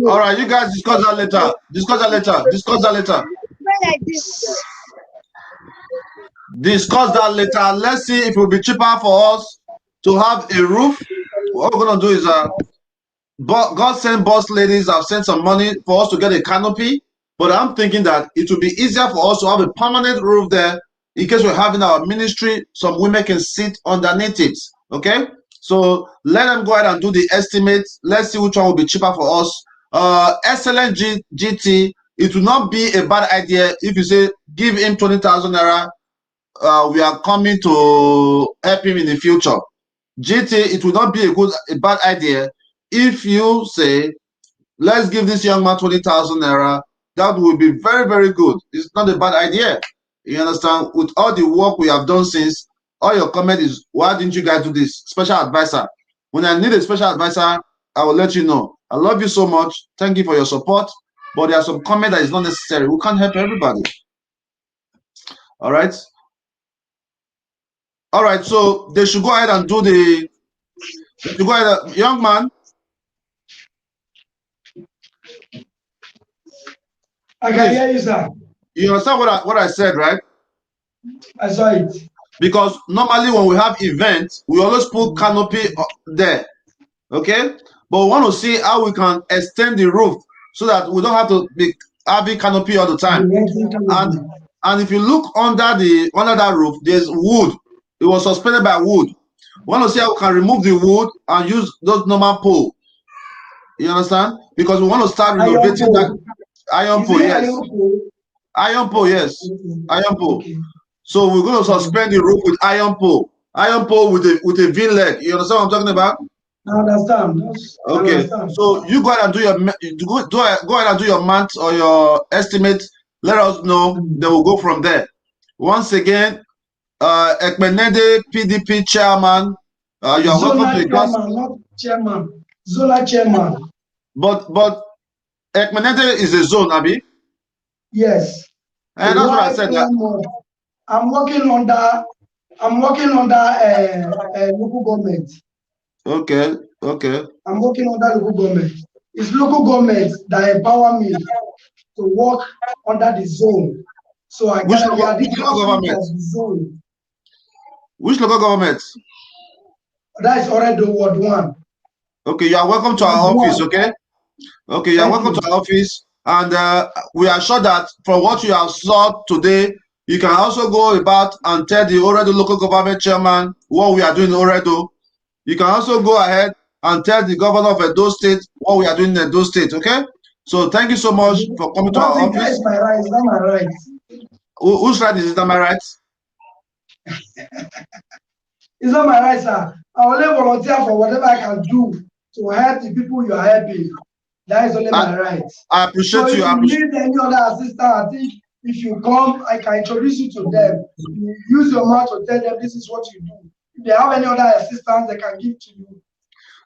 All right, you guys discuss that later. Discuss that later. Discuss that later. Discuss that later. Let's see if it will be cheaper for us to have a roof. What we're gonna do is God sent boss ladies have sent some money for us to get a canopy, but I'm thinking that it will be easier for us to have a permanent roof there in case we're having our ministry. Some women can sit underneath it. Okay, so let them go ahead and do the estimates. Let's see which one will be cheaper for us. Excellent GT. It will not be a bad idea if you say give him 20,000 naira. We are coming to help him in the future. GT, it will not be a bad idea if you say, let's give this young man 20,000 naira. That would be very, very good. It's not a bad idea. You understand? With all the work we have done since, all your comment is, why didn't you guys do this? Special advisor. When I need a special advisor, I will let you know. I love you so much. Thank you for your support. But there are some comment that is not necessary. We can't help everybody. All right. All right. So they should go ahead and do the. They should go ahead, young man. I can hear you, sir. You understand what I said, right? I saw it. Because normally when we have events, we always put canopy there, okay? But we want to see how we can extend the roof so that we don't have to be having canopy all the time. And if you look under that roof, there's wood. It was suspended by wood. We want to see how we can remove the wood and use those normal pole. You understand? Because we want to start renovating that iron pole. Yes. Iron pole, yes. Iron pole. So we're going to suspend the roof with iron pole. Iron pole with a V leg. You understand what I'm talking about? I understand. Okay. I understand. So you go ahead and do your math or your estimate. Let us know. Then we'll go from there. Once again, Ekmenede PDP chairman. You are welcome to the class. Not chairman. Zola chairman. But Ekmenede is a zone, Abi. Yes. And that's what I said. I'm working under local government. Okay. I'm working under local government. It's local government that empower me to work under the zone. So I Which got local government? of the zone. Which local government? That is already Ward 1. Okay, you are welcome to our office, okay? Okay, you are welcome to our office. And we are sure that for what you have saw today, you can also go about and tell the Oredo local government chairman what we are doing in Oredo. You can also go ahead and tell the governor of Edo State what we are doing in Edo State, okay? So thank you so much for coming to our office. It's my right, it's not my right. Whose right is it? Not my right? It's not my right, sir. I only volunteer for whatever I can do to help the people you are helping. That is only my right. I appreciate you. If you need any other assistance, I think If you come, I can introduce you to them. You use your mouth to tell them this is what you do. If they have any other assistance, they can give to you.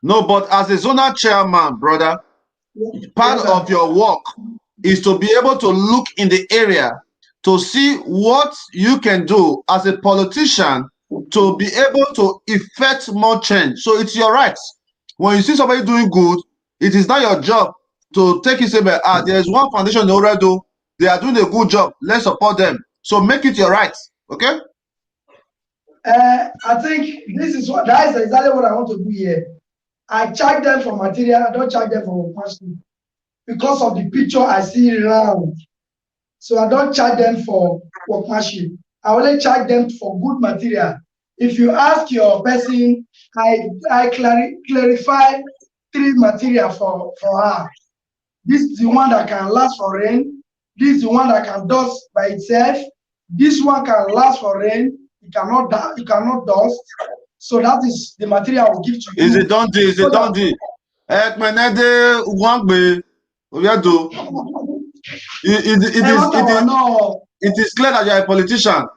No, but as a zonal chairman, brother, part of your work is to be able to look in the area to see what you can do as a politician to be able to effect more change. So it's your right. When you see somebody doing good, it is not your job to take it say, there's one foundation they already do. They are doing a good job. Let's support them. So make it your right. Okay? I think that is exactly what I want to do here. I charge them for material. I don't charge them for workmanship because of the picture I see around. So I don't charge them for workmanship. I only charge them for good material. If you ask your person, I clarify 3 material for her. This is the one that can last for rain. This is the one that can dust by itself. This one can last for rain. It cannot dust. So that is the material I will give to you. Is it done? Is it done? It is clear that you are a politician.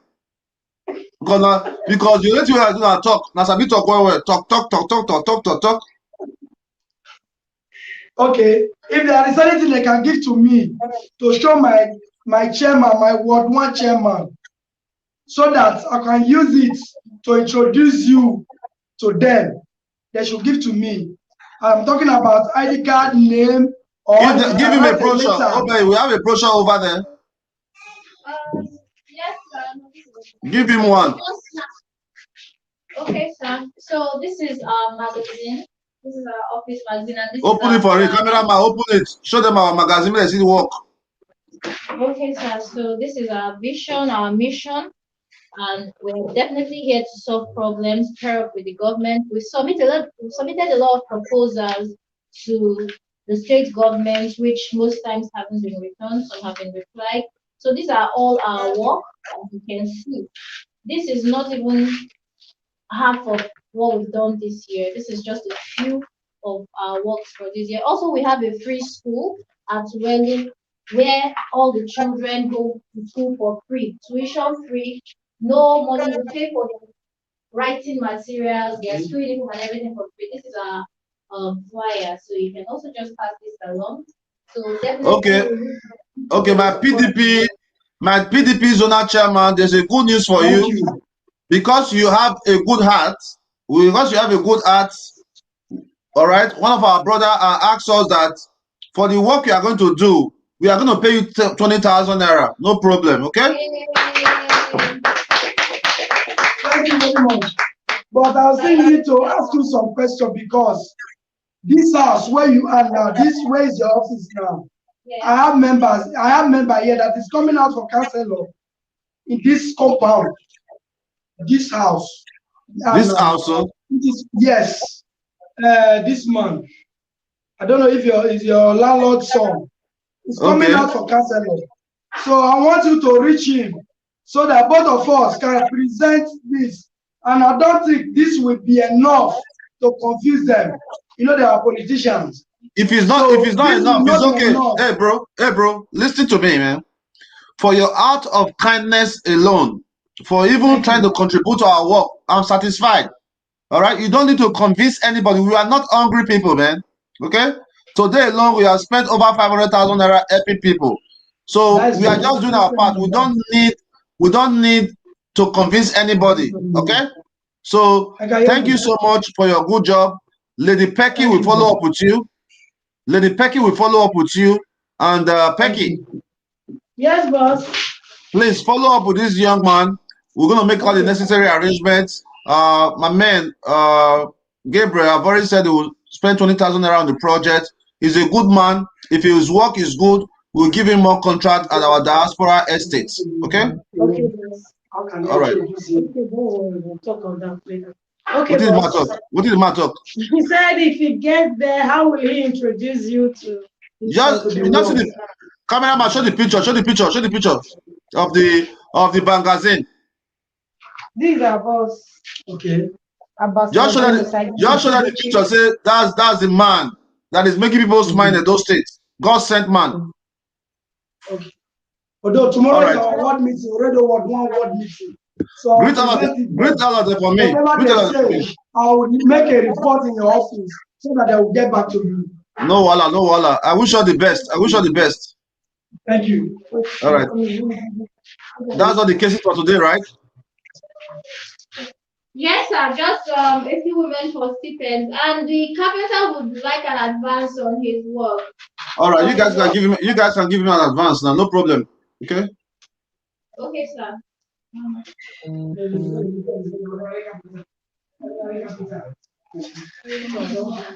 Because you let you talk. Now sabi talk well. Talk. Okay. If there is anything they can give to me to show my chairman, my Ward 1 chairman, so that I can use it to introduce you to them, they should give to me. I'm talking about ID card, name, or give him a brochure. Okay, we have a brochure over there. Yes, sir. Give him one. Okay, sir. So this is our magazine. This is our office magazine, and this open is it for it. Cameraman, open it. Show them our magazine. Let's see the work. Okay, sir. So this is our vision, our mission, and we're definitely here to solve problems, pair up with the government. We submitted a lot of proposals to the state government, which most times haven't been returned, some have been replied. So these are all our work, as you can see. This is not even half of what we've done this year. This is just a few of our works for this year. Also, we have a free school at Welling where all the children go to school for free, tuition free, no money. You pay for their writing materials, their school uniform and everything for free. This is our flyer, so you can also just pass this along. So definitely. Okay, my PDP zonal chairman, there's a good news for you. Because you have a good heart, all right, one of our brothers asked us that for the work you are going to do, we are going to pay you 20,000 naira. No problem, okay? Thank you very much. But I still need to ask you some questions because this house where you are now, where is your office now? Yeah. I have member here that is coming out for councillor in this compound. This house. This house? Yes. This man. I don't know if is your landlord's son. It's coming out for councillor. So I want you to reach him so that both of us can present this. And I don't think this will be enough to confuse them. You know, they are politicians. If it's not enough, it's okay. Enough. Hey bro, listen to me, man. For your act of kindness alone, for even trying to contribute to our work, I'm satisfied. All right, you don't need to convince anybody. We are not hungry people, man. Okay, today alone we have spent over 500,000 naira helping people. So we are just doing our part. We don't need to convince anybody. Okay, so thank you so much for your good job. Lady Pecky will follow up with you. And Pecky. Yes, boss. Please follow up with this young man. We're going to make all the necessary arrangements. My man, Gabriel, I've already said he will spend 20,000 naira on the project. He's a good man. If his work is good, we'll give him more contract at our diaspora estates. Okay? Okay, boss. All right. Okay, we'll talk on that later. Okay, what is the matter? He said if he gets there, how will he introduce you to the cameraman, show the picture of the magazine. These are boss. Okay. Just show that the picture. Say that's the man that is making people smile in those states. God sent man. Okay. Although tomorrow is right. our ward meeting, already one ward meeting. So Greet all of them. Greet all of them for me. whatever Greet all they of them for me. say, I will make a report in your office so that they will get back to you. No wala, no wala. I wish you the best. I wish you the best. Thank you. All right. That's all the cases for today, right? Yes, sir. Just a few women for stipends, and the carpenter would like an advance on his work. All right, you guys can give him. You guys can give him an advance now. No problem. Okay. Okay, sir.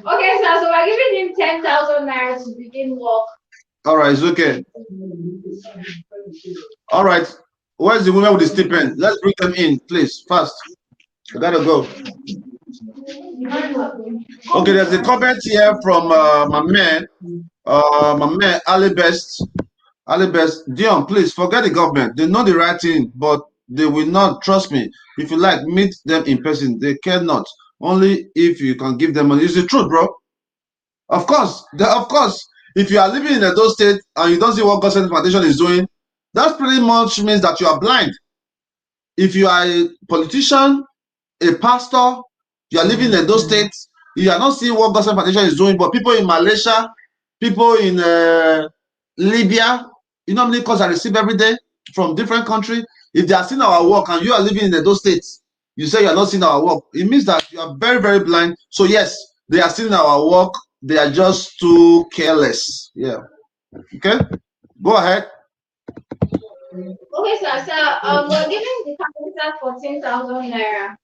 Okay, sir. So we're giving him 10,000 naira to begin work. All right, it's okay. All right. Where's the woman with the stipend? Let's bring them in, please, fast. I gotta go. Okay, there's a comment here from my man, Ali Best. Ali Best, Dion, please forget the government. They know the right thing, but they will not trust me. If you like, meet them in person. They cannot. Only if you can give them money. It's the truth, bro. Of course, of course. If you are living in those states and you don't see what God Sent Foundation is doing, that pretty much means that you are blind. If you are a politician, a pastor, you are living in those states, you are not seeing what God Sent Foundation is doing, but people in Malaysia, people in Libya, you know how many calls I receive every day from different countries? If they are seeing our work and you are living in those states, you say you are not seeing our work, it means that you are very, very blind. So yes, they are seeing our work, they are just too careless. Yeah. Okay, go ahead. Okay, sir. So we're giving the carpenter 14,000 naira.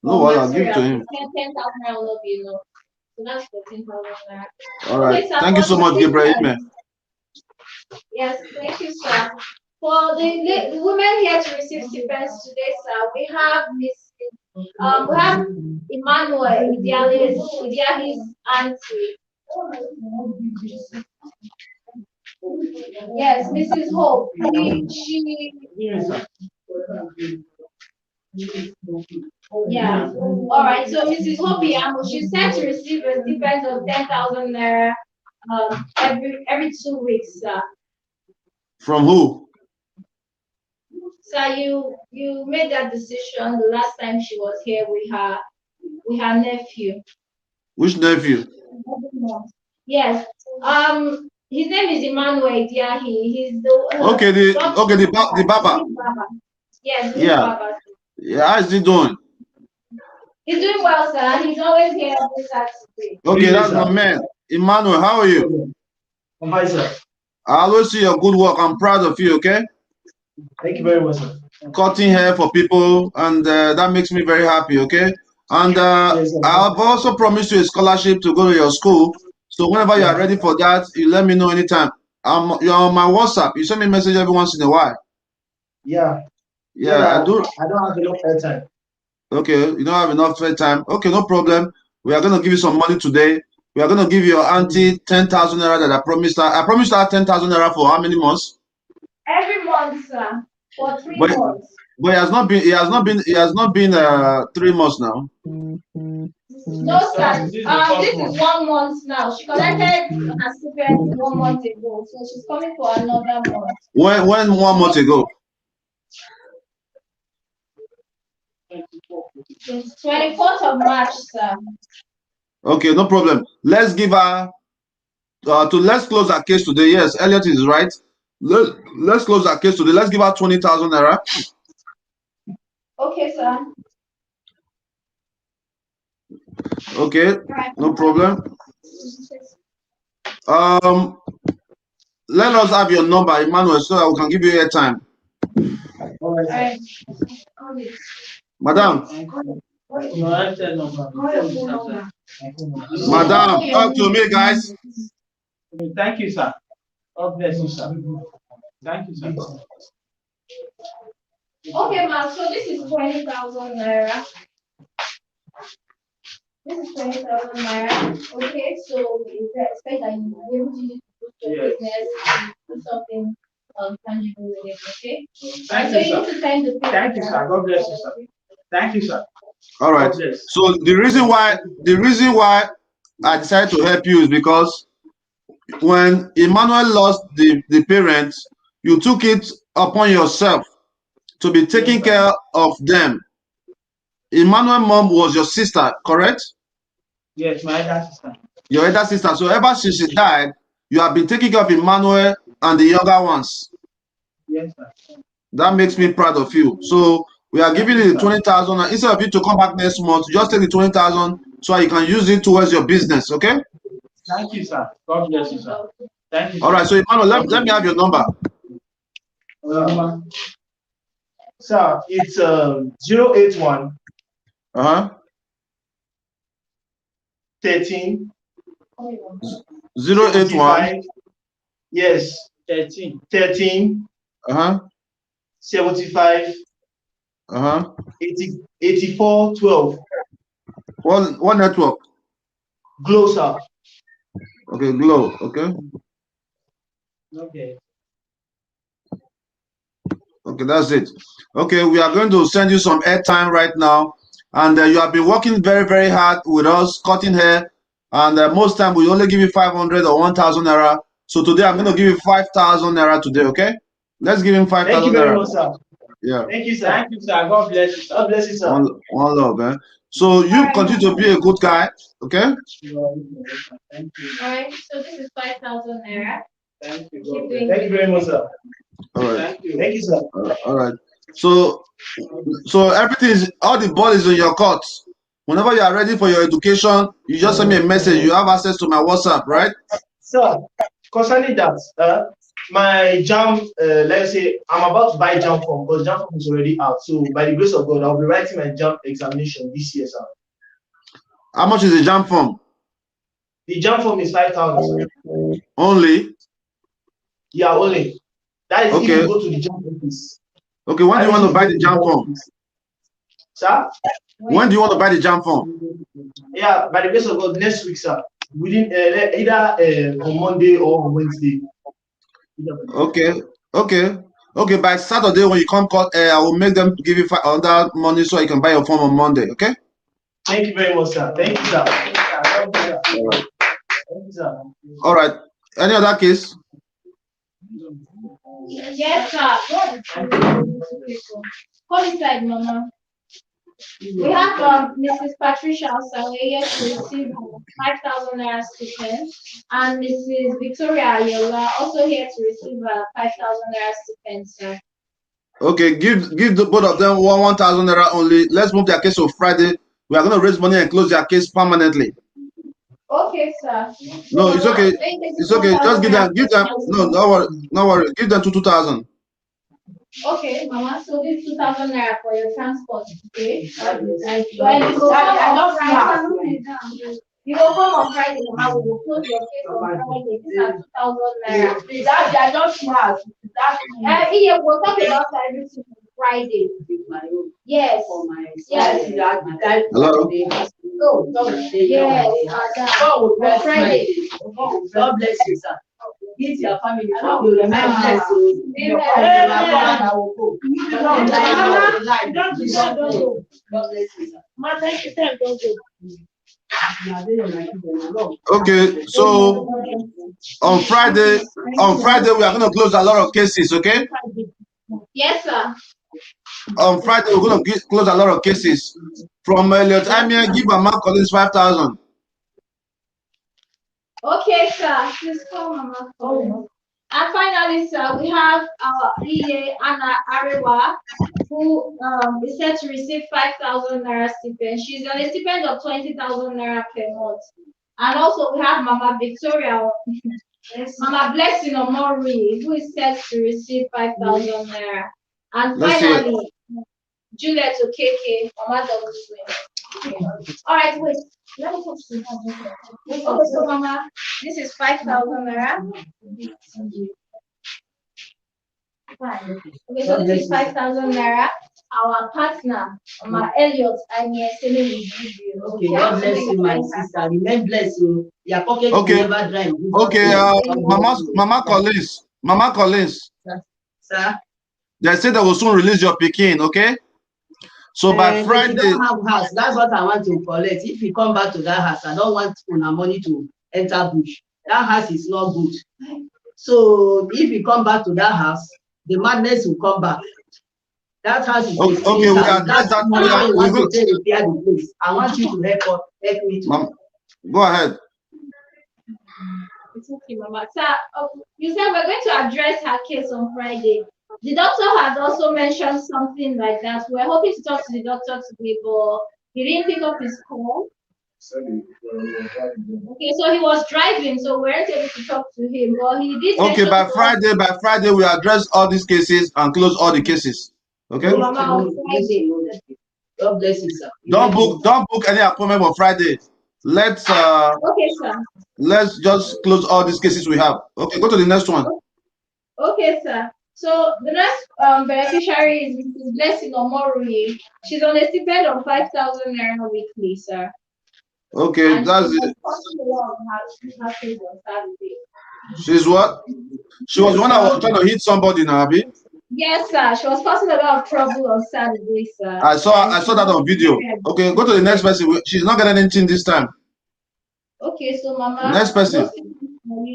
No, well, I'll give to him. 10,000 naira will not be enough. So that's 14,000 naira. All right. Okay, sir, Thank you so much, Gabriel. Yes, thank you, sir. For the women here to receive stipends today, sir, we have Emmanuel Idiali's auntie. Yes, Mrs. Hope. Yeah. All right. So Mrs. Hope, she's set to receive a stipend of 10,000 naira every 2 weeks, sir. From who? Sir, you made that decision the last time she was here with her nephew. Which nephew? Yes. His name is Emmanuel Diahi. He's the the Baba. Yes. Yeah. Baba. Yeah. How is he doing? He's doing well, sir. He's always here every Saturday. Okay, that's my man. Emmanuel, how are you? I'm fine, sir. I always see your good work. I'm proud of you, okay? Thank you very much, sir. Cutting hair for people, and that makes me very happy, okay? And I've also promised you a scholarship to go to your school. So whenever you are ready for that, you let me know anytime. You're on my WhatsApp. You send me a message every once in a while. Yeah. Yeah, I do. I don't have enough airtime. Okay, you don't have enough time. Okay, no problem. We are going to give you some money today. We are going to give your auntie 10,000 naira that I promised her. I promised her 10,000 naira for how many months? Every month, sir. For 3 months. But it has not been 3 months now. No, sir. This is 1 month now. She collected her stipend 1 month ago, so she's coming for another month. When 1 month ago? 24th of March, sir. Okay, no problem. Let's give her let's close our case today. Yes, Elliot is right. Let's close our case today. Let's give her 20,000 naira. Okay, sir. Okay, no problem. Let us have your number, Emmanuel, so that we can give you airtime. All right. Madam. Madam, talk to me, guys. Thank you, sir. God bless you, sir. Thank you, sir. Okay, ma'am. So this is 20,000 naira. This is 20,000 naira. Okay, so we expect that you will be able to use your business and do something tangible with it. Okay. Thank so you, you need to send the picture. Thank you, sir. God bless you, sir. Thank you, sir. All right. So the reason why I decided to help you is because when Emmanuel lost the parents, you took it upon yourself to be taking care of them. Emmanuel mom was your sister, correct? Yes, my elder sister. Your elder sister. So ever since she died, you have been taking care of Emmanuel and the younger ones. Yes, sir. That makes me proud of you. So we are giving you the 20,000. Instead of you to come back next month, just take the 20,000 so you can use it towards your business. Okay? Thank you, sir. God bless you, sir. Thank you. All right. So Emmanuel, let me have your number. Sir, it's 081 13 081 yes 13 75 84 12. What network? Glow, sir. Okay, Glow. Okay. Okay. Okay, that's it. Okay, we are going to send you some airtime right now. And you have been working very, very hard with us, cutting hair. And most time we only give you 500 or 1,000 naira. So today I'm going to give you 5,000 naira today, okay? Let's give him 5,000 naira. Thank you very much, sir. Yeah. Thank you, sir. Thank you, sir. God bless you, sir. God bless you, sir. One love, man. So you continue to be a good guy, okay? Thank you. All right, so this is 5,000 naira. Thank you. Thank you very much, sir. All right. Thank you. Thank you, sir. All right. So everything is, all the ball is in your court. Whenever you are ready for your education, you just send me a message. You have access to my WhatsApp, right? Sir, concerning that, my jam, let's say I'm about to buy jam form because jam form is already out. So by the grace of God, I'll be writing my jam examination this year, sir. How much is the jam form? The jam form is 5,000. Only? Yeah, only. That is okay. If you go to the jam office. Okay, when do you want to buy the jam form? Sir? When do you want to buy the jam form? Yeah, by the grace of God, next week, sir. Within either on Monday or on Wednesday. Okay. By Saturday when you come cut, I will make them give you 500 money so you can buy your form on Monday. Okay. Thank you very much, sir. Thank you, sir. Thank you, sir. All right. Any other case? Yes, sir. Come inside, Mama. We have Mrs. Patricia Osagie here to receive 5,000 naira stipend, and Mrs. Victoria Ayola also here to receive 5,000 naira stipend, sir. Okay, give the both of them 1,000 naira only. Let's move their case to Friday. We are going to raise money and close their case permanently. Okay, sir. No, it's okay. It's okay. Just give them. No worry. Give them 2,000. Okay, Mama. So this 2,000 naira for your transport. Okay. You will come on Friday, Mama. We will close your case on Friday. These are 2,000 naira. Please, I don't smart. Yeah, we'll talk about everything on Friday. Yes. Yes. Hello. Yes. On Friday. God bless you, sir. Give your family. Okay, so on Friday we are going to close a lot of cases. Okay. Yes, sir. On Friday we're going to close a lot of cases. From Elliot Amir, give Mama Collins 5,000. Okay, sir. Please call Mama. And finally, sir, we have our EA Anna Arewa, who is set to receive 5,000 naira stipend. She's on a stipend of 20,000 naira per month. And also we have Mama Victoria, Mama Blessing Omori, who is set to receive 5,000 naira. And finally, Juliet Okeke, Mama Double Swing. All right, wait. Let me talk to you. Okay, so Mama, this is 5,000 naira. Okay, so this is 5,000 naira. Our partner, Mama Elliot, I'm here selling with you. Okay, God bless you, my sister. Remain blessed. So your pocket will never dry. Okay, Mama Collins. Sir. They said they will soon release your Peking, okay? So by Friday. If you don't have house, that's what I want to collect. If you come back to that house, I don't want money to enter bush. That house is not good. So if you come back to that house, the madness will come back. That house is a Okay, we address that. We want to take repair the place. I want you to help me to. Go ahead. It's okay, Mama. Sir, you said we're going to address her case on Friday. The doctor has also mentioned something like that. We're hoping to talk to the doctor today, but he didn't pick up his call. Okay, so he was driving, so we weren't able to talk to him, but he did. Okay, by Friday, we address all these cases and close all the cases. Okay. So, Mama, on Friday. God bless you, sir. Don't book any appointment on Friday. Let's okay, sir. Let's just close all these cases we have. Okay, go to the next one. Okay, sir. So the next beneficiary is Mrs. Blessing Omorui. She's on a stipend of 5,000 naira weekly, sir. Okay, and that's it. She's what? She was the one that was trying to hit somebody now, Abby. Yes, sir. She was causing a lot of trouble on Saturday, sir. I saw that on video. Okay, go to the next person. She's not getting anything this time. Okay, so Mama. Next person.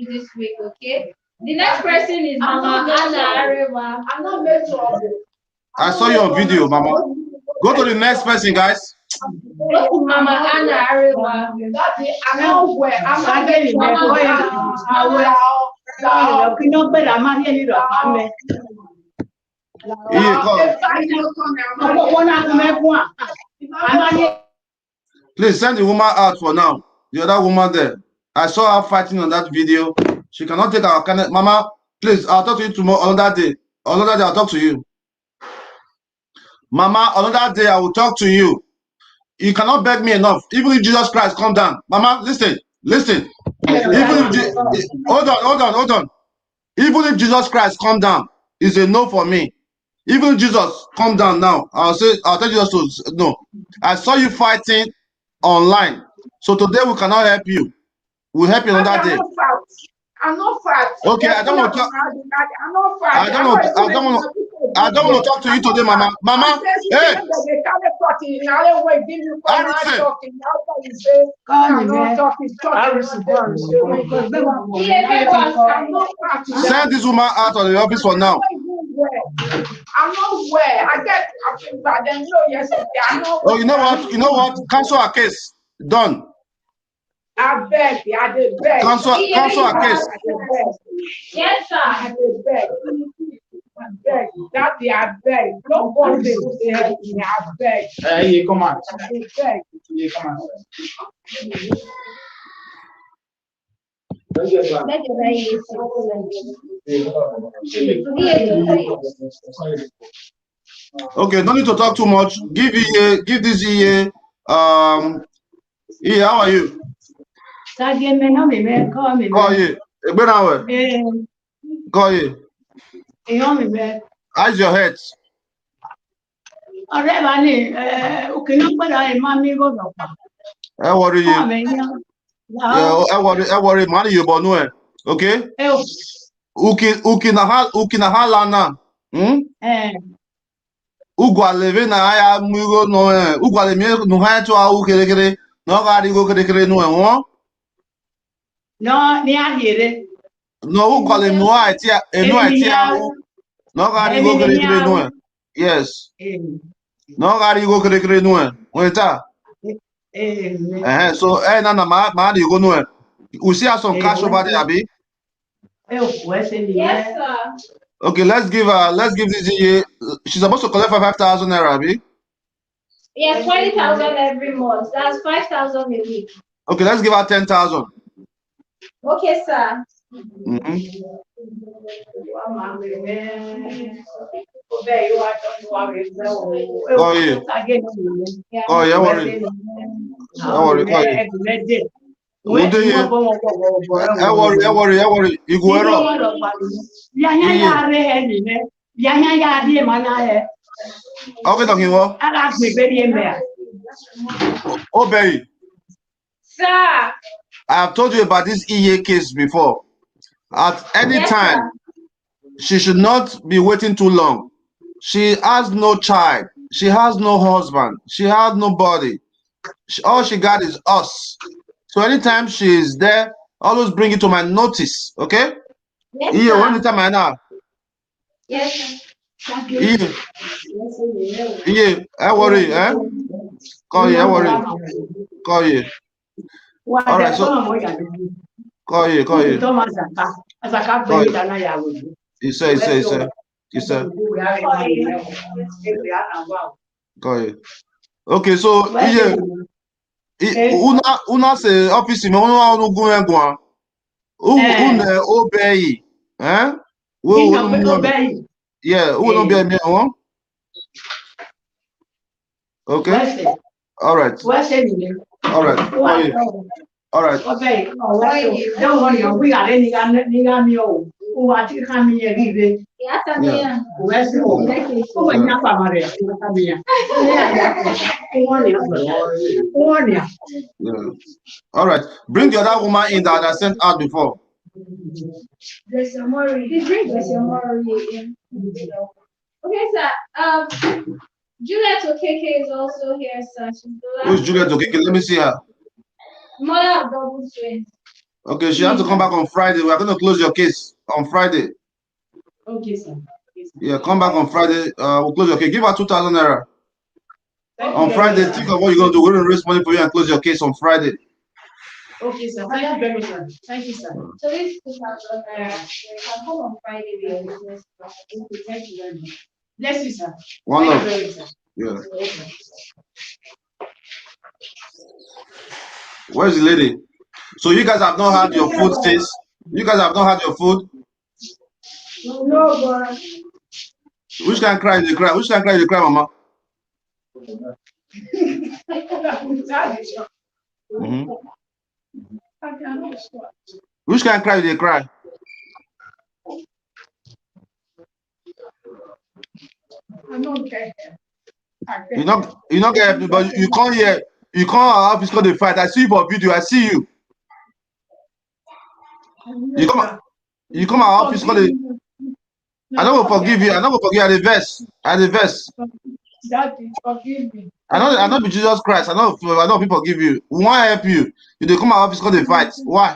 This week, okay. The next person is Mama Anna Arewa. I'm not made to. I saw you on video, Mama. Go to the next person, guys. Mama Anna Arewa. I'm not where. I'm not getting Please send the woman out for now. The other woman there. I saw her fighting on that video. She cannot take our kind. Mama, please, I'll talk to you tomorrow. Another day, I'll talk to you. Mama, another day I will talk to you. You cannot beg me enough. Even if Jesus Christ come down. Mama, listen. Even if hold on. Even if Jesus Christ come down, it's a no for me. Even if Jesus come down now, I'll tell Jesus to no. I saw you fighting online. So today we cannot help you. We'll help you another day. I'm not fat. Okay, I don't want to talk. I'm not fat. I don't want to talk to you today, Mama. Mama, hey. Send this woman out of the office for now. I'm not where. I get but then no yesterday. Oh, you know what? Cancel our case. Done. I beg. Cancel our case. Yes, sir. I beg. That I beg. Don't call me. I beg. Hey, come on. I beg. Come on. Okay, don't need to talk too much. Give this EA. EA, how are you? Call you. Call you. How's your head? How worry you? I worry, money you born no. Okay? Uki na halana. Ugwaleve na haya mugo no ugwaleme no haya to au kere no ga go kere no won. No, ni ahere. No ugwaleme no atia au no ga go kere no. Yes. No ga go kere no. Wenta. So na ma go no. We see some cash over there, Abi. Yes, sir. Okay, let's give this year. She's supposed to collect 5,000 naira, Abi. Yes, 20,000 every month. That's 5,000 a week. Okay, let's give her 10,000. Okay, sir. Oh yeah, worry. You go okay, talking what? Obey. Sir. I have told you about this EA case before. At any time, she should not be waiting too long. She has no child. She has no husband. She has nobody. All she got is us. So anytime she is there, always bring it to my notice, okay? Yes, Iye, when sir. you tell me now? Yes, sir. Iye, Iye, I worry, eh? Call you, I worry. Call you. All right, so call you. Call you. He said. Call you. Okay, so Iye, una se office me una no go engwa. Una obey, eh? Wo no me. Yeah, who no be me one? Okay. All right. All right. Call you. All right. Don't worry, we are any who are coming here. Yes, I'm here. Yeah. All right. Bring the other woman in that I sent out before. There's some more. There's some more. Okay, sir. Juliet Okeke is also here, sir. She's the last. Who's Juliet Okeke? Let me see her. Mother of double twins. Okay, she has to come back on Friday. We are going to close your case on Friday. Okay, sir. Yeah, come back on Friday. We'll close your case. Give her 2,000 naira. On Friday, think of what you're going to do. We're going to raise money for you and close your case on Friday. Okay, sir. Thank you very much, sir. Thank you, sir. So this 2,000 naira, you can come on Friday with your business. Thank you very much. Bless you, sir. One love. Thank you very much, sir. Yeah. Where's the lady? So you guys have not had your food since? You guys have not had your food? No, but Which can cry? They cry. Which can cry? They cry, mama. Mm-hmm. Which can cry? They cry. You not get help, but you can't hear. You can't have called the fight. I see you for video. I see you. You come our office call it. I don't forgive you. I don't forgive you. At the verse. Daddy, forgive me. I don't be Jesus Christ. I don't forgive you. We want to help you. You they come our office call the fight. Why?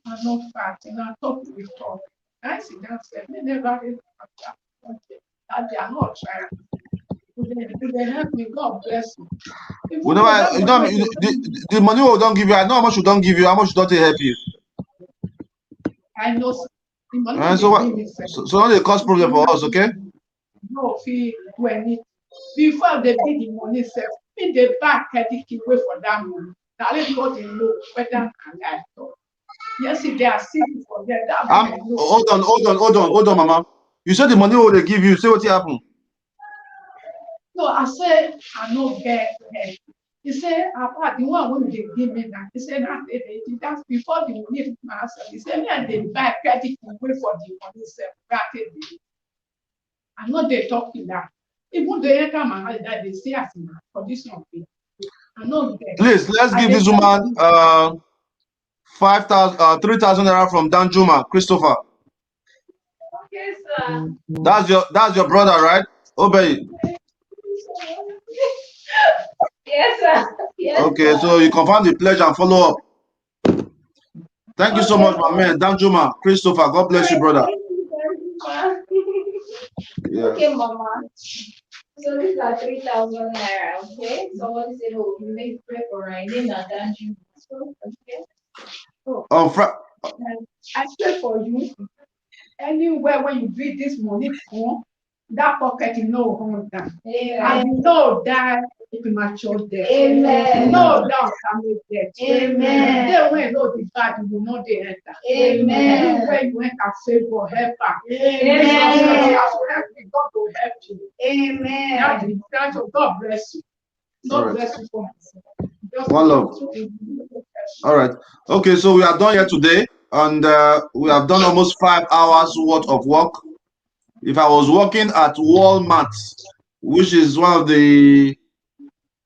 I'm not fighting. I talk with talk. I see that said they never did that they are not trying. Would they help me? God bless you. We never, the money we don't give you. I know how much we don't give you. How much we don't help you. I know the money So what? So now they cause problem for us, okay? No fee when it before they pay the money self, in the back I think it wait for that money. Now let me go to know whether and I talk. Yes, if they are sick for them, that Hold on, mama. You said the money will they give you. Say what happened. No, I said I no get help. He said, apart the one when they give me that. He said that's before the money myself. He said me and they buy credit to wait for the money self. I know they talking that. Even they come and that they say as in condition of it. I know that. Please, let's give this woman 3,000 naira from Danjuma, Christopher. Okay, sir. That's your brother, right? Obey. Yes, sir. Yes, okay, sir. So you confirm the pledge and follow up. Thank you so much, my man. Danjuma, Christopher. God bless you, brother. Yeah. Okay, mama. So these are 3,000 naira. Okay. Somebody said, "Oh, you make pray for her." Name that Danjuma. So okay. Oh. On I pray for you. Anywhere when you bring this money from, that pocket you know hold down. And you know that premature death. Amen. No doubt family death. Amen. Then when you know the bad, you will not the enter. Amen. Anywhere you went and favor, help her. Amen. God will help you. Amen. That's God bless you. God bless you for one love. All right. Okay, so we are done here today, and we have done almost 5 hours worth of work. If I was working at Walmart, which is one of the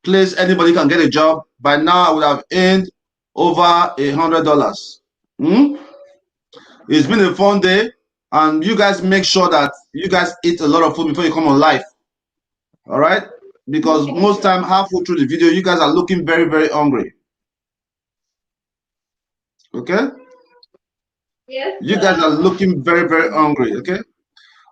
place anybody can get a job, by now I would have earned over $100. It's been a fun day, and you guys make sure that you guys eat a lot of food before you come on live. All right? Because most time, halfway through the video, you guys are looking very, very hungry. Okay? Yes, You guys are sir. looking very, very hungry. Okay.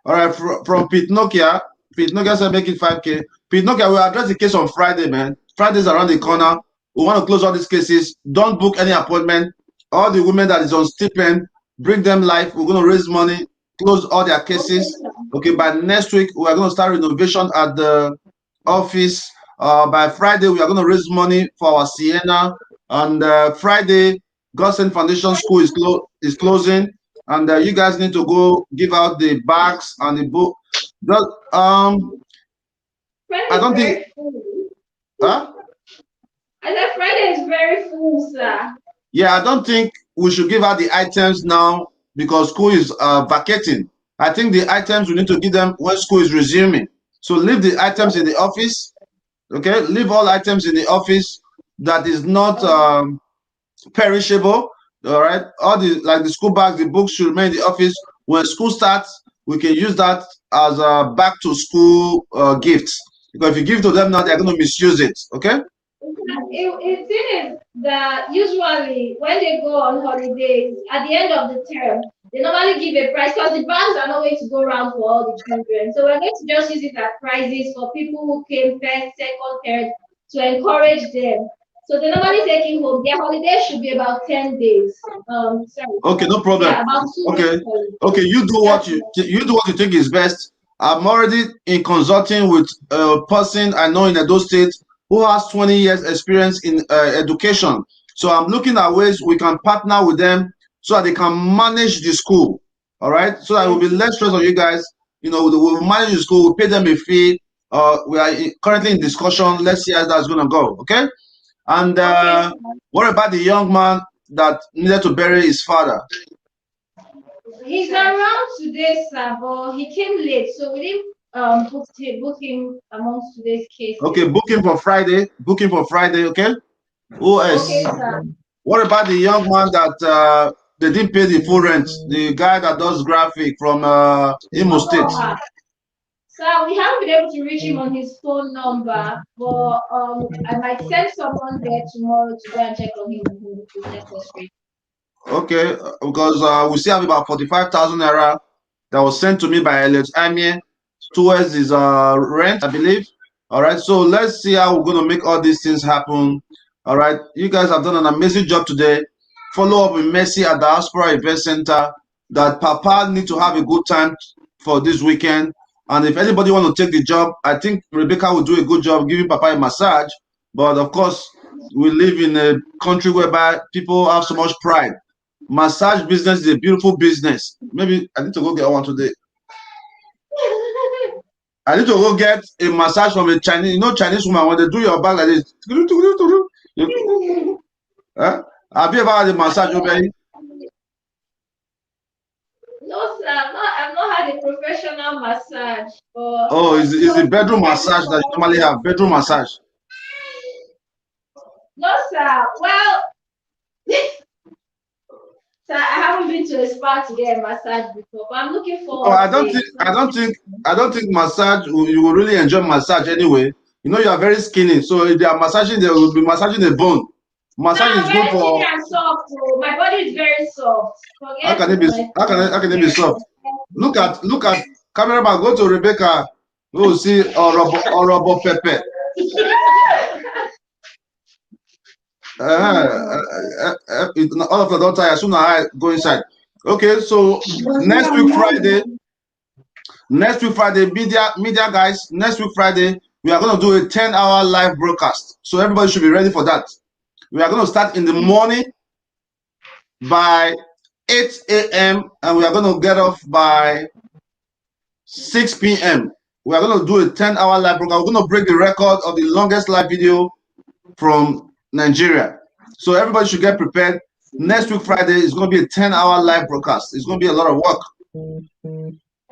All right. From Pete Nokia. Pete Nokia said make it 5K. Pete Nokia, we'll address the case on Friday, man. Friday's around the corner. We want to close all these cases. Don't book any appointment. All the women that is on stipend, bring them live. We're going to raise money, close all their Okay, cases. sir. Okay, by next week, we are going to start renovation at the office. By Friday, we are going to raise money for our Sienna. And Friday, Godsend Foundation School is closing. And you guys need to go give out the bags and the book. Just, Friday I is don't think, very full. huh? I said Friday is very full, sir. Yeah, I don't think we should give out the items now because school is vacating. I think the items we need to give them when school is resuming. So leave the items in the office. Okay, leave all items in the office that is not perishable. All right, all the like the school bags, the books should remain in the office. When school starts, we can use that as a back to school gifts. Because if you give to them now, they're going to misuse it. Okay. It is that usually when they go on holidays at the end of the term, they normally give a price because the bags are not going to go around for all the children. So we're going to just use it as prizes for people who came first, second, third to encourage them. So they normally take it home. Their holiday should be about 10 days. Sorry. Okay, no problem. Yeah, about 2 weeks Okay, holiday. okay, you do what you do what you think is best. I'm already in consulting with a person I know in Edo State who has 20 years experience in education. So I'm looking at ways we can partner with them so that they can manage the school. All right, so that it will be less stress on you guys. You know, we'll manage the school. We'll pay them a fee. We are currently in discussion. Let's see how that's gonna go. Okay. And what about the young man that needed to bury his father? He's around today, sir, but he came late, so we didn't book him amongst today's cases. Okay, booking for Friday. Booking for Friday. Okay. Who else? Okay, sir. What about the young man that they didn't pay the full rent? The guy that does graphic from Imo State. Sir, we haven't been able to reach him on his phone number, but I might send someone there tomorrow to go and check on him if necessary. Okay, because we still have about 45,000 naira that was sent to me by Elliot Amie towards his rent, I believe. All right, so let's see how we're going to make all these things happen. All right, you guys have done an amazing job today. Follow up with Mercy at the Diaspora Event Center. That Papa need to have a good time for this weekend. And if anybody want to take the job, I think Rebecca will do a good job giving Papa a massage. But of course, we live in a country whereby people have so much pride. Massage business is a beautiful business. Maybe I need to go get one today. I need to go get a massage from a Chinese, Chinese woman when they do your back like this. Huh? Have you ever had a massage, Obey? No, sir, I've not had a professional massage. But Oh, is the bedroom massage that you normally have? Bedroom massage. No, sir. Well, sir, I haven't been to a spa to get a massage before, but I'm looking forward. Oh, I don't think massage. You will really enjoy massage anyway. You know you are very skinny, so if they are massaging, they will be massaging the bone. Massage is good for. I'm soft, so my body is very soft. How can it be? How can it be soft? Look at cameraman. Go to Rebecca. We will see Orobo Pepe. All of the don't tire. As soon as I go inside. Okay, so next week Friday, media guys. Next week Friday, we are going to do a 10-hour live broadcast. So everybody should be ready for that. We are going to start in the morning by 8 a.m. and we are going to get off by 6 p.m. We are going to do a 10-hour live program. We're going to break the record of the longest live video from Nigeria. So everybody should get prepared. Next week Friday is going to be a 10-hour live broadcast. It's going to be a lot of work.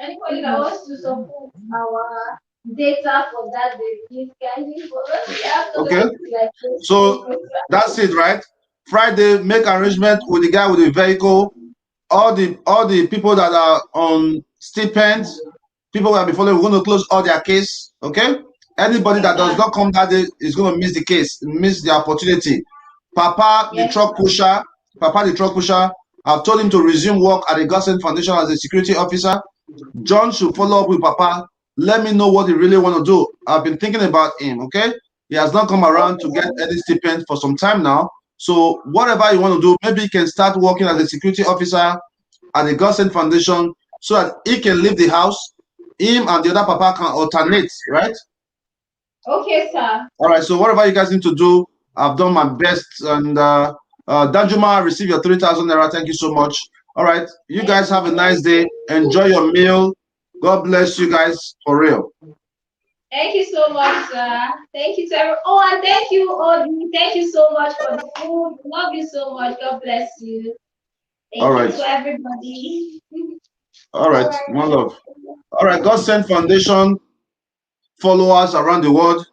Anybody that wants to support our data for that day, please kindly follow. Okay. So that's it, right? Friday, make arrangement with the guy with the vehicle. All the people that are on stipends, people will be following. We're going to close all their case. Okay. Anybody that does not come that day is going to miss the case, miss the opportunity. Papa, the truck pusher, I've told him to resume work at the Godsend Foundation as a security officer. John should follow up with Papa. Let me know what he really want to do. I've been thinking about him, okay? He has not come around to get any stipend for some time now. So whatever you want to do, maybe he can start working as a security officer at the Godsend Foundation so that he can leave the house. Him and the other Papa can alternate, right? Okay, sir. All right, so whatever you guys need to do, I've done my best. And Danjuma, receive your 3,000 naira. Thank you so much. All right, you guys have a nice day. Enjoy your meal. God bless you guys for real. Thank you so much, sir. Thank you to everyone. Oh, and thank you, Odi. Thank you so much for the food. Love you so much. God bless you. Thank All you right. to everybody. All right, one love. All right, Godsend Foundation followers around the world.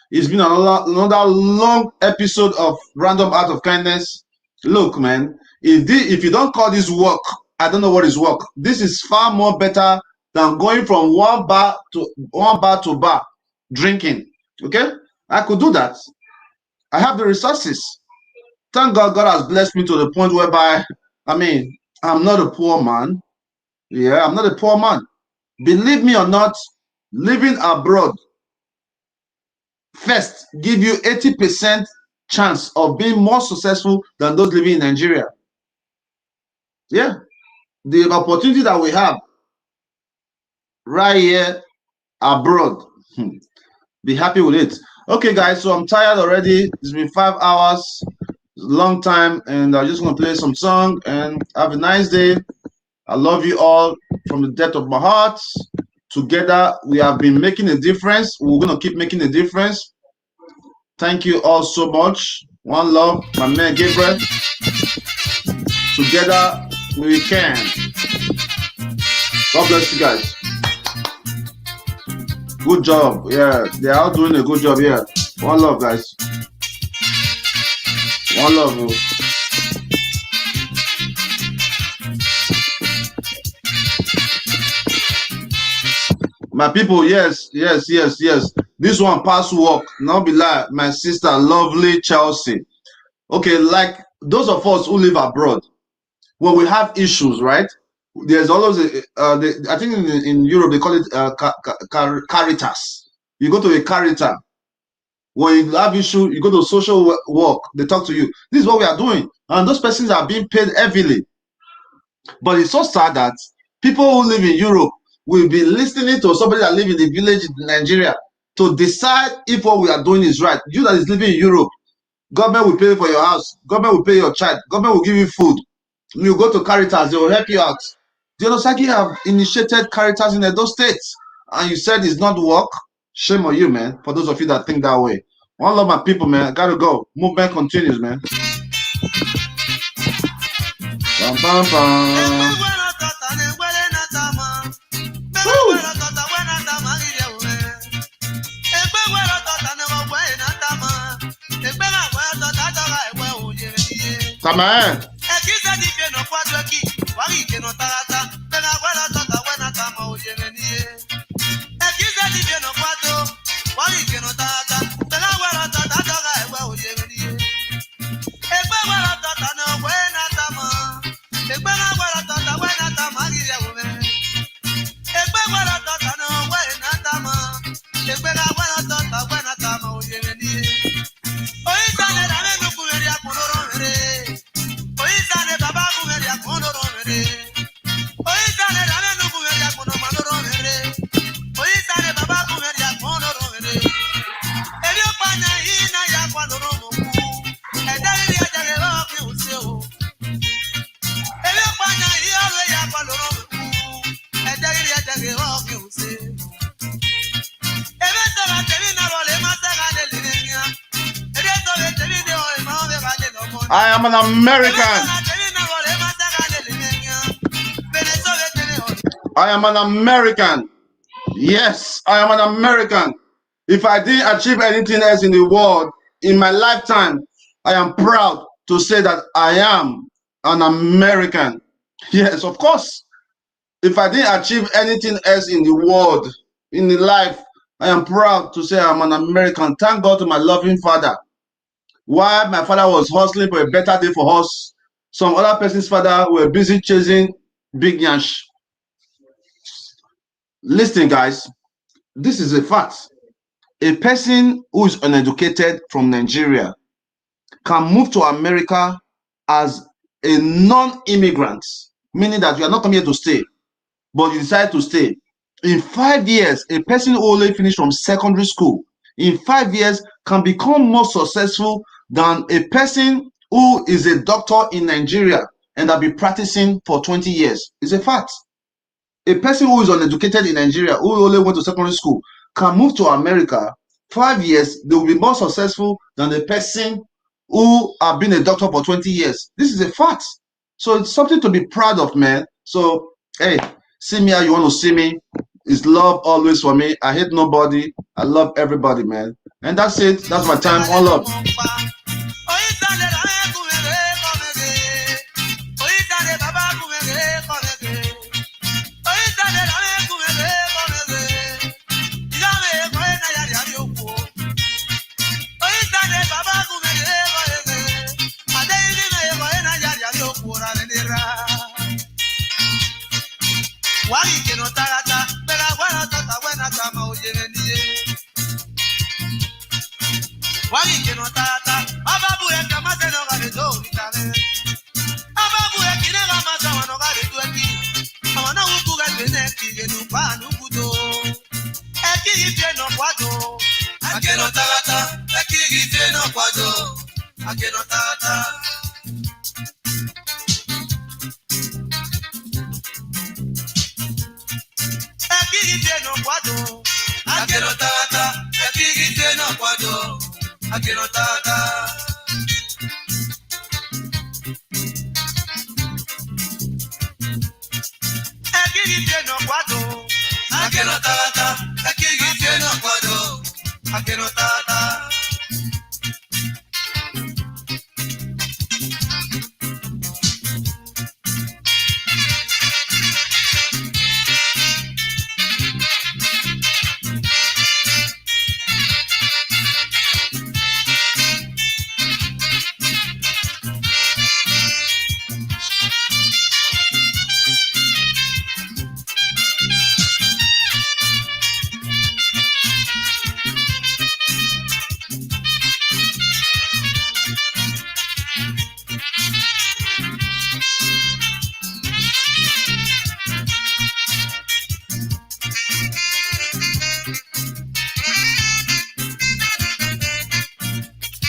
It's been another long episode of Random Act of Kindness. Look, man, if you don't call this work, I don't know what is work. This is far more better than going from one bar to bar drinking. Okay, I could do that. I have the resources. Thank God, God has blessed me to the point whereby, I mean, I'm not a poor man. Yeah, I'm not a poor man. Believe me or not, living abroad first give you 80% chance of being more successful than those living in Nigeria. Yeah, the opportunity that we have right here abroad, be happy with it. Okay, guys, so I'm tired already. It's been 5 hours, long time, and I just want to play some song and have a nice day. I love you all from the depth of my heart. Together, we have been making a difference. We're going to keep making a difference. Thank you all so much. One love, my man Gabriel. Together, we can. God bless you guys. Good job. Yeah, they are all doing a good job here. One love, guys. One love. My people, yes. This one pass work. Not be lie. My sister, lovely Chelsea. Okay, like those of us who live abroad, when we have issues, right? There's always I think in Europe they call it caritas. You go to a caritas. When you have issue, you go to social work. They talk to you. This is what we are doing, and those persons are being paid heavily. But it's so sad that people who live in Europe will be listening to somebody that live in the village in Nigeria to decide if what we are doing is right. You that is living in Europe, government will pay for your house, government will pay your child, government will give you food. You go to Caritas, they will help you out. Dion Osagie have initiated Caritas in those states, and you said it's not work. Shame on you, man. For those of you that think that way. One love my people, man. Gotta go. Movement continues, man. Bum, bum, bum. Tama. I am an American. I am an American. Yes, I am an American. If I didn't achieve anything else in the world in my lifetime, I am proud to say that I am an American. Yes, of course. If I didn't achieve anything else in the world, in the life, I am proud to say I'm an American. Thank God to my loving father. While my father was hustling for a better day for us, some other person's father were busy chasing big yansh. Listen, guys, this is a fact. A person who is uneducated from Nigeria can move to America as a non-immigrant, meaning that you are not coming here to stay, but you decide to stay. In 5 years, a person who only finished from secondary school, in 5 years, can become more successful than a person who is a doctor in Nigeria and have been practicing for 20 years. It's a fact. A person who is uneducated in Nigeria, who only went to secondary school, can move to America. 5 years, they will be more successful than a person who have been a doctor for 20 years. This is a fact. So it's something to be proud of, man. So, hey, see me how you want to see me. It's love always for me. I hate nobody. I love everybody, man. And that's it. That's my time. One love. Wagi que no tagata, pega buena tata buena tama oyenenie. Wagi que no tagata, ababu e kama se no gare do vitale. Ababu e kine gama sa wano gare do eti. Awana uku ga tene ki genu pa nukudo. Eki ite no kwado. Ake no tagata, eki ite no kwado. Ake no tagata. Akirite no kwado, akero tata. Akirite no kwado, akero tata. Akirite no kwado, akero tata. Akirite no kwado, akero tata.